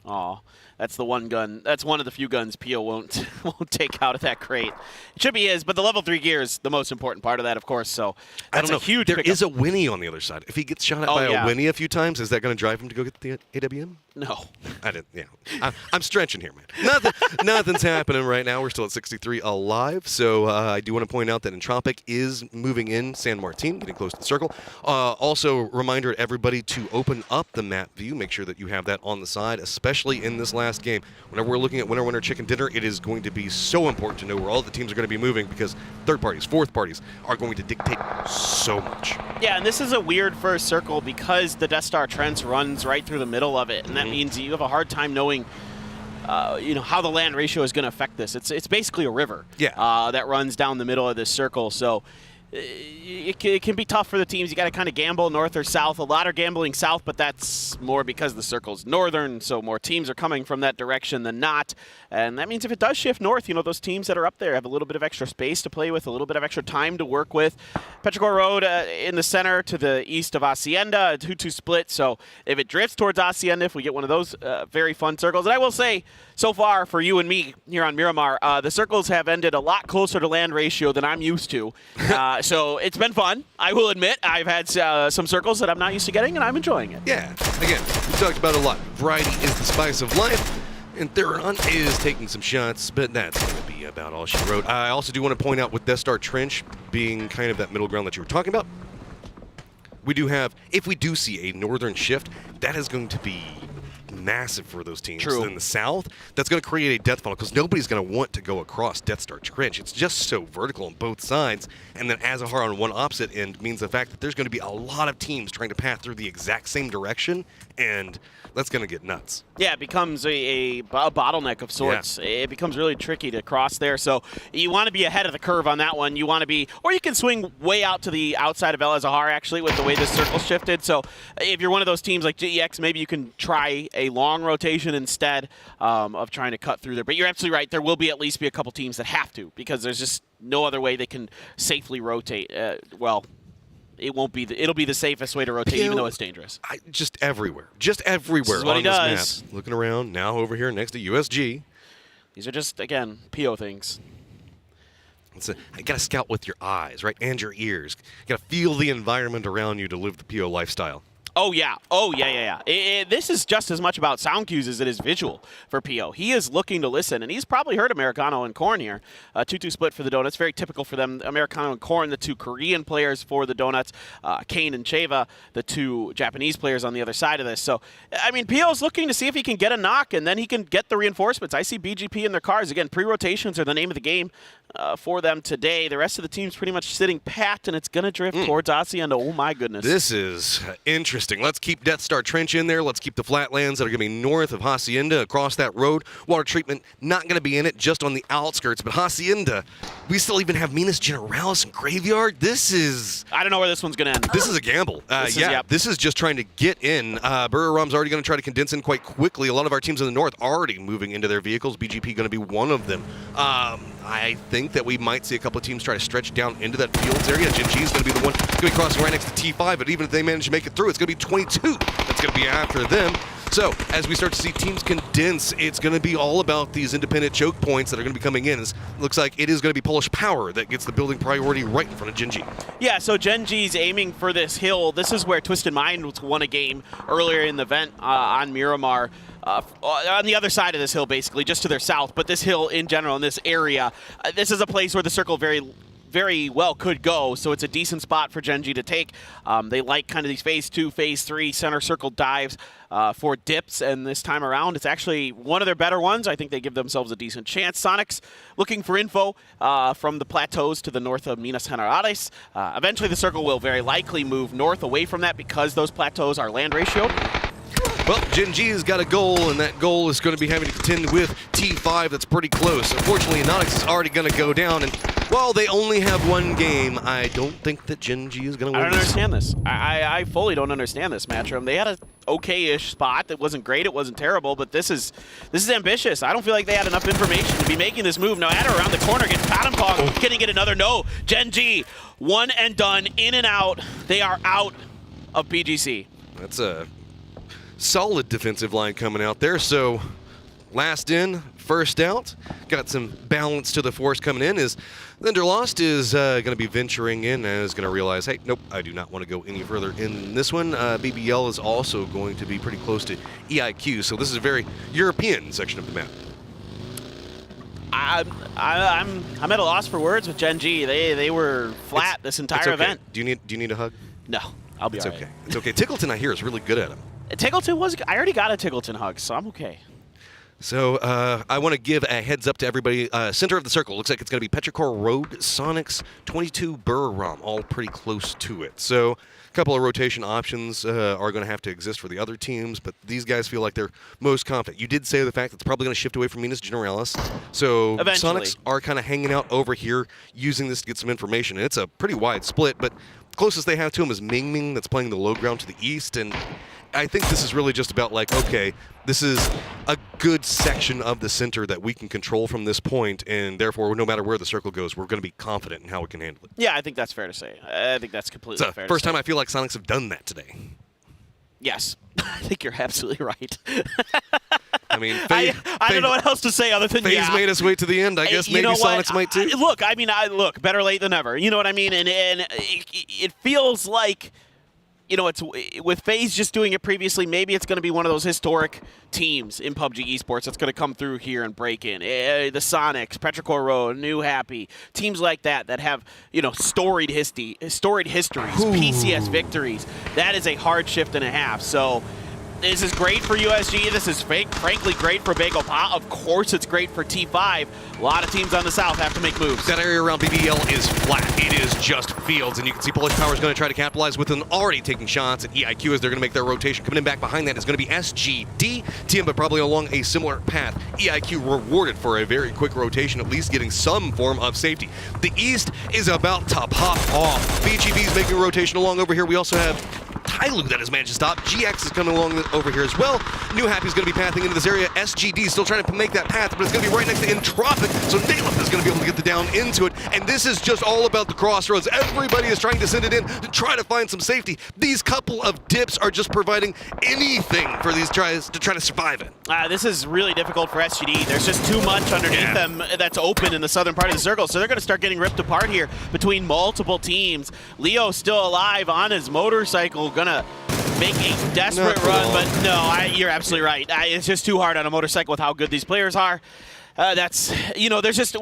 Aw, that's the one gun. That's one of the few guns Pio won't take out of that crate. It should be his, but the level 3 gear is the most important part of that, of course. So I that's don't know. a huge There pickup. is a Winnie on the other side. If he gets shot at by a Winnie a few times, is that going to drive him to go get the AWM? No. I didn't. Yeah, I'm stretching here, man. Nothing's happening right now. We're still at 63 alive. So I do want to point out that Entropic is moving in San Martin, getting close to the circle. Also, reminder to everybody to open up the map view. Make sure that you have that on the side, especially in this last game. Whenever we're looking at winner chicken dinner, it is going to be so important to know where all the teams are going to be moving, because third parties, fourth parties are going to dictate so much. Yeah, and this is a weird first circle because the Death Star Trench runs right through the middle of it, and that means you have a hard time knowing how the land ratio is going to affect this. It's basically a river that runs down the middle of this circle, so it can be tough for the teams. You got to kind of gamble north or south. A lot are gambling south, but that's more because the circle's northern, so more teams are coming from that direction than not. And that means if it does shift north, those teams that are up there have a little bit of extra space to play with, a little bit of extra time to work with. Petrichor Road in the center to the east of Hacienda, a 2-2 split. So if it drifts towards Hacienda, if we get one of those very fun circles. And I will say, so far for you and me here on Miramar, the circles have ended a lot closer to land ratio than I'm used to. So it's been fun. I will admit I've had some circles that I'm not used to getting, and I'm enjoying it. Yeah, again, we talked about it a lot. Variety is the spice of life, and Theron is taking some shots, but that's going to be about all she wrote. I also do want to point out with Death Star Trench being kind of that middle ground that you were talking about, we do have, if we do see a northern shift, that is going to be massive for those teams. True. In the south, that's going to create a death funnel because nobody's going to want to go across Death Star Trench. It's just so vertical on both sides, and then Azahar on one opposite end means the fact that there's going to be a lot of teams trying to path through the exact same direction, and that's going to get nuts. Yeah, it becomes a bottleneck of sorts. Yeah. It becomes really tricky to cross there. So you want to be ahead of the curve on that one. You want to be, or you can swing way out to the outside of El Azahar, actually, with the way this circle shifted. So if you're one of those teams like GEX, maybe you can try a long rotation instead of trying to cut through there. But you're absolutely right. There will be at least a couple teams that have to, because there's just no other way they can safely rotate. It won't be. It'll be the safest way to rotate, even though it's dangerous. Just everywhere on this map. Looking around now over here next to USG. These are just, again, PO things. You got to scout with your eyes, right, and your ears. You got to feel the environment around you to live the PO lifestyle. Oh, yeah. This is just as much about sound cues as it is visual for Pio. He is looking to listen, and he's probably heard Americano and Corn here. 2-2 split for the Donuts. Very typical for them. Americano and Corn, the two Korean players for the Donuts. Kane and Cheva, the two Japanese players on the other side of this. So, I mean, Pio's looking to see if he can get a knock, and then he can get the reinforcements. I see BGP in their cars. Again, pre-rotations are the name of the game for them today. The rest of the team's pretty much sitting pat, and it's going to drift towards Hacienda. Oh, my goodness. This is interesting. Let's keep Death Star Trench in there. Let's keep the flatlands that are going to be north of Hacienda across that road. Water treatment not going to be in it, just on the outskirts. But Hacienda, we still even have Minas Generalis and Graveyard. This is... I don't know where this one's going to end. This is a gamble. This is just trying to get in. Buriram's already going to try to condense in quite quickly. A lot of our teams in the north already moving into their vehicles. BGP going to be one of them. I think that we might see a couple of teams try to stretch down into that fields area. Gen G is going to be the one going to be crossing right next to T5, but even if they manage to make it through, it's going to be 22 that's going to be after them. So, as we start to see teams condense, it's going to be all about these independent choke points that are going to be coming in. It looks like it is going to be Polish Power that gets the building priority right in front of Gen G. Yeah, so Gen G's aiming for this hill. This is where Twisted Mind won a game earlier in the event on Miramar. On the other side of this hill, basically, just to their south. But this hill in general, in this area, this is a place where the circle very well could go, so it's a decent spot for Gen G to take. They like kind of these phase 2, phase 3 center circle dives for dips, and this time around it's actually one of their better ones. I think they give themselves a decent chance. Sonics looking for info from the plateaus to the north of Minas Generalis. Eventually the circle will very likely move north away from that because those plateaus are land ratioed. Well, Gen G has got a goal, and that goal is going to be having to contend with T5 that's pretty close. Unfortunately, Anonix is already going to go down, and while they only have one game, I don't think that Gen G is going to win. I don't understand this. I fully don't understand this matchup. They had a okay-ish spot that wasn't great, it wasn't terrible, but this is ambitious. I don't feel like they had enough information to be making this move. Now, Adder around the corner gets Patam Pong. Can he get another? No. Gen G, one and done, in and out. They are out of PGC. That's a solid defensive line coming out there. So last in, first out. Got some balance to the force coming in as Linderlost is going to be venturing in and is going to realize, hey, nope, I do not want to go any further in this one. BBL is also going to be pretty close to EIQ, so this is a very European section of the map. I'm at a loss for words with Gen G. They were flat this entire event. Do you need a hug? No, I'll be It's all right. okay. It's okay. Tickleton, I hear, is really good at him. Tickleton was. I already got a Tickleton hug, so I'm okay. So I want to give a heads up to everybody. Center of the circle looks like it's going to be Petrichor Road, Sonics, 22 Burram, all pretty close to it. So a couple of rotation options are going to have to exist for the other teams, but these guys feel like they're most confident. You did say the fact that it's probably going to shift away from Minas Generalis. So Eventually. Sonics are kind of hanging out over here, using this to get some information. And it's a pretty wide split, but closest they have to him is Ming Ming that's playing the low ground to the east, and I think this is really just about like, okay, this is a good section of the center that we can control from this point, and therefore, no matter where the circle goes, we're going to be confident in how we can handle it. Yeah, I think that's fair to say. I think that's completely It's the fair. first time I feel like Sonics have done that today. Yes, I think you're absolutely right. I mean, I don't know what else to say other than FaZe made us wait to the end. I guess maybe Sonics might too. Look, I mean, look, better late than never. You know what I mean? And it feels like, you know, it's with FaZe just doing it previously, maybe it's going to be one of those historic teams in PUBG Esports that's going to come through here and break in. The Sonics, Petrichor Road, New Happy, teams like that have, you know, storied histories, PCS victories. That is a hard shift and a half. So this is great for USG. This is frankly great for Begopa. Of course, it's great for T5. A lot of teams on the south have to make moves. That area around BBL is flat. It is just fields, and you can see Polish Power is going to try to capitalize with them already taking shots at EIQ as they're going to make their rotation. Coming in back behind that is going to be SGD. Tiamba probably along a similar path. EIQ rewarded for a very quick rotation, at least getting some form of safety. The east is about to pop off. BGB is making a rotation along over here. We also have Tyloo that has managed to stop. GX is coming along over here as well. New Happy is going to be pathing into this area. SGD is still trying to make that path, but it's going to be right next to Entropic, so Nalef is going to be able to get the down into it, and this is just all about the crossroads. Everybody is trying to send it in to try to find some safety. These couple of dips are just providing anything for these tries to try to survive it. This is really difficult for SGD. There's just too much underneath them that's open in the southern part of the circle, so they're going to start getting ripped apart here between multiple teams. Leo's still alive on his motorcycle, going to make a desperate run, but no, you're absolutely right. It's just too hard on a motorcycle with how good these players are. That's, you know, there's just,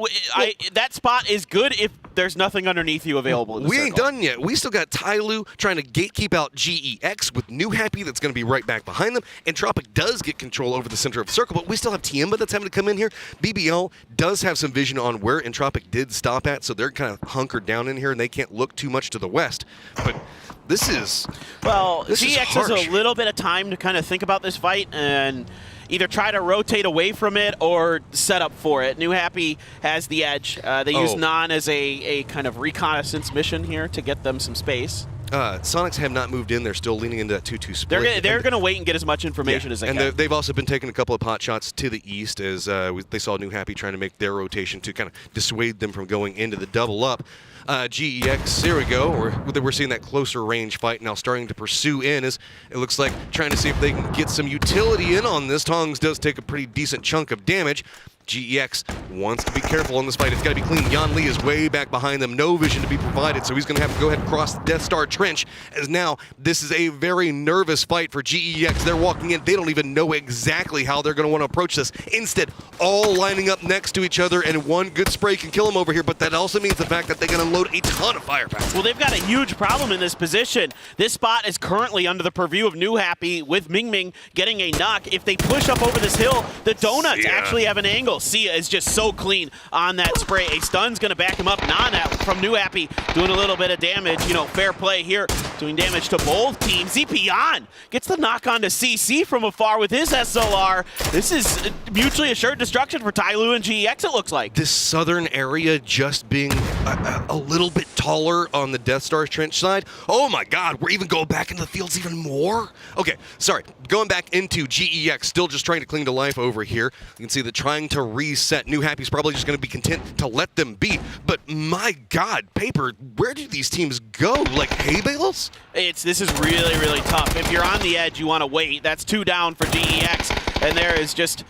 that spot is good if there's nothing underneath you available in the We circle. ain't done yet. We still got Tyloo trying to gatekeep out GEX with New Happy that's going to be right back behind them. Entropic does get control over the center of the circle, but we still have Tiamba that's having to come in here. BBL does have some vision on where Entropic did stop at, so they're kind of hunkered down in here and they can't look too much to the west. But this is GX has harsh. a little bit of time to kind of think about this fight and either try to rotate away from it or set up for it. New Happy has the edge. They use Non as a kind of reconnaissance mission here to get them some space. Sonics have not moved in. They're still leaning into that 2-2 split. They're going to wait and get as much information as they can. And they've also been taking a couple of pot shots to the east as they saw New Happy trying to make their rotation to kind of dissuade them from going into the double up. GEX, there we go. We're seeing that closer range fight now starting to pursue in as it looks like trying to see if they can get some utility in on this. Tongs does take a pretty decent chunk of damage. GEX wants to be careful on this fight. It's got to be clean. Yan Li is way back behind them. No vision to be provided, so he's going to have to go ahead and cross the Death Star Trench, as now this is a very nervous fight for GEX. They're walking in. They don't even know exactly how they're going to want to approach this. Instead, all lining up next to each other, and one good spray can kill them over here, but that also means the fact that they're going to load a ton of firepower. Well, they've got a huge problem in this position. This spot is currently under the purview of New Happy, with Ming Ming getting a knock. If they push up over this hill, the Donuts actually have an angle. Sia is just so clean on that spray. A stun's going to back him up. Nana from New Happy doing a little bit of damage. You know, fair play here, doing damage to both teams. Zepion gets the knock on to CC from afar with his SLR. This is mutually assured destruction for Tyloo and GEX, it looks like. This southern area just being a little bit taller on the Death Star Trench side. Oh my God, we're even going back into the fields even more? Okay, sorry, going back into GEX, still just trying to cling to life over here. You can see that trying to reset. New Happy's probably just going to be content to let them be. But my God, Paper, where do these teams go? Like hay bales? This is really, really tough. If you're on the edge, you want to wait. That's 2 down for GEX, and there is just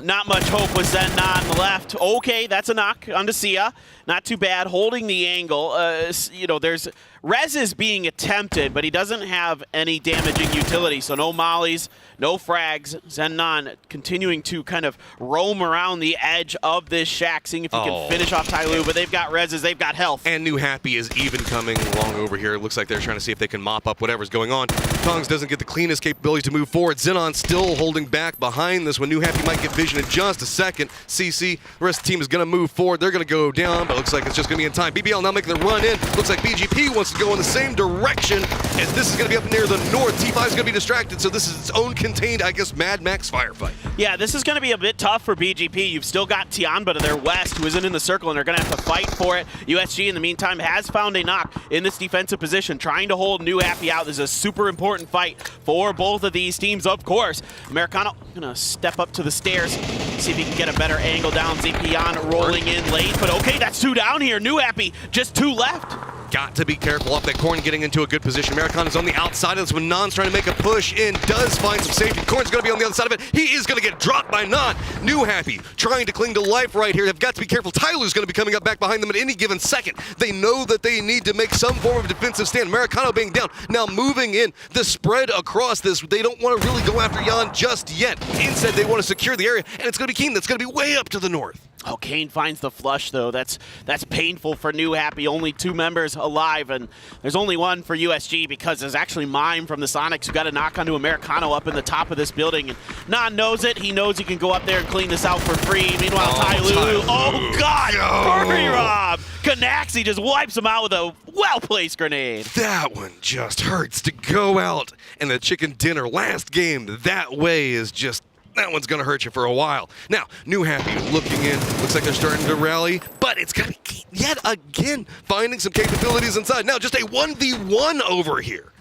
not much hope with Zennon left. Okay, that's a knock onto Sia. Not too bad, holding the angle. You know, there's Rez is being attempted, but he doesn't have any damaging utility, so no mollies, no frags. Zennon continuing to kind of roam around the edge of this shack, seeing if he can finish off Tyloo, but they've got Rezes, they've got health. And New Happy is even coming along over here. It looks like they're trying to see if they can mop up whatever's going on. Tongs doesn't get the cleanest capabilities to move forward. Zenon still holding back behind this one. New Happy might get vision in just a second. CC, the rest of the team is going to move forward. They're going to go down, but looks like it's just going to be in time. BBL now making the run in. Looks like BGP wants to go in the same direction, as this is going to be up near the north. T5 is going to be distracted, so this is its own contained, I guess, Mad Max firefight. Yeah, this is going to be a bit tough for BGP. You've still got Tianba to their west, who isn't in the circle, and they're going to have to fight for it. USG, in the meantime, has found a knock in this defensive position, trying to hold New Happy out. This is a super important fight for both of these teams, of course. Americano going to step up to the stairs, see if he can get a better angle down. Zepion rolling in late, but okay, that's 2 down here. New Happy, just 2 left. Got to be careful up that Corn getting into a good position. Americano is on the outside of this when Nan's trying to make a push in, does find some safety. Corn's going to be on the other side of it. He is going to get dropped by Nan. New Happy trying to cling to life right here. They've got to be careful. Tyloo's going to be coming up back behind them at any given second. They know that they need to make some form of defensive stand. Americano being down. Now moving in the spread across this. They don't want to really go after Yan just yet. Instead, they want to secure the area, and it's going to be Keen. That's going to be way up to the north. Oh, Kane finds the flush, though. That's painful for New Happy. Only 2 members alive, and there's only one for USG because there's actually Mime from the Sonics who got a knock onto Americano up in the top of this building. And Nan knows it. He knows he can go up there and clean this out for free. Meanwhile, Tyloo, oh God, Hurry Rob! Canaxi just wipes him out with a well-placed grenade. That one just hurts to go out. And the chicken dinner last game that way is just... that one's going to hurt you for a while. Now, New Happy looking in. Looks like they're starting to rally, but it's going to be yet again finding some capabilities inside. Now, just a 1v1 over here.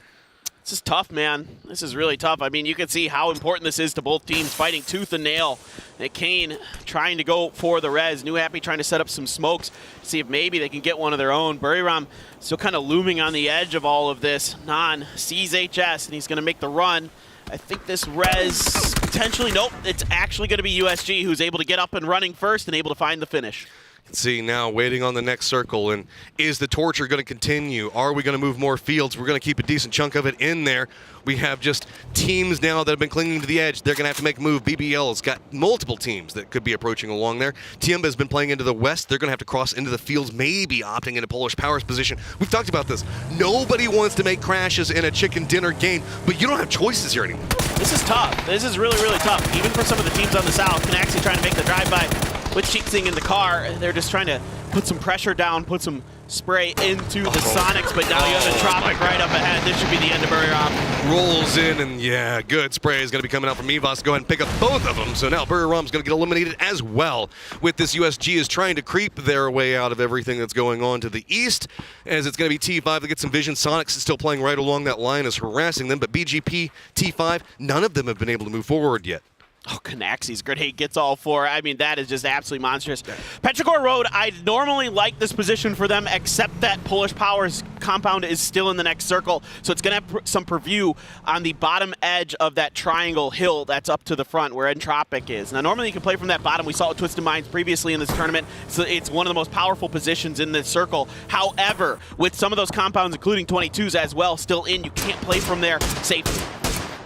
This is tough, man. This is really tough. I mean, you can see how important this is to both teams, fighting tooth and nail. And Kane trying to go for the res. New Happy trying to set up some smokes, see if maybe they can get one of their own. Buriram still kind of looming on the edge of all of this. Nan sees HS, and he's going to make the run. I think this res potentially, nope, it's actually going to be USG who's able to get up and running first and able to find the finish. See, now waiting on the next circle, and is the torture going to continue? Are we going to move more fields? We're going to keep a decent chunk of it in there. We have just teams now that have been clinging to the edge. They're going to have to make a move. BBL's got multiple teams that could be approaching along there. Tiemba has been playing into the west. They're going to have to cross into the fields, maybe opting into Polish Power's position. We've talked about this. Nobody wants to make crashes in a chicken dinner game, but you don't have choices here anymore. This is tough. This is really, really tough. Even for some of the teams on the south, can actually try to make the drive-by with Cheatsing in the car. They're just trying to put some pressure down, put some spray into the Sonics, but now you have the Tropic right up ahead. This should be the end of Burry Rom. Rolls in, and yeah, good spray is going to be coming out from Evos. Go ahead and pick up both of them. So now Burry Rom's going to get eliminated as well. With this, USG is trying to creep their way out of everything that's going on to the east, as it's going to be T5 that gets some vision. Sonics is still playing right along that line, is harassing them, but BGP, T5, none of them have been able to move forward yet. Oh, Canaxi's grenade gets all four. I mean, that is just absolutely monstrous. Petrichor Road, I normally like this position for them, except that Polish Power's compound is still in the next circle, so it's going to have some purview on the bottom edge of that triangle hill that's up to the front where Entropic is. Now, normally you can play from that bottom. We saw it with Twisted Minds previously in this tournament, so it's one of the most powerful positions in this circle. However, with some of those compounds, including 22s as well, still in, you can't play from there safely.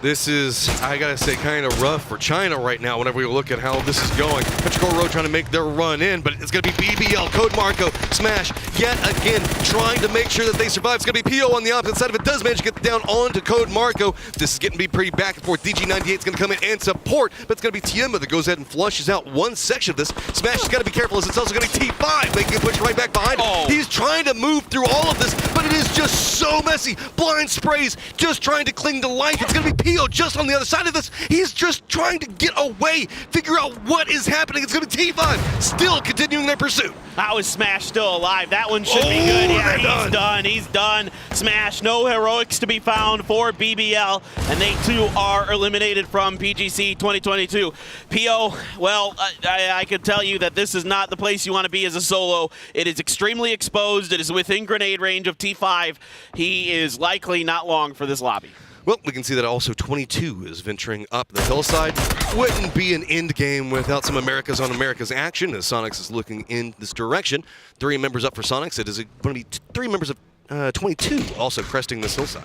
This is, I gotta say, kind of rough for China right now whenever we look at how this is going. Petrichor Road trying to make their run in, but it's gonna be BBL, Code Marco, Smash, yet again, trying to make sure that they survive. It's gonna be PO on the opposite side. If it does manage to get down onto Code Marco, this is getting to be pretty back and forth. DG98 is gonna come in and support, but it's gonna be Tiemba that goes ahead and flushes out one section of this. Smash has gotta be careful, as it's also gonna be T5 making a push right back behind him. He's trying to move through all of this, but it is just so messy. Blind sprays, just trying to cling to life. It's gonna be PO just on the other side of this. He's just trying to get away, figure out what is happening. It's going to be T5 still continuing their pursuit. How is Smash still alive? That one should be good. Yeah, he's done. Smash, no heroics to be found for BBL, and they too are eliminated from PGC 2022. PO, well, I can tell you that this is not the place you want to be as a solo. It is extremely exposed. It is within grenade range of T5. He is likely not long for this lobby. Well, we can see that also 22 is venturing up the hillside. Wouldn't be an end game without some Americas on Americas action, as Sonics is looking in this direction. 3 members up for Sonics. It is going to be 3 members of 22 also cresting this hillside.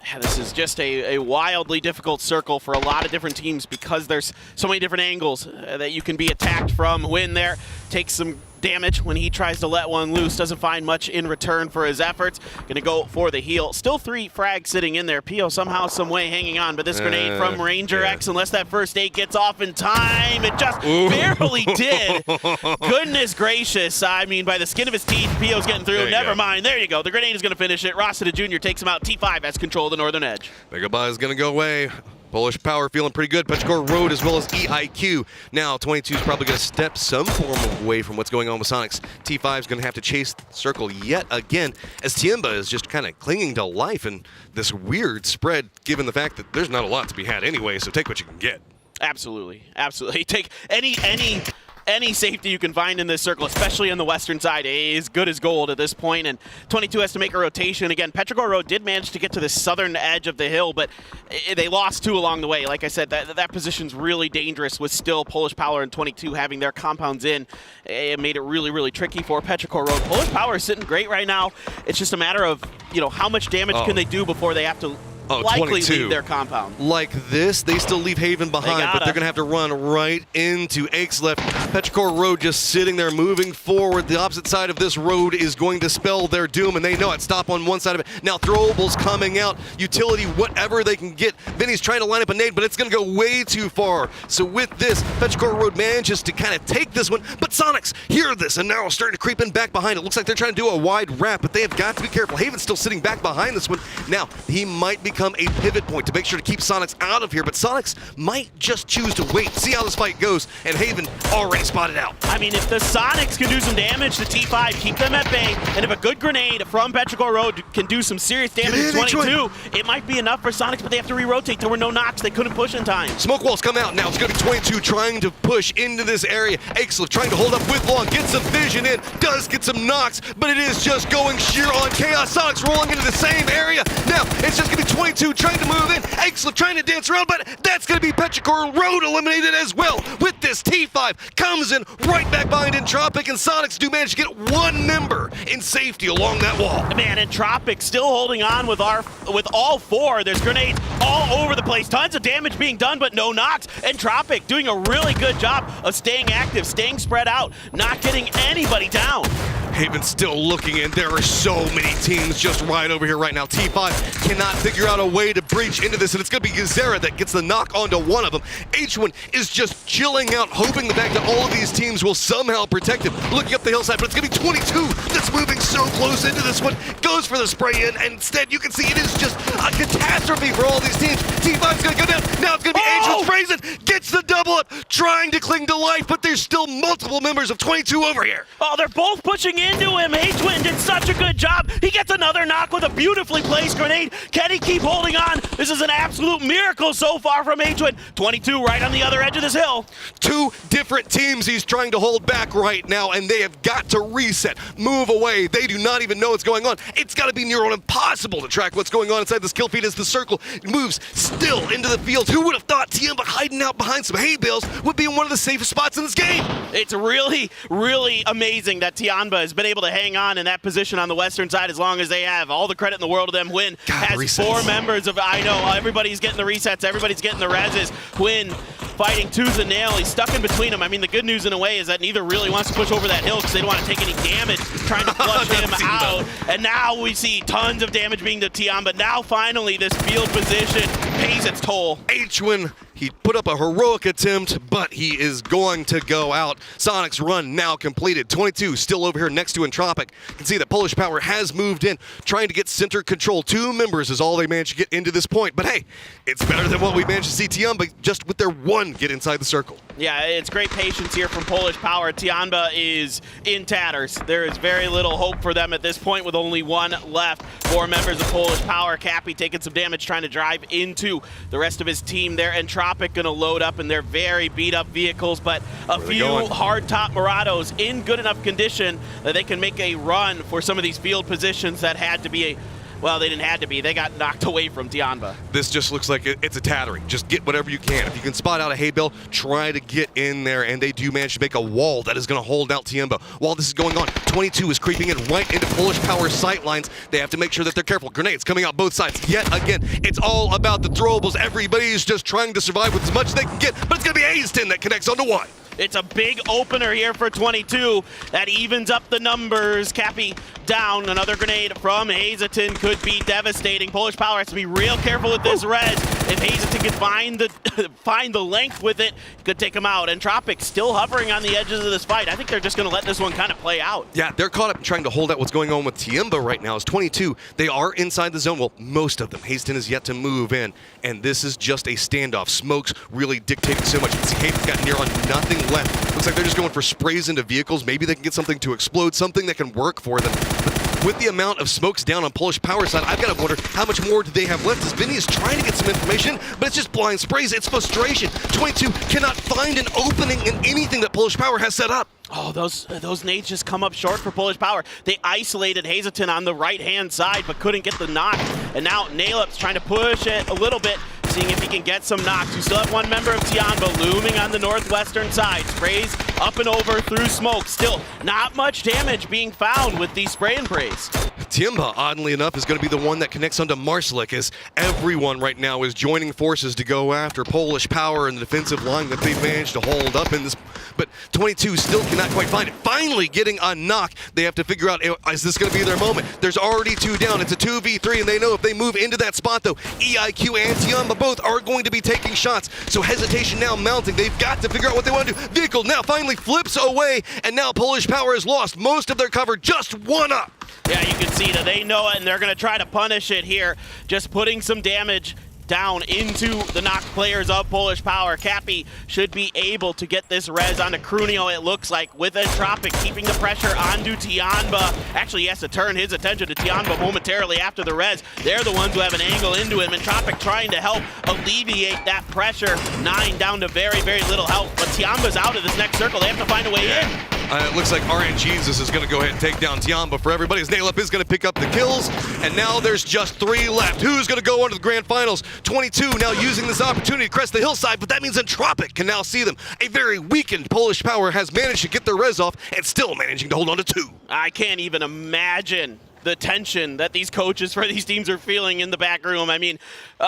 Yeah, this is just a wildly difficult circle for a lot of different teams because there's so many different angles that you can be attacked from. Win there takes some damage when he tries to let one loose. Doesn't find much in return for his efforts. Gonna go for the heal. Still 3 frags sitting in there. PO somehow, some way hanging on, but this grenade from Ranger X, unless that first aid gets off in time, it just barely did. Goodness gracious. I mean, by the skin of his teeth, PO's getting through. Never mind. There you go. The grenade is gonna finish it. Rossiter Jr. takes him out. T5 has control of the northern edge. Megabuy is gonna go away. Polish Power feeling pretty good. Petrichor Road as well as EIQ. Now 22 is probably going to step some form of away from what's going on with Sonics. T5 is going to have to chase the circle yet again, as Tiemba is just kind of clinging to life in this weird spread, given the fact that there's not a lot to be had anyway, so take what you can get. Absolutely. Absolutely. Take any safety you can find in this circle, especially on the western side, is good as gold at this point, and 22 has to make a rotation. Again, Petrichor Road did manage to get to the southern edge of the hill, but they lost 2 along the way. Like I said, that position's really dangerous with still Polish Power and 22 having their compounds in. It made it really, really tricky for Petrichor Road. Polish Power is sitting great right now. It's just a matter of, how much damage can they do before they have to likely 22. leave their compound. Like this, they still leave Haven behind, but they're going to have to run right into Aiksleft. Petrichor Road just sitting there, moving forward. The opposite side of this road is going to spell their doom, and they know it. Stop on one side of it. Now throwables coming out, utility, whatever they can get. Vinny's trying to line up a nade, but it's going to go way too far. So with this, Petrichor Road manages to kind of take this one, but Sonics hear this, and now starting to creep in back behind. It looks like they're trying to do a wide wrap, but they have got to be careful. Haven's still sitting back behind this one. Now, he might become a pivot point to make sure to keep Sonics out of here, but Sonics might just choose to wait, see how this fight goes, and Haven already spotted out. I mean, if the Sonics can do some damage to T5, keep them at bay, and if a good grenade from Petrichor Road can do some serious damage to 22, it might be enough for Sonics, but they have to re-rotate. There were no knocks. They couldn't push in time. Smoke walls come out. Now it's going to be 22 trying to push into this area. Aiksleft trying to hold up with Long, gets some vision in, does get some knocks, but it is just going sheer on chaos. Sonics rolling into the same area. Now it's just going to be 22 trying to move in. Aiksleft trying to dance around, but that's going to be Petrichor Road eliminated as well. With this, T5 comes in right back behind Entropic, and Sonics do manage to get 1 member in safety along that wall. Man, Entropic still holding on with all 4. There's grenades all over the place. Tons of damage being done, but no knocks. Entropic doing a really good job of staying active, staying spread out, not getting anybody down. Haven's still looking in. There are so many teams just right over here right now. T5 cannot figure out a way to breach into this, and it's going to be Gazera that gets the knock onto one of them. H1 is just chilling out, hoping the fact that all of these teams will somehow protect him. Looking up the hillside, but it's going to be 22 that's moving so close into this one. Goes for the spray in, and instead you can see it is just a catastrophe for all these teams. T5's going to go down. Now it's going to be H1 sprays it, gets the double up, trying to cling to life, but there's still multiple members of 22 over here. Oh, they're both pushing into him. H-Twin did such a good job. He gets another knock with a beautifully placed grenade. Can he keep holding on? This is an absolute miracle so far from H-Twin. 22 right on the other edge of this hill. Two different teams he's trying to hold back right now, and they have got to reset, move away. They do not even know what's going on. It's got to be near on impossible to track what's going on inside this kill feed as the circle moves still into the field. Who would have thought Tiamba hiding out behind some hay bales would be in one of the safest spots in this game? It's really, really amazing that Tiamba has been able to hang on in that position on the western side as long as they have. All the credit in the world to them. Win has resets. 4 members of, I know, everybody's getting the resets, everybody's getting the reses. Win fighting tooth and nail. He's stuck in between them. I mean, the good news in a way is that neither really wants to push over that hill because they don't want to take any damage trying to flush him out. And now we see tons of damage being to Tiamba. Now finally this field position pays its toll. H1, he put up a heroic attempt, but he is going to go out. Sonic's run now completed. 22 still over here next to Entropic. You can see that Polish Power has moved in, trying to get center control. 2 members is all they managed to get into this point. But hey, it's better than what we managed to see Tiamba just with their 1 get inside the circle. Yeah, it's great patience here from Polish Power. Tiamba is in tatters. There is very little hope for them at this point with only 1 left. 4 members of Polish Power. Cappy taking some damage trying to drive into the rest of his team there. Entropic going to load up in their very beat up vehicles, but a few hard top Morados in good enough condition that they can make a run for some of these field positions that had to be well, they didn't have to be. They got knocked away from Tiamba. This just looks like it's a tattering. Just get whatever you can. If you can spot out a hay bale, try to get in there, and they do manage to make a wall that is going to hold out Tiamba. While this is going on, 22 is creeping in right into Polish Power sight lines. They have to make sure that they're careful. Grenades coming out both sides. Yet again, it's all about the throwables. Everybody's just trying to survive with as much as they can get, but it's going to be Aiston that connects onto 1. It's a big opener here for 22. That evens up the numbers. Cappy down. Another grenade from Hazelton could be devastating. Polish Power has to be real careful with this res. If Hazelton can find the length with it, could take him out. Entropic still hovering on the edges of this fight. I think they're just going to let this one kind of play out. Yeah, they're caught up trying to hold out what's going on with Tiamba right now. It's 22. They are inside the zone. Well, most of them. Hazelton is yet to move in, and this is just a standoff. Smokes really dictating so much. You can see Hazelton's got near on nothing left. Looks like they're just going for sprays into vehicles. Maybe they can get something to explode, something that can work for them. But with the amount of smokes down on Polish Power side, I've got to wonder how much more do they have left, as Vinny is trying to get some information, but it's just blind sprays. It's frustration. 22 cannot find an opening in anything that Polish Power has set up. Oh, those nades just come up short for Polish Power. They isolated Hazelton on the right-hand side, but couldn't get the knock. And now Nailup's trying to push it a little bit, seeing if he can get some knocks. We still have 1 member of Tiamba looming on the northwestern side. Sprays up and over through smoke. Still not much damage being found with these spray and prays. Tiamba, oddly enough, is going to be the one that connects onto Marslik, as everyone right now is joining forces to go after Polish Power and the defensive line that they've managed to hold up in this. But 22 still cannot quite find it. Finally getting a knock. They have to figure out, is this going to be their moment? There's already 2 down. It's a 2v3, and they know if they move into that spot, though, EIQ and Tiamba both are going to be taking shots. So hesitation now mounting. They've got to figure out what they want to do. Vehicle now finally flips away, and now Polish Power has lost most of their cover. Just 1 up. Yeah, you can see that they know it, and they're going to try to punish it here. Just putting some damage down into the knocked players of Polish Power. Cappy should be able to get this res onto Crunio, it looks like, with Entropic keeping the pressure onto Tiamba. Actually, he has to turn his attention to Tiamba momentarily after the res. They're the ones who have an angle into him. Entropic trying to help alleviate that pressure. 9 down to very, very little help, but Tiamba's out of this next circle. They have to find a way in. It looks like RNGesus is going to go ahead and take down Tiamba for everybody. His Nail Up is going to pick up the kills, and now there's just 3 left. Who's going to go on to the grand finals? 22 now using this opportunity to crest the hillside, but that means Entropic can now see them. A very weakened Polish Power has managed to get their res off and still managing to hold on to 2. I can't even imagine the tension that these coaches for these teams are feeling in the back room. I mean,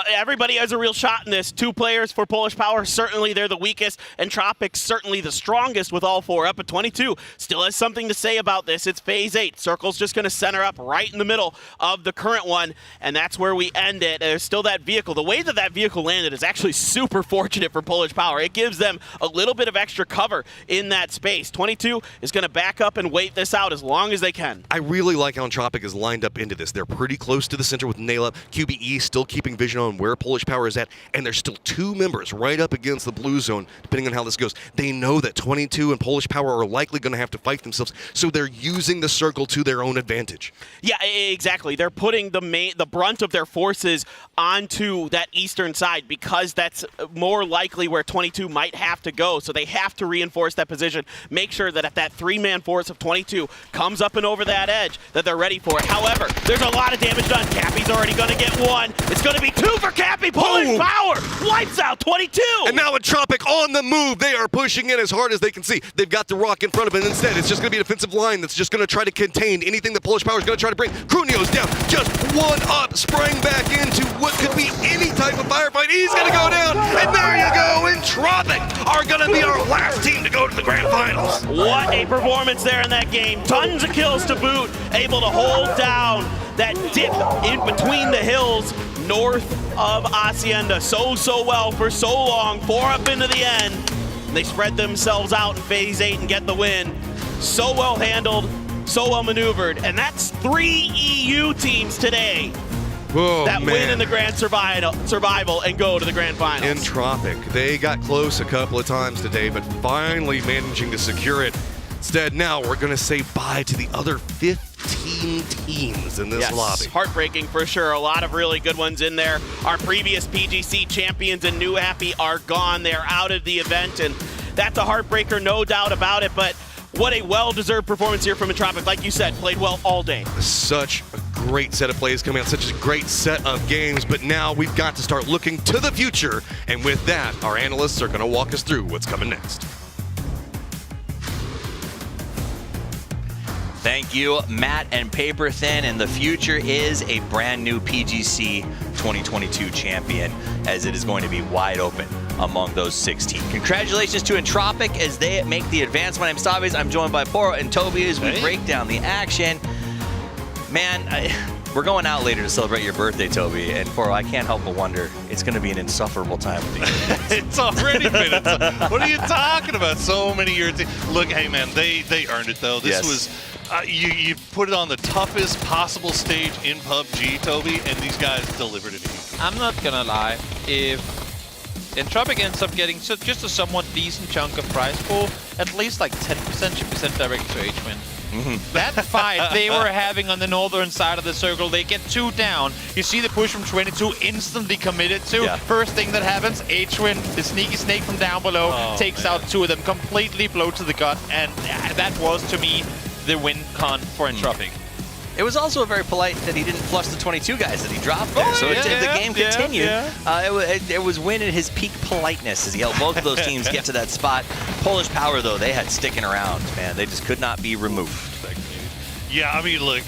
everybody has a real shot in this. 2 players for Polish Power, certainly they're the weakest, and Tropics certainly the strongest with all 4. Up at 22, still has something to say about this. It's phase 8. Circle's just going to center up right in the middle of the current one, and that's where we end it. There's still that vehicle. The way that that vehicle landed is actually super fortunate for Polish Power. It gives them a little bit of extra cover in that space. 22 is going to back up and wait this out as long as they can. I really like how Tropic is lined up into this. They're pretty close to the center with Naila. QBE still keeping vision on where Polish Power is at, and there's still 2 members right up against the blue zone, depending on how this goes. They know that 22 and Polish Power are likely going to have to fight themselves, so they're using the circle to their own advantage. Yeah, exactly. They're putting the brunt of their forces onto that eastern side because that's more likely where 22 might have to go, so they have to reinforce that position, make sure that if that 3-man force of 22 comes up and over that edge, that they're ready for it. However, there's a lot of damage done. Cappy's already going to get 1. It's going to be 2 for Cappy. Polish Power wipes out 22. And now with Tropic on the move, they are pushing in as hard as they can see. They've got the rock in front of it. Instead, it's just going to be a defensive line that's just going to try to contain anything that Polish Power is going to try to bring. Crunio's down. Just 1 up, sprang back into what could be any type of firefight. He's going to go down. And there you go. And Tropic are going to be our last team to go to the grand finals. What a performance there in that game. Tons of kills to boot. Able to hold down that dip in between the hills north of Hacienda so well for so long. 4 up into the end. They spread themselves out in phase 8 and get the win. So well handled, so well maneuvered. And that's 3 EU teams today that win in the grand survival and go to the grand finals. In Tropic, they got close a couple of times today, but finally managing to secure it. Instead, now we're going to say bye to the other 15 teams in this lobby. Heartbreaking for sure. A lot of really good ones in there. Our previous PGC champions in New Happy are gone. They're out of the event, and that's a heartbreaker, no doubt about it. But what a well-deserved performance here from Entropic. Like you said, played well all day. Such a great set of plays coming out, such a great set of games, but now we've got to start looking to the future, and with that, our analysts are going to walk us through what's coming next. Thank you, Matt and Paper Thin, and the future is a brand new PGC 2022 champion, as it is going to be wide open among those 16. Congratulations to Entropic as they make the advance. My name is Taviz. I'm joined by Poro and Toby as we break down the action. Man, we're going out later to celebrate your birthday, Toby, and Poro, I can't help but wonder, it's going to be an insufferable time with you. It's already been. What are you talking about? So many years. Look, hey, man, they earned it, though. This was... you put it on the toughest possible stage in PUBG, Toby, and these guys delivered it. I'm not gonna lie. If Entropic ends up getting just a somewhat decent chunk of prize pool, at least like 10% should be sent directly to H-Win. That fight they were having on the northern side of the circle, they get 2 down. You see the push from 22 instantly committed to. First thing that happens, H-Win, the sneaky snake from down below, takes out 2 of them, completely blow to the gut, and that was, to me, the win con for Entropic. It was also very polite that he didn't flush the 22 guys that he dropped there. So the game continued. It was win at his peak politeness as he helped both of those teams get to that spot. Polish Power, though, they had sticking around, man. They just could not be removed. Yeah, I mean, look,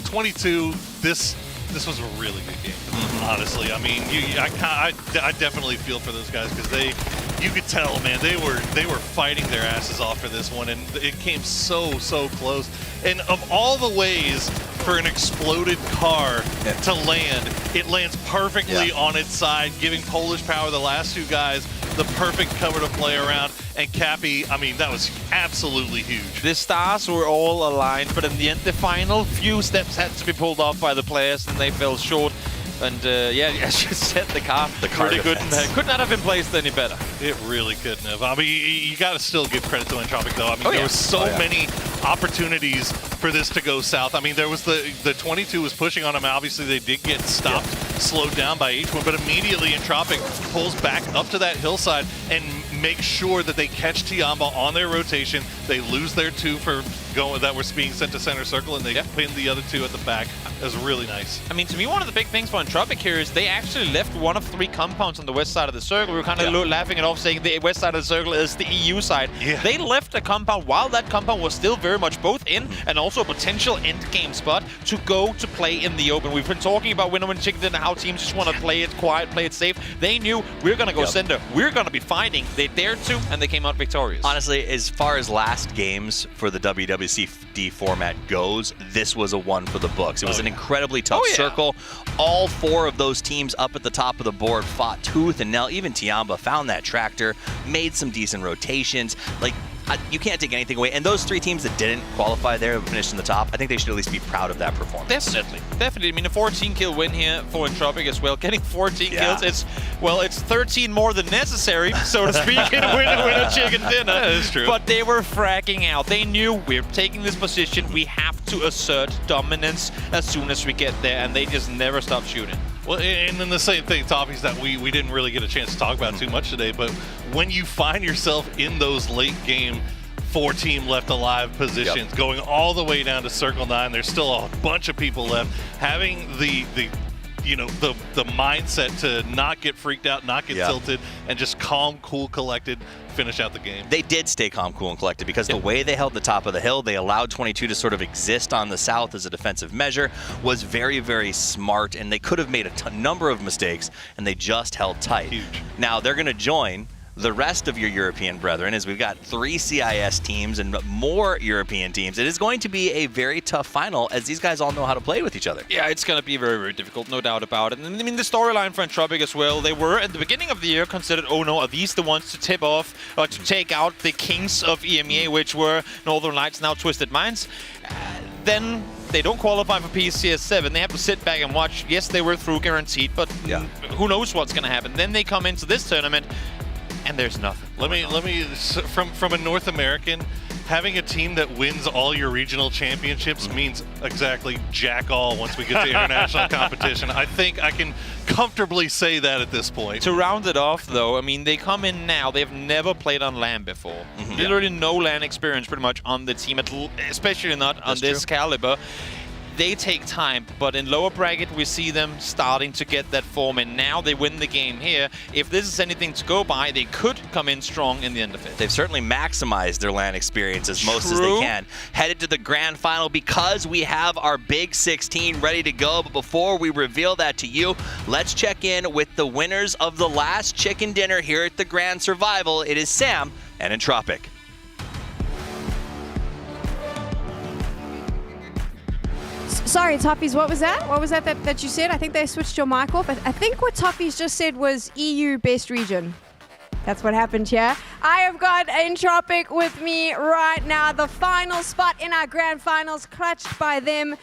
22, this was a really good game, honestly. I mean, I definitely feel for those guys because you could tell, man, they were fighting their asses off for this one, and it came so close. And of all the ways for an exploded car to land, it lands perfectly on its side, giving Polish Power, the last 2 guys, the perfect cover to play around. And Cappy, I mean, that was absolutely huge. The stars were all aligned, but in the end, the final few steps had to be pulled off by the players, and they fell short. And yeah, as you said, the car really could not have been placed any better. It really couldn't have. I mean, you got to still give credit to Entropic, though. I mean, there was so many opportunities for this to go south. I mean, there was the 22 was pushing on them. Obviously, they did get stopped slowed down by H1, but immediately Entropic pulls back up to that hillside and makes sure that they catch Tiamba on their rotation. They lose their 2 for going that was being sent to center circle, and they pin the other 2 at the back. That was really nice. I mean, to me, one of the big things for Entropic here is they actually left one of 3 compounds on the west side of the circle. We were kind of laughing it off, saying the west side of the circle is the EU side. They left a compound while that compound was still very much both in and also a potential end game spot to go to play in the open. We've been talking about winner win chicken dinner, how teams just want to play it quiet, play it safe. They knew we're going to go center. We're going to be fighting. They dared to, and they came out victorious. Honestly, as far as last games for the WWCD format goes, this was a one for the books. It was an incredibly tough circle. All 4 of those teams up at the top of the board fought tooth and nail. Even Tiamba found that tractor, made some decent rotations. Like, you can't take anything away. And those 3 teams that didn't qualify there and finished in the top, I think they should at least be proud of that performance. Definitely. I mean, a 14-kill win here for Entropic as well. Getting 14 kills, it's 13 more than necessary, so to speak, in winner chicken dinner. That is true. But they were fragging out. They knew we're taking this position. We have to assert dominance as soon as we get there, and they just never stopped shooting. Well, and then the same thing, Toffees, that we didn't really get a chance to talk about too much today, but when you find yourself in those late game 4-team left alive positions, going all the way down to Circle 9, there's still a bunch of people left, having the mindset to not get freaked out, not get tilted, and just calm, cool, collected, finish out the game. They did stay calm, cool, and collected because the way they held the top of the hill, they allowed 22 to sort of exist on the south as a defensive measure, was very, very smart, and they could have made a number of mistakes, and they just held tight. Huge. Now, they're going to join the rest of your European brethren, as we've got 3 CIS teams and more European teams. It is going to be a very tough final, as these guys all know how to play with each other. Yeah, it's going to be very, very difficult, no doubt about it. And I mean, the storyline for Entropic as well, they were at the beginning of the year considered, oh no, are these the ones to tip off, or to take out the kings of EMEA, which were Northern Lights, now Twisted Minds. Then they don't qualify for PCS 7. They have to sit back and watch. Yes, they were through guaranteed, but who knows what's going to happen. Then they come into this tournament, and there's nothing. Let me from a North American, having a team that wins all your regional championships means exactly jack all once we get to international competition. I think I can comfortably say that at this point. To round it off, though, I mean, they come in now. They've never played on LAN before. Literally no LAN experience pretty much on the team, especially not on this caliber. They take time, but in lower bracket, we see them starting to get that form, and now they win the game here. If this is anything to go by, they could come in strong in the end of it. They've certainly maximized their LAN experience as most as they can. Headed to the grand final because we have our Big 16 ready to go, but before we reveal that to you, let's check in with the winners of the last chicken dinner here at the Grand Survival. It is Sam and Entropic. Sorry, Toffees, what was that? What was that you said? I think they switched your mic off. I think what Toffees just said was EU best region. That's what happened here. I have got Entropic with me right now. The final spot in our grand finals, clutched by them.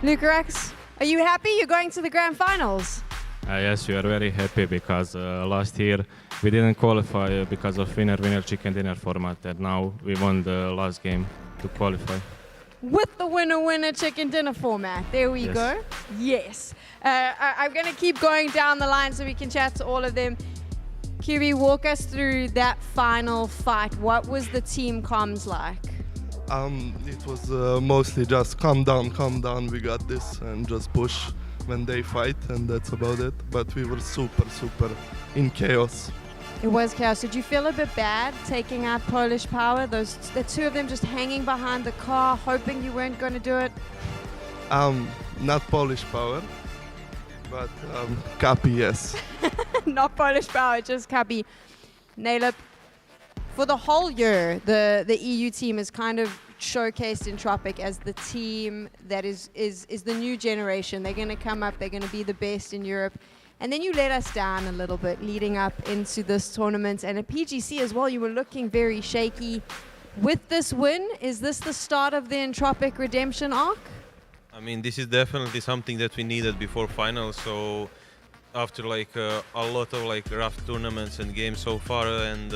Lucarax, are you happy? You're going to the grand finals. Yes, we are very happy because last year we didn't qualify because of winner chicken dinner format, and now we won the last game to qualify. With the winner chicken dinner format. There we go. Yes. I'm going to keep going down the line so we can chat to all of them. QB, walk us through that final fight. What was the team comms like? It was mostly just calm down, we got this, and just push when they fight, and that's about it. But we were super in chaos. It was chaos. Did you feel a bit bad taking out Polish Power? The 2 of them just hanging behind the car, hoping you weren't going to do it? Not Polish Power, but Kapi, yes. Not Polish Power, just Kapi. Nalip, for the whole year, the EU team is kind of showcased Entropic as the team that is the new generation. They're going to come up, they're going to be the best in Europe. And then you let us down a little bit leading up into this tournament. And at PGC as well, you were looking very shaky. With this win, is this the start of the Entropic redemption arc? I mean, this is definitely something that we needed before finals. So after like a lot of like rough tournaments and games so far, and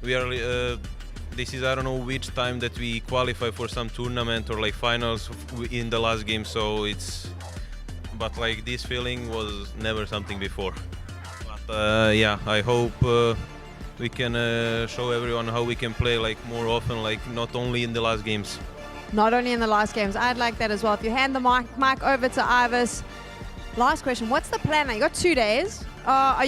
we are this is I don't know which time that we qualify for some tournament or like finals in the last game. So it's but like this feeling was never something before. But yeah, I hope we can show everyone how we can play like more often, like not only in the last games. Not only in the last games. I'd like that as well. If you hand the mic over to Ivis. Last question. What's the plan now? You got 2 days. Are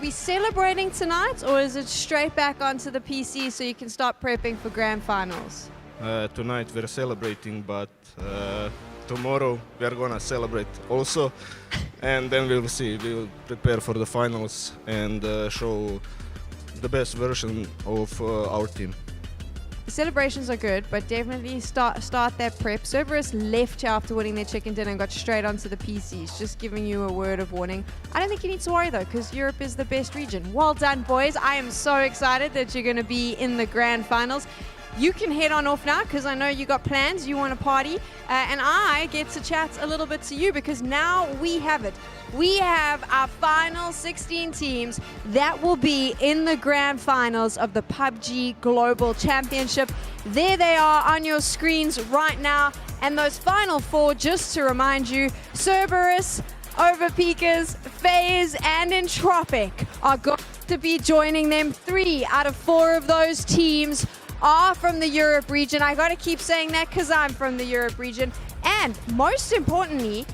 we celebrating tonight, or is it straight back onto the PC so you can start prepping for grand finals? Tonight we're celebrating, but tomorrow we're gonna celebrate also, and then we'll see. We'll prepare for the finals and show the best version of our team. The celebrations are good, but definitely start that prep. Cerberus left you after winning their chicken dinner and got straight onto the PCs. Just giving you a word of warning. I don't think you need to worry though, because Europe is the best region. Well done, boys. I am so excited that you're going to be in the grand finals. You can head on off now because I know you got plans, you want to party, and I get to chat a little bit to you because now we have it. We have our final 16 teams that will be in the grand finals of the PUBG Global Championship. There they are on your screens right now, and those final 4, just to remind you, Cerberus, Overpeakers, FaZe, and Entropic are going to be joining them. 3 out of 4 of those teams are from the Europe region. I gotta keep saying that because I'm from the Europe region. And most importantly,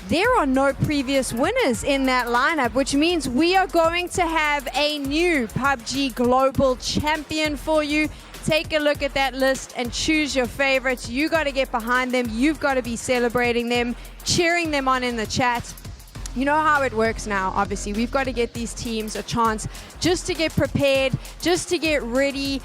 there are no previous winners in that lineup, which means we are going to have a new PUBG Global Champion for you. Take a look at that list and choose your favorites. You gotta get behind them. You've gotta be celebrating them, cheering them on in the chat. You know how it works now, obviously. We've got to get these teams a chance just to get prepared, just to get ready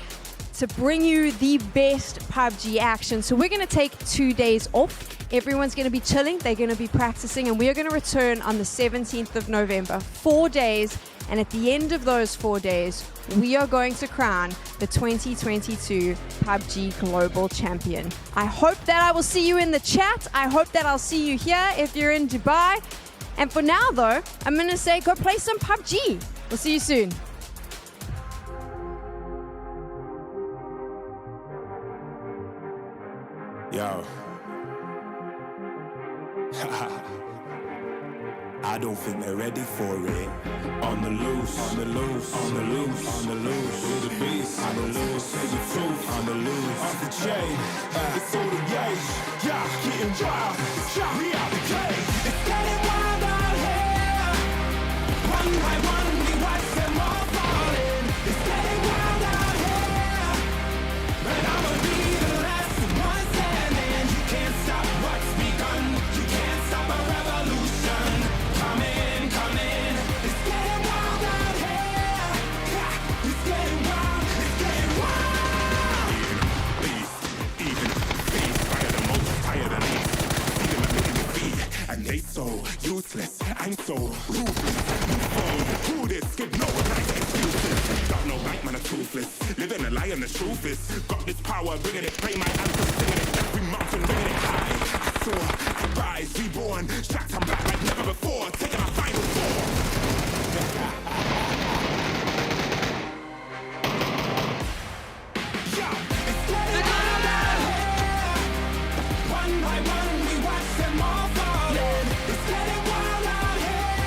to bring you the best PUBG action. So we're going to take 2 days off. Everyone's going to be chilling. They're going to be practicing, and we are going to return on the 17th of November. 4 days, and at the end of those 4 days, we are going to crown the 2022 PUBG Global Champion. I hope that I will see you in the chat. I hope that I'll see you here if you're in Dubai. And for now, though, I'm going to say go play some PUBG. We'll see you soon. Yo. I don't think they're ready for it. On the loose, on the loose, on the loose, on the loose. With the beast, on the loose, say the truth, on the loose. Off the chain, it's all the gauge. Yeah, getting wild, shot me out the cage. It's getting wild out here. One by one, we watch them all falling. It's getting wild out here. But I'ma be the last one standing. You can't stop what's begun. You can't stop a revolution. Come in, come in. It's getting wild out here. Yeah, it's getting wild, it's getting wild. Beast, even beast, fire the most, higher than least. See them admitting defeat, and they so useless. I'm so ruthless. Who this? Give no nice excuses. Got no bank, man, a toothless. Living a lie and the truth is. Got this power, bringing it, play my anthem, singing it. Every mountain, bringing it high. I soar, I rise, reborn. Strapped, I'm back like never before. Taking my final form. One by one, we watch them all falling. It's getting wild out here.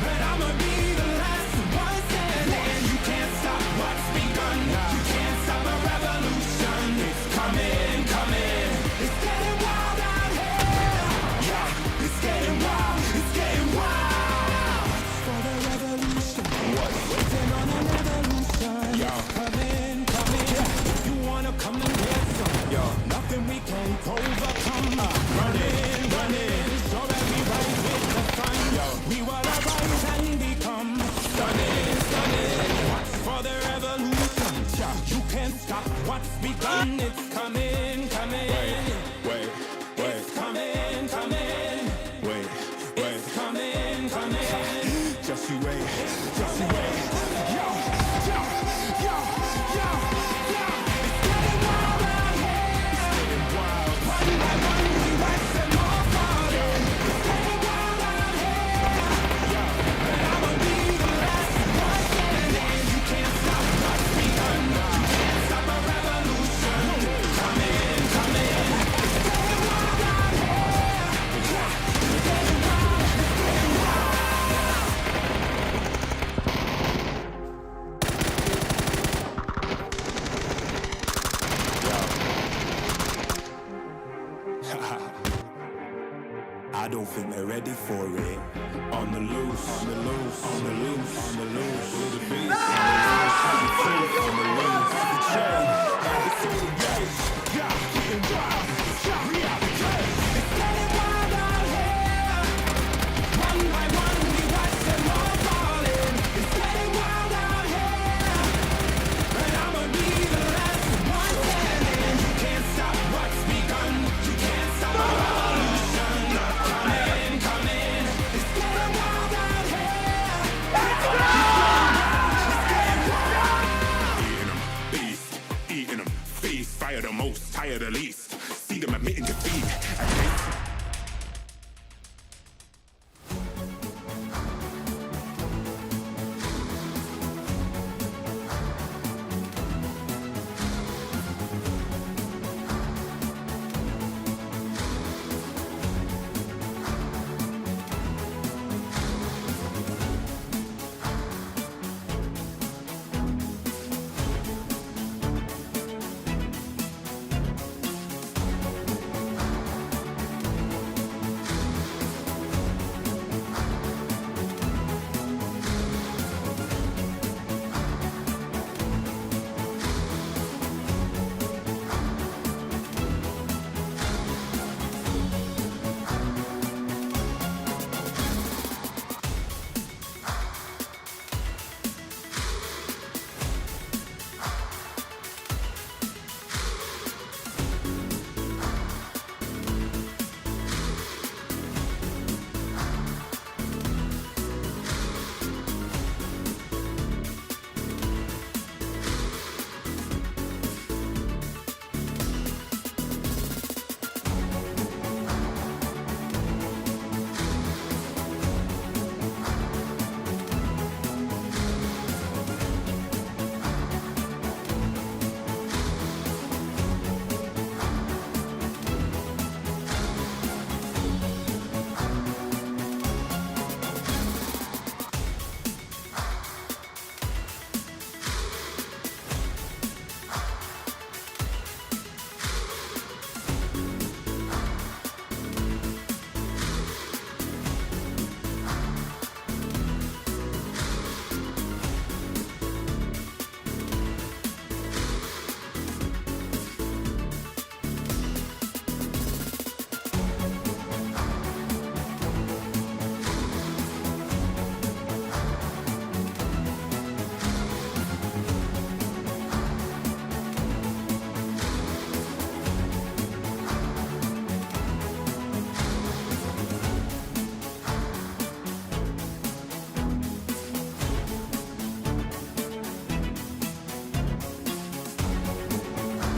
But I'ma be the last one standing. You can't stop what's begun. You can't stop a revolution. It's coming, coming. It's getting wild out here. Yeah, it's getting wild. It's getting wild. For the revolution. What? Waiting on an evolution. Yo. Come in, come in. If you wanna come and get some. Yo. Nothing we can't overcome. Running, running. So that we rise with the sun. Yo. We will arise and become stunning, stunning. Watch for the revolution. You can't stop what's begun. It's coming, coming. Wait, wait. It's coming, coming. Wait, wait. It's coming, coming. Just you wait, just you wait. Yo, yo, yo, yo, yo. It's getting wild out here. It's getting wild. One by one, we watch them all falling. It's getting wild out here. Yo, but I'ma be the last one standing. You can't stop what's begun. You can't stop a revolution. think they're ready for it. On the loose, on the loose, on the loose, on the loose. With the beat, on the loose, on the loose. The chain, it's all the gate. Yeah, getting wild. We out the gate. It's getting wild out here. One by one, we watch them all falling. It's getting wild out here. And I'ma be the last one standing. You can't stop what's begun. You can't stop the revolution. Coming, coming. It's getting wild out here. It's getting wild. Eating them, feast. Fire the most, tire the least.